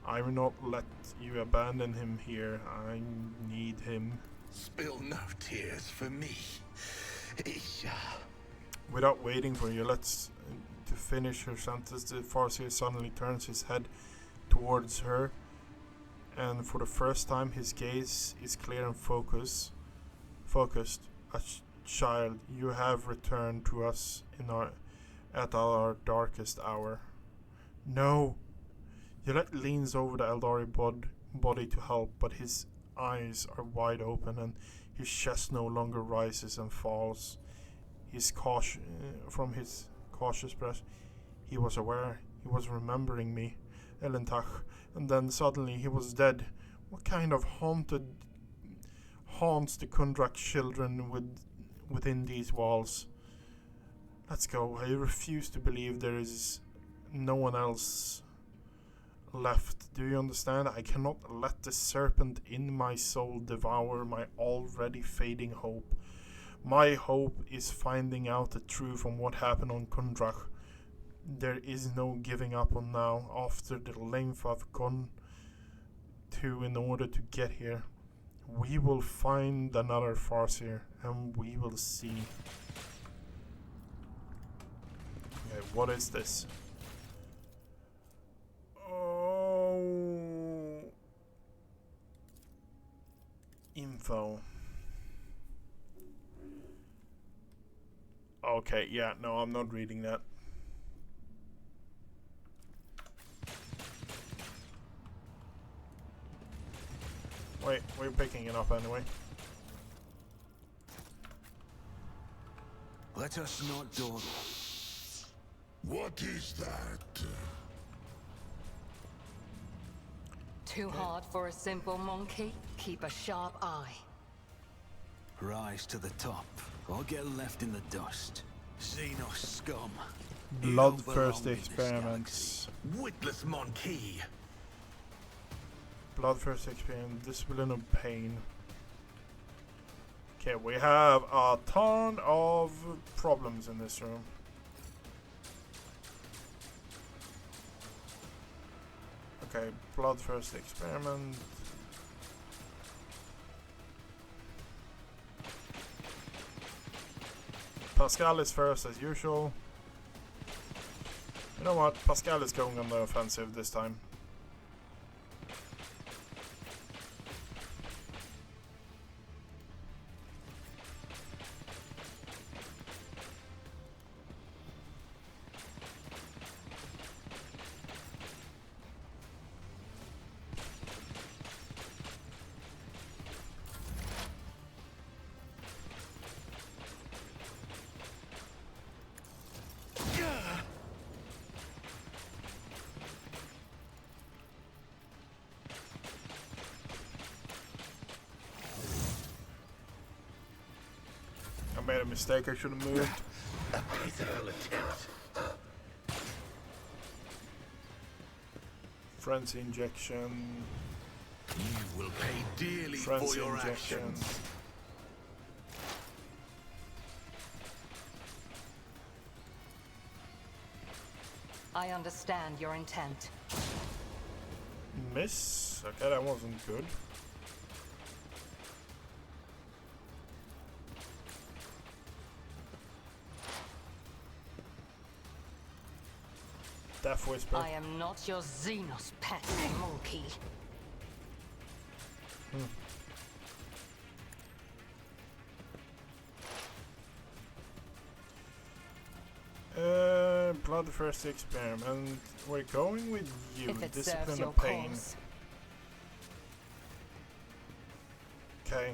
I will not let you abandon him here. I need him. Spill no tears for me. Without waiting for Yolette to finish her sentence, the Farseer suddenly turns his head towards her, and for the first time his gaze is clear and focused. Child, you have returned to us at our darkest hour. No! Yolette leans over the Eldari body to help, but his eyes are wide open and his chest no longer rises and falls. From his cautious breath, he was aware. He was remembering me, Elentach, and then suddenly he was dead. What kind of haunts the Kundrak children within these walls? Let's go. I refuse to believe there is no one else left. Do you understand? I cannot let the serpent in my soul devour my already fading hope. My hope is finding out the truth on what happened on Kundrak. There is no giving up on now, after the length I've gone to in order to get here. We will find another Farseer, and we will see. Okay, what is this? Oh, info. Okay, yeah, no, I'm not reading that. Wait, we're picking it up anyway. Let us not dawdle. What is that? Too hard for a simple monkey? Keep a sharp eye. Rise to the top, or get left in the dust. Xenos scum. Bloodthirsty experiments. Witless monkey. Bloodthirsty experiment. Discipline of pain. Okay, we have a ton of problems in this room. Okay, bloodthirsty experiment. Pascal is first as usual. You know what? Pascal is going on the offensive this time. I made a mistake, I should have moved. A pitiful attempt. Frenzy injection. You will pay dearly Frenzy for your injection. actions. I understand your intent. Miss? Okay, that wasn't good. Death Whisper. I am not your Xenos pet, monkey. Bloodthirsty experiment. We're going with you. If it serves Discipline your of pain. cause. Okay.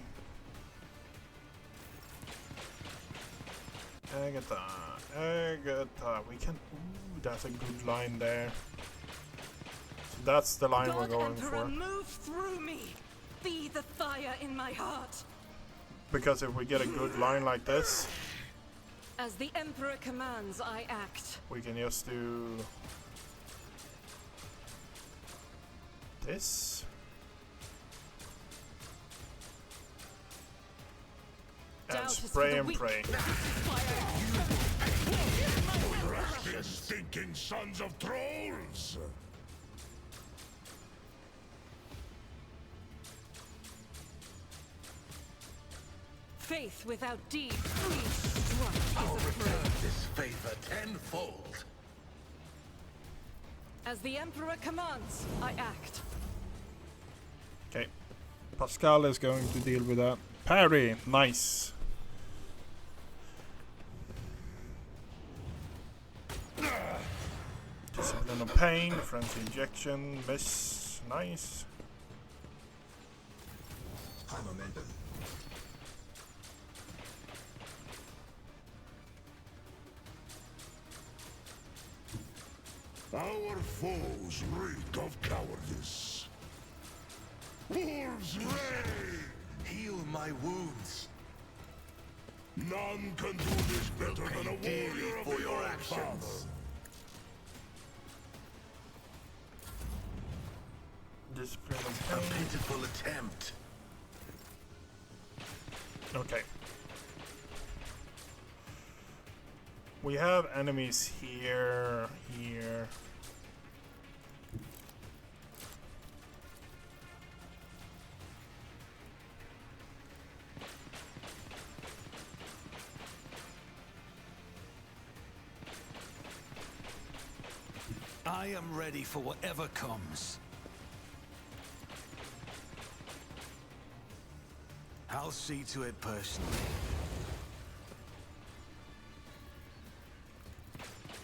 Agatha. Agatha. We can. Ooh, that's a good line there. So that's the line we're God going Emperor, for. move through me. Be the fire in my heart. Because if we get a good line like this, As the Emperor commands, I act. we can just do this. And Doubt is for spray the and weak. pray. Rascal stinking sons of trolls! Faith without deed, each strike I'll is a return throw. this favor tenfold. As the Emperor commands, I act. Okay. Pascal is going to deal with that. Parry. Nice. Discipline of pain. Frenzy injection. Miss. Nice. High momentum. Our foes reek of cowardice. Wolves reign! Heal my wounds. None can do this better than a warrior of for the your Old actions. Father. Discipline A of pain. pitiful attempt. Okay. We have enemies here, here. I am ready for whatever comes. I'll see to it personally.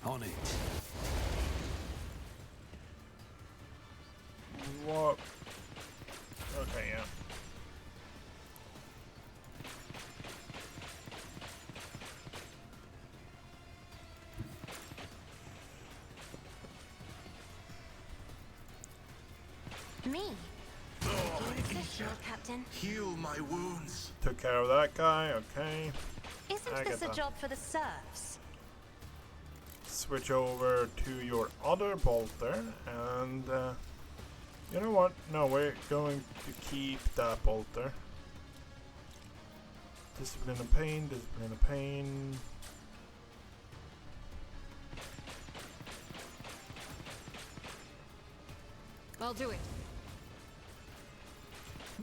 On it. What? Okay, yeah. Me? Insist, Lord Captain. Heal my wounds. Took care of that guy, okay. Isn't I this get a that. job for the serfs? Switch over to your other bolter, and you know what? No, we're going to keep that bolter. Discipline and pain, discipline and pain. I'll do it.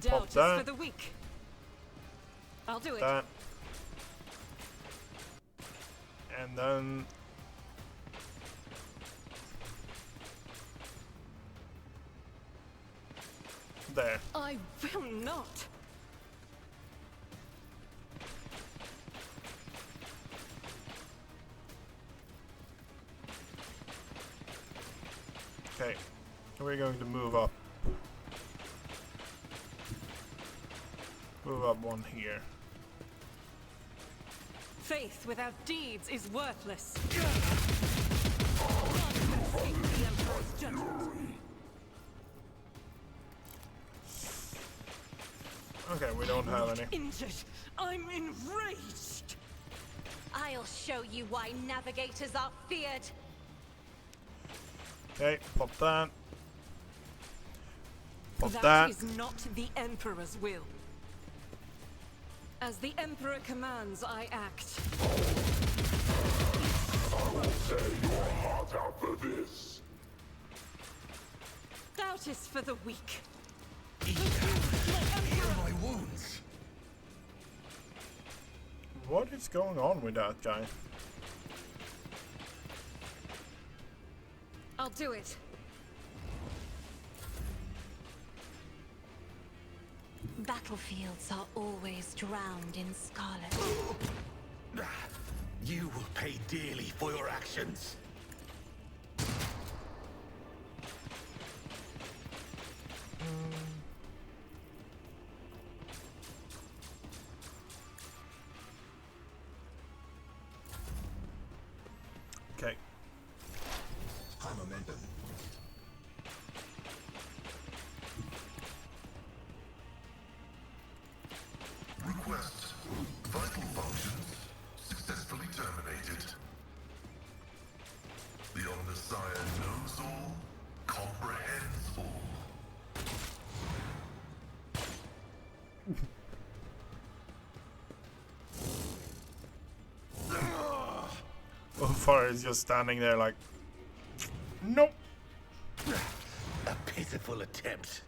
Doubt is that. for the weak. I'll do it. That. And then there. I will not. Okay. We're going to move up. Move up one here. Faith without deeds is worthless. None can escape the Emperor's judgment. Okay, we don't have any. Injured. I'm enraged. I'll show you why navigators are feared. Okay, pop that. Pop That that. is not the Emperor's will. As the Emperor commands, I act. I will tear your heart out for this. Doubt is for the weak. Heal my wounds. What is going on with that guy? I'll do it. Battlefields are always drowned in scarlet. You will pay dearly for your actions. Okay. High momentum. Request. Vital functions successfully terminated. The Omnissiah knows all, comprehends all. Ulfar is just standing there like, nope. A pitiful attempt.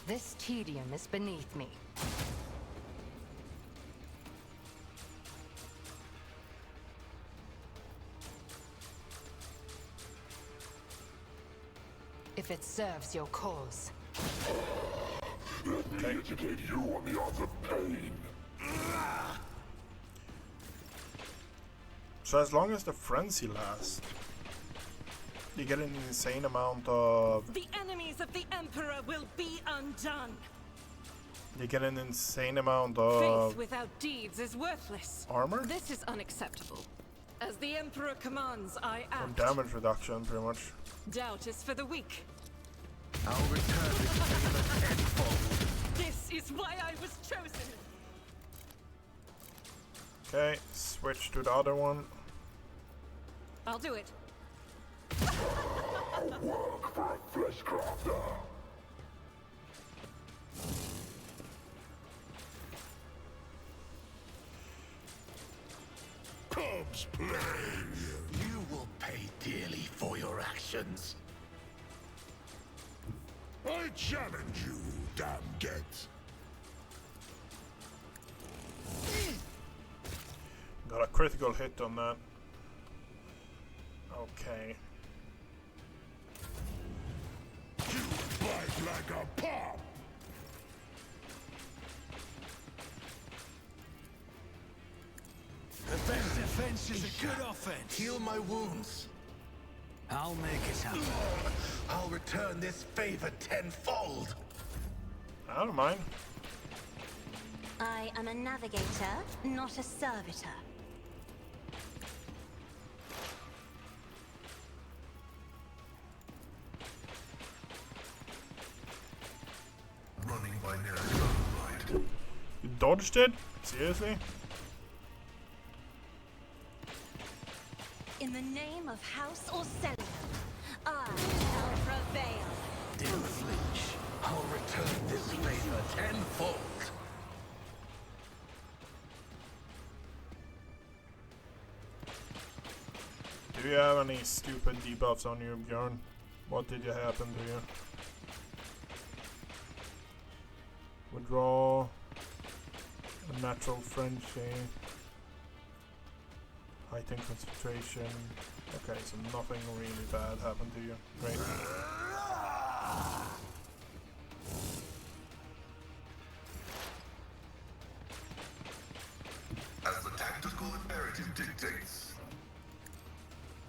This tedium is beneath me. If it serves your cause. Let me educate you on the art of pain. So as long as the frenzy lasts, you get an insane amount of. The enemies of the Emperor will be undone. You get an insane amount Faith of without deeds is worthless. armor This is unacceptable. As the Emperor commands, I or act. damage reduction, pretty much. Doubt is for the weak. I'll return this favor tenfold. This is why I was chosen. Okay, switch to the other one. I'll do it. Work for a flesh crafter. Cubs play. You will pay dearly for your actions. I challenge you, damn get. Got a critical hit on that. Okay. You bite like a pop. The best defense is a good offense. Heal my wounds. I'll make it happen. I'll return this favor tenfold. I don't mind. I am a navigator, not a servitor. dodged it? Seriously? In the name of House Orcelium, I shall prevail. Didn't flinch. I'll return this favor tenfold. Do you have any stupid debuffs on you, Bjorn? What did you happen to you? Withdraw. A natural frenzy. Heightened concentration. Okay, so nothing really bad happened to you. Great. As the tactical imperative dictates,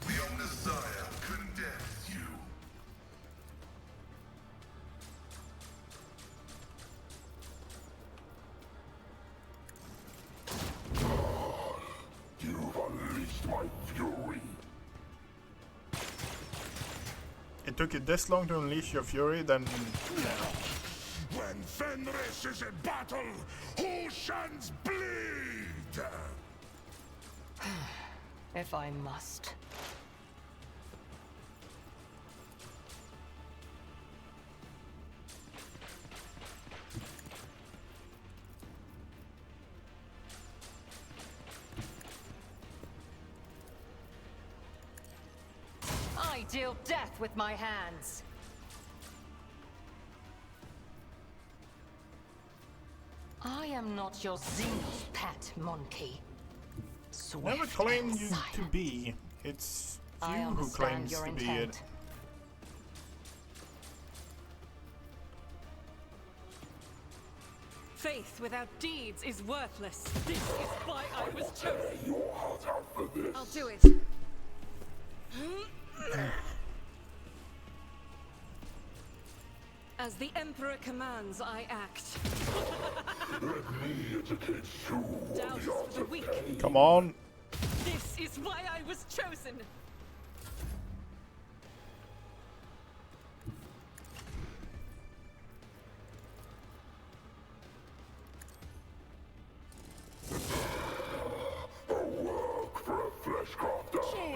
the Omnissiah condemns you. You've unleashed my fury. It took you this long to unleash your fury, then yeah. When Fenris is in battle, oceans bleed! If I must. I deal death with my hands. I am not your Xenos pet, monkey. Never claimed you to be. It's you who claims to be it. Faith without deeds is worthless. This is why I was chosen. I'll do it. As the Emperor commands, I act. Let me educate you. Doubt is for the weak. Come on. This is why I was chosen.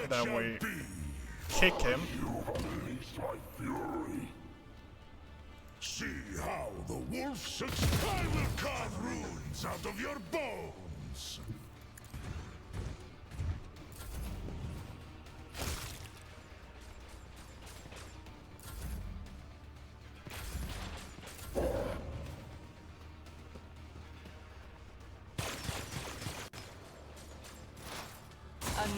And then we kick him. You've unleashed my fury. See how the wolf sits. I will carve runes out of your bones.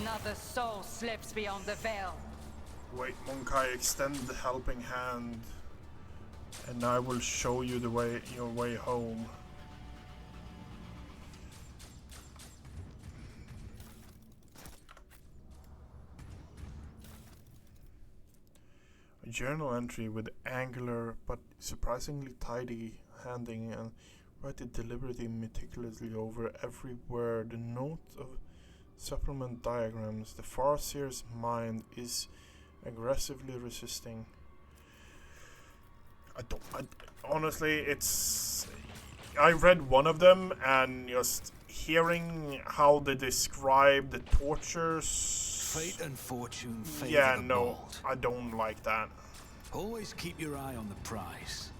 Another soul slips beyond the veil. Wait, Monkai, extend the helping hand, and I will show you the way, your way home. A journal entry with angular but surprisingly tidy handing, and write it deliberately meticulously over every word. A note of supplement diagrams. The Farseer's mind is aggressively resisting. Honestly, I read one of them, and just hearing how they describe the tortures. Fate and fortune favor Yeah, the no, bold. I don't like that. Always keep your eye on the prize.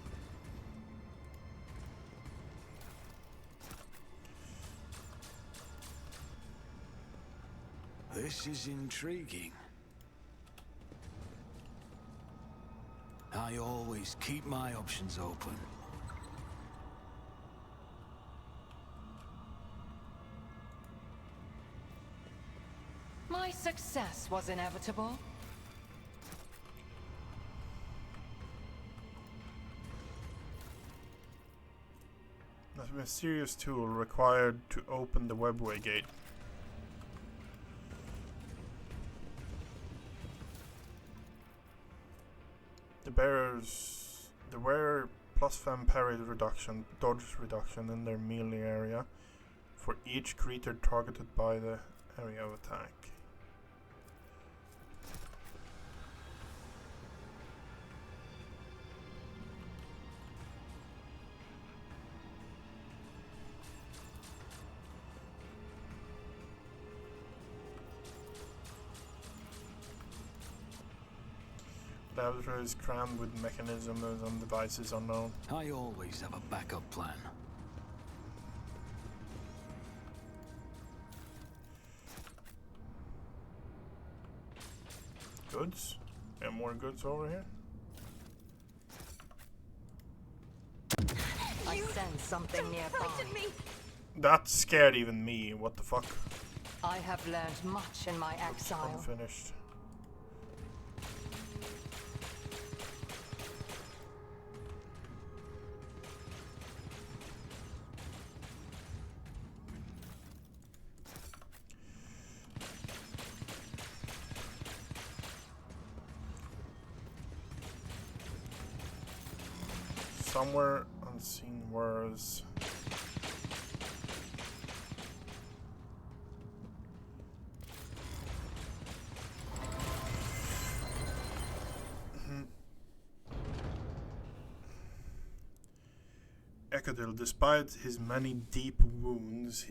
This is intriguing. I always keep my options open. My success was inevitable. That mysterious tool required to open the webway gate. The wearer plus fem parry reduction, dodge reduction in their melee area for each creature targeted by the area of attack. Laboratory is crammed with mechanisms and devices unknown. I always have a backup plan. Goods? And more goods over here? I sense something nearby. That scared even me. What the fuck? I have learned much in my exile. Unfinished. Somewhere unseen words. Ekadil, despite his many deep wounds,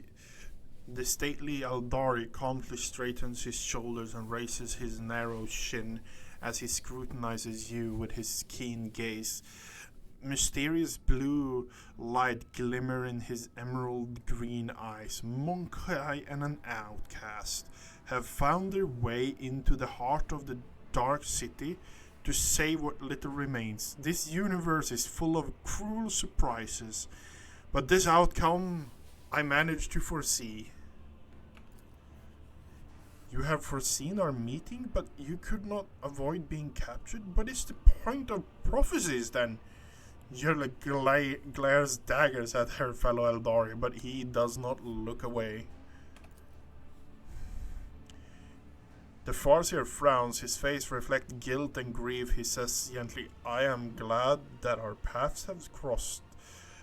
the stately Eldari calmly straightens his shoulders and raises his narrow chin as he scrutinizes you with his keen gaze. Mysterious blue light glimmer in his emerald green eyes. Monkai and an outcast have found their way into the heart of the dark city to save what little remains. This universe is full of cruel surprises, but this outcome I managed to foresee. You have foreseen our meeting, but you could not avoid being captured? What is the point of prophecies then? Yerla glares daggers at her fellow Eldari, but he does not look away. The Farseer frowns, his face reflects guilt and grief. He says gently, I am glad that our paths have crossed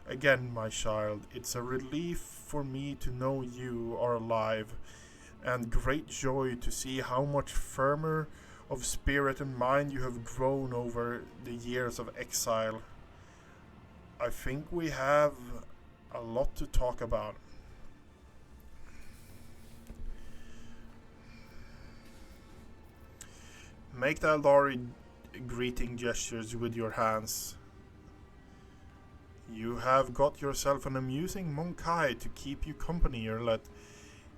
again, my child. It's a relief for me to know you are alive, and great joy to see how much firmer of spirit and mind you have grown over the years of exile. I think we have a lot to talk about. Make the Eldari greeting gestures with your hands. You have got yourself an amusing Monkai to keep you company, Erlet.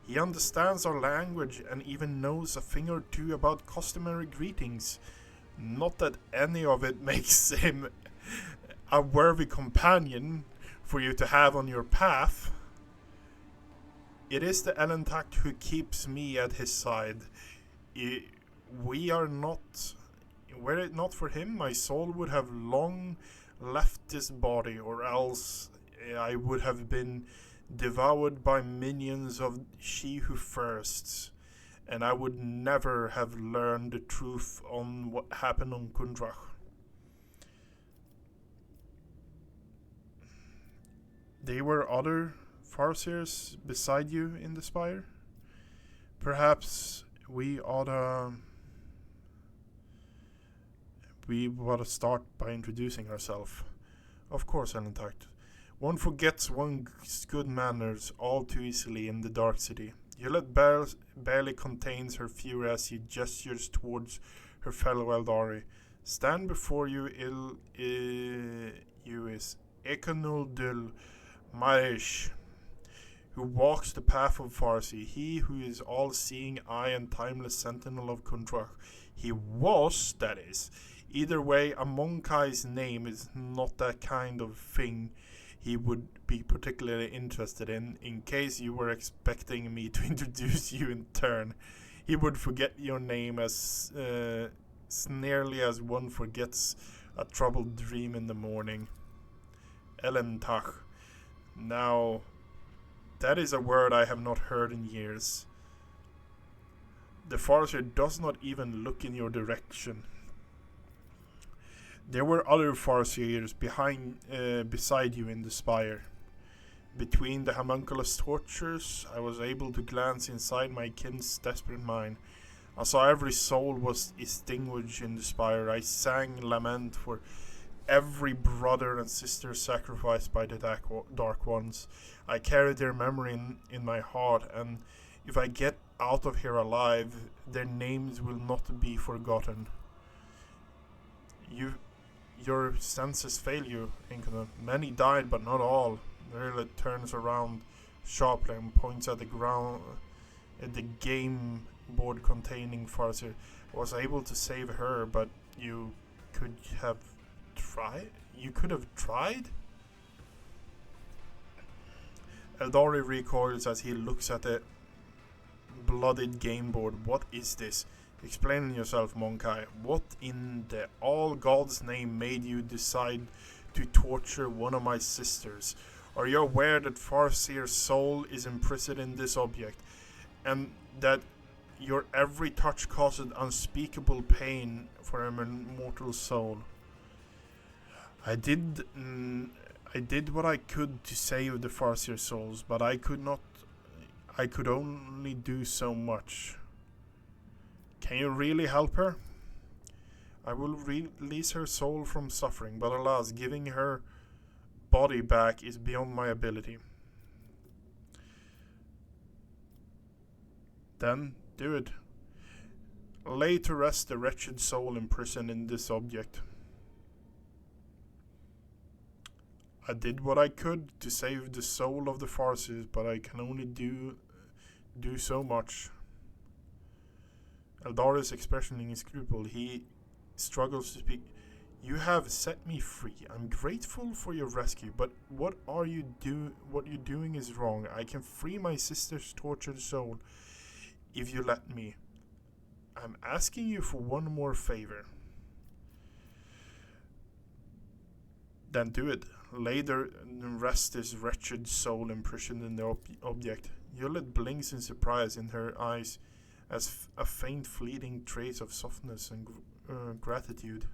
He understands our language and even knows a thing or two about customary greetings. Not that any of it makes him a worthy companion for you to have on your path. It is the Elentakt who keeps me at his side. Were it not for him, my soul would have long left this body, or else I would have been devoured by minions of She Who Firsts, and I would never have learned the truth on what happened on Kundrach. There were other Farseers beside you in the spire? Perhaps we ought to start by introducing ourselves. Of course, Elentakt. One forgets one's good manners all too easily in the Dark City. Yulette barely contains her fury as she gestures towards her fellow Eldari. Stand before you is Ekanul Dul Marish, who walks the path of Farsi, he who is all-seeing eye and timeless sentinel of Kundrach. He was, that is. Either way, a Monkai's name is not that kind of thing he would be particularly interested in case you were expecting me to introduce you in turn. He would forget your name as nearly as one forgets a troubled dream in the morning. Elentach. Now, that is a word I have not heard in years. The Farseer does not even look in your direction. There were other Farseers beside you in the spire. Between the homunculus tortures, I was able to glance inside my kin's desperate mind. I saw every soul was extinguished in the spire. I sang lament for every brother and sister sacrificed by the Dark Ones. I carry their memory in my heart, and if I get out of here alive, their names will not be forgotten. Your senses fail you, Incannon. Many died, but not all. Merla turns around sharply and points at the ground, at the game board containing Farseer. I was able to save her, but you could have tried? You could have tried? Eldari recoils as he looks at the bloodied game board. What is this? Explain yourself, Monkai. What in the all God's name made you decide to torture one of my sisters? Are you aware that Farseer's soul is imprisoned in this object, and that your every touch causes unspeakable pain for an immortal soul? I did what I could to save the Farseer souls, but I could only do so much. Can you really help her? I will release her soul from suffering, but alas, giving her body back is beyond my ability. Then do it. Lay to rest the wretched soul imprisoned in this object. I did what I could to save the soul of the Farseers, but I can only do so much. Eldari's expression is scruple. He struggles to speak. You have set me free. I'm grateful for your rescue, but what you're doing is wrong. I can free my sister's tortured soul if you let me. I'm asking you for one more favor. Then do it. Later, rest this wretched soul imprisoned in the object. Yulet blinks in surprise in her eyes as a faint fleeting trace of softness and gratitude.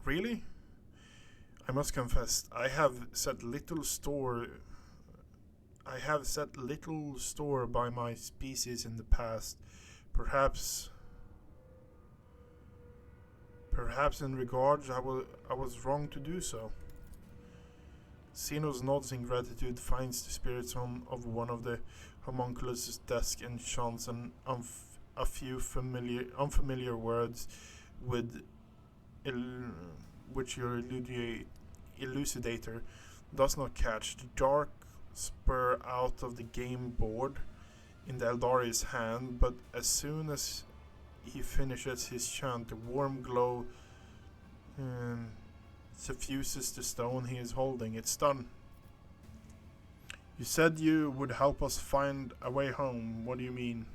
Really? I must confess, I have set little store by my species in the past. Perhaps in regards I was wrong to do so. Xenos nods in gratitude, finds the spirits of one of the homunculus' desk and chants a few unfamiliar words which your elucidator does not catch. The dark spur out of the game board in the Eldari's hand, but as soon as he finishes his chant, the warm glow suffuses the stone he is holding. It's done. You said you would help us find a way home. What do you mean?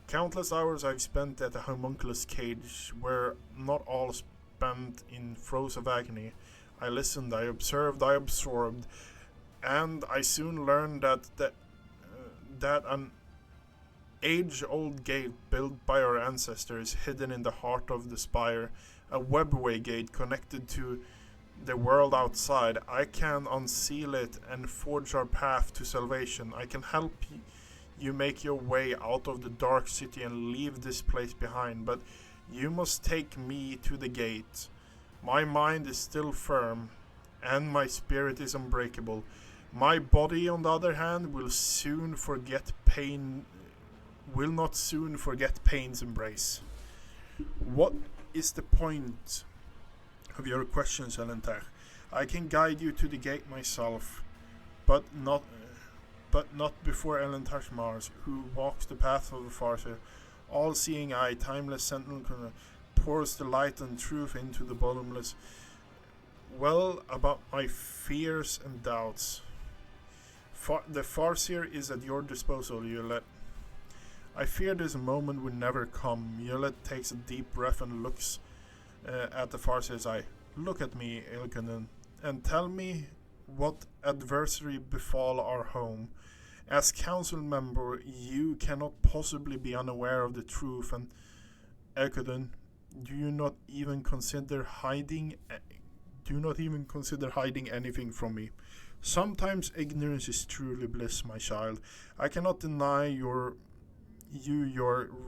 Countless hours I've spent at the homunculus cage were not all spent in throes of agony. I listened, I observed, I absorbed, and I soon learned that an age-old gate built by our ancestors hidden in the heart of the spire, a webway gate connected to the world outside. I can unseal it and forge our path to salvation. I can help you make your way out of the dark city and leave this place behind, but you must take me to the gate. My mind is still firm, and my spirit is unbreakable. My body, on the other hand, will not soon forget pain's embrace. What is the point of your questions, Elentach? I can guide you to the gate myself, but not before Elentach Mars, who walks the path of the Farseer. All-seeing eye, timeless sentinel, pours the light and truth into the bottomless well about my fears and doubts. The Farseer is at your disposal, Yulet. I fear this moment will never come. Yulet takes a deep breath and looks at the Farseer's eye. Look at me, Ilkanen, and tell me what adversary befall our home. As council member, you cannot possibly be unaware of the truth, and Ilkanen, do not even consider hiding anything from me. Sometimes ignorance is truly bliss, my child. I cannot deny your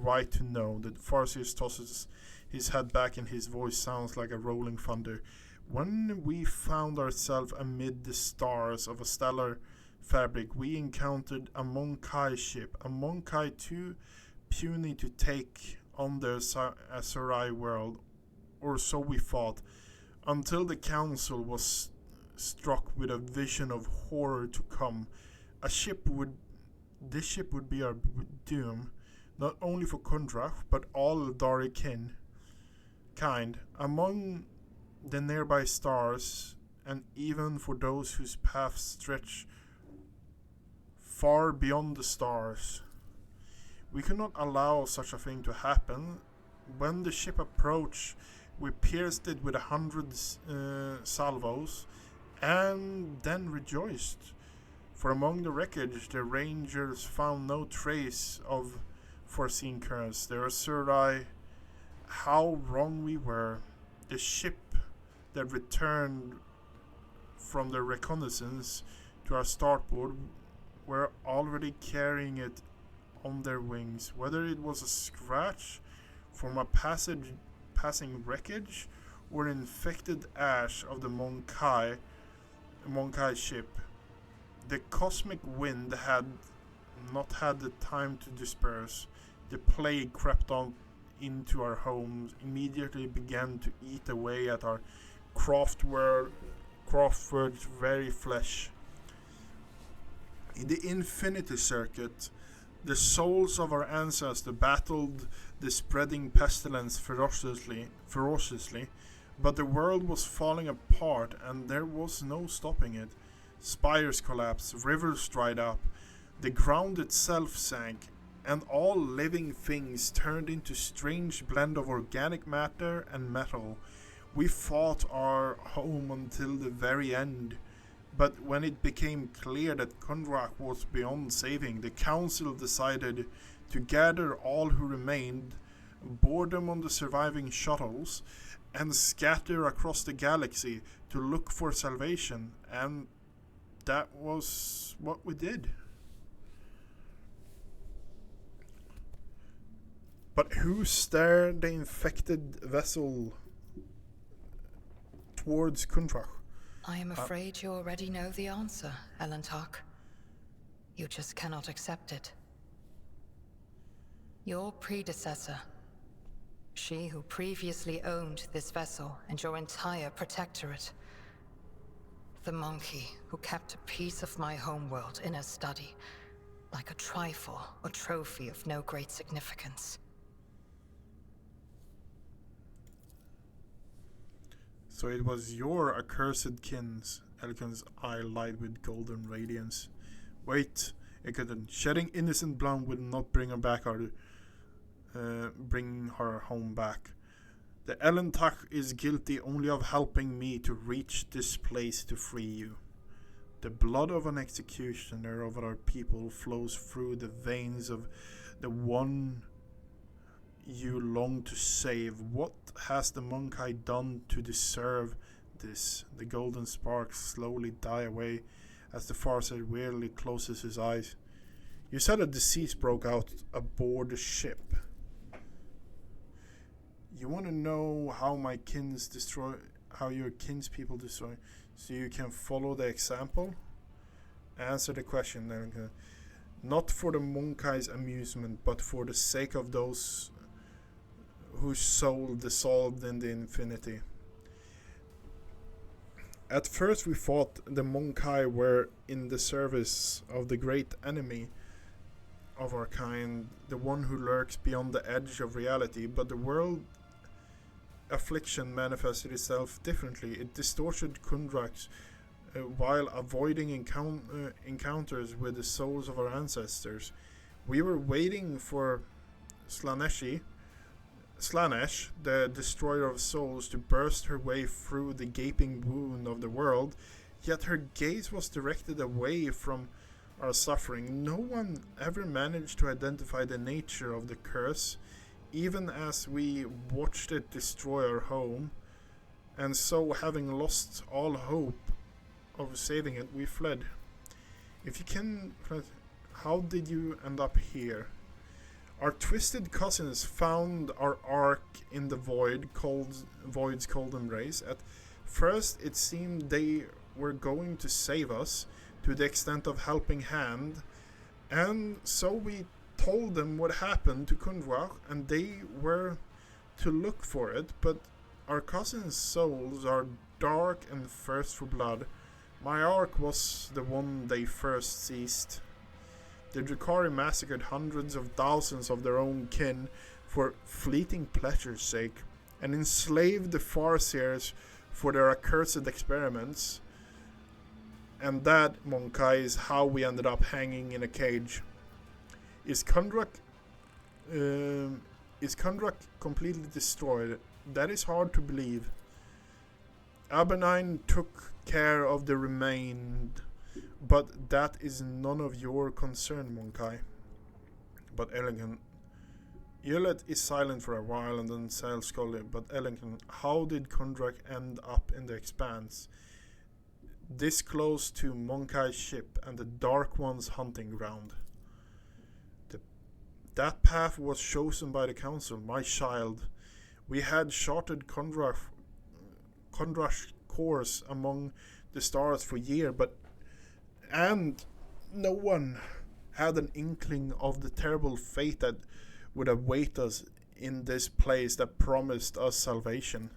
right to know. The Farseer tosses his head back and his voice sounds like a rolling thunder. When we found ourselves amid the stars of a stellar fabric, we encountered a Monkai ship, a Monkai too puny to take on their Azurai world, or so we thought, until the council was struck with a vision of horror to come. This ship would be our doom, not only for Kundrach, but all Dari kind, among the nearby stars, and even for those whose paths stretch far beyond the stars. We could not allow such a thing to happen. When the ship approached, we pierced it with 100 salvos, and then rejoiced. For among the wreckage, the rangers found no trace of foreseen curse. There Azurai, how wrong we were. The ship that returned from the reconnaissance to our starboard were already carrying it on their wings. Whether it was a scratch from a passing wreckage or infected ash of the Monkai ship, the cosmic wind had not had the time to disperse. The plague crept on into our homes, immediately began to eat away at our craftwork's very flesh. In the infinity circuit, the souls of our ancestors battled the spreading pestilence ferociously, but the world was falling apart and there was no stopping it. Spires collapsed, rivers dried up, the ground itself sank, and all living things turned into strange blend of organic matter and metal. We fought our home until the very end, but when it became clear that Kundrach was beyond saving, the council decided to gather all who remained, board them on the surviving shuttles, and scatter across the galaxy to look for salvation, and that was what we did. But who steered the infected vessel towards Kundrach? I am afraid you already know the answer, Elentark. You just cannot accept it. Your predecessor, she who previously owned this vessel and your entire protectorate, the monkey who kept a piece of my homeworld in her study, like a trifle or trophy of no great significance. So it was your accursed kins. Elkin's eye light with golden radiance. Wait, Ikaden. Shedding innocent blood will not bring her back or bring her home back. The Elentark is guilty only of helping me to reach this place to free you. The blood of an executioner of our people flows through the veins of the one you long to save. What has the Monkai done to deserve this? The golden sparks slowly die away as the Farsight wearily closes his eyes. You said a disease broke out aboard the ship. You want to know how my kins destroy, how your kinspeople destroy, so you can follow the example? Answer the question, then. Not for the Monkai's amusement, but for the sake of those whose soul dissolved in the infinity. At first we thought the Monkai were in the service of the great enemy of our kind, the one who lurks beyond the edge of reality, but the world affliction manifested itself differently. It distorted Kundrach while avoiding encounters with the souls of our ancestors. We were waiting for Slanesh, the destroyer of souls, to burst her way through the gaping wound of the world, yet her gaze was directed away from our suffering. No one ever managed to identify the nature of the curse, even as we watched it destroy our home, and so, having lost all hope of saving it, we fled. If you can, how did you end up here? Our twisted cousins found our ark in the Void's cold embrace. At first it seemed they were going to save us, to the extent of helping hand, and so we told them what happened to Kundra, and they were to look for it, but our cousins' souls are dark and thirst for blood. My ark was the one they first seized. The Drukari massacred hundreds of thousands of their own kin for fleeting pleasure's sake, and enslaved the Farseers for their accursed experiments. And that, Monkai, is how we ended up hanging in a cage. Is Kundrak completely destroyed? That is hard to believe. Abenine took care of the remained, but that is none of your concern, Monkai. But Ellington... Yullet is silent for a while and then sails slowly. But Ellington, how did Kundrak end up in the Expanse? This close to Monkai's ship and the Dark One's hunting ground. That path was chosen by the Council, my child. We had charted Kondra's course among the stars for years, and no one had an inkling of the terrible fate that would await us in this place that promised us salvation.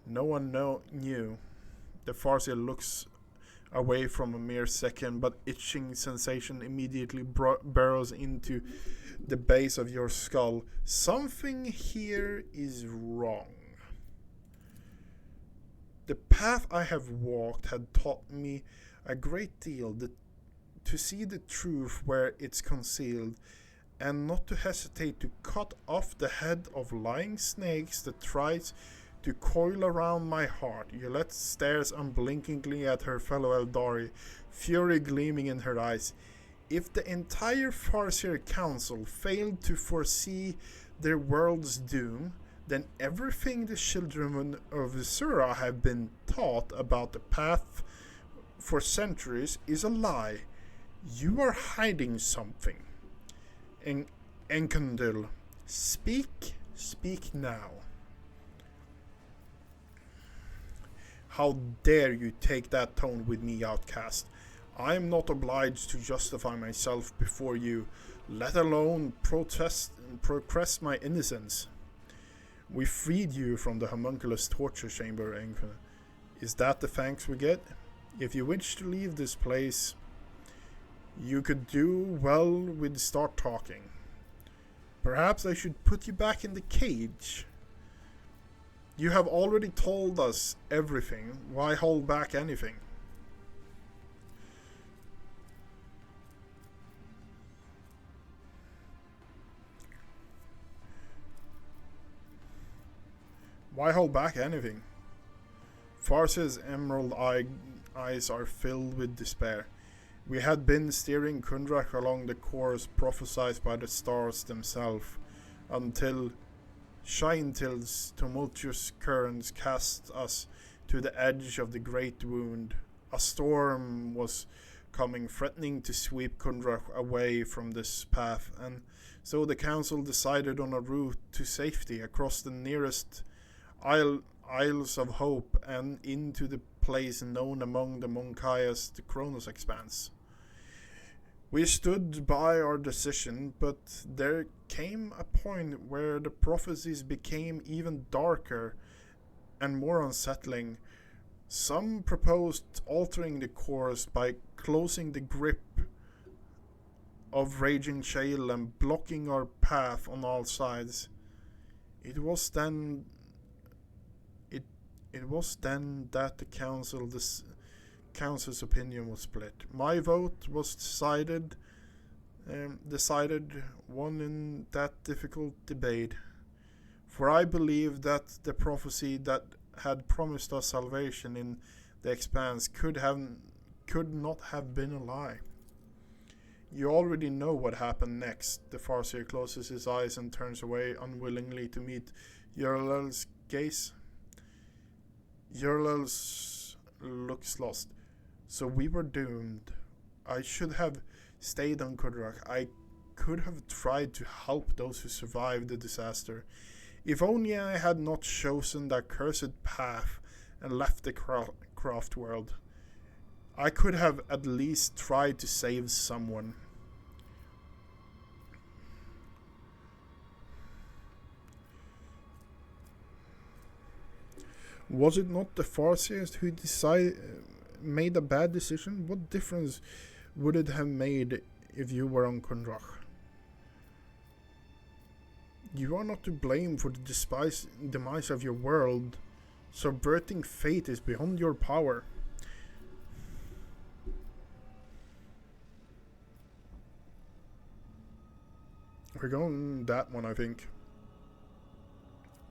No one knew. The Farseer looks away from a mere second, but itching sensation immediately burrows into the base of your skull. Something here is wrong. The path I have walked had taught me a great deal, to see the truth where it's concealed, and not to hesitate to cut off the head of lying snakes that tries to coil around my heart. Yolette stares unblinkingly at her fellow Eldari, fury gleaming in her eyes. If the entire Farseer Council failed to foresee their world's doom, then everything the children of Isura have been taught about the path for centuries is a lie. You are hiding something. Enkindle, speak now. How dare you take that tone with me, outcast? I am not obliged to justify myself before you, let alone protest my innocence. We freed you from the homunculus torture chamber, Enkindle. Is that the thanks we get? If you wish to leave this place, you could do well with start talking. Perhaps I should put you back in the cage. You have already told us everything. Why hold back anything? Why hold back anything? Farse's emerald eyes are filled with despair. We had been steering Kundrak along the course prophesied by the stars themselves, until Shintil's tumultuous currents cast us to the edge of the great wound. A storm was coming, threatening to sweep Kundrak away from this path, and so the council decided on a route to safety across the nearest Isles of Hope and into the place known among the Monkai as the Kronos Expanse. We stood by our decision, but there came a point where the prophecies became even darker and more unsettling. Some proposed altering the course by closing the grip of raging shale and blocking our path on all sides. It was then that the council's opinion was split. My vote was decided one in that difficult debate, for I believe that the prophecy that had promised us salvation in the Expanse could not have been a lie. You already know what happened next. The Farseer closes his eyes and turns away unwillingly to meet Yurlal's gaze. Yurlal's looks lost. So we were doomed. I should have stayed on Kundrak. I could have tried to help those who survived the disaster. If only I had not chosen that cursed path and left the craft world. I could have at least tried to save someone. Was it not the Farseers who made a bad decision? What difference would it have made if you were on Kondrach? You are not to blame for the demise of your world. Subverting fate is beyond your power. We're going that one, I think.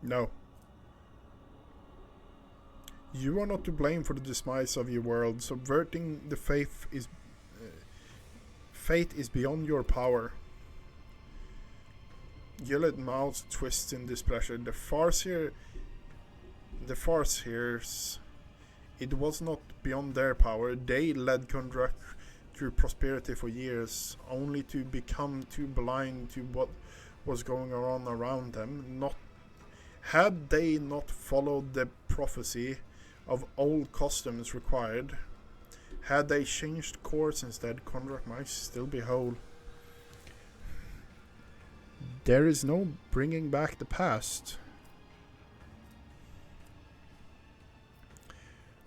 No. You are not to blame for the demise of your world. Subverting the fate is beyond your power. Gillet mouth twists in displeasure. The Farseers, it was not beyond their power. They led Kondrach through prosperity for years, only to become too blind to what was going on around them. Had they not followed the prophecy of old customs required, had they changed course instead, Kondrach might still be whole. There is no bringing back the past.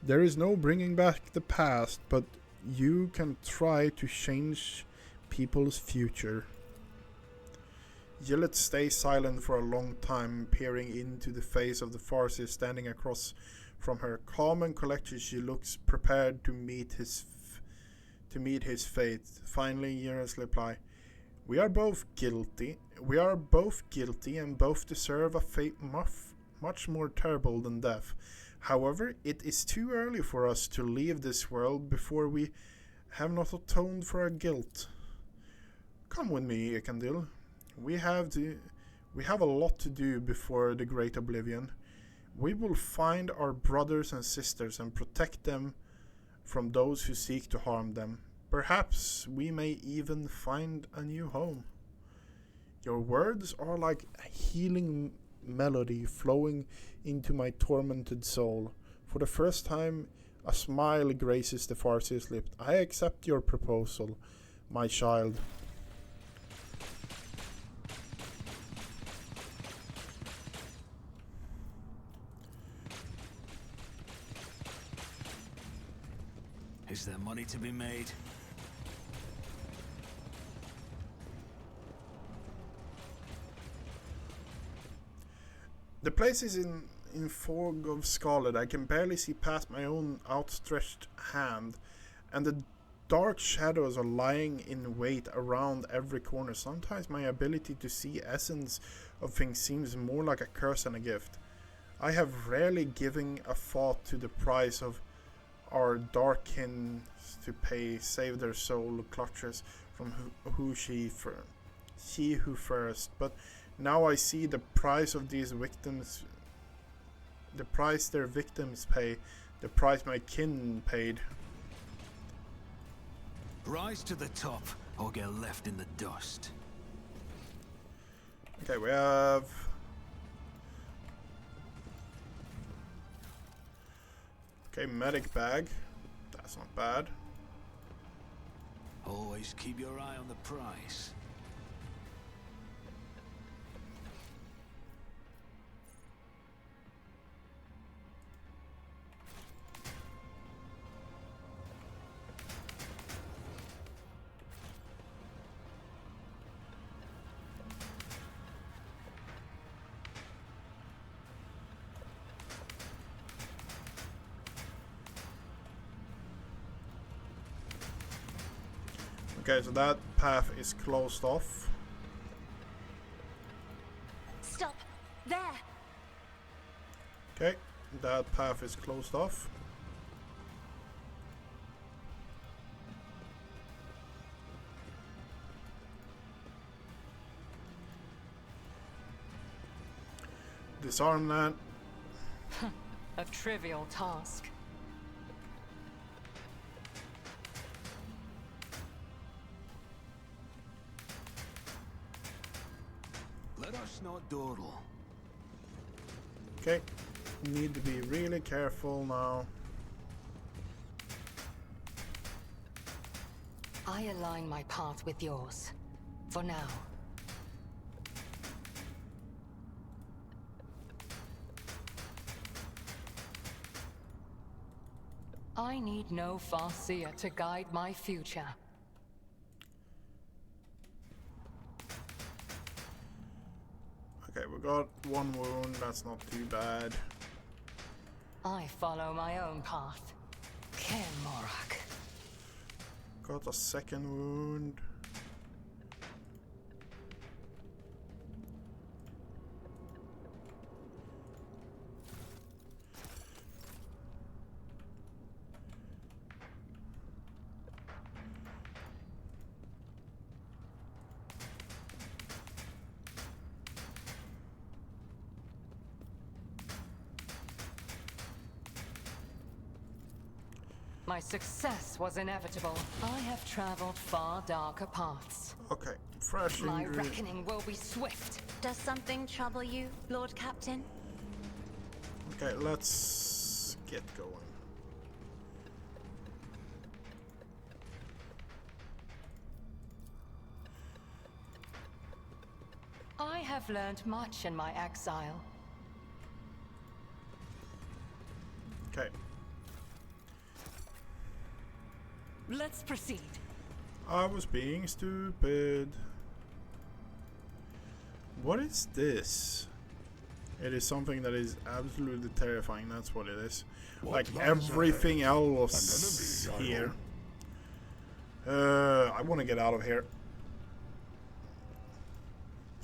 There is no bringing back the past, but you can try to change people's future. Gillet stays silent for a long time, peering into the face of the Farseer standing across from her. Calm and collected, she looks prepared to meet his fate. Finally, Gillet's reply: We are both guilty, and both deserve a fate much more terrible than death. However, it is too early for us to leave this world before we have not atoned for our guilt. Come with me, Ekandil. We have a lot to do before the Great Oblivion. We will find our brothers and sisters and protect them from those who seek to harm them. Perhaps we may even find a new home. Your words are like a healing melody flowing into my tormented soul. For the first time, a smile graces the Farseer's lips. I accept your proposal, my child. Is there money to be made? The place is in fog of scarlet. I can barely see past my own outstretched hand, and the dark shadows are lying in wait around every corner. Sometimes my ability to see essence of things seems more like a curse than a gift. I have rarely given a thought to the price of our dark kin to pay, save their soul clutches from she who first. But now I see the price of these victims, the price their victims pay, the price my kin paid. Rise to the top, or get left in the dust. Okay, we have... Okay, medic bag. That's not bad. Always keep your eye on the prize. Okay, so that path is closed off. Stop! There! Okay, that path is closed off. Disarm that. A trivial task. Let us not dawdle. Okay, need to be really careful now. I align my path with yours. For now. I need no Farseer to guide my future. Okay, we got one wound, that's not too bad. I follow my own path. Ken Morak. Got a second wound. My success was inevitable. I have traveled far darker paths. Okay, fresh My injury. reckoning will be swift. Does something trouble you, Lord Captain? Okay, let's get going. I have learned much in my exile. Okay. Let's proceed. I was being stupid. What is this? It is something that is absolutely terrifying, that's what it is. What Like lies everything ahead? else An enemy, I here. hope. I want to get out of here.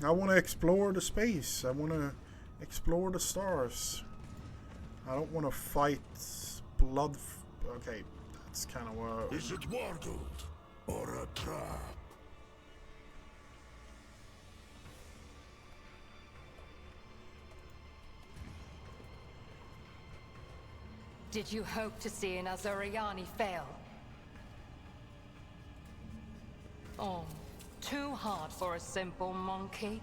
I want to explore the space. I want to explore the stars. I don't want to fight blood. Okay, that's kind of what. Is it Wargold or a trap? Did you hope to see an Azuriani fail? Oh, too hard for a simple monkey.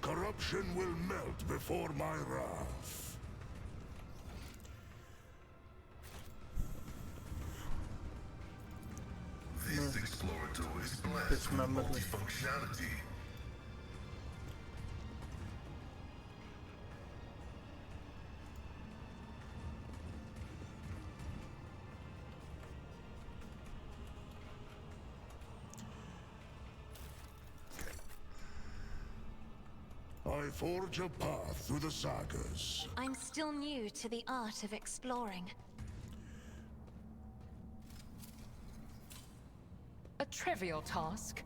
Corruption will melt before my wrath. This Explorator is blessed It's with memorable. multifunctionality. I forge a path through the sagas. I'm still new to the art of exploring. A trivial task.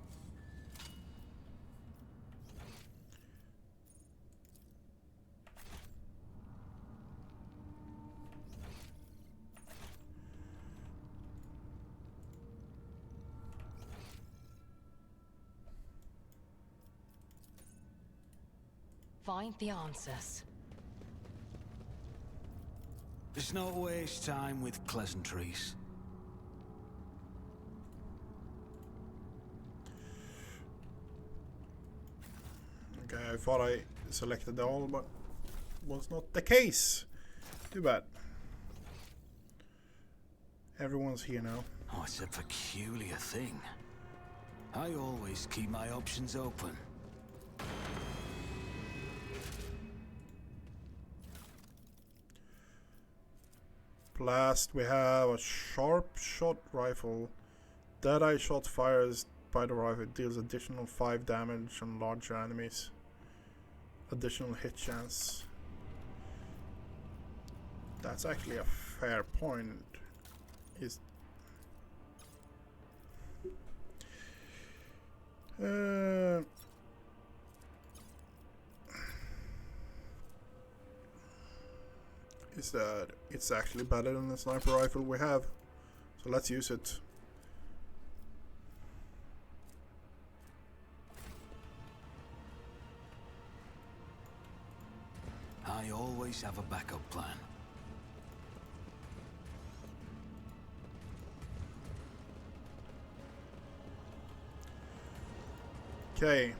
Find the answers. Let's not waste time with pleasantries. Okay, I thought I selected all, but was not the case. Too bad. Everyone's here now. Oh, it's a peculiar thing. I always keep my options open. Blast, we have a sharp shot rifle. Deadeye shot fires by the rifle deals additional 5 damage on larger enemies. Additional hit chance. That's actually a fair point. Is is that it's actually better than the sniper rifle we have. So let's use it. I always have a backup plan. Okay,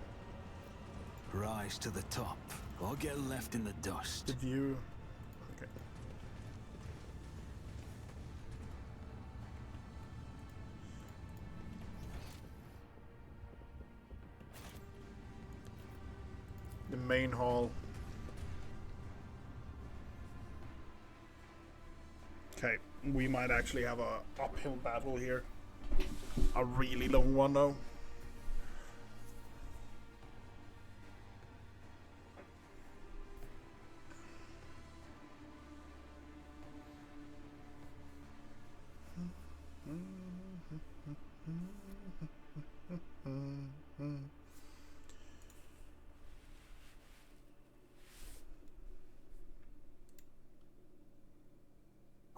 Rise to the top, or get left in the dust. the view. Okay. The main hall. Okay, we might actually have a uphill battle here. A really long one though.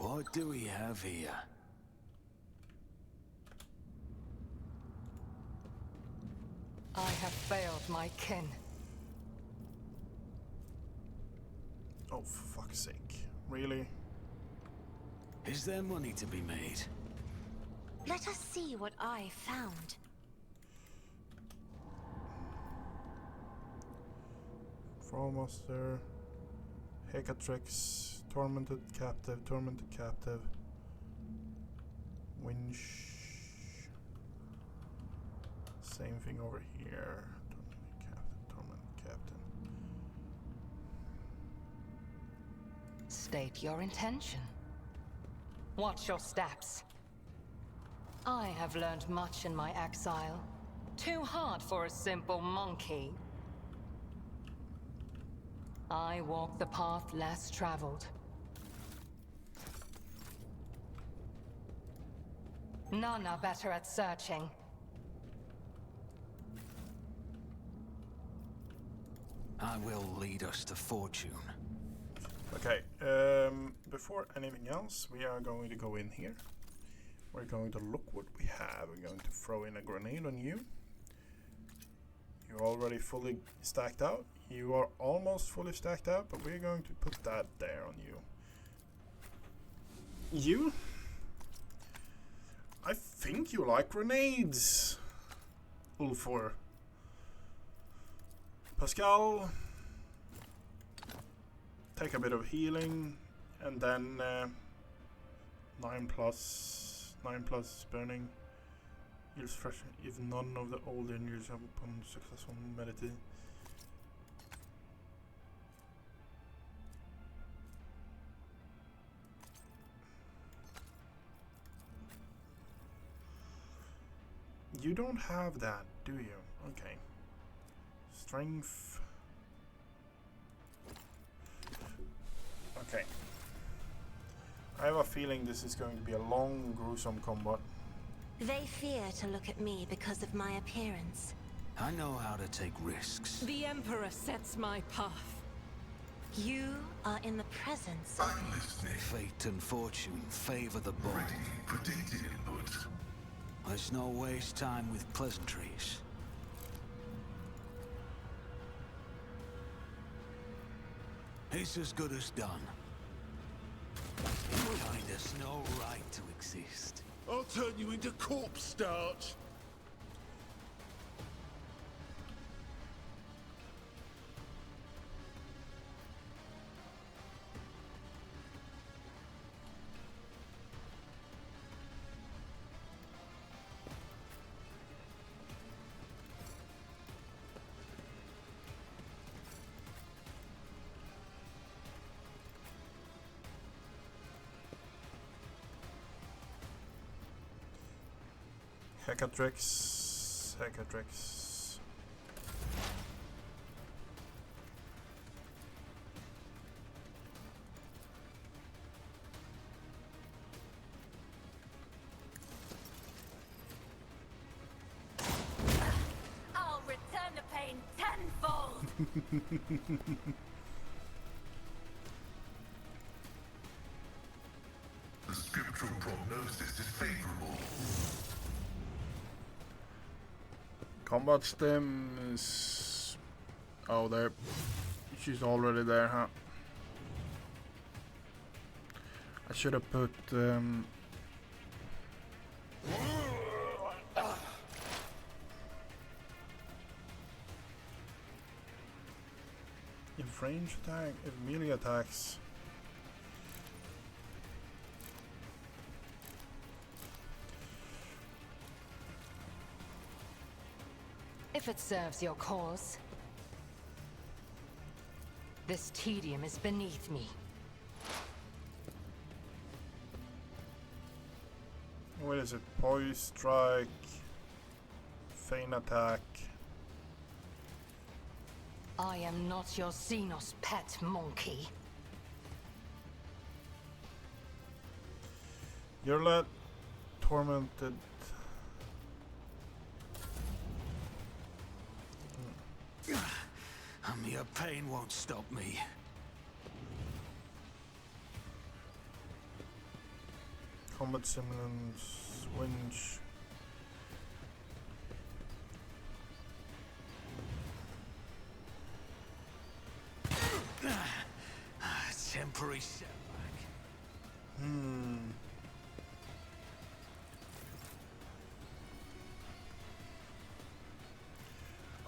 What do we have here? I have failed my kin. Oh, for fuck's sake. Really? Is there money to be made? Let us see what I found. Frostmaster, Hecatrix, tormented captive, winch. Same thing over here. Tormented captain. State your intention. Watch your steps. I have learned much in my exile. Too hard for a simple monkey. I walk the path less traveled. None are better at searching. I will lead us to fortune. Okay, before anything else, we are going to go in here. We're going to look what we have. We're going to throw in a grenade on you. You're already fully stacked out. You are almost fully stacked out, but we're going to put that there on you. You? I think you like grenades, Ulfor. Pascal, take a bit of healing, and then 9 plus burning. Heals fresh if none of the old injuries have upon successful medicine. You don't have that, do you? Okay. Strength. Okay. I have a feeling this is going to be a long, gruesome combat. They fear to look at me because of my appearance. I know how to take risks. The Emperor sets my path. You are in the presence of... I'm listening. Fate and fortune favor the bold. Ready for data input. Let's not waste time with pleasantries. It's as good as done. Kind us no right to exist. I'll turn you into corpse starch. Hecatrix. I'll return the pain tenfold! The scriptural prognosis is favorable. Combat stem is... Oh, there. She's already there, huh? I should have put... If range attack, if melee attacks... If it serves your cause. This tedium is beneath me. What is it? Poise, strike, feign attack. I am not your Xenos pet monkey. You're let tormented. Your pain won't stop me. Combat simulants, winch. Temporary setback.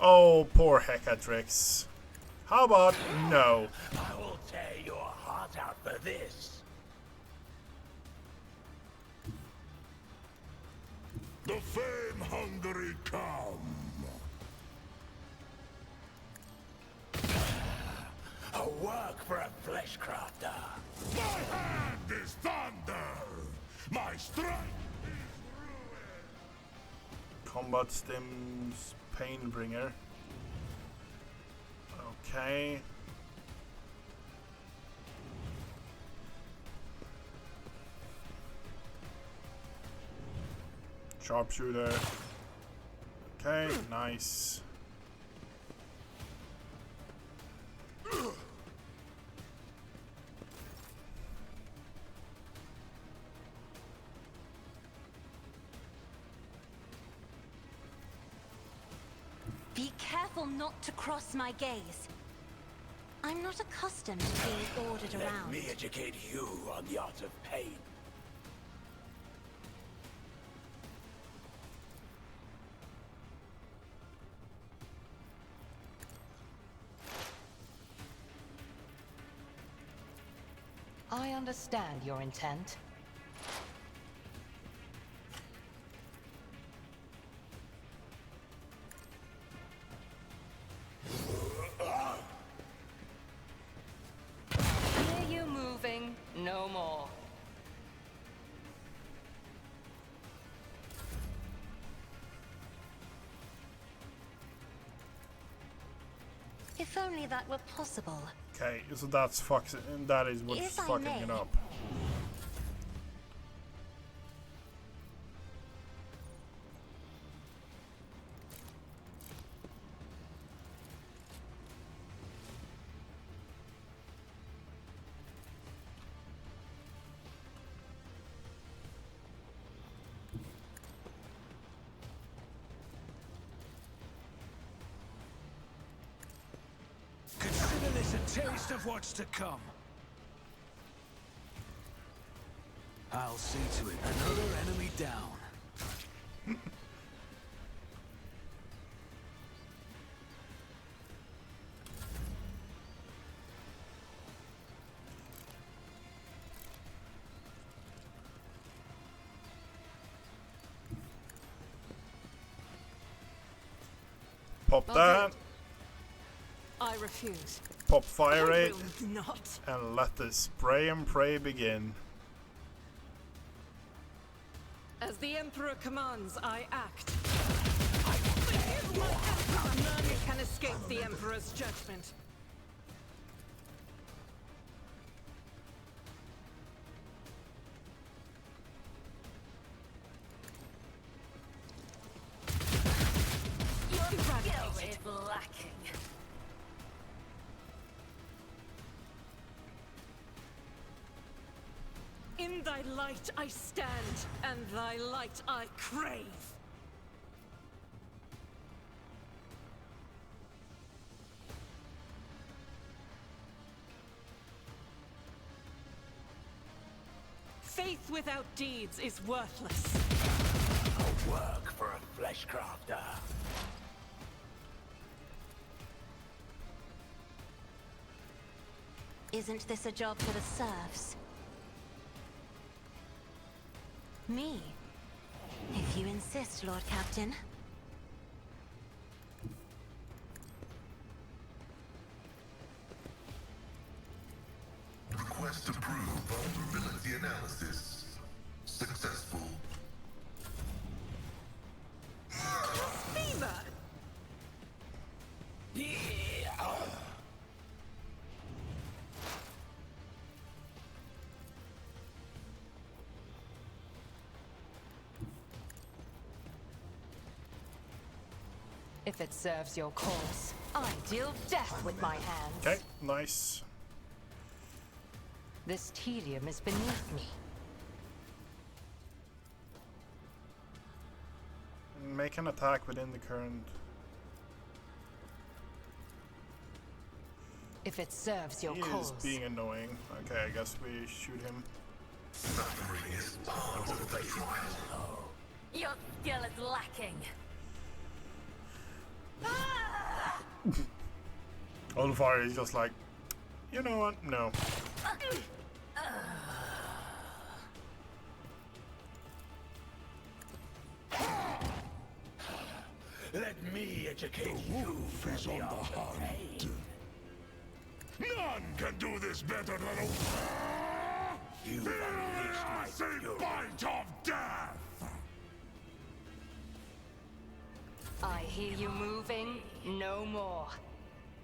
Oh, poor Hecatrix. How about no? I will tear your heart out for this. The fame-hungry come. A work for a flesh crafter. My hand is thunder. My strength is ruin. Combat stims, Painbringer. Okay. Sharpshooter. Okay, nice. Be careful not to cross my gaze. I'm not accustomed to being ordered Let around. me educate you on the art of pain. I understand your intent. Hear you moving, no more. If only that were possible. Okay, so that is what's If I fucking may. it up. Consider this a taste of what's to come. I'll see to it. Another enemy down. Pop that, I refuse. pop fire I rate, will not. and let the spray and pray begin. As the Emperor commands, I act. I forgive my actions. None can escape the Emperor's judgment. Your skill Eradicated. is lacking. In thy light I stand, and thy light I crave. Faith without deeds is worthless. A work for a flesh crafter. Isn't this a job for the serfs? Me? If you insist, Lord Captain. Request to prove vulnerability analysis. Successful. If it serves your cause, I deal death with my hands. Okay, nice. This tedium is beneath me. Make an attack within the current. If it serves your He cause. is being annoying. Okay, I guess we shoot him. Suffering is part of the trial. Your skill is lacking. Olfar is just like, you know what? No. Let me educate The you wolf from is on the hunt. None can do this better than a... You've unleashed my fury. bite of death! I hear you moving. No more.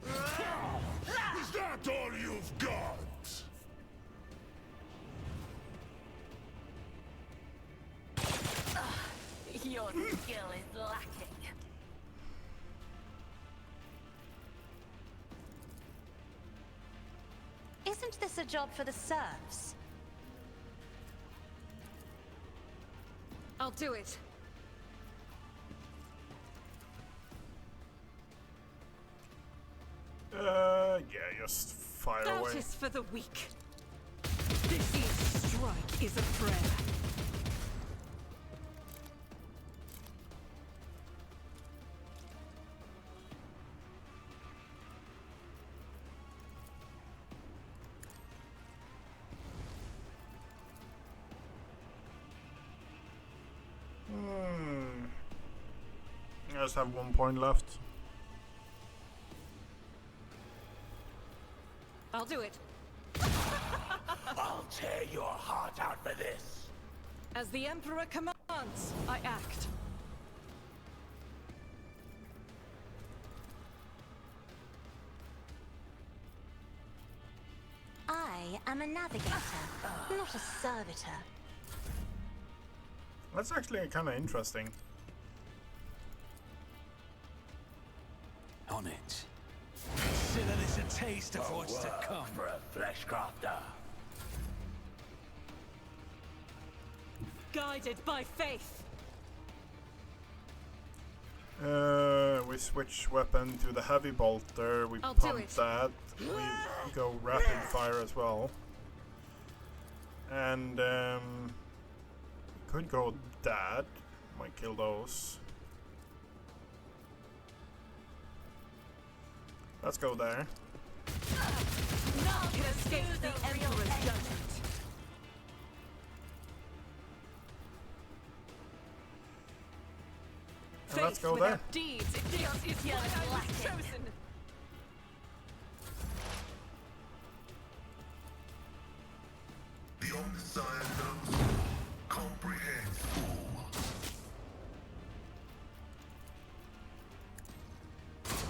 Is that all you've got? Your skill is lacking. Isn't this a job for the serfs? I'll do it. Yeah, just fire Doubt away. is for the weak. This year's strike is a prayer. I just have 1 point left. I'll do it. I'll tear your heart out for this. As the Emperor commands, I act. I am a navigator, not a servitor. That's actually kind of interesting. On it. Consider this a taste of what's to come. For a flesh crafter. Guided by faith. We switch weapon to the heavy bolter. We I'll do pump it. that. We go rapid fire as well. And could go that. Might kill those. Let's go there. None can escape the Emperor's judgment. And let's go without there. deeds is what I was chosen. The Omniscient knows comprehends all.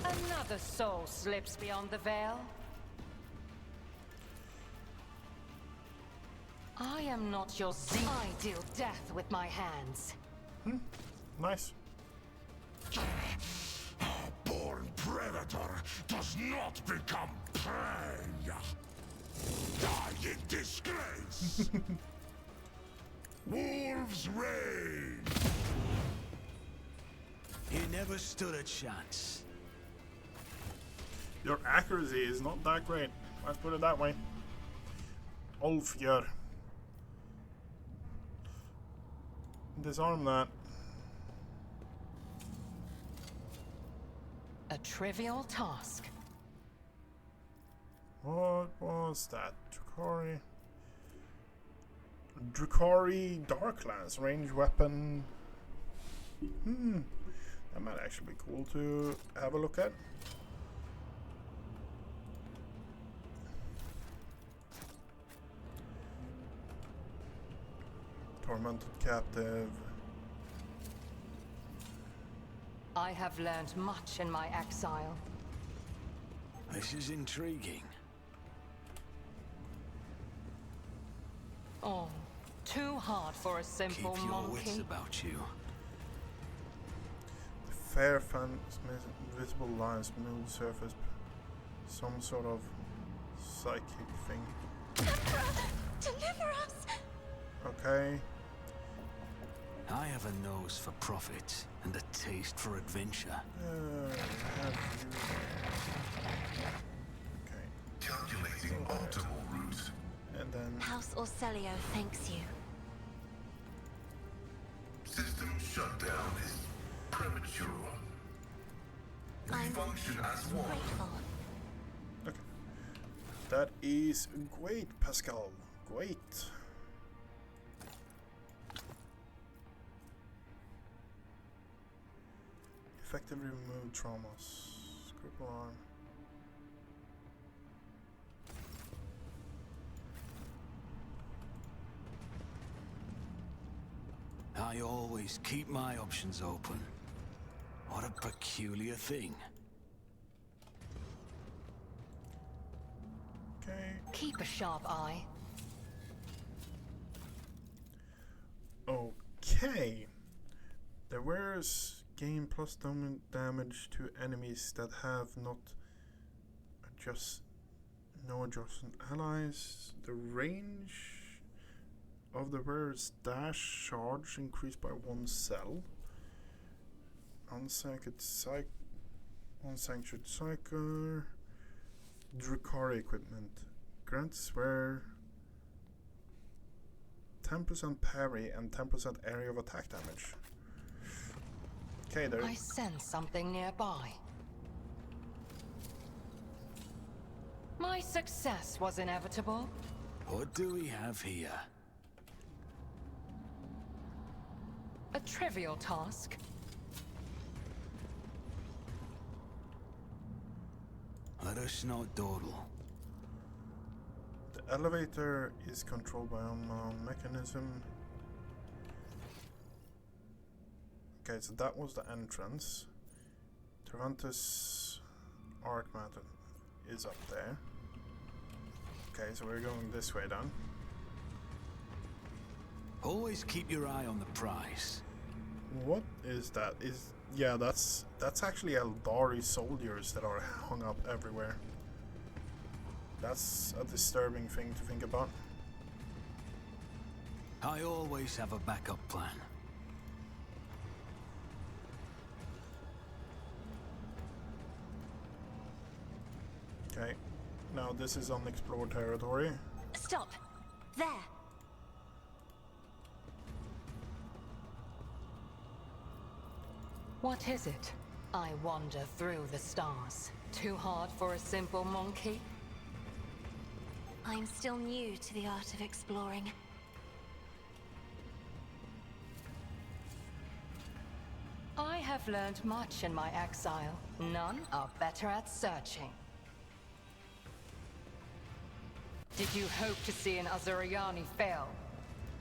Another soul slips beyond the veil. I am not your zeal. I deal death with my hands. Nice. A born predator does not become prey. Die in disgrace. Wolves reign. He never stood a chance. Your accuracy is not that great. Let's put it that way. Ulfjör. Disarm that. A trivial task. What was that? Drukari. Drukari Darklance. Range weapon. That might actually be cool to have a look at. Tormented captive. I have learned much in my exile. This is intriguing. Oh, too hard for a simple Keep your wits monkey. about you. fair fan, visible lines, smooth surface, some sort of psychic thing. Emperor, deliver us! Okay. I have a nose for profit and a taste for adventure. Okay. Calculating optimal route. And then House Orcelio thanks you. System shutdown is premature. We I'm function as one. grateful. okay. That is great, Pascal. Great. Effectively remove traumas. Cripple arm. I always keep my options open. What a peculiar thing. Okay. Keep a sharp eye. Okay. The wearers gain plus damage to enemies that have no adjustment allies. The range of the wearer's dash charge increased by 1 cell. Unsanctioned cycle. Drukari equipment. Grants wearer 10% parry and 10% area of attack damage. Okay, there. I sense something nearby. My success was inevitable. What do we have here? A trivial task. Let us not dawdle. The elevator is controlled by unknown mechanism. Okay, so that was the entrance. Travantus Arc Mountain is up there. Okay, so we're going this way then. Always keep your eye on the prize. What is that? Yeah, that's actually Eldari soldiers that are hung up everywhere. That's a disturbing thing to think about. I always have a backup plan. Okay, now this is unexplored territory. Stop! There! What is it? I wander through the stars. Too hard for a simple monkey? I'm still new to the art of exploring. I have learned much in my exile. None are better at searching. Did you hope to see an Azuriani fail?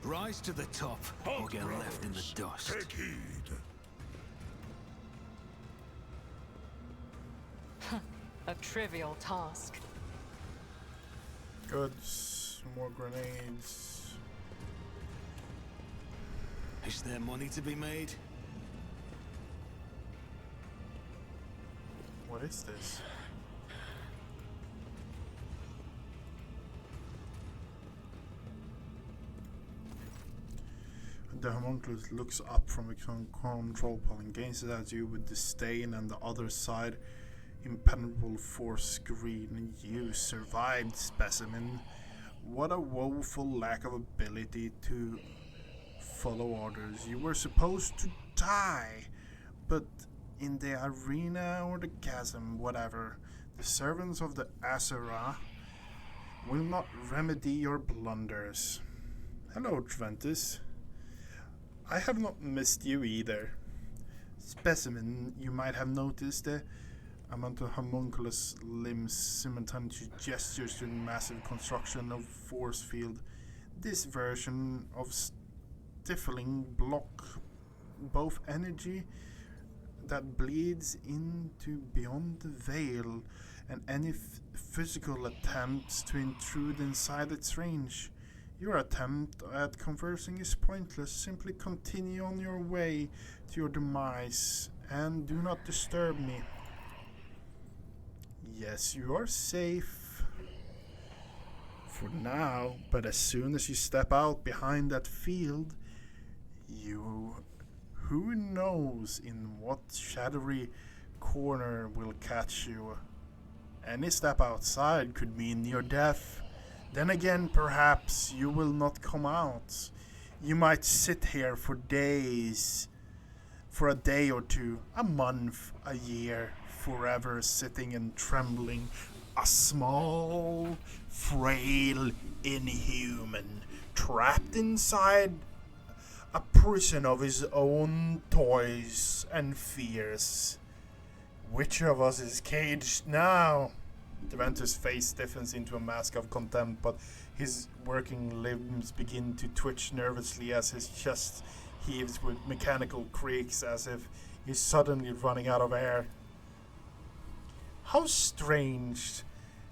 Rise to the top, or get left in the dust. Take heed. A trivial task. Good, more grenades. Is there money to be made? What is this? The homunculus looks up from the control panel and gazes at you with disdain, and the other side impenetrable force screen. You survived, specimen. What a woeful lack of ability to follow orders. You were supposed to die, but in the arena or the chasm, whatever, the servants of the Asura will not remedy your blunders. Hello, Travantus. I have not missed you either. Specimen, you might have noticed the amount of homunculus limbs simultaneously gestures to a massive construction of force field. This version of stifling block both energy that bleeds into beyond the veil and any physical attempts to intrude inside its range. Your attempt at conversing is pointless. Simply continue on your way to your demise And do not disturb me. Yes, you are safe. For now, but as soon as you step out behind that field, who knows in what shadowy corner will catch you. Any step outside could mean your death. Then again, perhaps you will not come out. You might sit here for days, for a day or two, a month, a year, forever sitting and trembling. A small, frail inhuman, trapped inside a prison of his own toys and fears. Which of us is caged now? Deventer's face stiffens into a mask of contempt, but his working limbs begin to twitch nervously as his chest heaves with mechanical creaks as if he's suddenly running out of air. How strange.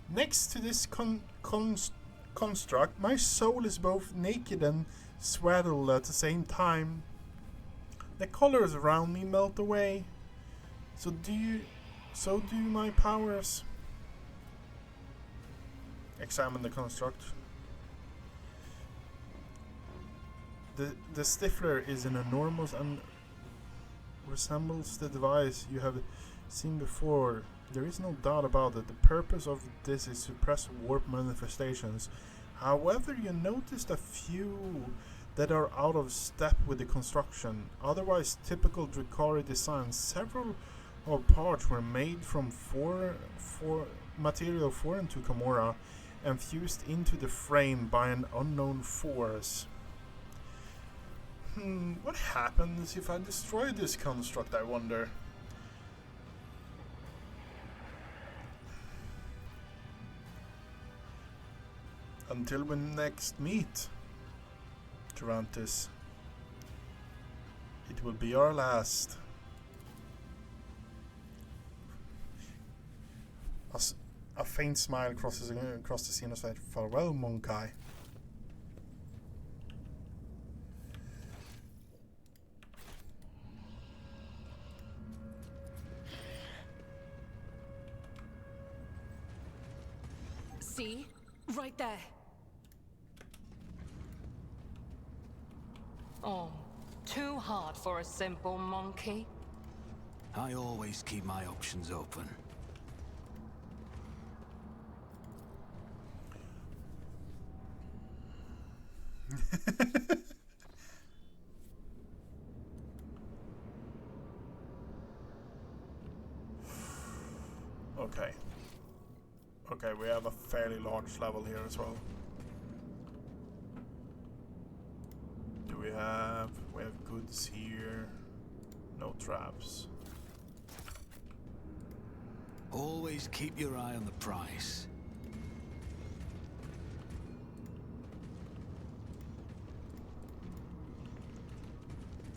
Next to this construct, my soul is both naked and swaddled at the same time. The colors around me melt away. So do my powers. Examine the construct. The Stifler is an enormous and resembles the device you have seen before. There is no doubt about it. The purpose of this is to suppress warp manifestations. However, you noticed a few that are out of step with the construction. Otherwise, typical drukari design. Several of parts were made from material foreign to Gamora and fused into the frame by an unknown force. What happens if I destroy this construct, I wonder? Until we next meet, Tarantis, it will be our last. A faint smile crosses across the scene as I farewell, Monkai. See? Right there. Oh, too hard for a simple monkey. I always keep my options open. Okay. Okay, we have a fairly large level here as well. Do we have goods here? No traps. Always keep your eye on the price.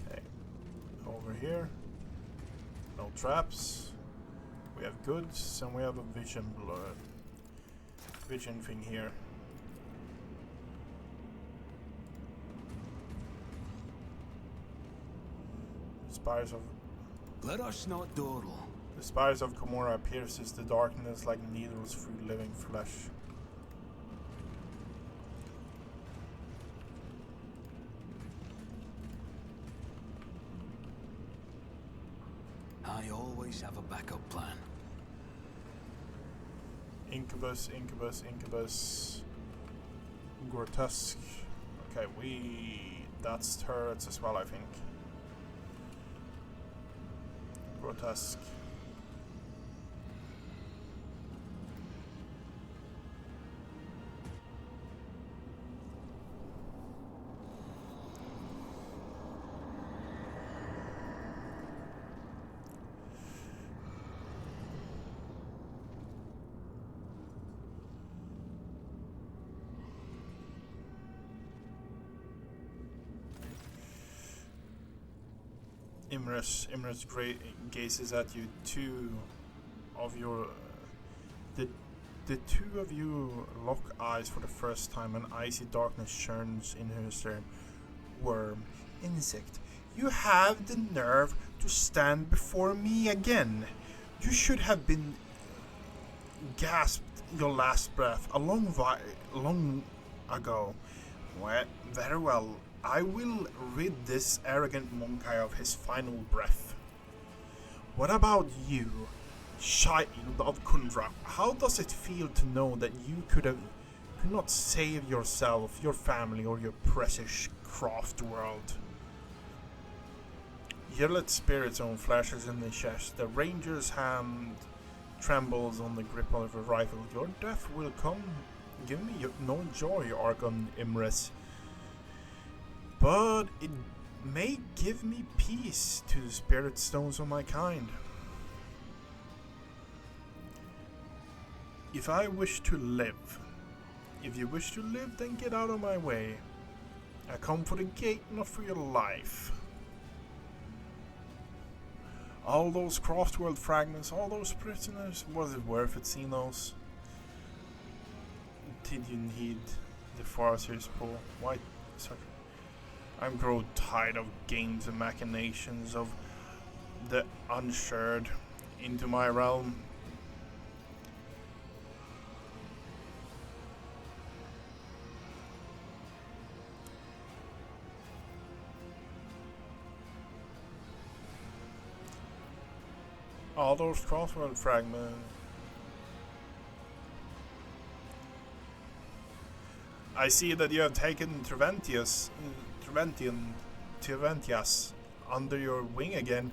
Okay. Over here. No traps. We have goods and we have a vision thing here. Spires of Let us not dawdle. The spires of Gamora pierces the darkness like needles through living flesh. I always have a backup plan. Incubus, incubus, incubus. Grotesque. Okay, that's turrets as well, I think. Grotesque. Imrus gazes at you. The two of you lock eyes for the first time, and icy darkness churns in her stern. Worm, insect, you have the nerve to stand before me again. You should have been gasped your last breath long ago. Well, very well. I will rid this arrogant monkey of his final breath. What about you, child of Kundra? How does it feel to know that you could not save yourself, your family, or your precious craft world? Yellow spirit's own flashes in the chest. The ranger's hand trembles on the grip of a rifle. Your death will come. Give me no joy, Archon Imris. But it may give me peace to the spirit stones of my kind. If I wish to live, if you wish to live, then get out of my way. I come for the gate, not for your life. All those Craftworld fragments, all those prisoners, was it worth it, Xenos? Did you need the Farseer's pull? Why such? I'm grown tired of games and machinations of the unshared into my realm. All those crossword fragments. I see that you have taken Treventius under your wing again.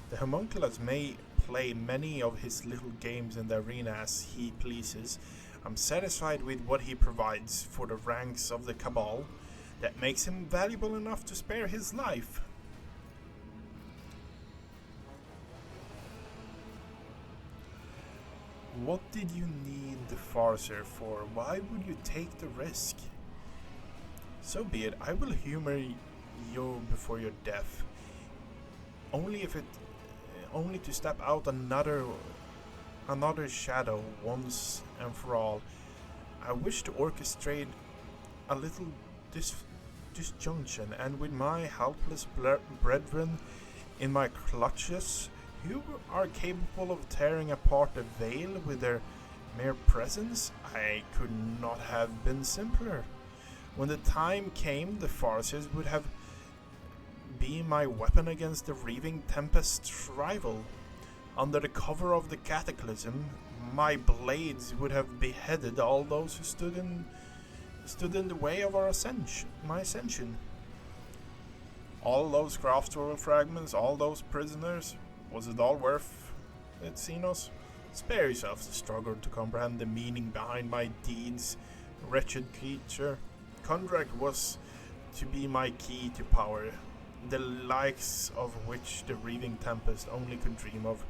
The homunculus may play many of his little games in the arena as he pleases. I'm satisfied with what he provides for the ranks of the Cabal. That makes him valuable enough to spare his life. What did you need the Farseer for? Why would you take the risk? So be it. I will humor you before your death. Only to step out another shadow once and for all. I wish to orchestrate a little disjunction, and with my helpless brethren in my clutches, who are capable of tearing apart the veil with their mere presence, I could not have been simpler. When the time came, the Farseers would have been my weapon against the Reaving Tempest's rival. Under the cover of the Cataclysm, my blades would have beheaded all those who stood in the way of my ascension. All those Craftworld fragments, all those prisoners, was it all worth it, Xenos? Spare yourself the struggle to comprehend the meaning behind my deeds, wretched creature. Kundrak was to be my key to power, the likes of which the Reaving Tempest only could dream of.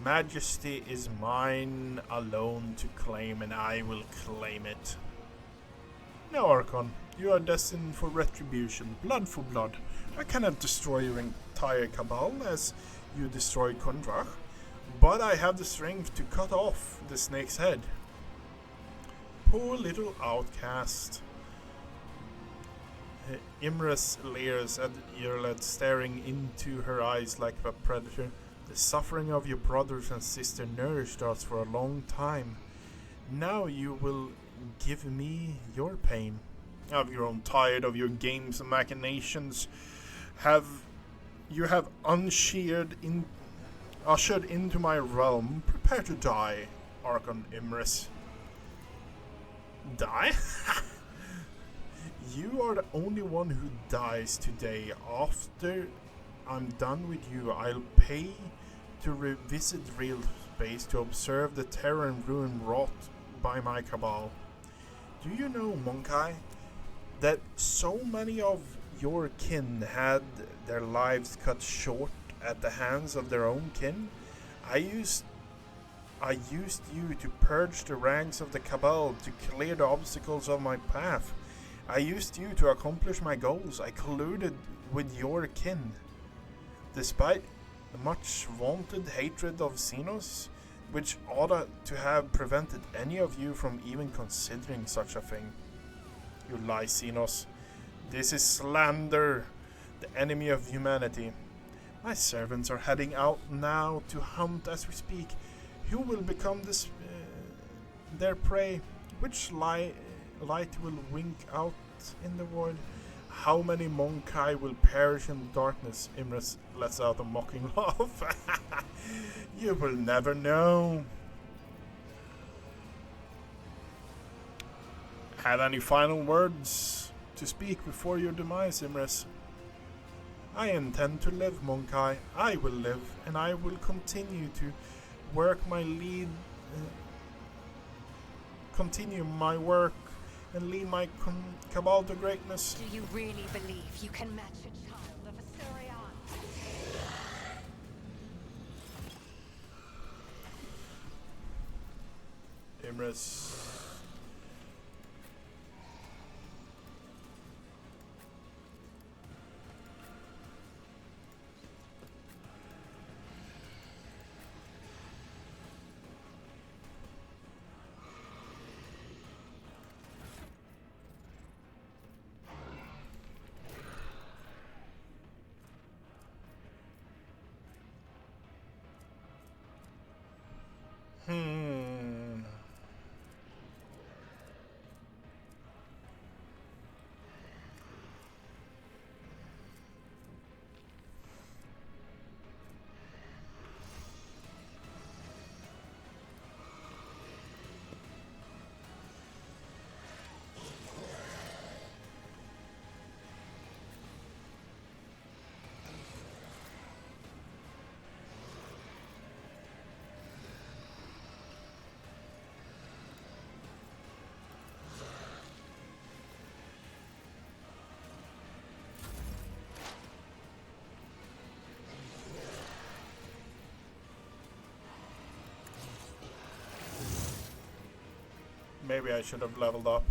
Majesty is mine alone to claim, and I will claim it. Now, Archon, you are destined for retribution, blood for blood. I cannot destroy your entire Cabal as you destroyed Kundrak, but I have the strength to cut off the snake's head. Poor little outcast. Imris leers at Yerlet, staring into her eyes like a predator. The suffering of your brothers and sister nourished us for a long time. Now you will give me your pain. I've grown tired of your games and machinations. You have ushered into my realm. Prepare to die, Archon Imris. Die? You are the only one who dies today. After I'm done with you, I'll pay to revisit real space to observe the terror and ruin wrought by my Cabal. Do you know, Monkai, that so many of your kin had their lives cut short at the hands of their own kin? I used you to purge the ranks of the Cabal, to clear the obstacles of my path. I used you to accomplish my goals. I colluded with your kin. Despite the much vaunted hatred of Xenos, which ought to have prevented any of you from even considering such a thing. You lie, Xenos. This is slander, the enemy of humanity. My servants are heading out now to hunt as we speak. Who will become their prey? Which light will wink out in the void? How many Monkai will perish in darkness? Imrus lets out a mocking laugh. You will never know. Had any final words to speak before your demise, Imrus? I intend to live, Monkai. I will live, and I will continue to work my lead, continue my work, and lead my cabal to greatness. Do you really believe you can match a child of Assyrian? Imrus. Maybe I should have leveled up.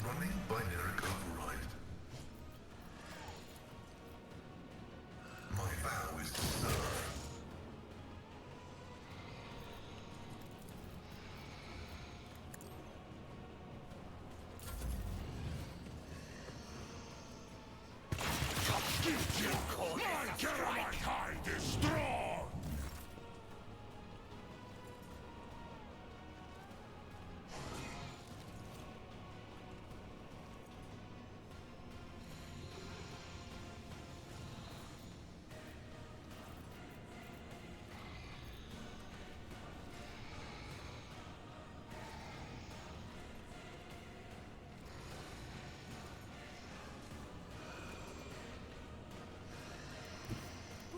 Running binary override. My vow is to serve. My Karamak hide is strong!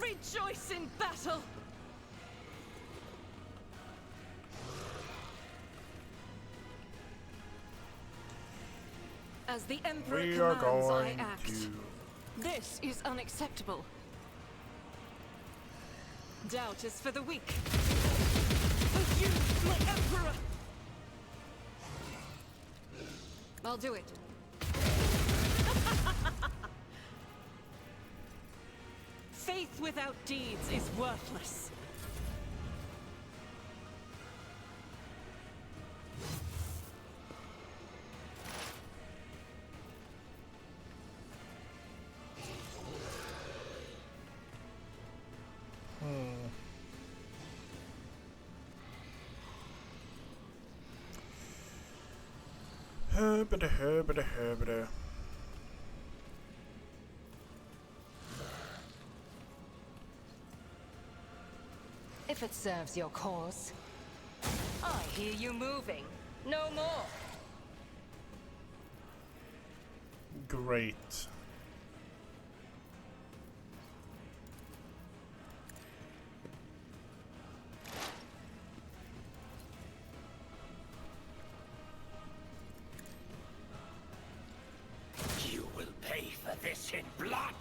Rejoice in battle! As the Emperor We are commands, I going act. to... This is unacceptable. Doubt is for the weak. For you, my Emperor! I'll do it. Faith without deeds is worthless. Herbada. If it serves your cause. I hear you moving. No more. Great. You will pay for this in blood.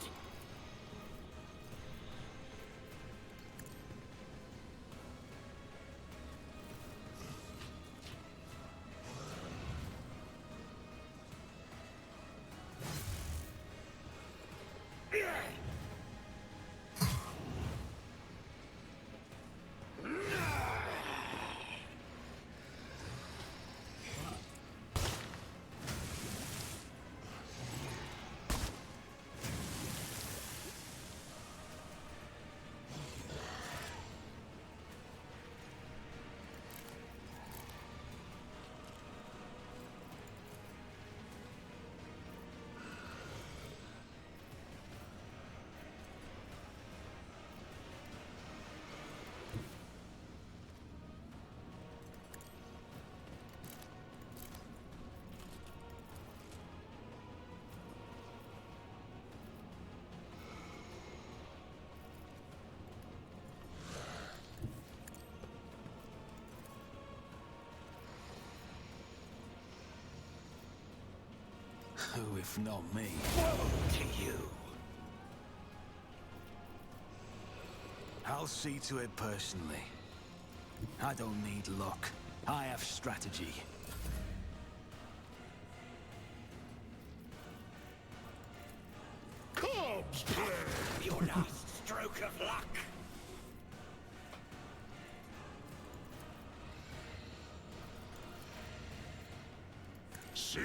if not me. Woe to you. I'll see to it personally. I don't need luck. I have strategy. Cubs play! Your last stroke of luck. See?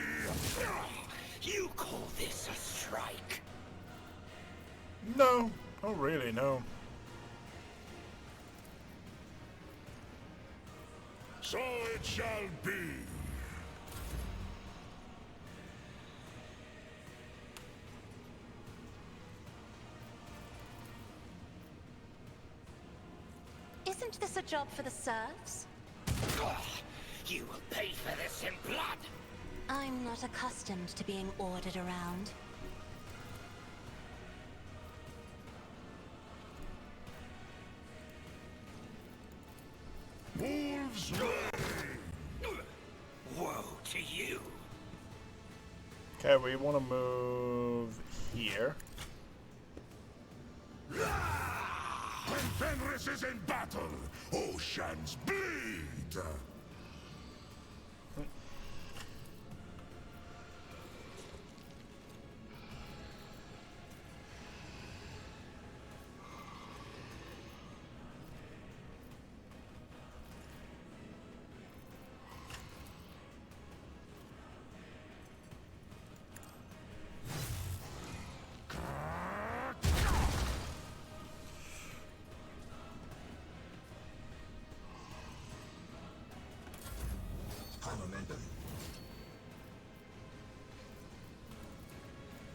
You call this a strike? No, not really, no. So it shall be. Isn't this a job for the serfs? You will pay for this in blood. I'm not accustomed to being ordered around. Wolves reign! Woe to you. Okay, we want to move here. When Fenris is in battle, oceans bleed!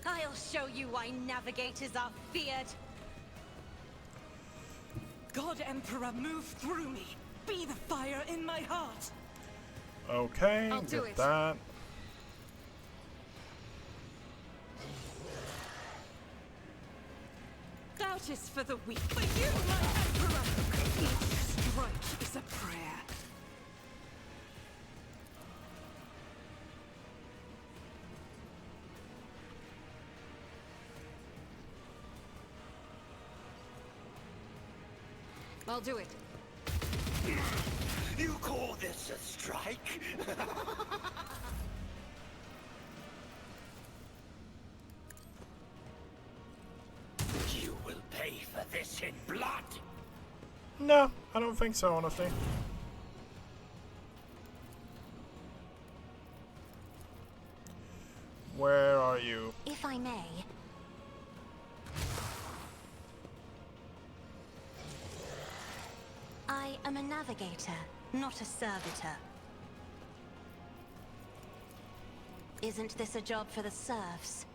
I'll show you why navigators are feared. God Emperor, move through me. Be the fire in my heart. Okay, I'll do get it. that. Doubt is for the weak. But you, my Emperor! Each strike is a prayer. I'll do it. You call this a strike? You will pay for this in blood. No, I don't think so, honestly. Where are you? If I may. I am a navigator, not a servitor. Isn't this a job for the serfs?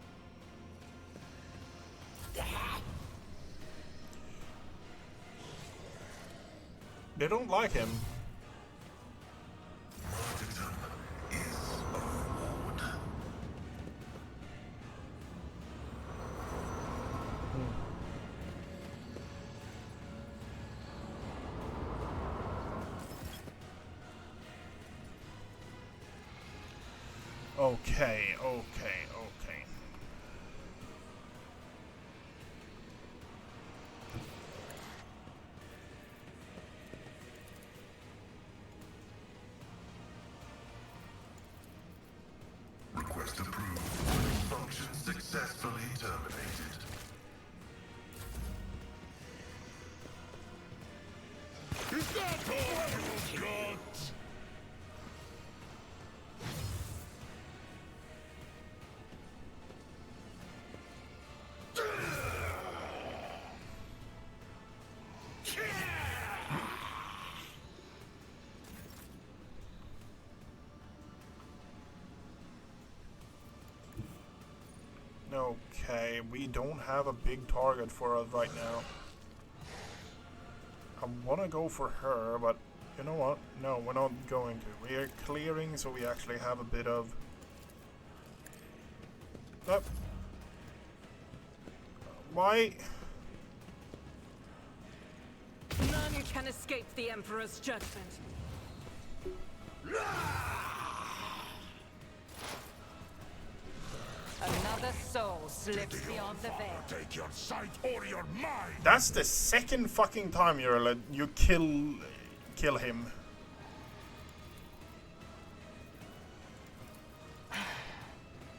They don't like him. Martyrdom is a reward. Okay, okay, okay. Request approved. Function successfully terminated. Is that all you've got? Okay, we don't have a big target for us right now. I want to go for her, but you know what? No, we're not going to. We are clearing, so we actually have a bit of... Nope. Why? None can escape the Emperor's judgment. A The soul slips beyond the veil. Take your sight or your mind. That's the second fucking time you kill him.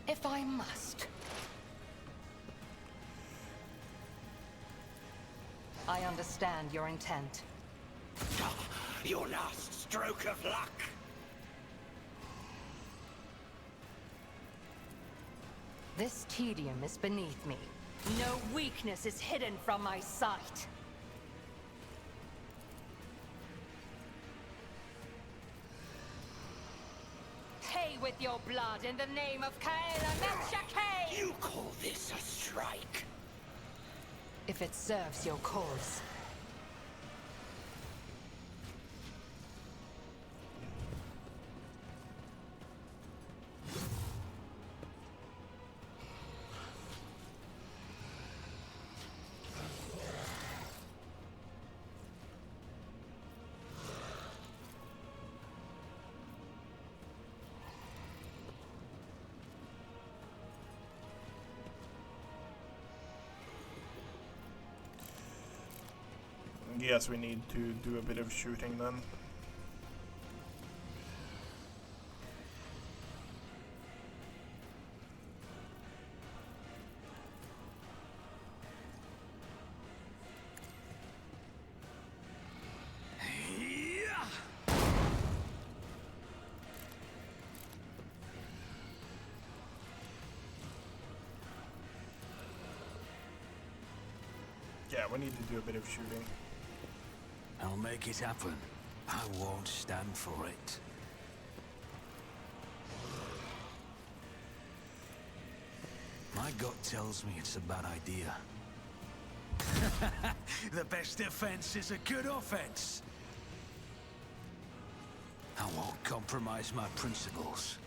If I must. I understand your intent. Your last stroke of luck. This tedium is beneath me. No weakness is hidden from my sight. Pay with your blood in the name of Kaela Metchake! You call this a strike? If it serves your cause. Yes, we need to do a bit of shooting then. Yeah, we need to do a bit of shooting. I'll make it happen. I won't stand for it. My gut tells me it's a bad idea. The best defense is a good offense. I won't compromise my principles.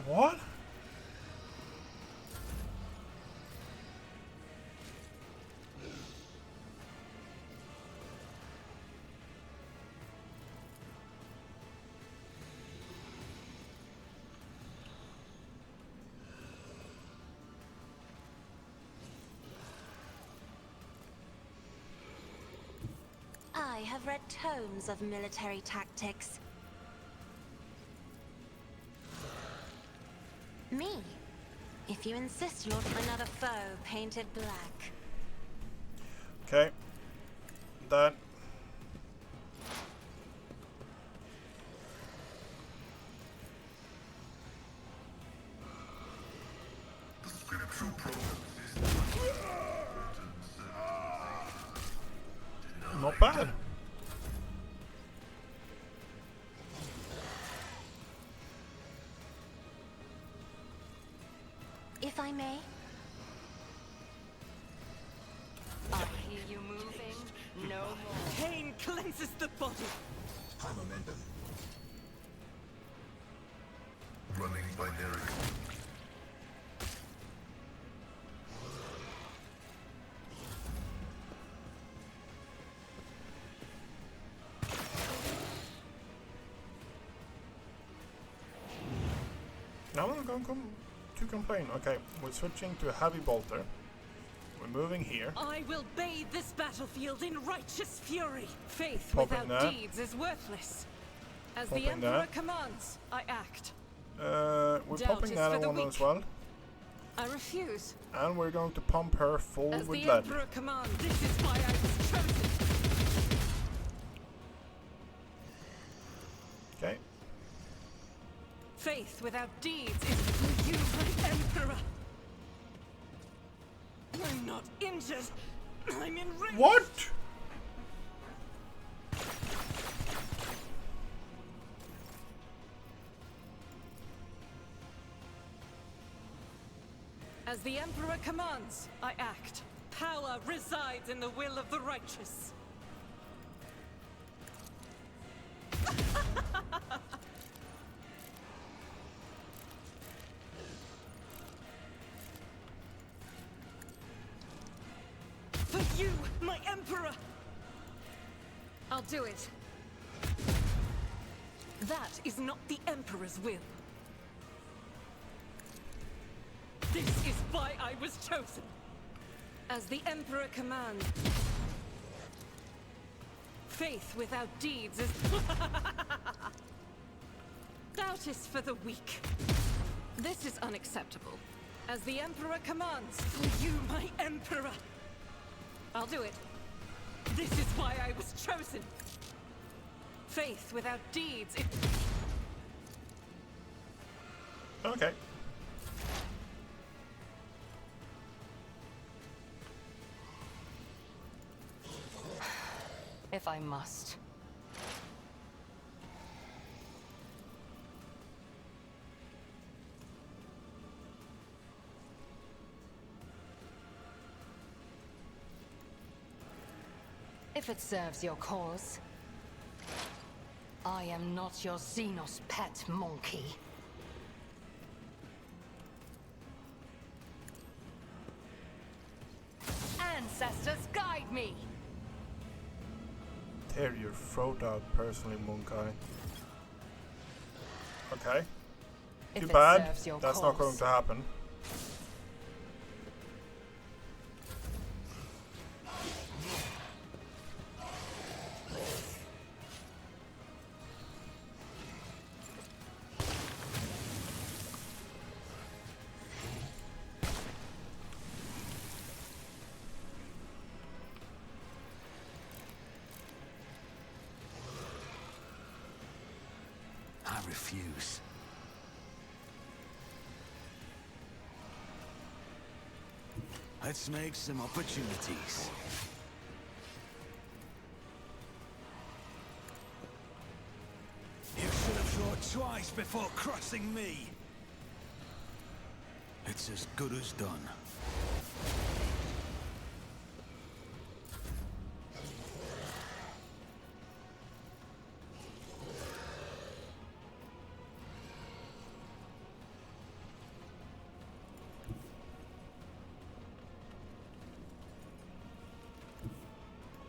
What? I have read tomes of military tactics. Me? If you insist, Lord, another foe painted black. Okay. That. The scriptural program Not bad. If I may? I hear you moving. No more. Pain cleanses the body. high momentum. Running binary. Now I'm going to complain. Okay, we're switching to a heavy bolter. We're moving here. I will bathe this battlefield in righteous fury. Faith Popping without that. deeds is worthless. As Popping the Emperor that. commands, I act. We're Doubt popping is that for the one weak. as well. I refuse. And we're going to pump her full As with the lead. Emperor commands, this is why I was chosen. Okay. Faith without deeds is for you, my Emperor. I'm not injured. I'm enraged. What? As the Emperor commands, I act. Power resides in the will of the righteous. For you, my Emperor! I'll do it. That is not the Emperor's will. This is why I was chosen. As the Emperor commands. Faith without deeds is... Doubt is for the weak. This is unacceptable. As the Emperor commands, for you, my Emperor. I'll do it. This is why I was chosen. Faith without deeds, it... Okay. If I must. If it serves your cause. I am not your Xenos pet monkey. Ancestors, guide me! Tear your throat out personally, Moonkai. Okay. Too If it bad. serves your That's not going cause. to happen. I refuse. Let's make some opportunities. You should have thought twice before crossing me. It's as good as done.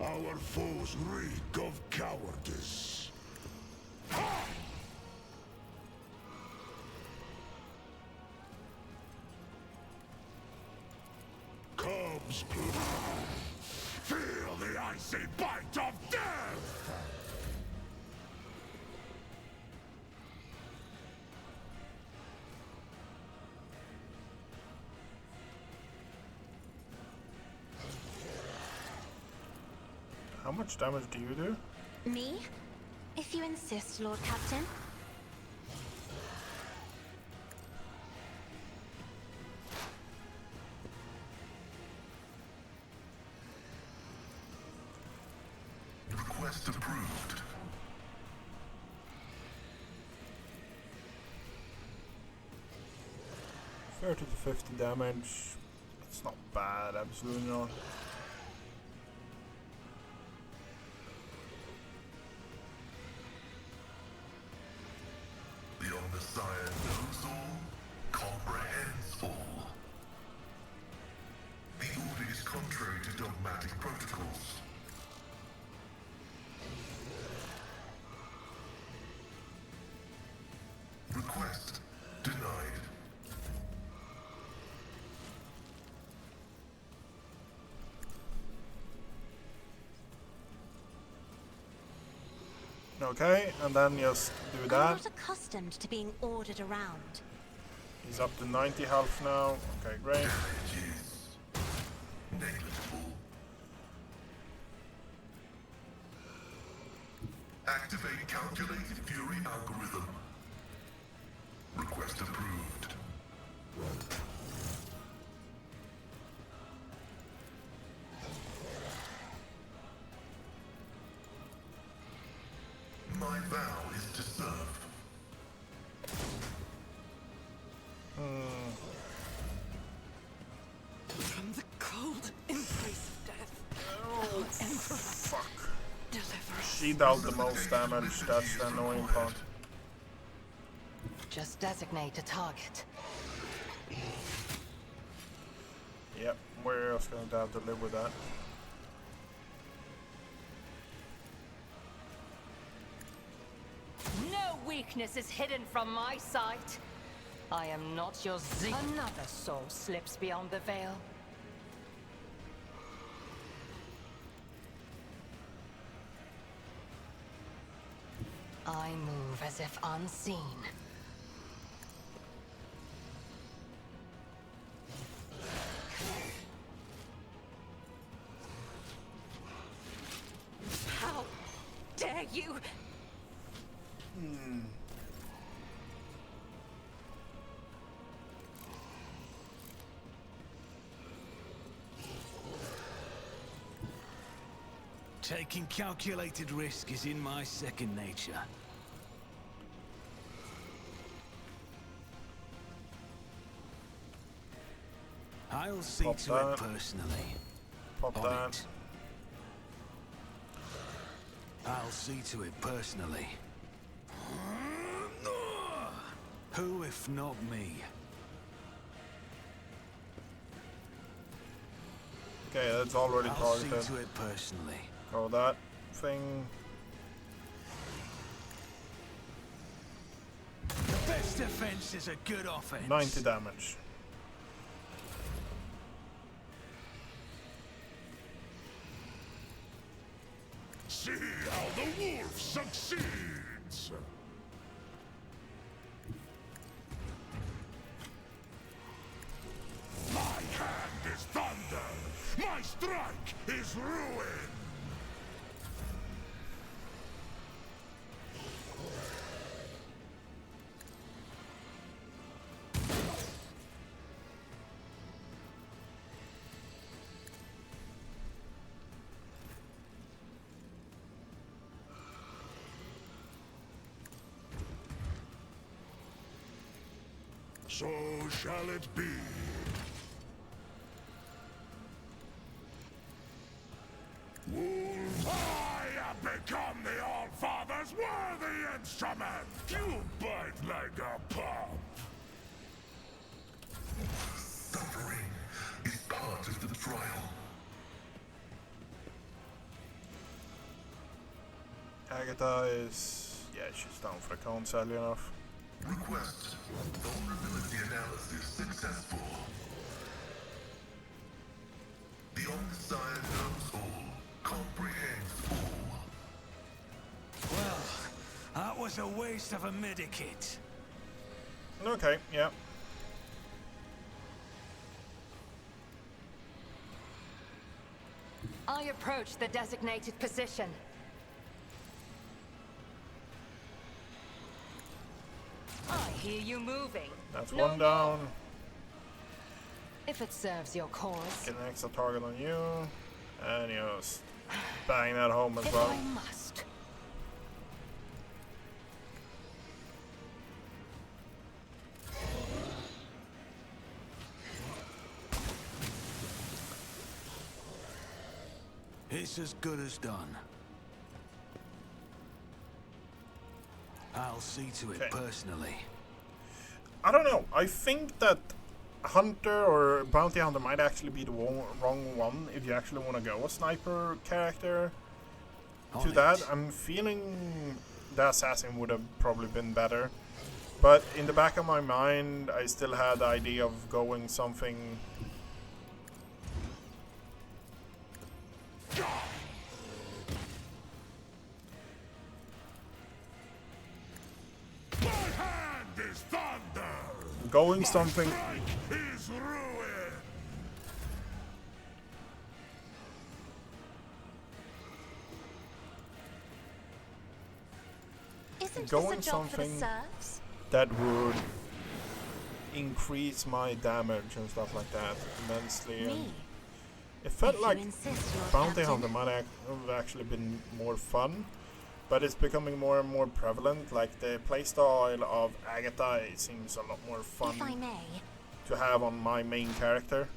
Our foes reek of cowardice. Comes blood. Feel the icy bite of death! How much damage do you do? Me? If you insist, Lord Captain. Request approved. $30 to 50 damage. It's not bad, absolutely not. The Omnissiah knows all, comprehends all. The order is contrary to dogmatic protocols. Request denied. Okay, and then just do I'm that. not accustomed to being ordered around. He's up to 90 health now. Okay, great. Damage is negligible. Activate calculated fury algorithm. Request approved. My vow is to serve. From the cold embrace of death. Oh, Emperor, Fuck. deliver us. She dealt the most damage. That's the annoying part. Just designate a target. Yep, we're just going to have to live with that. No weakness is hidden from my sight. I am not your Another soul slips beyond the veil. I move as if unseen. How dare you? Taking calculated risk is in my second nature. I'll see Pop to that. it personally. Pop On that. it. I'll see to it personally. Who if not me? Okay, that's already I'll see targeted. to it personally. Go that thing. The best defense is a good offense. 90 damage. See how the wolf succeeds! My hand is thunder! My strike is ruin! So shall it be. Wolves, I have become the All-Father's worthy instrument! You bite like a pup! Suffering is part of the trial. Agatha is... yeah, she's down for the council enough. Request vulnerability analysis successful. The Omnissiah knows all, comprehends all. Well, that was a waste of a medikit. Okay, yeah. I approach the designated position. I hear you moving. That's No one down. If it serves your cause. Get an extra target on you. And you just bang that home as If well. I must. It's as good as done. I'll see to it Okay. personally. I don't know. I think that Hunter or Bounty Hunter might actually be the wrong one if you actually want to go a sniper character. On To that, it. I'm feeling the Assassin would have probably been better. But in the back of my mind, I still had the idea of going something... My hand is thunder! Going something... Strike is ruin! Isn't Going this a job for the something- serfs? that would increase my damage and stuff like that immensely. And Me? it felt If like you insist, Lord Bounty Captain. Hunter might have actually been more fun, but it's becoming more and more prevalent. Like the playstyle of Agatha, it seems a lot more If I fun may, to have on my main character.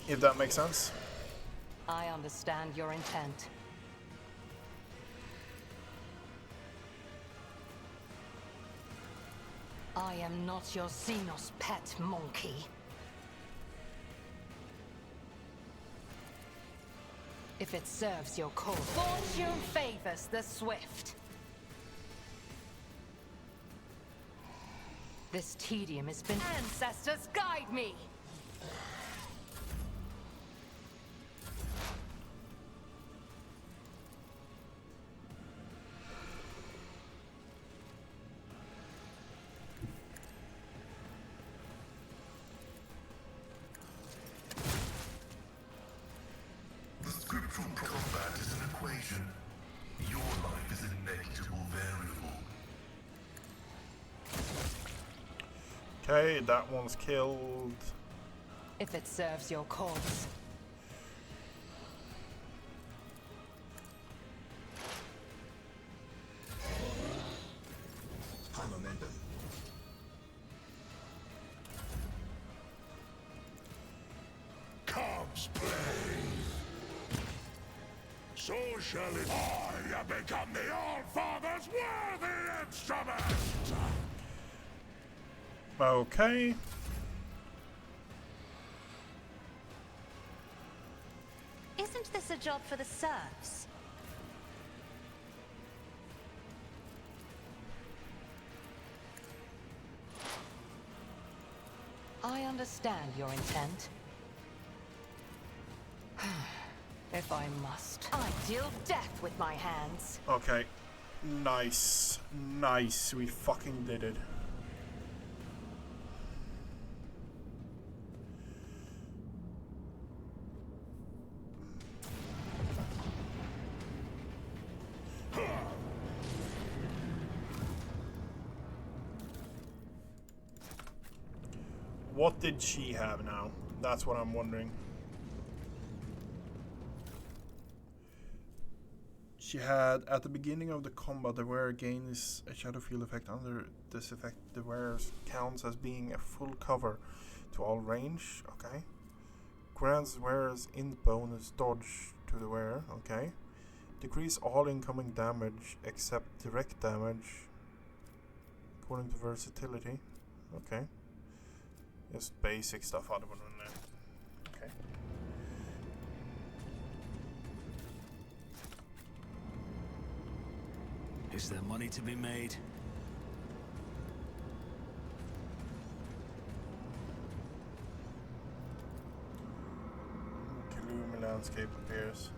If that makes sense. I understand your intent. I am not your Xenos pet monkey. If it serves your cause. Fortune favors the swift. This tedium has been... Ancestors, guide me! The scriptural combat is an equation. Your life is a negligible variable. Okay, that one's killed. If it serves your cause. Comes play. So shall it. I have become the All-Father's worthy instrument! Okay. Isn't this a job for the serfs? I understand your intent. If I must, I deal death with my hands. Okay. Nice. Nice. We fucking did it. What did she have now? That's what I'm wondering. She had, at the beginning of the combat, the wearer gains a shadow field effect. Under this effect, the wearer counts as being a full cover to all range. Okay. Grants wearer's int bonus dodge to the wearer. Okay. Decrease all incoming damage except direct damage according to versatility. Okay. Just basic stuff out of it. Okay. Is there money to be made? Gloomy landscape appears.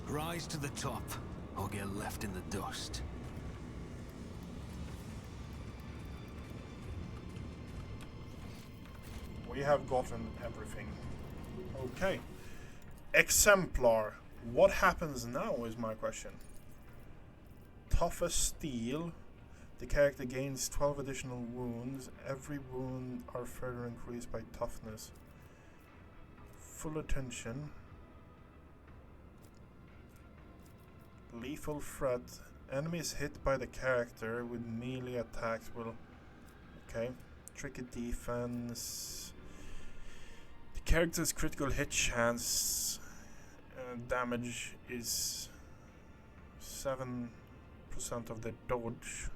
Rise to the top, or get left in the dust. We have gotten everything. Okay. Exemplar. What happens now is my question. Tough as steel. The character gains 12 additional wounds. Every wound are further increased by toughness. Full attention. Lethal threat. Enemies hit by the character with melee attacks will... Okay. Tricky defense. The character's critical hit chance damage is 7% of the dodge.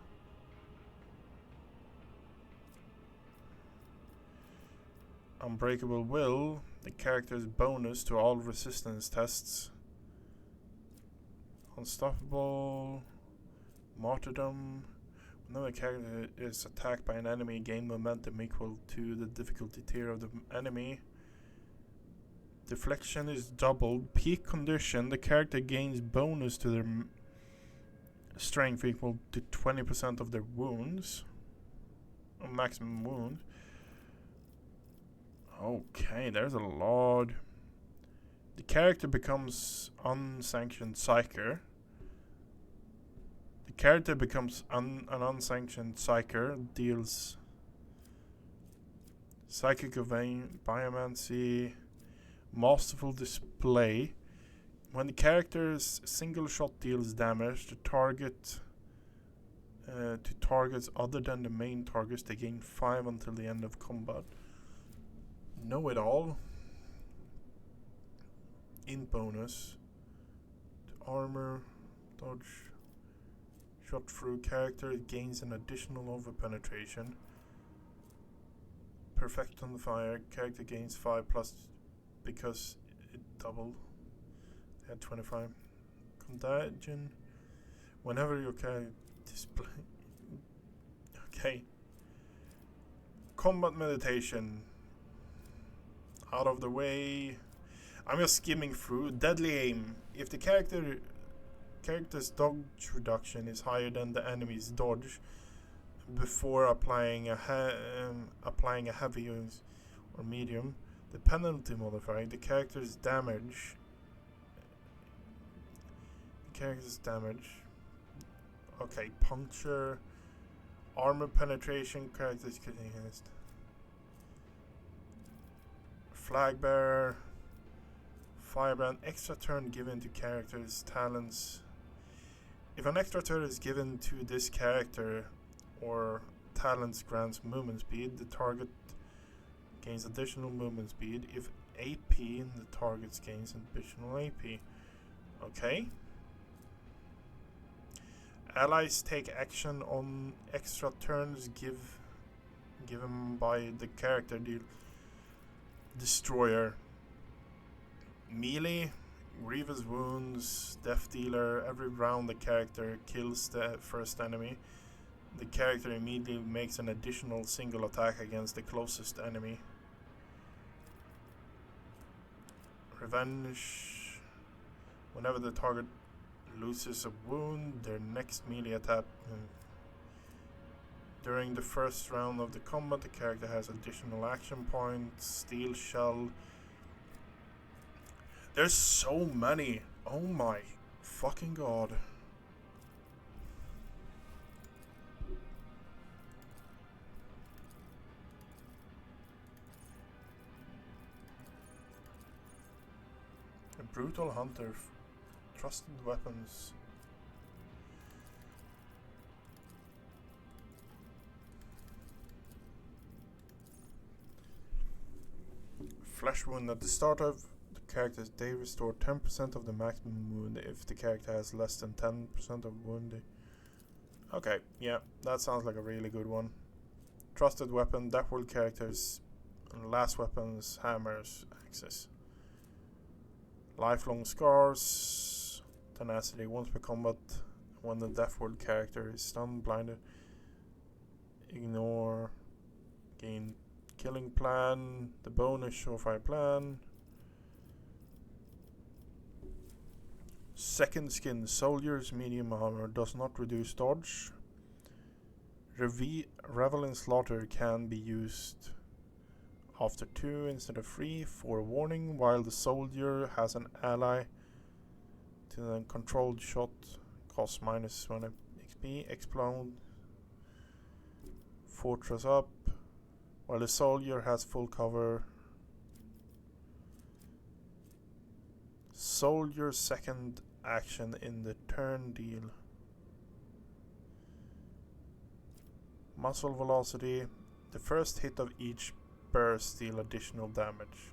Unbreakable will. The character's bonus to all resistance tests. Unstoppable. Martyrdom. Whenever a character is attacked by an enemy, gain momentum equal to the difficulty tier of the enemy. Deflection is doubled. Peak condition. The character gains bonus to their strength equal to 20% of their wounds. Maximum wound. Okay, there's a lot. The character becomes unsanctioned psyker. The character becomes an unsanctioned psyker, deals psychic vein, biomancy, masterful display. When the character's single shot deals damage to targets other than the main targets, they gain 5 until the end of combat. Know it all. Int bonus. Armor, dodge, shot through character gains an additional over-penetration. Perfect on the fire. Character gains 5 plus because it doubled. They had 25. Contagion. Whenever you can display. Okay. Combat meditation. Out of the way. I'm just skimming through. Deadly aim. If the character's dodge reduction is higher than the enemy's dodge before applying a heavy or medium, the penalty modifier, the character's damage. Okay, puncture, armor penetration, characters against. Flag bearer, firebrand, extra turn given to characters' talents. If an extra turn is given to this character or talents grants movement speed, the target gains additional movement speed. If AP, the target gains additional AP. Okay. Allies take action on extra turns given by the character deal. Destroyer. Melee, grievous wounds, death dealer. Every round the character kills the first enemy, the character immediately makes an additional single attack against the closest enemy. Revenge. Whenever the target loses a wound, their next melee attack. During the first round of the combat, the character has additional action points. Steel shell. There's so many. Oh my fucking god. A brutal hunter. Trusted weapons. Flesh wound. At the start of the character's day, restore 10% of the maximum wound if the character has less than 10% of wound. Okay, yeah, that sounds like a really good one. Trusted weapon, Deathworld characters, and last weapons, hammers, axes. Lifelong scars, tenacity once per combat. When the Deathworld character is stunned, blinded, ignore, gain killing plan, the bonus surefire plan. Second skin, soldier's medium armor does not reduce dodge. Revel in slaughter can be used after 2 instead of 3 for warning, while the soldier has an ally to the controlled shot, costs minus 1 XP, explode, fortress up, while the soldier has full cover. Soldier's second action in the turn deal. Muscle velocity, the first hit of each burst deal additional damage.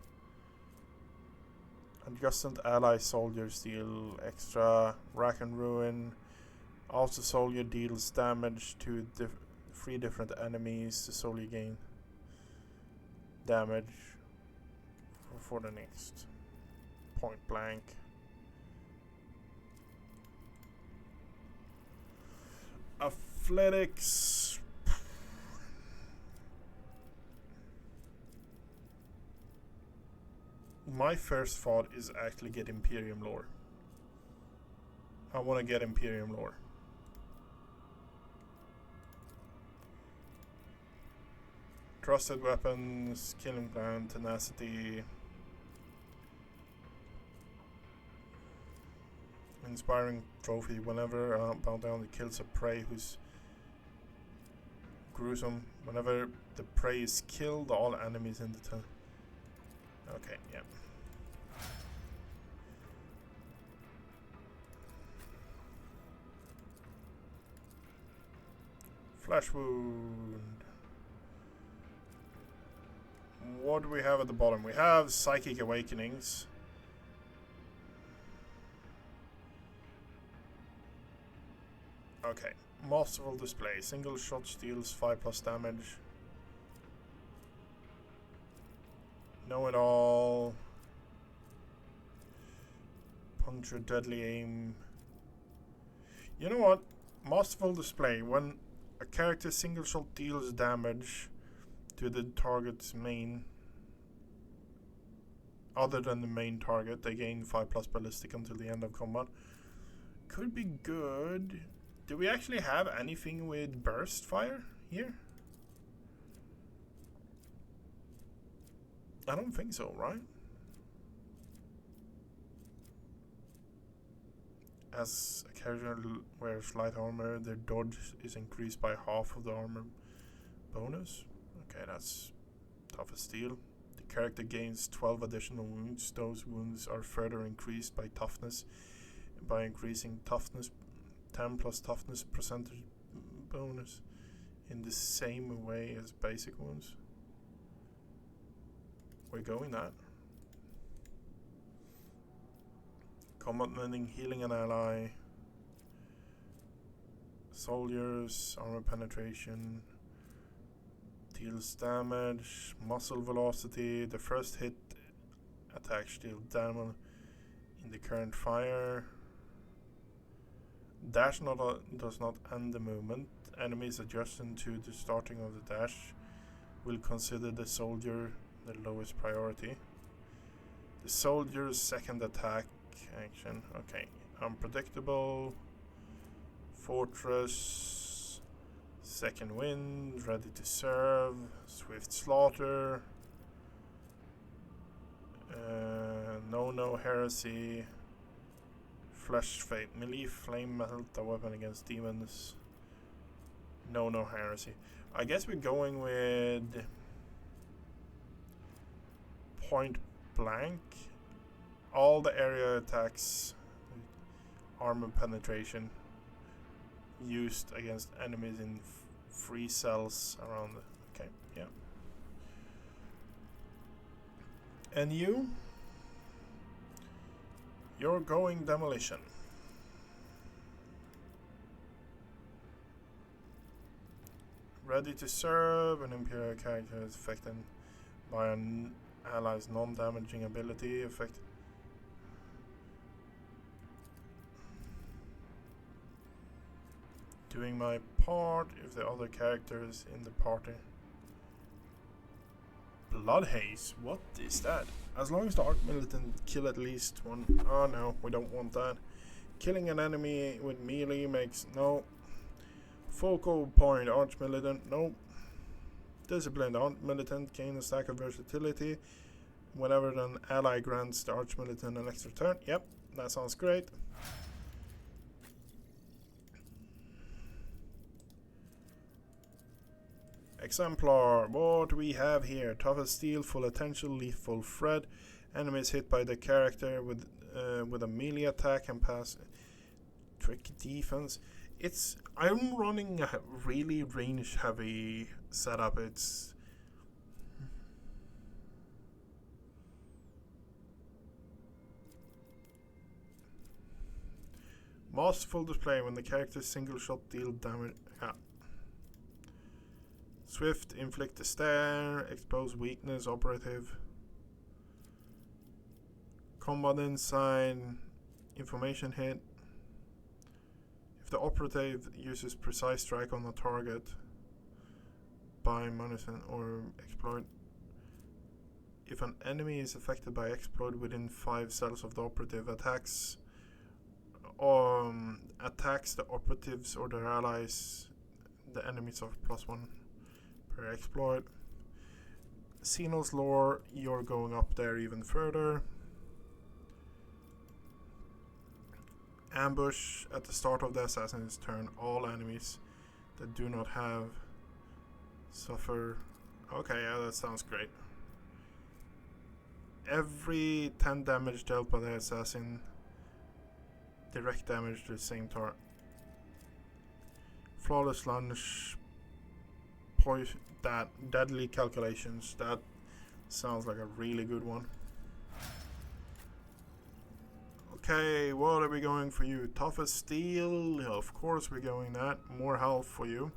Adjusted ally soldiers deal extra rack and ruin. Also soldier deals damage to 3 different enemies. The soldier gain damage for the next point blank. Athletics. My first thought is actually get Imperium lore. I want to get Imperium lore. Trusted weapons, killing plan, tenacity. Inspiring trophy. Whenever bound down, it kills a prey who's gruesome. Whenever the prey is killed, all enemies in the town. Okay, yeah. Flesh wound. What do we have at the bottom? We have Psychic Awakenings. Okay. Masterful Display. Single shot deals 5+ damage. Know It All. Puncture, Deadly Aim. You know what? Masterful display. When a character's single shot deals damage to the target's main, other than the main target, they gain 5+ ballistic until the end of combat. Could be good. Do we actually have anything with burst fire here? I don't think so, right? As a character wears light armor, their dodge is increased by half of the armor bonus. Okay, that's tough as steel. The character gains 12 additional wounds. Those wounds are further increased by toughness, by increasing toughness 10 plus toughness percentage bonus in the same way as basic wounds. We're going that. Combat mending, healing an ally. Soldiers, armor penetration. Deals damage, muscle velocity. The first hit attacks deal damage in the current fire. Dash does not end the movement. Enemies adjusting to the starting of the dash will consider the soldier the lowest priority. The soldier's second attack action. Okay. Unpredictable. Fortress. Second wind. Ready to serve. Swift slaughter. No heresy. Flesh fate. Melee flame melt a weapon against demons. No heresy. I guess we're going with point blank. All the area attacks, armor penetration, used against enemies in free cells around. Okay, yeah. And you're going demolition. Ready to serve. An Imperial character is affected by an ally's non-damaging ability. Doing my part if the other characters in the party. Blood haze. What is that? As long as the arc militant kill at least one. Oh no, we don't want that. Killing an enemy with melee makes no. Focal point arch militant. No. Disciplined arch militant gain a stack of versatility whenever an ally grants the arch militant an extra turn. Yep, that sounds great. Exemplar, what do we have here? Tough as steel, full attention, lethal threat. Enemies hit by the character with a melee attack and pass tricky defense. I'm running a really range heavy setup. It's masterful display when the character's single shot deal damage. Yeah. Swift, inflict a stare, expose weakness, operative. Combat insight, information hit. If the operative uses precise strike on a target by -1 or exploit. If an enemy is affected by exploit within 5 cells of the operative, attacks the operatives or their allies, the enemies of +1 per exploit. Xenos lore, you're going up there even further. Ambush at the start of the assassin's turn. All enemies that do not have suffer. Okay, yeah, that sounds great. Every 10 damage dealt by the assassin, direct damage to the same target. Flawless lunge. That deadly calculations. That sounds like a really good one. Okay, what are we going for you? Tough as steel. Yeah, of course we're going that. More health for you.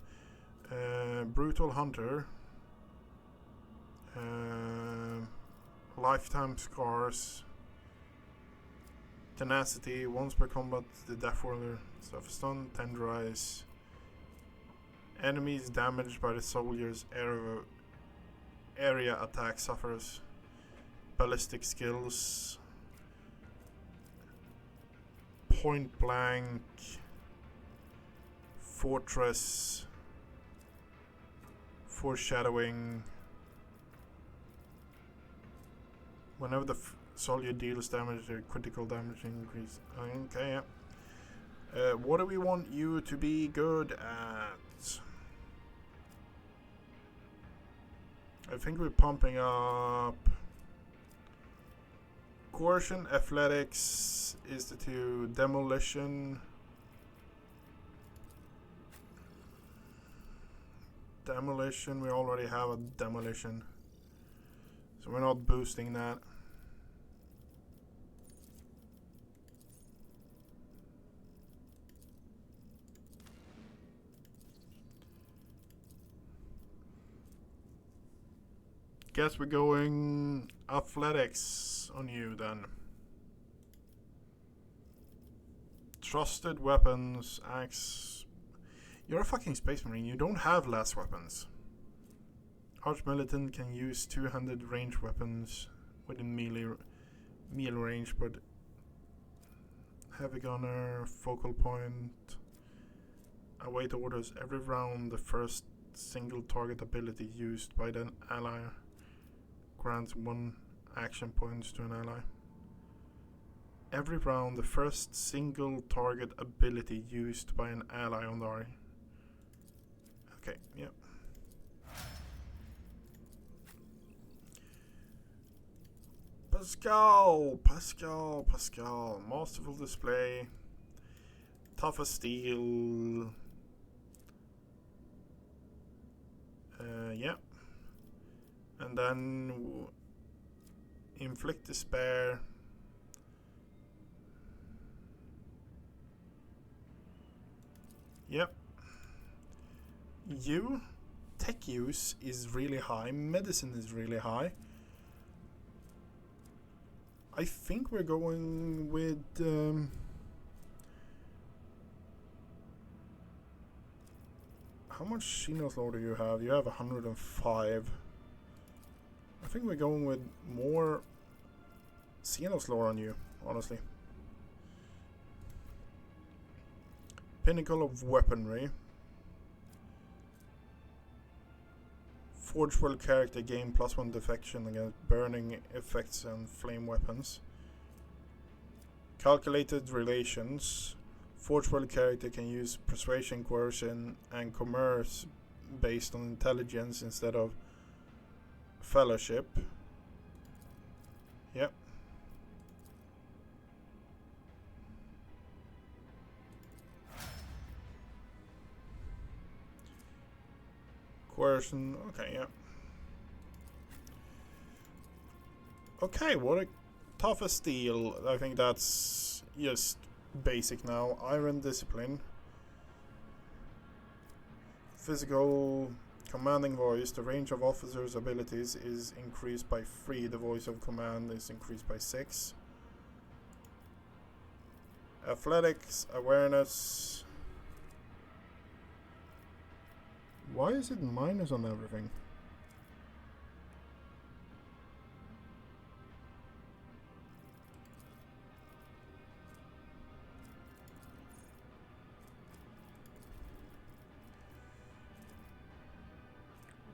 Brutal hunter. Lifetime scars. Tenacity, once per combat, the death order, self-stun, tenderize. Enemies damaged by the soldier's area attack suffers. Ballistic skills. Point blank. Fortress. Foreshadowing. Whenever the soldier deals damage, their critical damage increase. Okay, yeah. What do we want you to be good at? I think we're pumping up coercion, athletics is the 2, demolition. Demolition, we already have a demolition, so we're not boosting that. Guess we're going athletics on you then. Trusted weapons, axe. You're a fucking space marine, you don't have less weapons. Arch militant can use 200 ranged weapons within melee range, but heavy gunner, focal point. Await orders every round. The first single target ability used by the ally grants 1 action points to an ally. Every round, the first single target ability used by an ally on the RE. Okay, yep. Pascal. Masterful display. Tough as steel. Yeah. And then inflict despair. Yep. Tech use is really high. Medicine is really high. I think we're going with how much Xenoslaw do you have? You have 105. I think we're going with more Xenoslaw on you, honestly. Pinnacle of Weaponry. Forge World character gain +1 defection against burning effects and flame weapons. Calculated relations. Forge World character can use persuasion, coercion, and commerce based on intelligence instead of fellowship. Yep. Coercion, okay, yeah. Okay, what a tough as steel. I think that's just basic now. Iron discipline. Physical commanding voice. The range of officers' abilities is increased by 3. The voice of command is increased by 6. Athletics, awareness. Why is it minus on everything?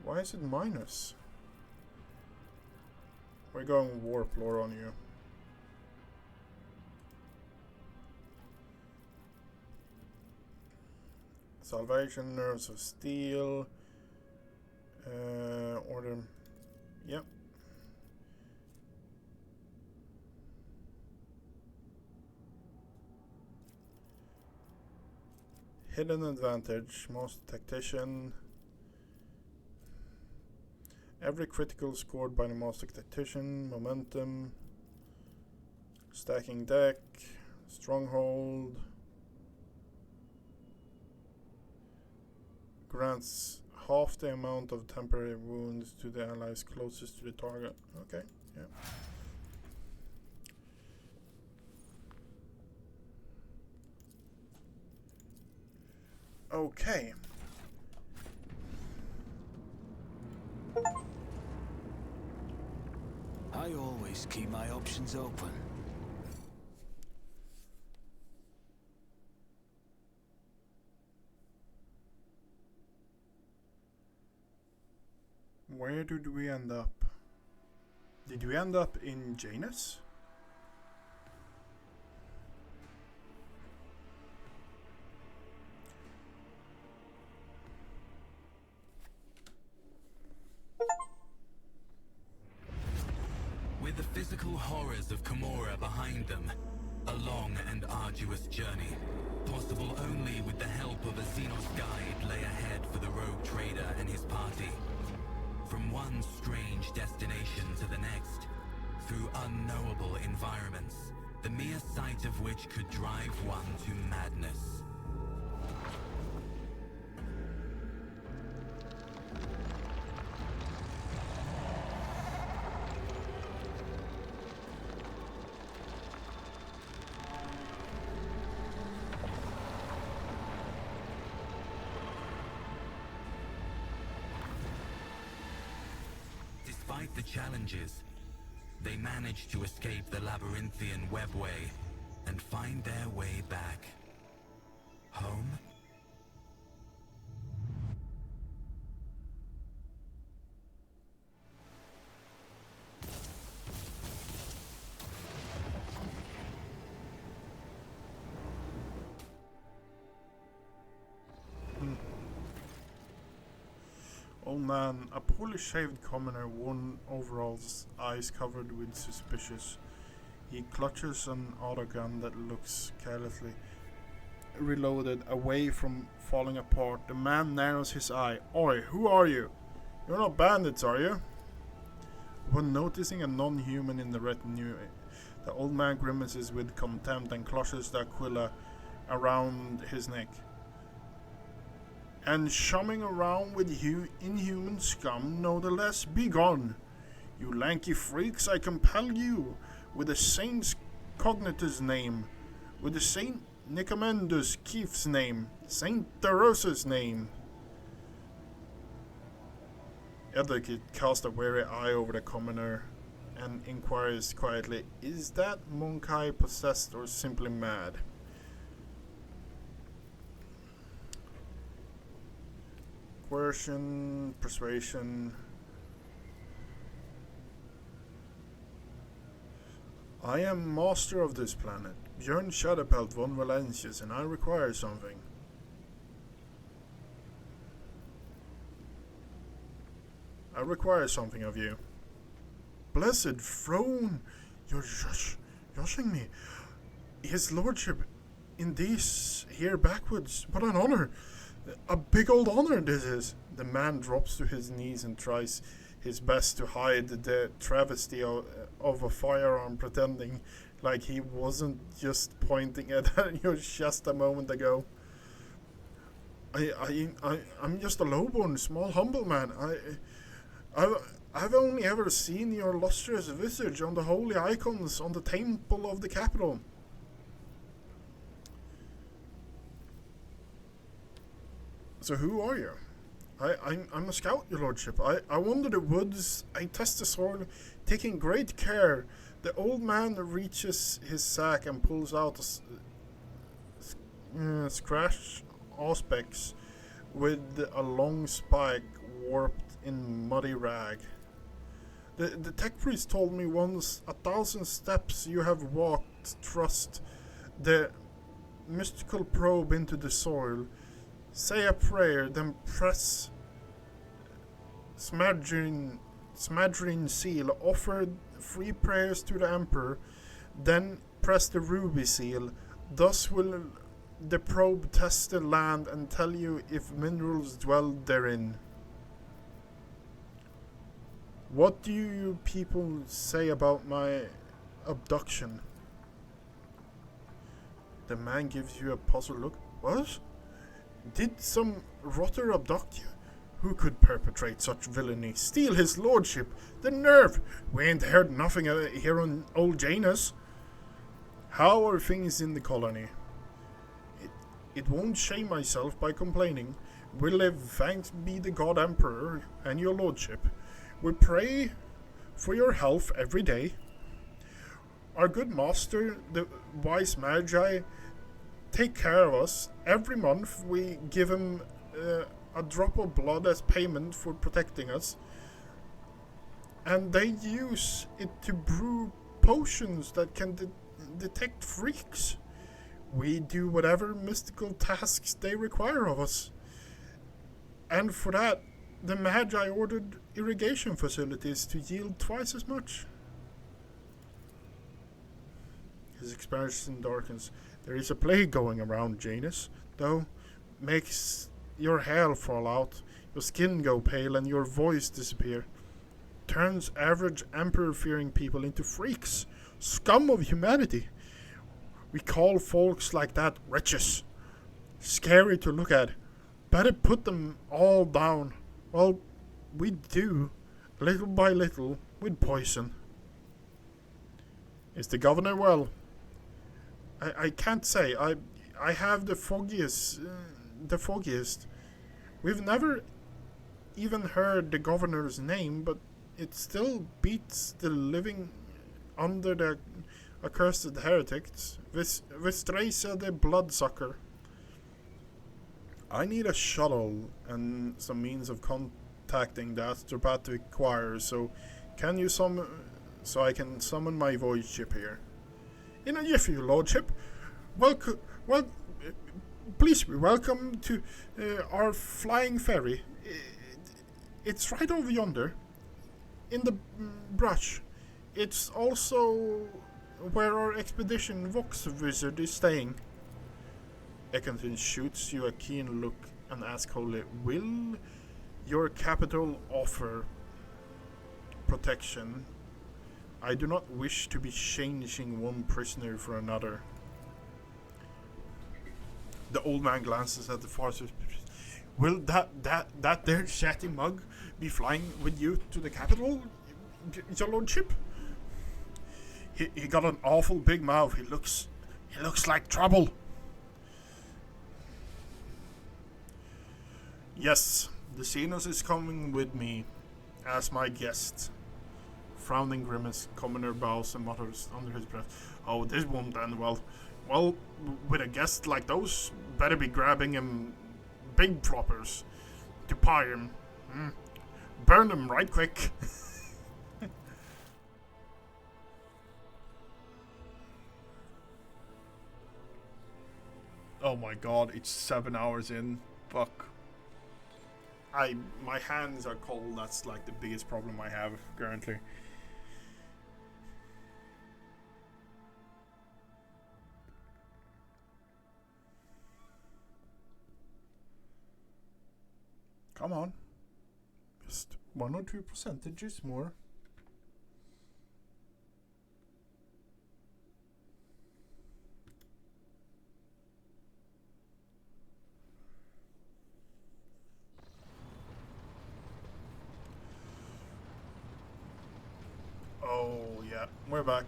Why is it minus? We're going warp lore on you. Salvation, nerves of steel. Order. Yep. Hidden advantage, most tactician. Every critical scored by the Master Tactician, momentum, stacking deck, stronghold, grants half the amount of temporary wounds to the allies closest to the target. Okay, yeah. Okay. I always keep my options open. Where did we end up? Did we end up in Janus? With the physical horrors of Camorra behind them, a long and arduous journey, possible only with the help of a Xenos guide, lay ahead for the rogue trader and his party. From one strange destination to the next, through unknowable environments, the mere sight of which could drive one to madness. Despite the challenges, they managed to escape the labyrinthian webway and find their way back home. Old man, a poorly shaved commoner, worn overalls, eyes covered with suspicious. He clutches an autogun that looks carelessly reloaded away from falling apart. The man narrows his eye. Oi, who are you? You're not bandits, are you? When noticing a non-human in the retinue, the old man grimaces with contempt and clutches the aquila around his neck. And chumming around with inhuman scum, no the less, be gone. You lanky freaks, I compel you, with the Saint Cognitus name, with the Saint Nicomandus Keith's name, Saint Derosa's name. Edric casts a wary eye over the commoner and inquires quietly, is that Monkai possessed or simply mad? Coercion, persuasion. I am master of this planet, Björn Shadowpelt von Valentius, and I require something. I require something of you. Blessed throne, you're joshing me. His lordship, in these here backwoods, what an honor. A big old honor this is. The man drops to his knees and tries his best to hide the travesty of a firearm, pretending like he wasn't just pointing at your chest a moment ago. I'm just a lowborn, small, humble man. I've only ever seen your lustrous visage on the holy icons on the temple of the capital. So who are you? I'm a scout, your lordship. I wander the woods, I test the soil, taking great care. The old man reaches his sack and pulls out a scratched auspex with a long spike warped in muddy rag. The tech priest told me once, 1,000 steps you have walked, thrust the mystical probe into the soil. Say a prayer, then press smattering seal. Offer 3 prayers to the emperor, then press the ruby seal. Thus will the probe test the land and tell you if minerals dwell therein. What do you people say about my abduction? The man gives you a puzzled look. What? Did some rotter abduct you? Who could perpetrate such villainy? Steal his lordship? The nerve! We ain't heard nothing here on old Janus. How are things in the colony? It won't shame myself by complaining. We live, thanks be the God Emperor and your lordship. We pray for your health every day. Our good master, the wise Magi, take care of us. Every month we give him a drop of blood as payment for protecting us. And they use it to brew potions that can detect freaks. We do whatever mystical tasks they require of us. And for that, the Magi ordered irrigation facilities to yield twice as much. His expression darkens. There is a plague going around, Janus, though makes your hair fall out, your skin go pale, and your voice disappear. Turns average emperor-fearing people into freaks, scum of humanity. We call folks like that wretches. Scary to look at. Better put them all down. Well, we do, little by little, with poison. Is the governor well? I can't say. I have the foggiest. We've never even heard the governor's name, but it still beats the living under the accursed heretics. Vistresa the bloodsucker. I need a shuttle and some means of contacting the astropathic choir, so I can summon my void ship here. In a jiffy, your lordship. Please be welcome to our flying ferry. It's right over yonder, in the brush. It's also where our expedition Vox wizard is staying. Ekenton shoots you a keen look and asks coldly, will your capital offer protection? I do not wish to be changing one prisoner for another. The old man glances at the farce. Will that there chatty mug be flying with you to the capital, your lordship? He got an awful big mouth. He looks like trouble. Yes, the Xenos is coming with me as my guest. Frowning grimace, commoner bows and mutters under his breath. Oh, this won't end well. Well, with a guest like those, better be grabbing him big floppers to pie him. Burn them right quick. Oh my god, it's 7 hours in. Fuck. My hands are cold. That's like the biggest problem I have currently. Come on. Just 1 or 2 percentages more. Oh, yeah, we're back.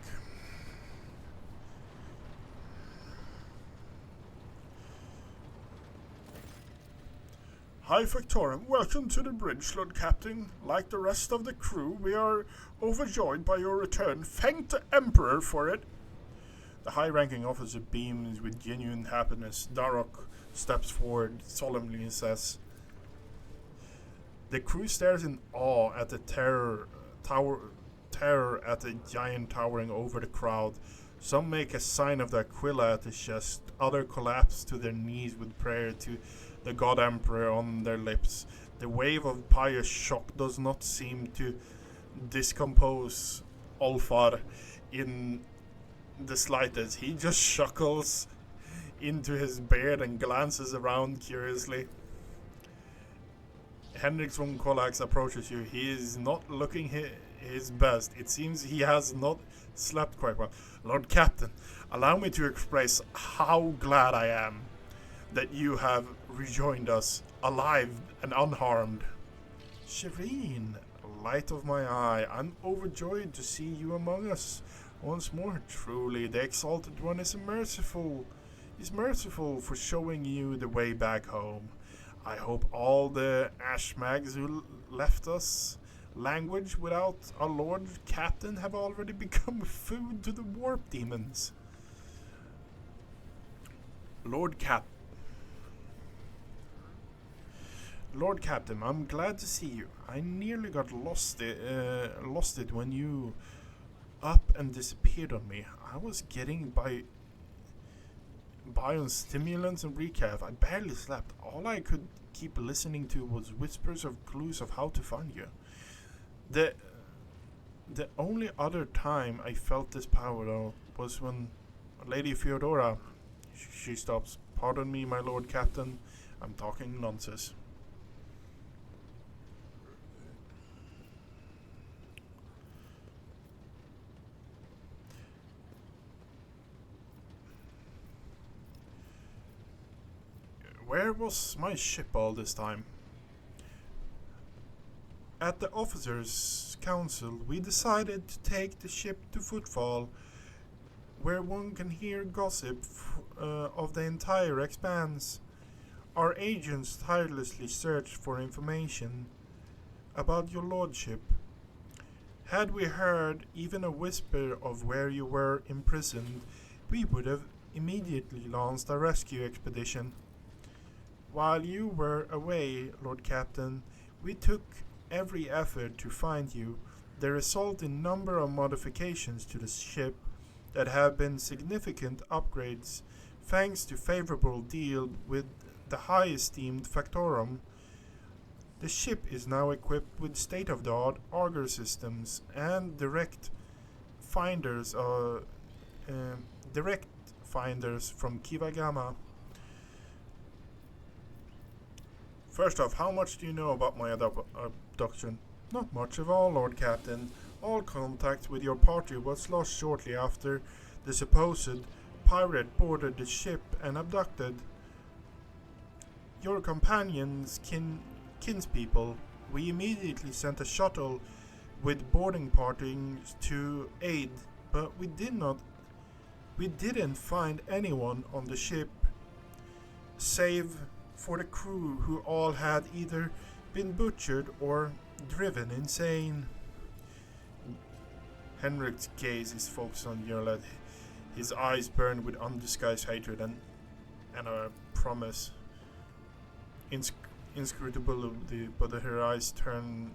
Hi, Victorian. Welcome to the bridge, Lord Captain. Like the rest of the crew, we are overjoyed by your return. Thank the Emperor for it. The high-ranking officer beams with genuine happiness. Darok steps forward solemnly and says, the crew stares in awe at the terror at the giant towering over the crowd. Some make a sign of the Aquila at the chest. Others collapse to their knees with prayer to the God Emperor on their lips. The wave of pious shock does not seem to discompose Olfar in the slightest. He just chuckles into his beard and glances around curiously. Hendrix von Kollax approaches you. He is not looking his best. It seems he has not slept quite well. Lord Captain, allow me to express how glad I am that you have rejoined us, alive and unharmed. Shireen, light of my eye, I'm overjoyed to see you among us once more. Truly, the Exalted One is merciful is merciful for showing you the way back home. I hope all the ashmags who left us language without our Lord Captain have already become food to the warp demons. Lord Captain, I'm glad to see you. I nearly got lost it when you up and disappeared on me. I was getting by on stimulants and recap. I barely slept. All I could keep listening to was whispers of clues of how to find you. The only other time I felt this power though was when Lady Theodora she stops. Pardon me, my Lord Captain. I'm talking nonsense. Where was my ship all this time? At the officers' council, we decided to take the ship to Footfall, where one can hear gossip of the entire expanse. Our agents tirelessly searched for information about your lordship. Had we heard even a whisper of where you were imprisoned, we would have immediately launched a rescue expedition. While you were away, Lord Captain, we took every effort to find you. The result in number of modifications to the ship that have been significant upgrades thanks to favorable deal with the high esteemed Factorum. The ship is now equipped with state-of-the-art auger systems and direct finders from Kivagama. First off, how much do you know about my abduction? Not much of all, Lord Captain. All contact with your party was lost shortly after the supposed pirate boarded the ship and abducted your companions' kinspeople. We immediately sent a shuttle with boarding parties to aid, but we didn't find anyone on the ship save for the crew, who all had either been butchered or driven insane. Henrik's gaze is focused on Yerlet. His eyes burn with undisguised hatred and a promise. Inscrutability, but her eyes turn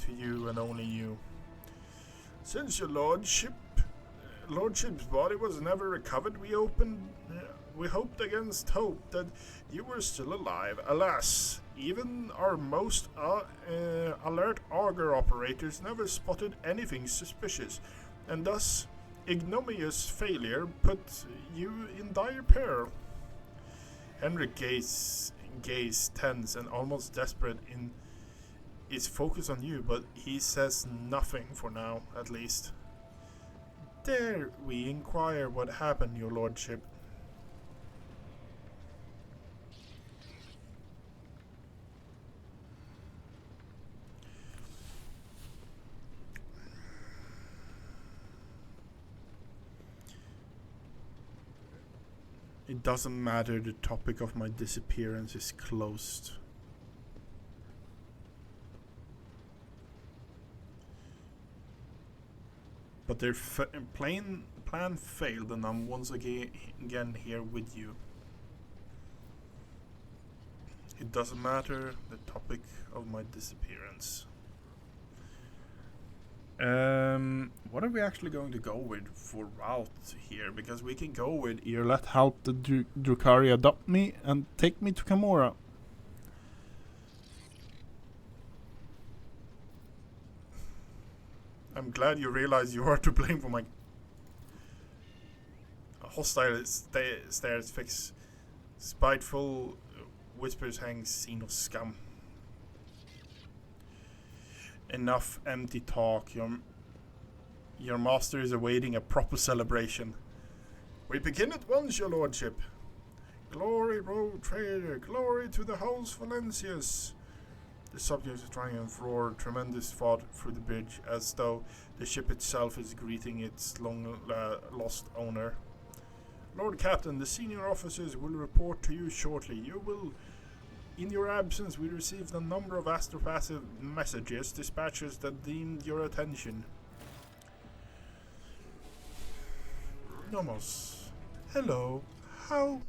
to you and only you. Since your lordship's body was never recovered, we hoped against hope that you were still alive. Alas, even our most alert auger operators never spotted anything suspicious, and thus ignominious failure put you in dire peril. Henrik gaze tense and almost desperate in his focus on you, but he says nothing for now, at least. Dare we inquire what happened, your lordship? It doesn't matter, the topic of my disappearance is closed. But their plan failed, and I'm once again here with you. It doesn't matter, the topic of my disappearance. What are we actually going to go with for route here? Because we can go with Irlet, help the Drukari adopt me and take me to Camorra. I'm glad you realize you are to blame for my hostile stares fix. Spiteful whispers hang scene of scum. Enough empty talk. Your master is awaiting a proper celebration. We begin at once, your lordship. Glory, road trader, glory to the house Valencius. The subjects of triumph roar tremendous thought through the bridge, as though the ship itself is greeting its long lost owner. Lord Captain, the senior officers will report to you shortly. You will... In your absence, we received a number of astropassive messages, dispatches that deemed your attention. Nomos. Hello. How?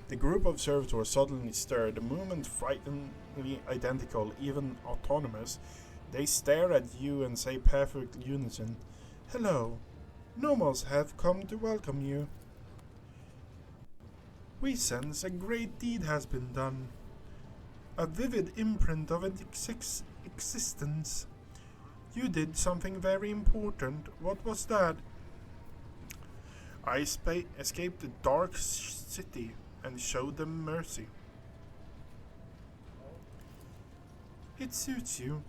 The group of servitors suddenly stirred, the movement frighteningly identical, even autonomous. They stare at you and say perfect unison, "Hello. Nomos have come to welcome you. We sense a great deed has been done. A vivid imprint of existence. You did something very important. What was that?" "I escaped the dark city and showed them mercy." "It suits you.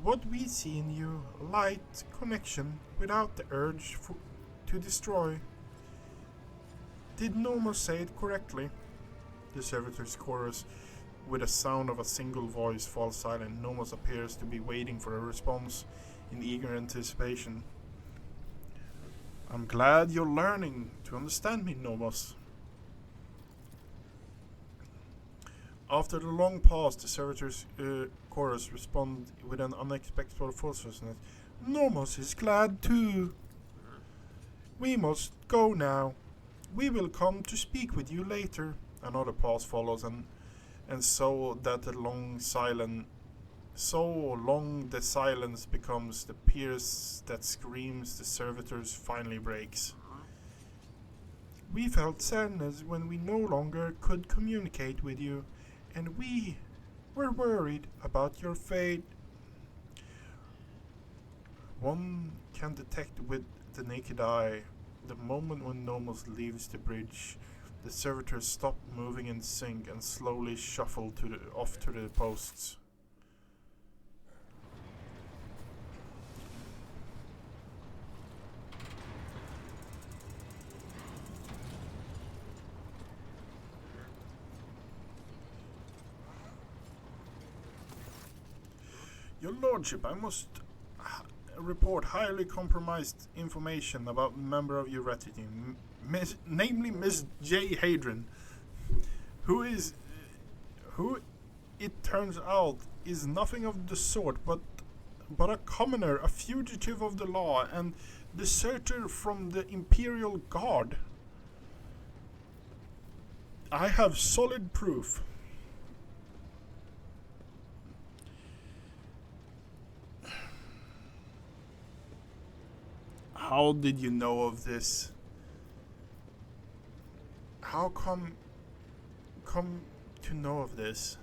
What we see in you, light, connection, without the urge to destroy." "Did Nomos say it correctly?" The servitors chorus. With a sound of a single voice falls silent. Nomos appears to be waiting for a response in eager anticipation. "I'm glad you're learning to understand me, Nomos." After the long pause, the servitors' chorus respond with an unexpected forcefulness. "Nomos is glad too. We must go now. We will come to speak with you later." Another pause follows, and so long the silence becomes, the pierce that screams the servitors finally breaks. "We felt sadness when we no longer could communicate with you, and we were worried about your fate." One can detect with the naked eye the moment when Nomos leaves the bridge. The servitors stop moving in sync and slowly shuffle off to the posts. "Your Lordship, I must report highly compromised information about a member of your retinue, namely Miss J. Hadron, who it turns out is nothing of the sort, but a commoner, a fugitive of the law, and deserter from the Imperial Guard. I have solid proof." "How did you know of this? How come to know of this?"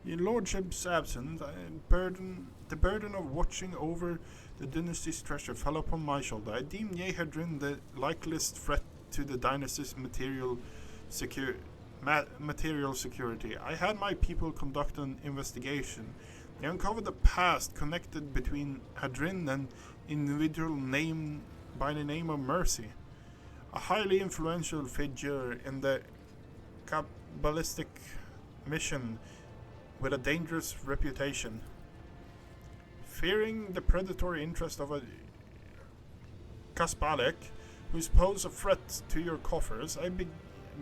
"Your Lordship's absence, the burden of watching over the dynasty's treasure fell upon my shoulder. I deemed Yehedrin the likeliest threat to the dynasty's material security. I had my people conduct an investigation. They uncovered a past connected between Hadrin and individual named by the name of Mercy, a highly influential figure in the Kabbalistic mission with a dangerous reputation. Fearing the predatory interest of a Kaspalek, who posed a threat to your coffers, I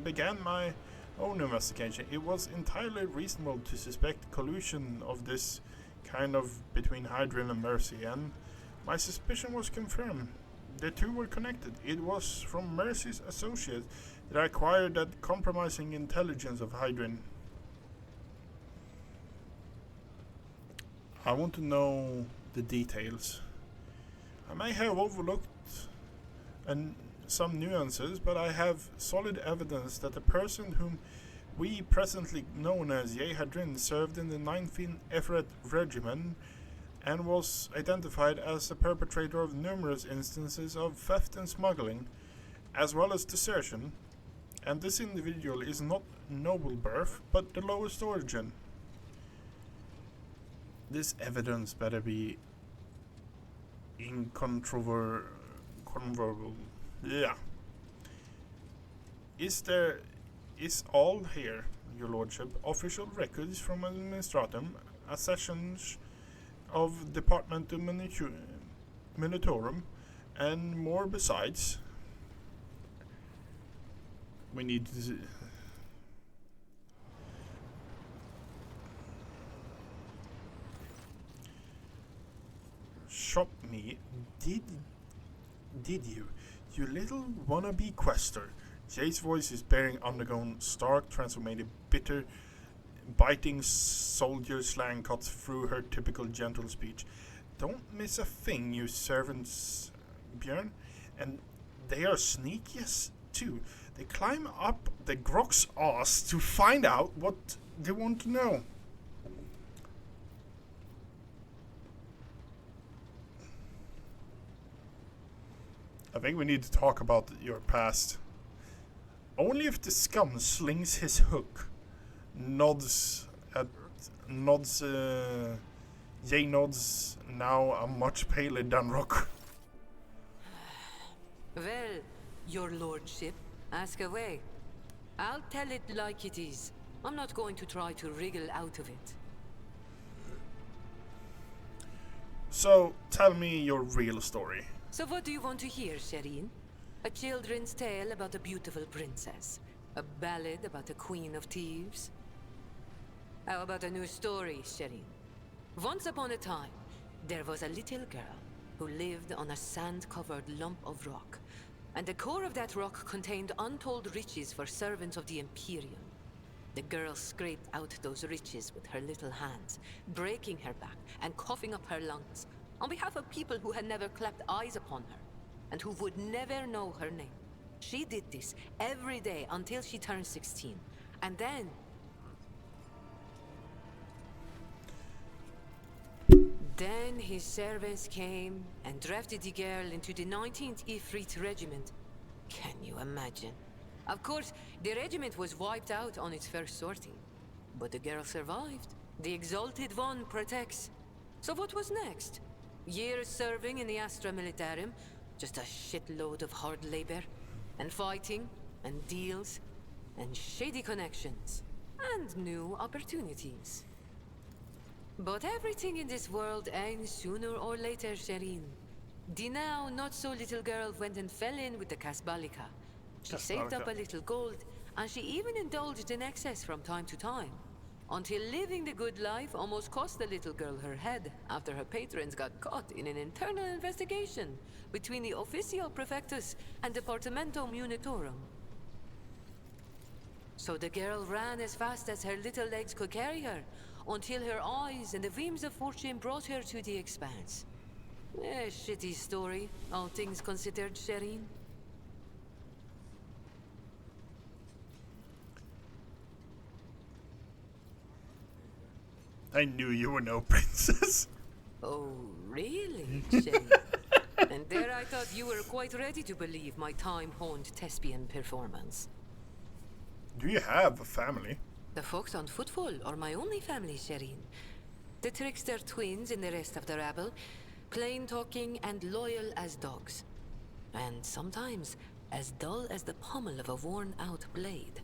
began my own investigation. It was entirely reasonable to suspect collusion of this kind of between Hadrin and Mercy, and my suspicion was confirmed. The two were connected. It was from Mercy's associate that I acquired that compromising intelligence of Hadrin. I want to know the details. I may have overlooked some nuances, but I have solid evidence that the person whom we presently known as Yehedrin served in the 19th Everett Regiment and was identified as the perpetrator of numerous instances of theft and smuggling, as well as desertion, and this individual is not noble birth, but the lowest origin. This evidence better be incontrovertible. Yeah. Is all here, your lordship, official records from Administratum, accessions of Departmentum Militarum, And more besides. We need to... Shop me. Did you? You little wannabe quester. Jay's voice is bearing undergone stark, transformative, bitter, biting soldier slang cut through her typical gentle speech. Don't miss a thing, you servants, Björn. And they are sneakiest too. They climb up the grok's ass to find out what they want to know. I think we need to talk about your past. Only if the scum slings his hook, Jay nods, now a much paler Dunrock. Well, your lordship, ask away. I'll tell it like it is. I'm not going to try to wriggle out of it. So, tell me your real story. So what do you want to hear, Shireen? A children's tale about a beautiful princess? A ballad about a queen of thieves? How about a new story, Shireen? Once upon a time, there was a little girl who lived on a sand-covered lump of rock. And the core of that rock contained untold riches for servants of the Imperium. The girl scraped out those riches with her little hands, breaking her back and coughing up her lungs, on behalf of people who had never clapped eyes upon her, and who would never know her name. She did this every day until she turned 16. And then... Then his servants came and drafted the girl into the 19th Ifrit Regiment. Can you imagine? Of course, the regiment was wiped out on its first sortie. But the girl survived. The Exalted One protects. So what was next? Years serving in the Astra Militarum, just a shitload of hard labor, and fighting, and deals, and shady connections, and new opportunities. But everything in this world ends sooner or later, Shireen. The now not-so-little girl went and fell in with the Kasbalika. She saved up a little gold, and she even indulged in excess from time to time. Until living the good life almost cost the little girl her head after her patrons got caught in an internal investigation between the Officio Prefectus and Departamento Munitorum. So the girl ran as fast as her little legs could carry her, until her eyes and the beams of fortune brought her to the expanse. A shitty story, all things considered, Shireen. I knew you were no princess. Oh, really, Shireen? And there I thought you were quite ready to believe my time-honed thespian performance. Do you have a family? The folks on Footfall are my only family, Shireen. The trickster twins and the rest of the rabble, plain-talking and loyal as dogs. And sometimes as dull as the pommel of a worn-out blade.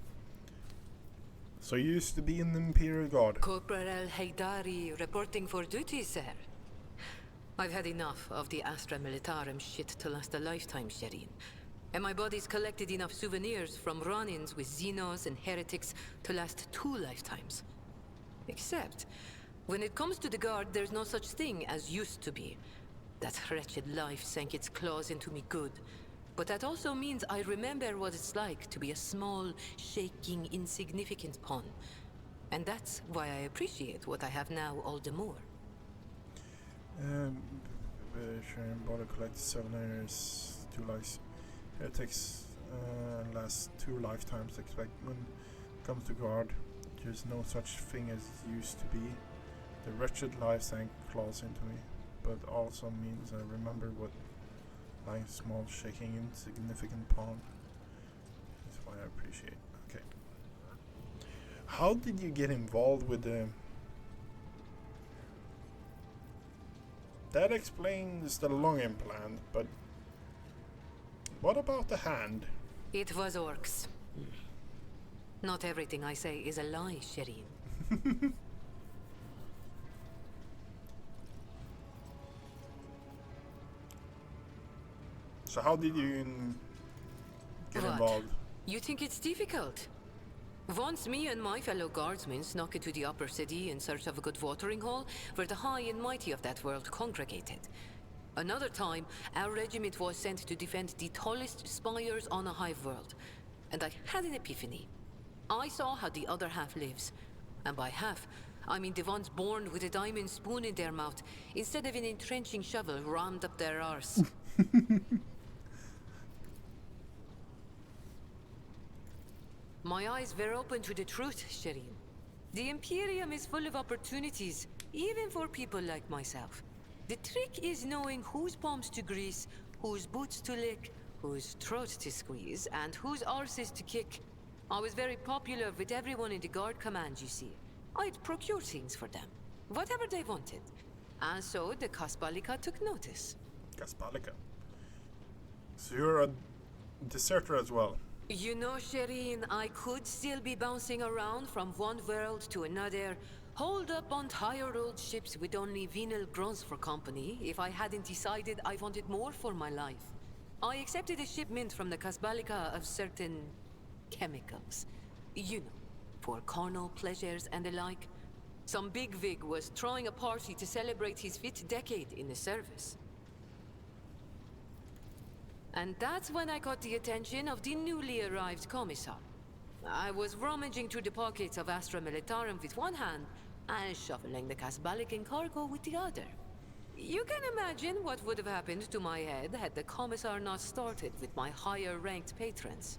So you used to be in the Imperial Guard. Corporal Haydari reporting for duty, sir. I've had enough of the Astra Militarum shit to last a lifetime, Shireen. And my body's collected enough souvenirs from run-ins with Xenos and heretics to last 2 lifetimes. Except, when it comes to the Guard, there's no such thing as used to be. That wretched life sank its claws into me good. But that also means I remember what it's like to be a small, shaking, insignificant pawn. And that's why I appreciate what I have now all the more. Sharing border collected 7 years, 2 lives. Heretics last 2 lifetimes. Expect when it comes to guard, there's no such thing as used to be. The wretched life sank claws into me, but also means I remember what lying small, shaking, insignificant pawn. That's why I appreciate. Okay. How did you get involved with the? That explains the lung implant, but what about the hand? It was orcs. Not everything I say is a lie, Shireen. So how did you get What? involved? You think it's difficult? Once me and my fellow guardsmen snuck into the upper city in search of a good watering hole, where the high and mighty of that world congregated. Another time, our regiment was sent to defend the tallest spires on a hive world. And I had an epiphany. I saw how the other half lives. And by half, I mean the ones born with a diamond spoon in their mouth, instead of an entrenching shovel rammed up their arse. My eyes were open to the truth, Shireen. The Imperium is full of opportunities, even for people like myself. The trick is knowing whose palms to grease, whose boots to lick, whose throat to squeeze, and whose arses to kick. I was very popular with everyone in the guard command, you see. I'd procure things for them, whatever they wanted. And so the Kasbalika took notice. Kasbalika. So you're a deserter as well. You know, Shireen, I could still be bouncing around from one world to another, holed up on tired old ships with only venal grunts for company, if I hadn't decided I wanted more for my life. I accepted a shipment from the Kasbalika of certain chemicals. You know, for carnal pleasures and the like. Some bigwig was throwing a party to celebrate his 5th decade in the service. And that's when I caught the attention of the newly arrived commissar. I was rummaging through the pockets of Astra Militarum with one hand and shuffling the Kasbalican cargo with the other. You can imagine what would have happened to my head had the commissar not started with my higher-ranked patrons.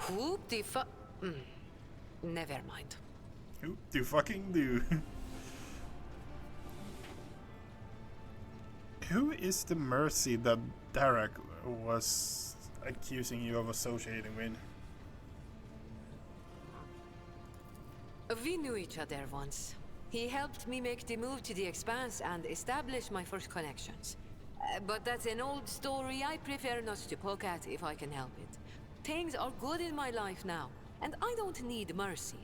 Whoop the fu- Never mind. Whoop the fucking do. Who is the mercy that Derek was accusing you of associating with? We knew each other once. He helped me make the move to the Expanse and establish my first connections. But that's an old story I prefer not to poke at if I can help it. Things are good in my life now, and I don't need mercy.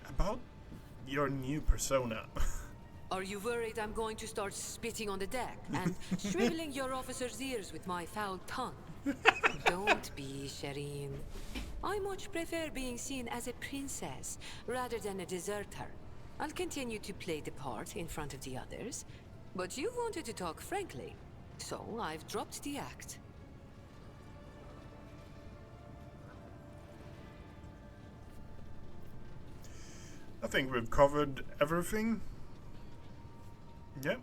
About your new persona. Are you worried I'm going to start spitting on the deck and shriveling your officers' ears with my foul tongue? Don't be, Shireen. I much prefer being seen as a princess rather than a deserter. I'll continue to play the part in front of the others, but you wanted to talk frankly, so I've dropped the act. I think we've covered everything. Yep.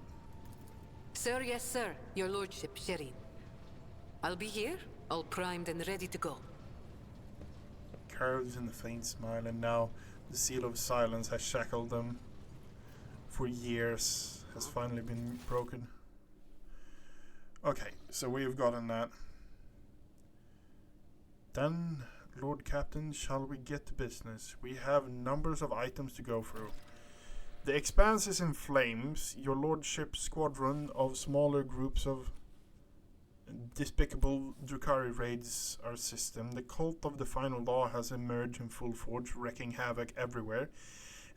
Sir, yes, sir. Your lordship, Shireen. I'll be here, all primed and ready to go. Curves in the faint smile, and now the seal of silence has shackled them for years, has finally been broken. Okay, so we've gotten that. Then, Lord Captain, shall we get to business? We have numbers of items to go through. The Expanse is in flames. Your lordship's squadron of smaller groups of despicable drukari raids our system. The cult of the final law has emerged in full force, wreaking havoc everywhere.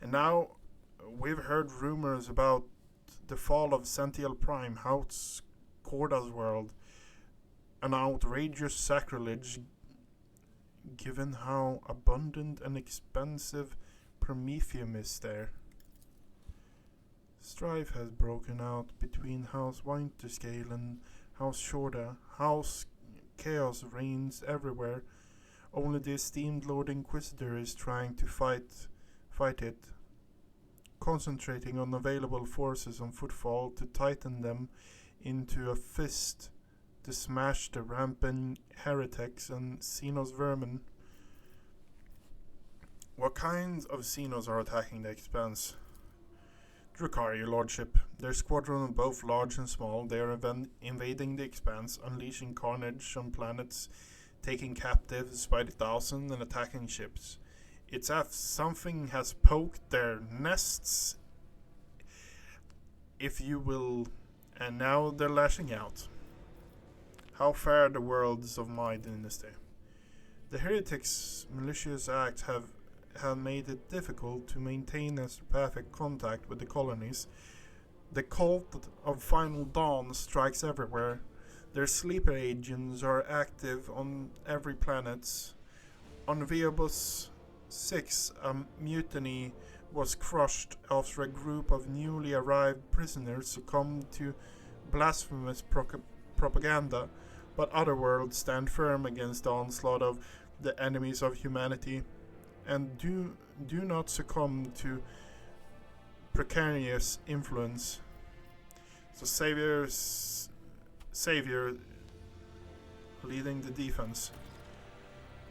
And now we've heard rumors about the fall of Sentiel Prime, Hout's Corda's world. An outrageous sacrilege given how abundant and expensive Promethium is there. Strife has broken out between House Winterscale and House Shorda. House Chaos reigns everywhere. Only the esteemed Lord Inquisitor is trying to fight it, concentrating on available forces on footfall to tighten them into a fist to smash the rampant heretics and Xenos vermin. What kinds of Xenos are attacking the Expanse? Drukari, your lordship. Their squadron of both large and small. They are invading the Expanse, unleashing carnage on planets, taking captives by the thousand and attacking ships. It's as if something has poked their nests, if you will, and now they're lashing out. How fare the worlds of my dynasty? The heretics' malicious acts have have made it difficult to maintain astropathic contact with the colonies. The cult of Final Dawn strikes everywhere. Their sleeper agents are active on every planet. On Veobus 6, a mutiny was crushed after a group of newly arrived prisoners succumbed to blasphemous propaganda, but Otherworld stand firm against the onslaught of the enemies of humanity, and do not succumb to precarious influence. So Savior leading the defense.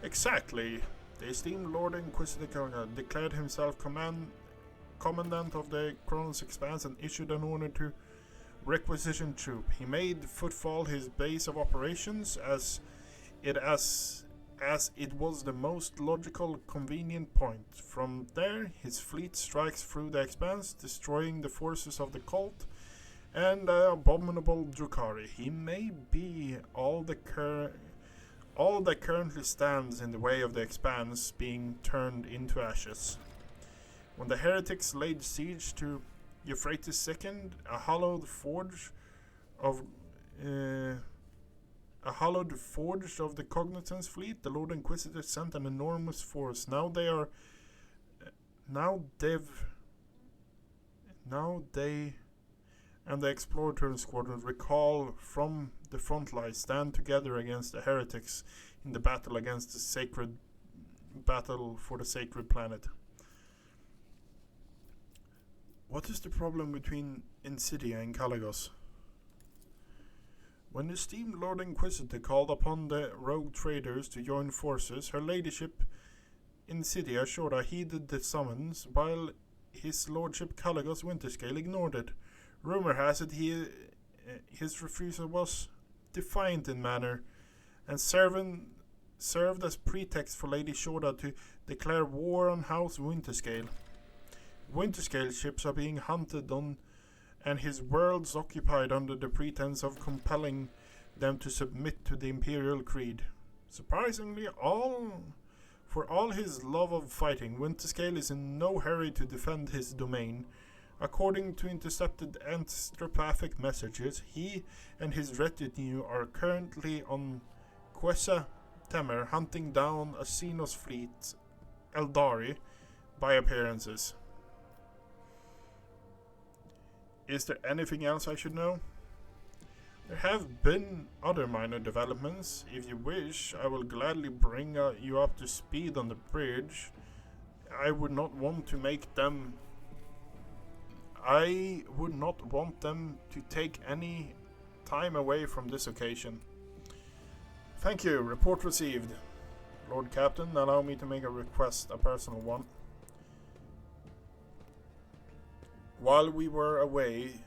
Exactly. The esteemed Lord Inquisitor declared himself commandant of the Chronos Expanse and issued an order to requisition troop. He made Footfall his base of operations as it was the most logical, convenient point. From there, his fleet strikes through the Expanse, destroying the forces of the cult and the abominable Drukari. He may be all that currently stands in the way of the Expanse being turned into ashes. When the heretics laid siege to Euphrates II, a hallowed forge of the Cognizance fleet, the Lord Inquisitor sent an enormous force. Now they and the Explorer Squadron recall from the front line, stand together against the heretics in the battle against the battle for the sacred planet. What is the problem between Insidia and Caligos? When the esteemed Lord Inquisitor called upon the rogue traders to join forces, her ladyship Insidia Shora heeded the summons, while his lordship Caligos Winterscale ignored it. Rumor has it his refusal was defiant in manner, and served as pretext for Lady Shora to declare war on House Winterscale. Winterscale ships are being hunted on, and his worlds occupied under the pretense of compelling them to submit to the Imperial Creed. Surprisingly, for all his love of fighting, Winterscale is in no hurry to defend his domain. According to intercepted astropathic messages, he and his retinue are currently on Quessa Temer hunting down a Xenos fleet, Eldari, by appearances. Is there anything else I should know? There have been other minor developments. If you wish, I will gladly bring you up to speed on the bridge. I would not want them to take any time away from this occasion. Thank you. Report received. Lord Captain, allow me to make a request, a personal one. While we were away,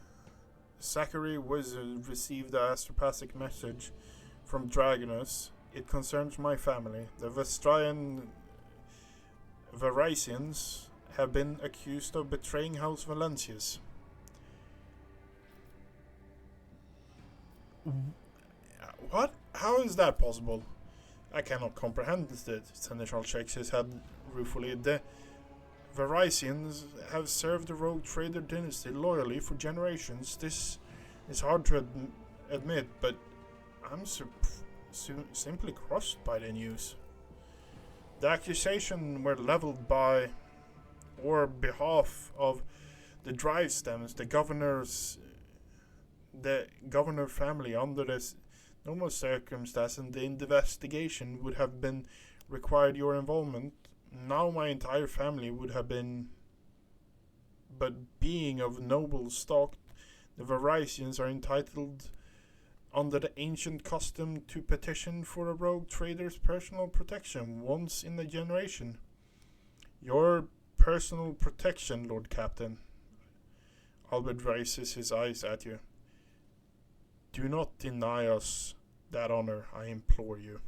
Zachary Wizard received an astropathic message from Dragonus. It concerns my family. The Varisians have been accused of betraying House Valencius. What? How is that possible? I cannot comprehend it. Seneschal shakes his head ruefully. The Varisians have served the rogue trader dynasty loyally for generations. This is hard to admit, but I'm simply crushed by the news. The accusation were leveled by or behalf of the drive stems, the governor family. Under this normal circumstance, and the investigation would have been required your involvement. Now my entire family would have been, but being of noble stock, the Varisians are entitled under the ancient custom to petition for a rogue trader's personal protection once in a generation. Your personal protection, Lord Captain. Albert raises his eyes at you. Do not deny us that honor, I implore you.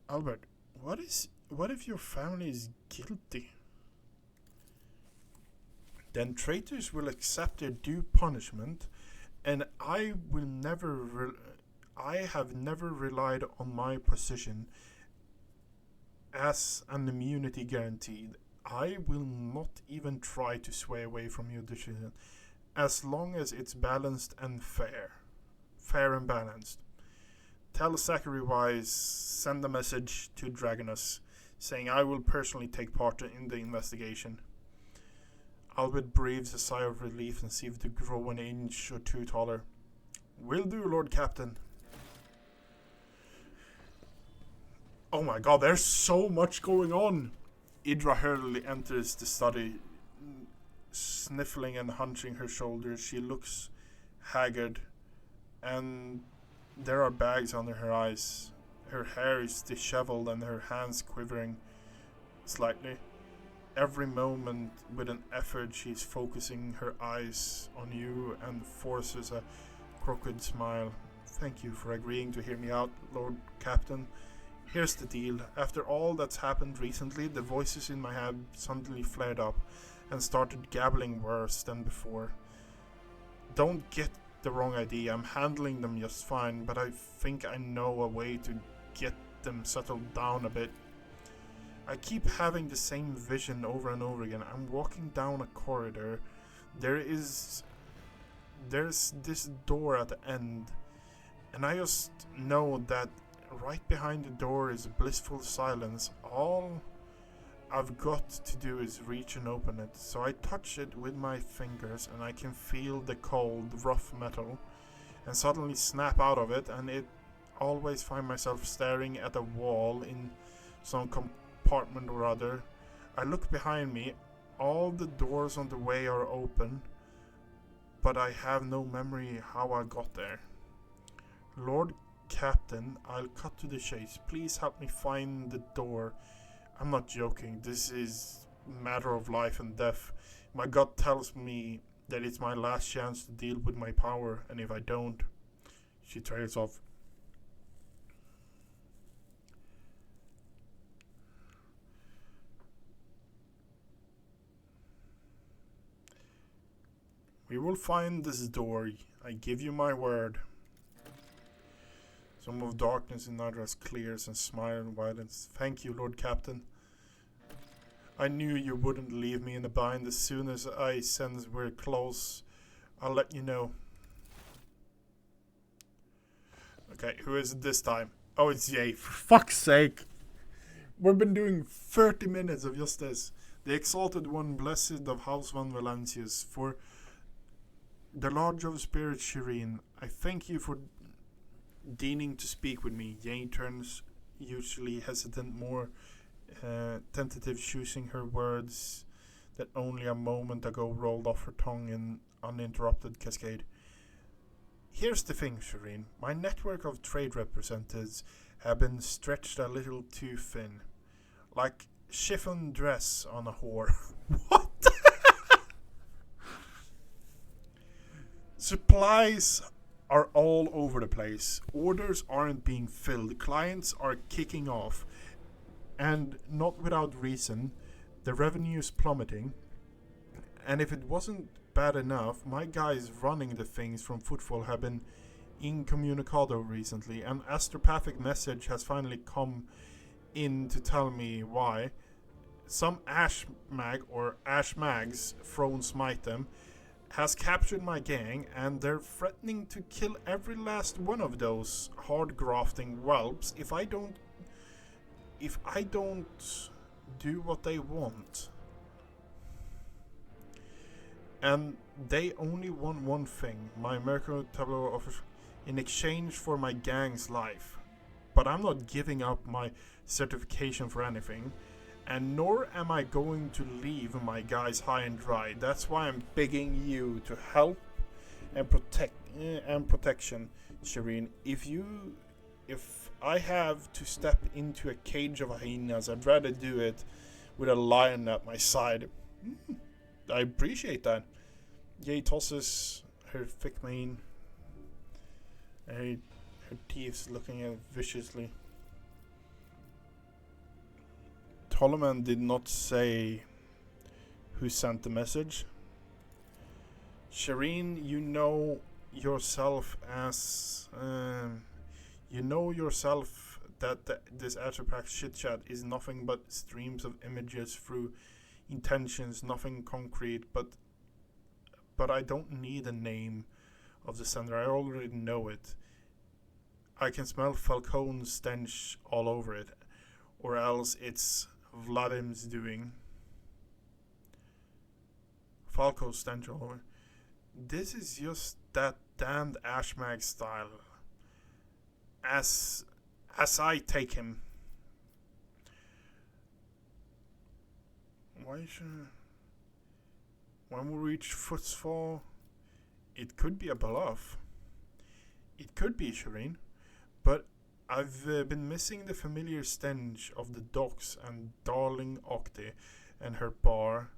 Albert, what if your family is guilty? then traitors will accept their due punishment, and I have never relied on my position as an immunity guaranteed. I will not even try to sway away from your decision, as long as it's balanced and fair and balanced. Tell Zachary Wise, send a message to Dragonus, saying I will personally take part in the investigation. Albert breathes a sigh of relief and seems to grow an inch or two taller. Will do, Lord Captain. Oh my god, there's so much going on! Idra hurriedly enters the study, sniffling and hunching her shoulders. She looks haggard, and there are bags under her eyes. Her hair is disheveled and her hands quivering slightly. Every moment, with an effort, she's focusing her eyes on you and forces a crooked smile. Thank you for agreeing to hear me out, Lord Captain. Here's the deal. After all that's happened recently, the voices in my head suddenly flared up and started gabbling worse than before. Don't get the wrong idea, I'm handling them just fine, but I think I know a way to get them settled down a bit. I keep having the same vision over and over again. I'm walking down a corridor. There's this door at the end, and I just know that right behind the door is blissful silence. All I've got to do is reach and open it. So I touch it with my fingers, and I can feel the cold, rough metal, and suddenly snap out of it, and it always find myself staring at a wall in some compartment or other. I look behind me. All the doors on the way are open, but I have no memory how I got there. Lord Captain, I'll cut to the chase. Please help me find the door. I'm not joking. This is a matter of life and death. My gut tells me that it's my last chance to deal with my power, and if I don't... She trails off. We will find this door. I give you my word. Some of darkness in Nadra's clears and smile in violence. Thank you, Lord Captain. I knew you wouldn't leave me in a bind. As soon as I sense we're close, I'll let you know. Okay, who is it this time? Oh, it's Jay. For fuck's sake! We've been doing 30 minutes of just this. The Exalted One, blessed of House Van Valancius, for the Lodge of Spirit Shireen, I thank you for deigning to speak with me. Jane turns, usually hesitant, more tentative, choosing her words that only a moment ago rolled off her tongue in uninterrupted cascade. Here's the thing, Shireen. My network of trade representatives have been stretched a little too thin. Like chiffon dress on a whore. What? Supplies are all over the place. Orders aren't being filled. Clients are kicking off. And not without reason. The revenue is plummeting. And if it wasn't bad enough, my guys running the things from Footfall have been incommunicado recently. An astropathic message has finally come in to tell me why. Some Ashmag or Ashmags, Throne Smite them, has captured my gang, and they're threatening to kill every last one of those hard-grafting whelps if I don't do what they want. And they only want one thing, my Mercury Tableau offers in exchange for my gang's life. But I'm not giving up my certification for anything. And nor am I going to leave my guys high and dry. That's why I'm begging you to help and protection, Shireen. If I have to step into a cage of hyenas, I'd rather do it with a lion at my side. I appreciate that. Jay tosses her thick mane, and her teeth looking at it viciously. Toloman did not say who sent the message. Shireen, you know yourself as you know yourself that this Atropax chit chat is nothing but streams of images through intentions, nothing concrete. But I don't need a name of the sender. I already know it. I can smell Falcone's stench all over it, or else it's Vladim's doing. Falco's stench all over. This is just that damned Ashmag style. As I take him. Why should... When we reach Footfall, it could be a bluff. It could be, Shireen. But I've been missing the familiar stench of the docks and darling Octe and her bar,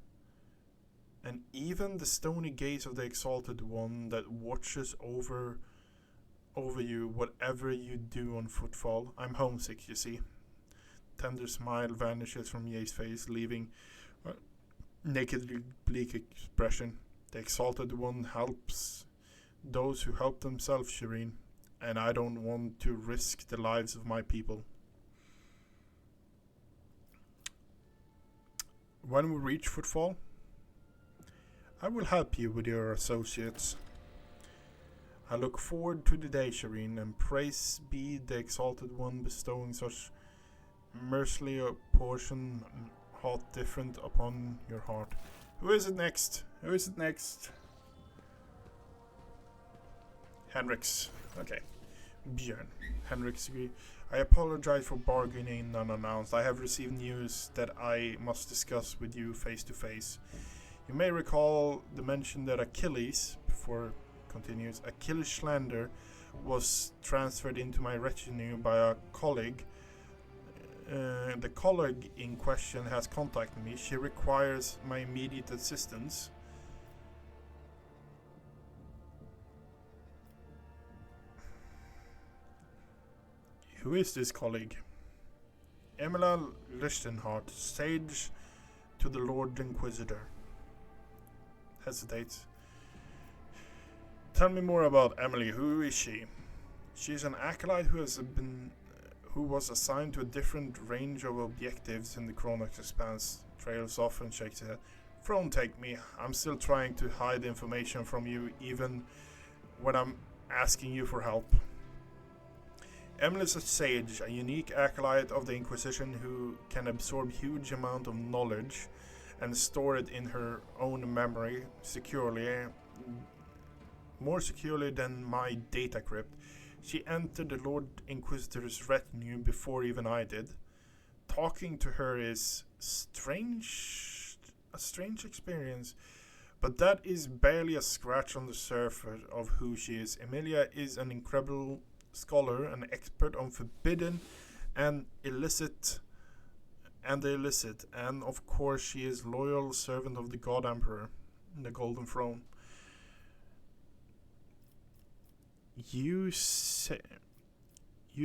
and even the stony gaze of the Exalted One that watches over you whatever you do on Footfall. I'm homesick, you see. Tender smile vanishes from Ye's face, leaving a nakedly bleak expression. The Exalted One helps those who help themselves, Shireen, and I don't want to risk the lives of my people. When we reach Footfall, I will help you with your associates. I look forward to the day, Shireen, and praise be the Exalted One bestowing such mercilessly a portion hot different upon your heart. Who is it next? Who is it next? Henriks. Okay. Björn. Henriks agree. I apologize for bargaining unannounced. I have received news that I must discuss with you face to face. You may recall the mention that Achilles, before continues, Achilles Schlander was transferred into my retinue by a colleague. The colleague in question has contacted me. She requires my immediate assistance. Who is this colleague? Emila Lichtenhardt, sage to the Lord Inquisitor. Hesitates. Tell me more about Emily. Who is she? She is an acolyte who was assigned to a different range of objectives in the Chronox Expanse. Trails off and shakes his head. Throne take me. I'm still trying to hide information from you, even when I'm asking you for help. Emily is a sage, a unique acolyte of the Inquisition who can absorb huge amount of knowledge and store it in her own memory securely, more securely than my data crypt. She entered the Lord Inquisitor's retinue before even I did. Talking to her is a strange experience, but that is barely a scratch on the surface of who she is. Emilia is an incredible scholar, an expert on forbidden and the illicit, and of course she is loyal servant of the God Emperor, the Golden Throne. You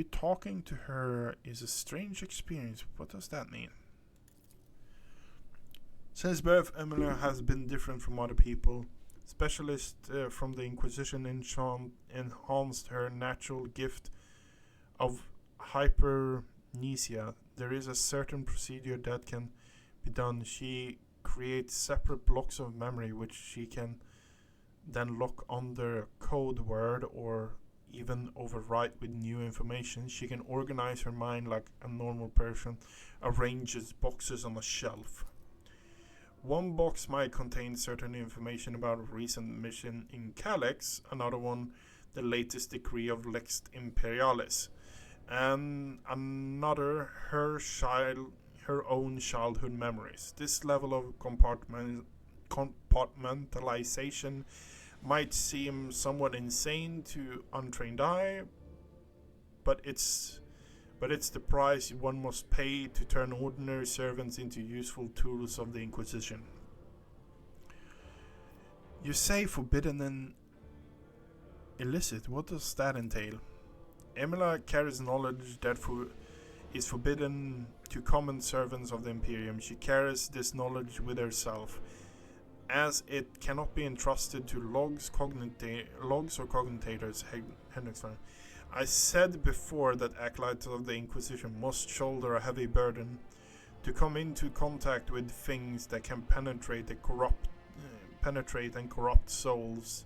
talking to her is a strange experience. What does that mean? Since birth, Emilia has been different from other people. Specialist from the Inquisition enhanced her natural gift of hypermnesia. There is a certain procedure that can be done. She creates separate blocks of memory which she can then lock under a code word or even overwrite with new information. She can organize her mind like a normal person, arranges boxes on a shelf. One box might contain certain information about a recent mission in Calyx, another one the latest decree of Lex Imperialis, and another her own childhood memories. This level of compartmentalization might seem somewhat insane to untrained eye, but it's the price one must pay to turn ordinary servants into useful tools of the Inquisition. You say forbidden and illicit. What does that entail? Emilia carries knowledge that is forbidden to common servants of the Imperium. She carries this knowledge with herself, as it cannot be entrusted to logs or cognitators. Hendrix. I said before that acolytes of the Inquisition must shoulder a heavy burden to come into contact with things that can penetrate and corrupt souls.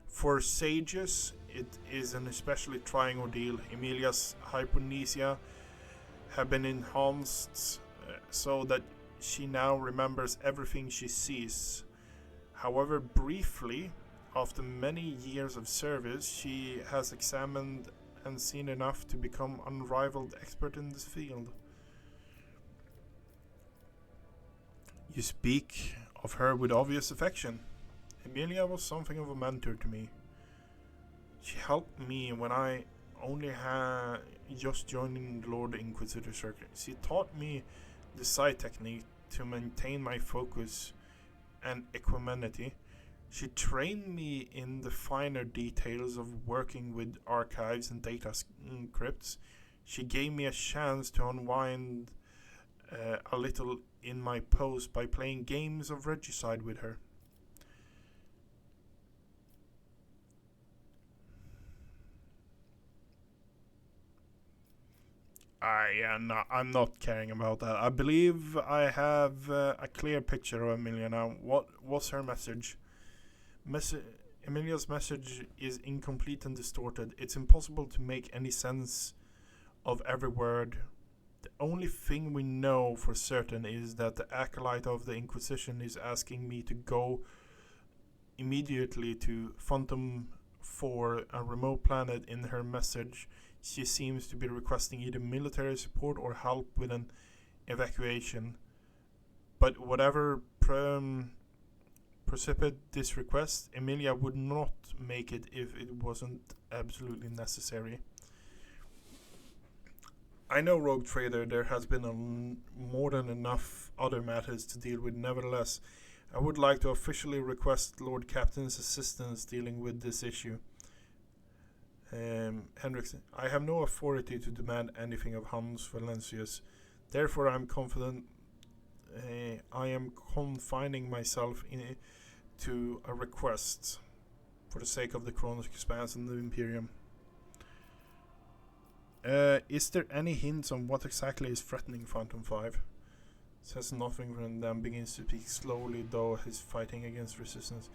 For sages, it is an especially trying ordeal. Emilia's hyponesia have been enhanced so that she now remembers everything she sees. However, briefly, after many years of service, she has examined and seen enough to become unrivaled expert in this field. You speak of her with obvious affection. Emilia was something of a mentor to me. She helped me when I only had just joined the Lord Inquisitor Circle. She taught me the sight technique to maintain my focus and equanimity. She trained me in the finer details of working with archives and data crypts. She gave me a chance to unwind a little in my post by playing games of regicide with her. I'm not caring about that. I believe I have a clear picture of Emilia now. What was her message? Emilia's message is incomplete and distorted. It's impossible to make any sense of every word. The only thing we know for certain is that the acolyte of the Inquisition is asking me to go immediately to Phantom 4, a remote planet. In her message, she seems to be requesting either military support or help with an evacuation. But whatever precipitate this request, Emilia would not make it if it wasn't absolutely necessary. I know, Rogue Trader, there has been more than enough other matters to deal with. Nevertheless, I would like to officially request Lord Captain's assistance dealing with this issue. Hendrix, I have no authority to demand anything of Hans Valencius. Therefore, I am confident. I am confining myself to a request for the sake of the Chronos Expanse and the Imperium. Is there any hints on what exactly is threatening Phantom 5? Says nothing and then begins to speak slowly, though he's fighting against resistance.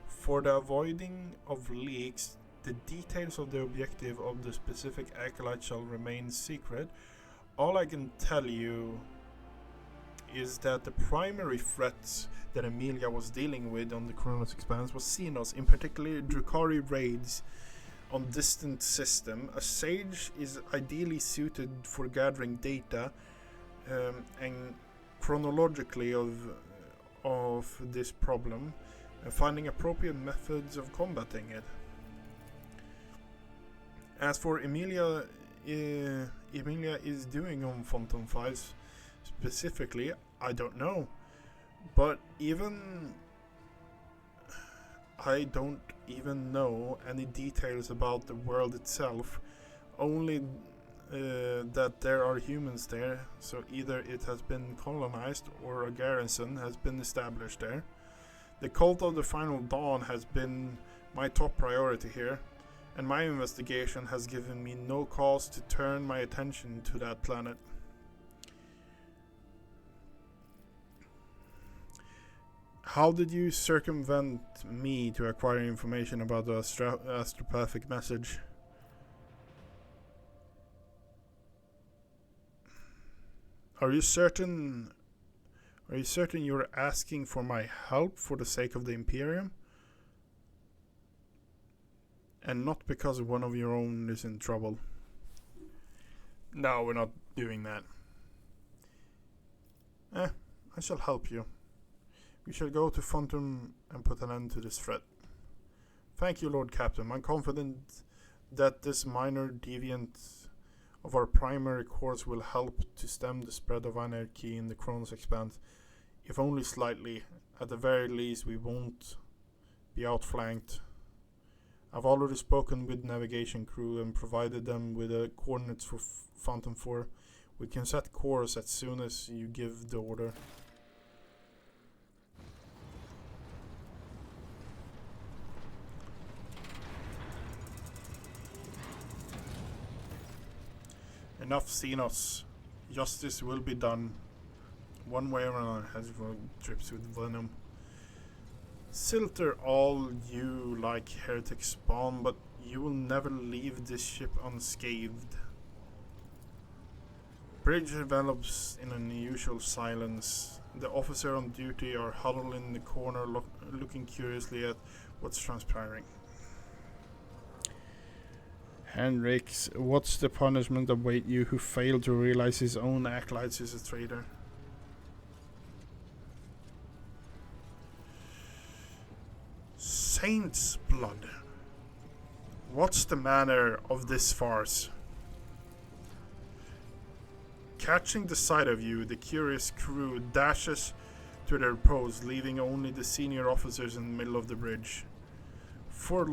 For the avoiding of leaks, the details of the objective of the specific acolyte shall remain secret. All I can tell you is that the primary threats that Emilia was dealing with on the Chronos Expanse was Xenos, in particular drukari raids on distant system. A sage is ideally suited for gathering data and chronologically of this problem and finding appropriate methods of combating it. As for Emilia is doing on Phantom 5 specifically, I don't know. But I don't even know any details about the world itself, only that there are humans there, so either it has been colonized or a garrison has been established there. The cult of the Final Dawn has been my top priority here, and my investigation has given me no cause to turn my attention to that planet. How did you circumvent me to acquire information about the astropathic message? Are you certain you're asking for my help for the sake of the Imperium? And not because one of your own is in trouble? No, we're not doing that. I shall help you. We shall go to Phantom and put an end to this threat. Thank you, Lord Captain. I'm confident that this minor deviant of our primary course will help to stem the spread of anarchy in the Chronos Expanse, if only slightly. At the very least, we won't be outflanked. I've already spoken with navigation crew and provided them with the coordinates for Phantom 4. We can set course as soon as you give the order. Enough Xenos. Justice will be done. One way or another has drips with venom. Silter all you like heretic spawn, but you will never leave this ship unscathed. Bridge envelops in an unusual silence. The officer on duty are huddled in the corner looking curiously at what's transpiring. Henriks, what's the punishment await you who failed to realize his own acolytes is a traitor? Saint's blood. What's the manner of this farce? Catching the sight of you, the curious crew dashes to their posts, leaving only the senior officers in the middle of the bridge. For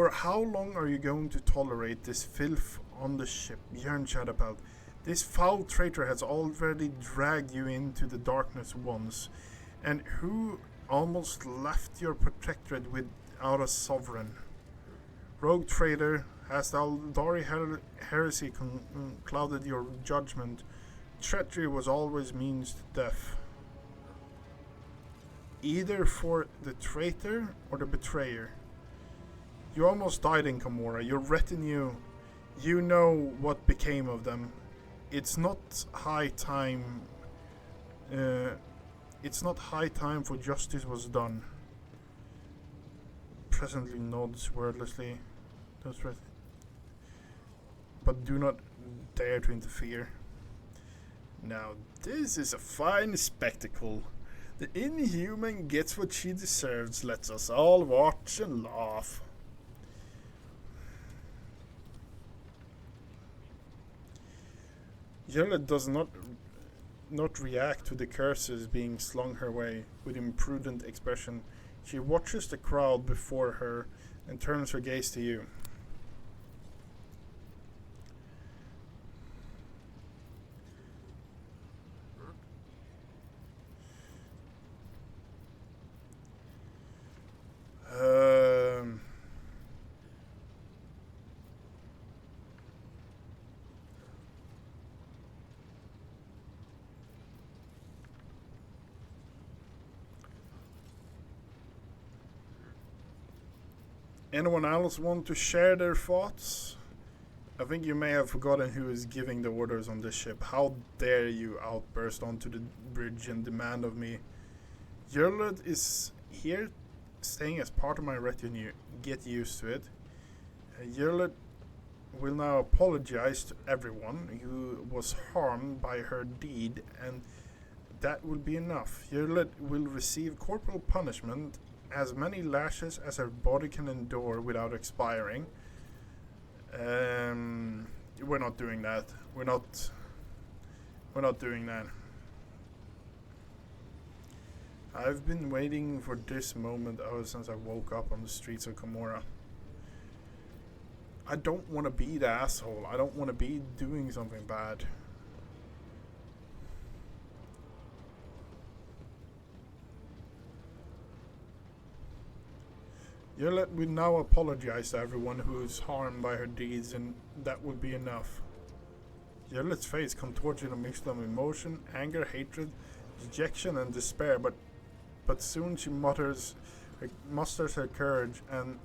how long are you going to tolerate this filth on the ship? Björn Shadowpelt. This foul traitor has already dragged you into the darkness once, and who almost left your protectorate without a sovereign. Rogue traitor, has the Aldari heresy clouded your judgment? Treachery was always means to death. Either for the traitor or the betrayer. You almost died in Gamora. Your retinue, you know what became of them. It's not high time. It's not high time for justice was done. Presently nods wordlessly. But do not dare to interfere. Now this is a fine spectacle. The inhuman gets what she deserves. Let us all watch and laugh. Yella does not react to the curses being slung her way with imprudent expression. She watches the crowd before her and turns her gaze to you. Anyone else want to share their thoughts? I think you may have forgotten who is giving the orders on this ship. How dare you outburst onto the bridge and demand of me? Yerlud is here, staying as part of my retinue. Get used to it. Yerlud will now apologize to everyone who was harmed by her deed, and that will be enough. Yerlud will receive corporal punishment, as many lashes as her body can endure without expiring. We're not doing that. We're not doing that. I've been waiting for this moment ever since I woke up on the streets of Gamora. I don't want to be the asshole. I don't want to be doing something bad. Yerlet will now apologize to everyone who is harmed by her deeds, and that will be enough. Yerlet's face contorts in a mixture of emotion, anger, hatred, dejection, and despair, but soon she musters her courage and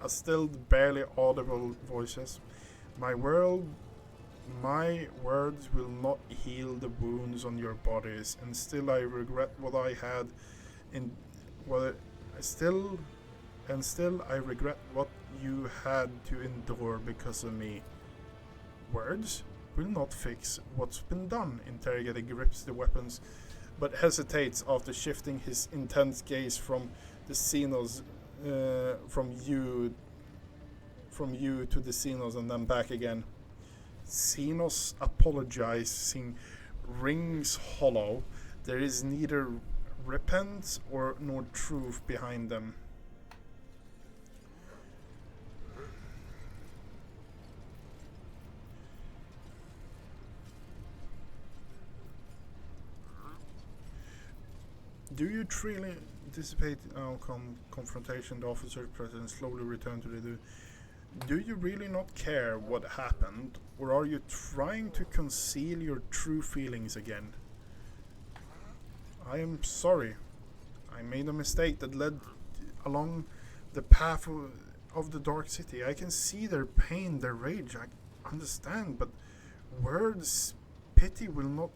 a still barely audible voices. My words will not heal the wounds on your bodies, and still I regret what I had Still I regret what you had to endure because of me. Words will not fix what's been done. Interrogator grips the weapons, but hesitates after shifting his intense gaze from the Xenos, from you to the Xenos and then back again. Xenos apologizing rings hollow. There is neither repentance nor truth behind them. Do you truly anticipate the outcome confrontation? The officer's presence slowly returned to the Do you really not care what happened, or are you trying to conceal your true feelings again? I am sorry. I made a mistake that led along the path of the Dark City. I can see their pain, their rage. I understand, but words, pity will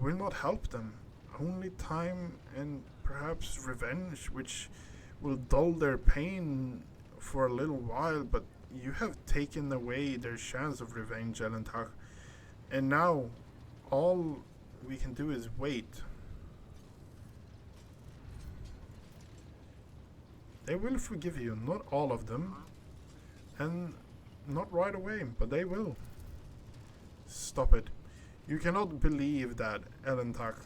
not help them. Only time and perhaps revenge, which will dull their pain for a little while, but you have taken away their chance of revenge, Elentach. And now, all we can do is wait. They will forgive you, not all of them, and not right away, but they will. Stop it. You cannot believe that, Elentach.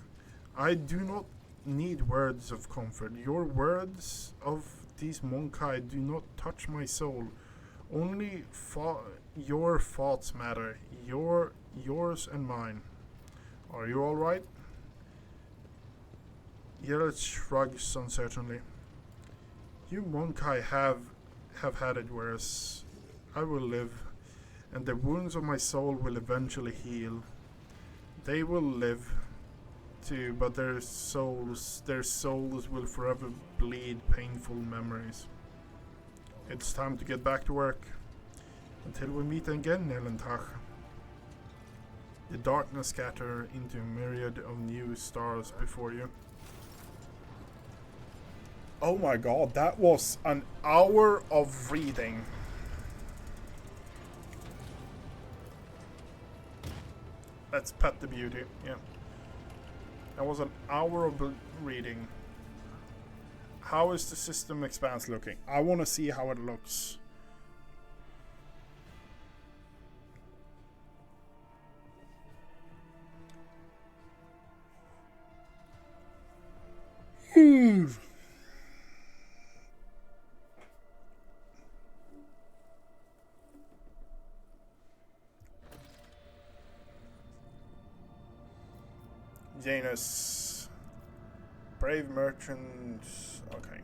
I do not need words of comfort. Your words of these Monkai do not touch my soul. Only your thoughts matter. Yours and mine. Are you alright? Yellet shrugs uncertainly. You Monkai have had it worse. I will live, and the wounds of my soul will eventually heal. They will live too, but their souls will forever bleed painful memories. It's time to get back to work. Until we meet again, Elentach. The darkness scatter into a myriad of new stars before you. Oh my god, that was an hour of reading. Let's pet the beauty, yeah. That was an hour of reading. How is the system expanse looking? I want to see how it looks. Janus. Brave merchants. Okay.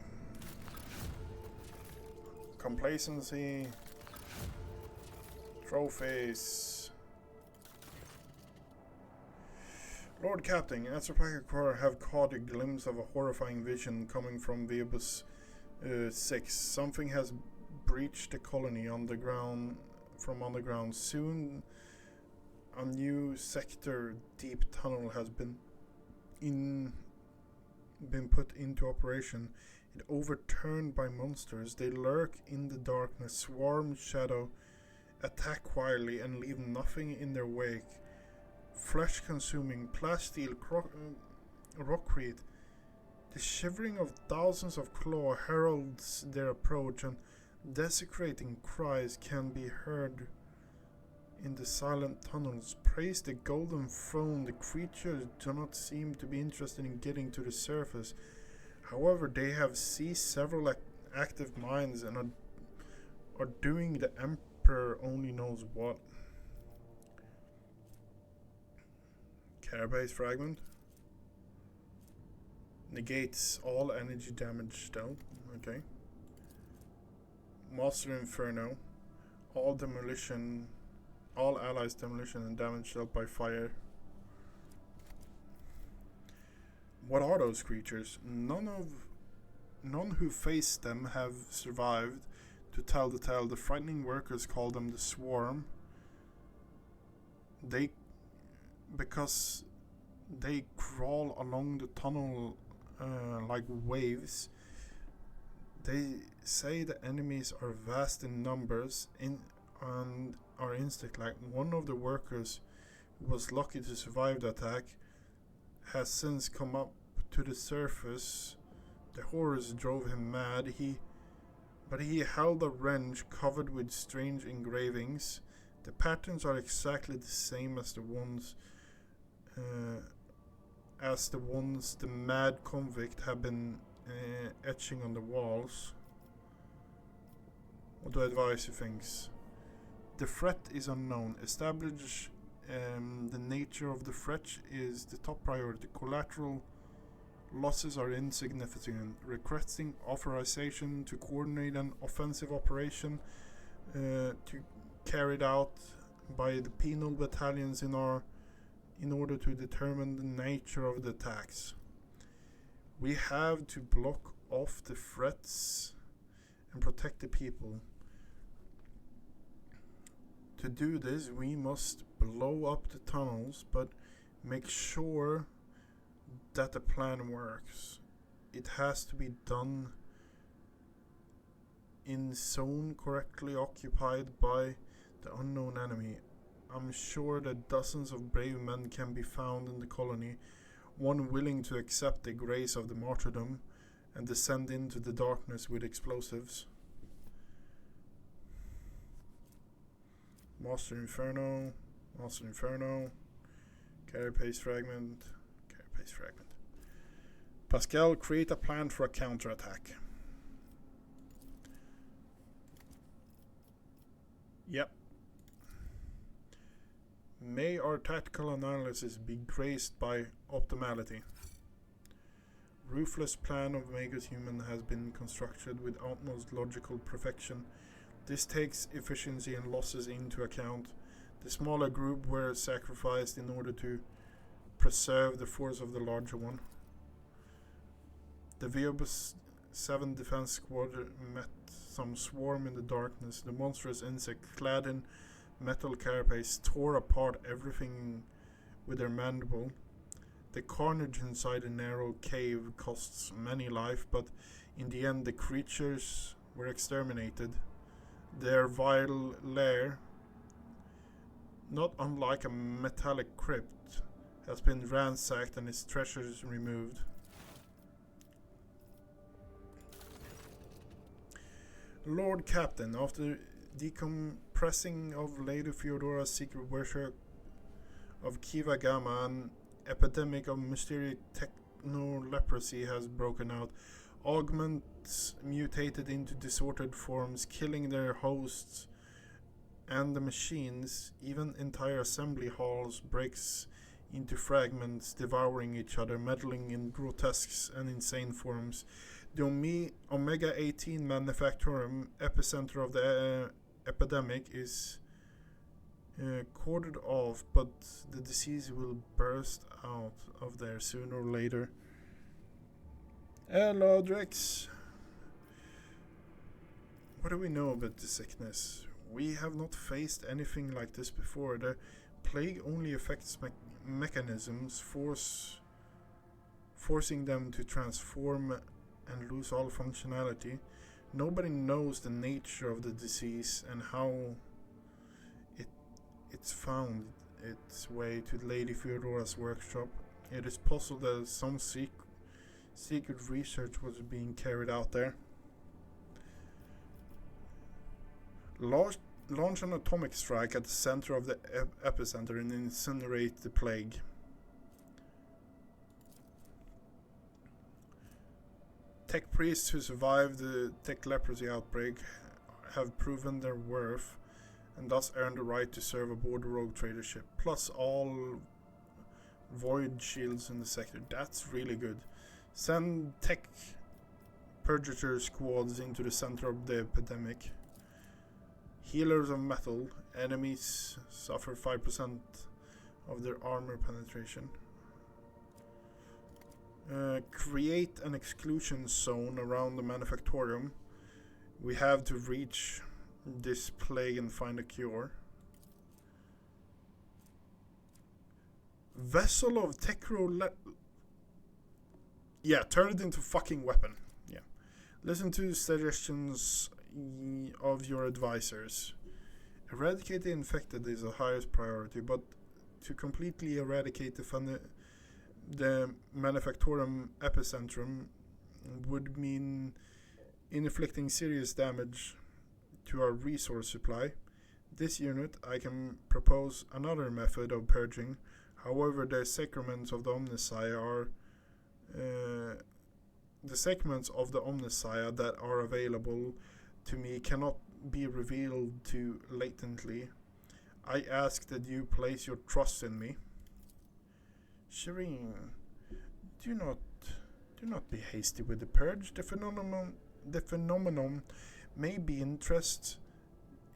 Complacency. Trophies. Lord Captain, Azerpakakor have caught a glimpse of a horrifying vision coming from Vebus 6. Something has breached the colony underground from underground. Soon a new sector deep tunnel has been put into operation. It overturned by monsters. They lurk in the darkness, swarm shadow, attack quietly, and leave nothing in their wake. Flesh-consuming, plasteel, rockcrete. The shivering of thousands of claw heralds their approach, and desecrating cries can be heard in the silent tunnels. Praise the golden throne. The creatures do not seem to be interested in getting to the surface. However, they have seized several active mines and are doing the Emperor only knows what. Carabase fragment. Negates all energy damage though. Okay. Master Inferno. All allies demolition and damage dealt by fire. What are those creatures? None who faced them have survived to tell the tale. The frightening workers call them the Swarm. Because they crawl along the tunnel like waves. They say the enemies are vast in numbers and are insect-like. One of the workers who was lucky to survive the attack has since come up to the surface. The horrors drove him mad. But he held a wrench covered with strange engravings. The patterns are exactly the same as the ones the mad convict have been etching on the walls. What do I advise you things? The threat is unknown. Establish the nature of the threat is the top priority. Collateral losses are insignificant. Requesting authorization to coordinate an offensive operation. to carried out by the penal battalions in order to determine the nature of the attacks. We have to block off the threats and protect the people. To do this, we must blow up the tunnels, but make sure that the plan works. It has to be done in zone correctly occupied by the unknown enemy. I'm sure that dozens of brave men can be found in the colony, one willing to accept the grace of the martyrdom and descend into the darkness with explosives. Master Inferno, Carapace Fragment, Pascal, create a plan for a counterattack. Yep. May our tactical analysis be graced by optimality. Ruthless plan of Mega's human has been constructed with utmost logical perfection. This takes efficiency and losses into account. The smaller group were sacrificed in order to preserve the force of the larger one. The Veobus 7 defense squad met some swarm in the darkness. The monstrous insect, clad in metal carapace, tore apart everything with their mandible. The carnage inside the narrow cave costs many lives, but in the end the creatures were exterminated. Their vile lair, not unlike a metallic crypt, has been ransacked and its treasures removed. Lord Captain, after decompressing of Lady Theodora's secret worship of Kiva Gamma, an epidemic of mysterious techno-leprosy has broken out. Augments mutated into disordered forms, killing their hosts and the machines. Even entire assembly halls breaks into fragments, devouring each other, meddling in grotesque and insane forms. The Omega-18 manufacturum, epicenter of the epidemic, is cordoned off, but the disease will burst out of there sooner or later. Hello, Drex. What do we know about the sickness? We have not faced anything like this before. The plague only affects mechanisms, forcing them to transform and lose all functionality. Nobody knows the nature of the disease and how it's found its way to Lady Theodora's workshop. It is possible that some secret research was being carried out there. Launch an atomic strike at the center of the epicenter and incinerate the plague. Tech priests who survived the tech leprosy outbreak have proven their worth and thus earned the right to serve aboard the rogue trader ship, plus all void shields in the sector. That's really good. Send tech purgator squads into the center of the epidemic. Healers of metal. Enemies suffer 5% of their armor penetration. Create an exclusion zone around the manufactorium. We have to reach this plague and find a cure. Vessel of yeah, turn it into fucking weapon. Yeah. Listen to the suggestions of your advisors. Eradicate the infected is the highest priority, but to completely eradicate the manufactorium epicentrum would mean inflicting serious damage to our resource supply. This unit, I can propose another method of purging. However, the sacraments of the Omnissiah are that are available to me cannot be revealed too latently. I ask that you place your trust in me. Shireen, do not be hasty with the purge. The phenomenon may be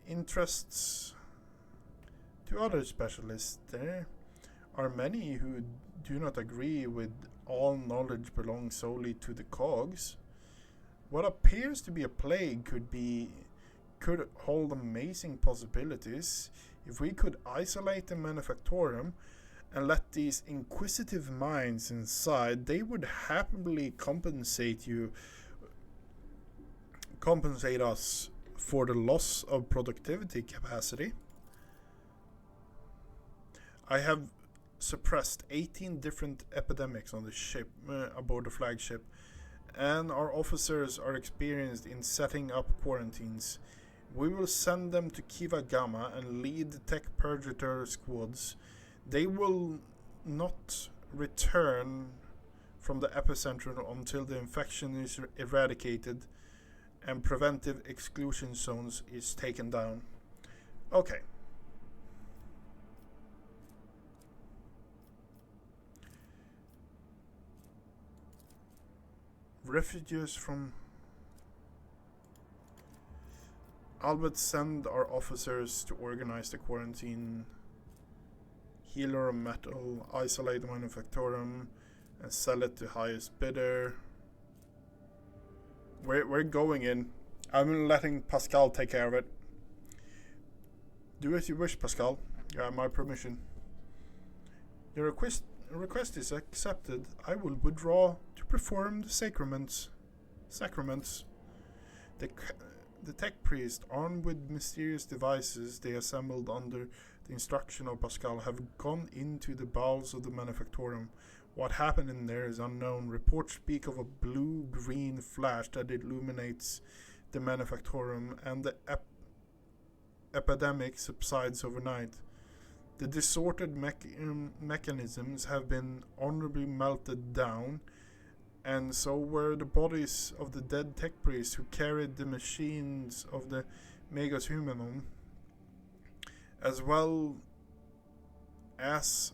interests to other specialists. There are many who do not agree with all knowledge belongs solely to the cogs. What appears to be a plague could hold amazing possibilities. If we could isolate the Manufactorum and let these inquisitive minds inside, they would happily compensate us for the loss of productivity capacity. I have suppressed 18 different epidemics on the ship, aboard the flagship, and our officers are experienced in setting up quarantines. We will send them to Kiva Gamma and lead the tech purgator squads. They will not return from the epicenter until the infection is eradicated and preventive exclusion zones is taken down. Okay. Refugees from Albert, send our officers to organize the quarantine. Healer of metal, isolate the Manufactorum, and sell it to highest bidder. We're going in. I'm letting Pascal take care of it. Do as you wish, Pascal. You have my permission. Your request is accepted. I will withdraw to perform the sacraments. The tech priest, armed with mysterious devices they assembled under the instruction of Pascal, have gone into the bowels of the Manufactorum. What happened in there is unknown. Reports speak of a blue-green flash that illuminates the Manufactorum, and the epidemic subsides overnight. The distorted mechanisms have been honorably melted down, and so were the bodies of the dead tech priests who carried the machines of the Magus Humanum, as well as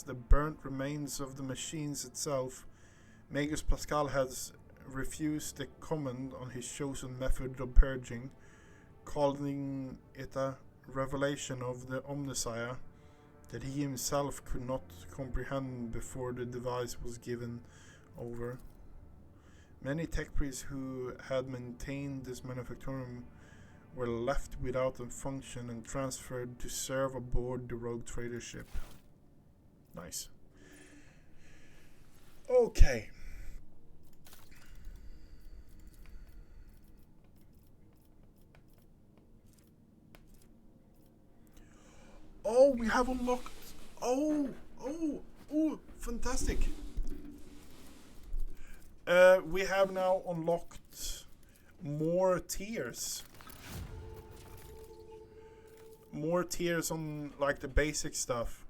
the burnt remains of the machines itself. Magus Pascal has refused to comment on his chosen method of purging, calling it a revelation of the Omnissiah that he himself could not comprehend before the device was given over. Many tech priests who had maintained this Manufactorum were left without a function and transferred to serve aboard the rogue trader ship. Nice. Okay. Oh, we have unlocked. Oh, fantastic. We have now unlocked more tiers. More tiers on like the basic stuff.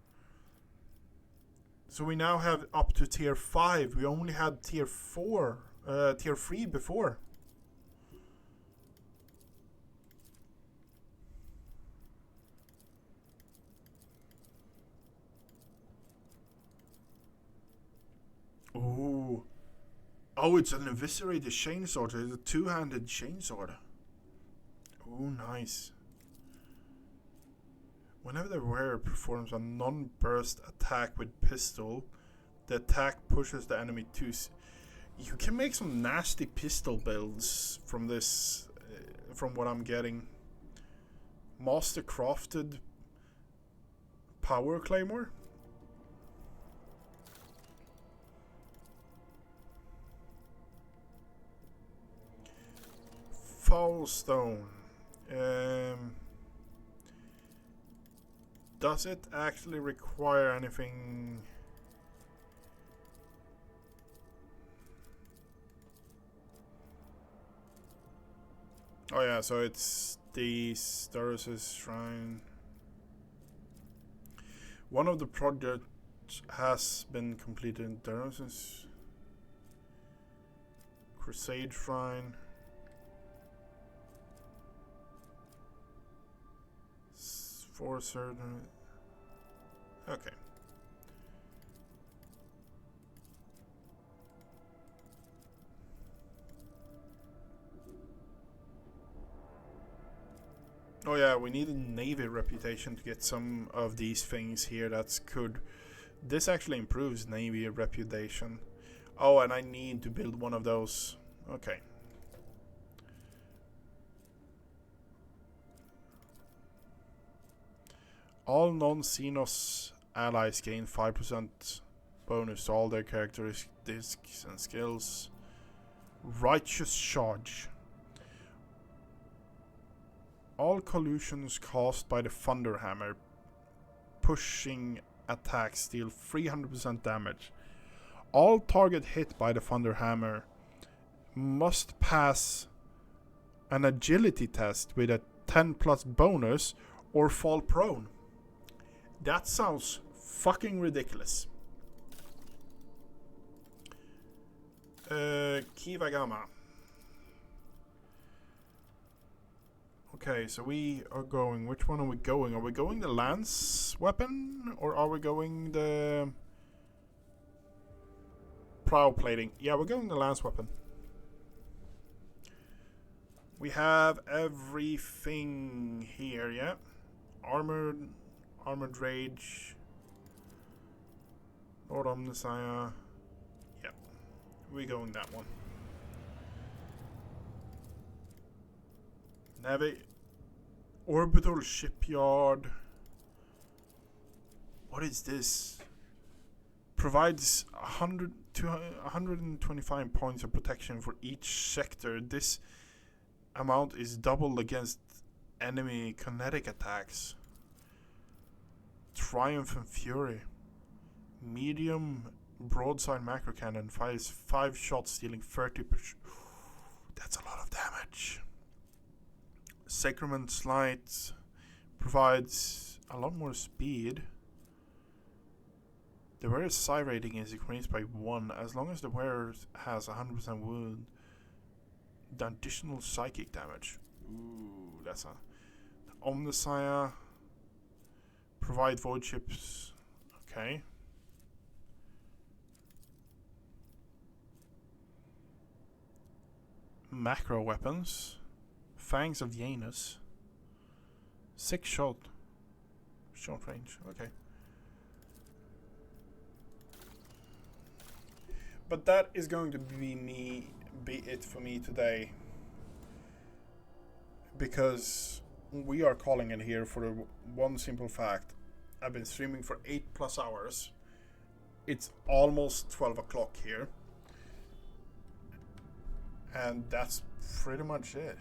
So we now have up to tier 5. We only had tier 3 before. Ooh. Oh, it's an eviscerated chainsword. It's a two-handed chainsword. Oh, nice. Whenever the wearer performs a non-burst attack with pistol, the attack pushes the enemy to... You can make some nasty pistol builds from this, from what I'm getting. Master crafted power claymore. Foul stone. Does it actually require anything? Oh yeah, so it's the Starus' Shrine. One of the projects has been completed. Starus' Crusade Shrine. For certain. Okay. Oh yeah, we need a navy reputation to get some of these things here. That's good. This actually improves navy reputation. Oh, and I need to build one of those. Okay. All non-Xenos allies gain 5% bonus to all their characteristics and skills. Righteous Charge. All collisions caused by the Thunderhammer pushing attacks deal 300% damage. All target hit by the Thunderhammer must pass an agility test with a 10+ bonus or fall prone. That sounds fucking ridiculous. Kivagama. Okay, so we are going. Which one are we going? Are we going the lance weapon or are we going the prow plating? Yeah, we're going the lance weapon. We have everything here, yeah. Armored Rage, Lord Omnissiah. Yeah, we're going that one. Orbital Shipyard. What is this? Provides 100 to 125 points of protection for each sector. This amount is doubled against enemy kinetic attacks. Triumph and Fury. Medium broadside macro cannon fires 5 shots, dealing 30 per That's a lot of damage. Sacrament Slight provides a lot more speed. The wearer's psi rating is increased by 1 as long as the wearer has 100% wound. The additional psychic damage. Ooh, that's a Omnissiah. Provide void chips. Okay. Macro weapons. Fangs of Janus. 6 shot. Short range. Okay. But that is going to be it for me today. Because we are calling it here for the one simple fact. I've been streaming for 8+ hours. It's almost 12 o'clock here. And that's pretty much it.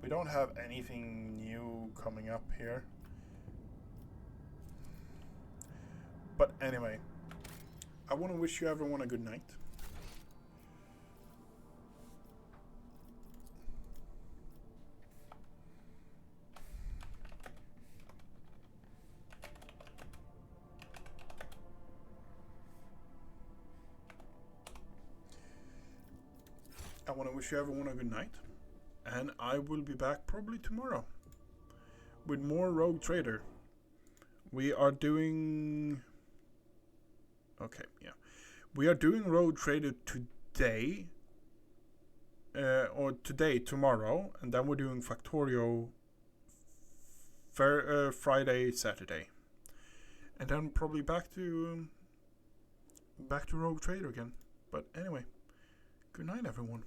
We don't have anything new coming up here. But anyway, I want to wish you everyone a good night. I want to wish you everyone a good night. And I will be back probably tomorrow with more Rogue Trader. We are doing... Okay, yeah. We are doing Rogue Trader today. Or today, tomorrow. And then we're doing Factorio Friday, Saturday. And then probably back to Rogue Trader again. But anyway, good night everyone.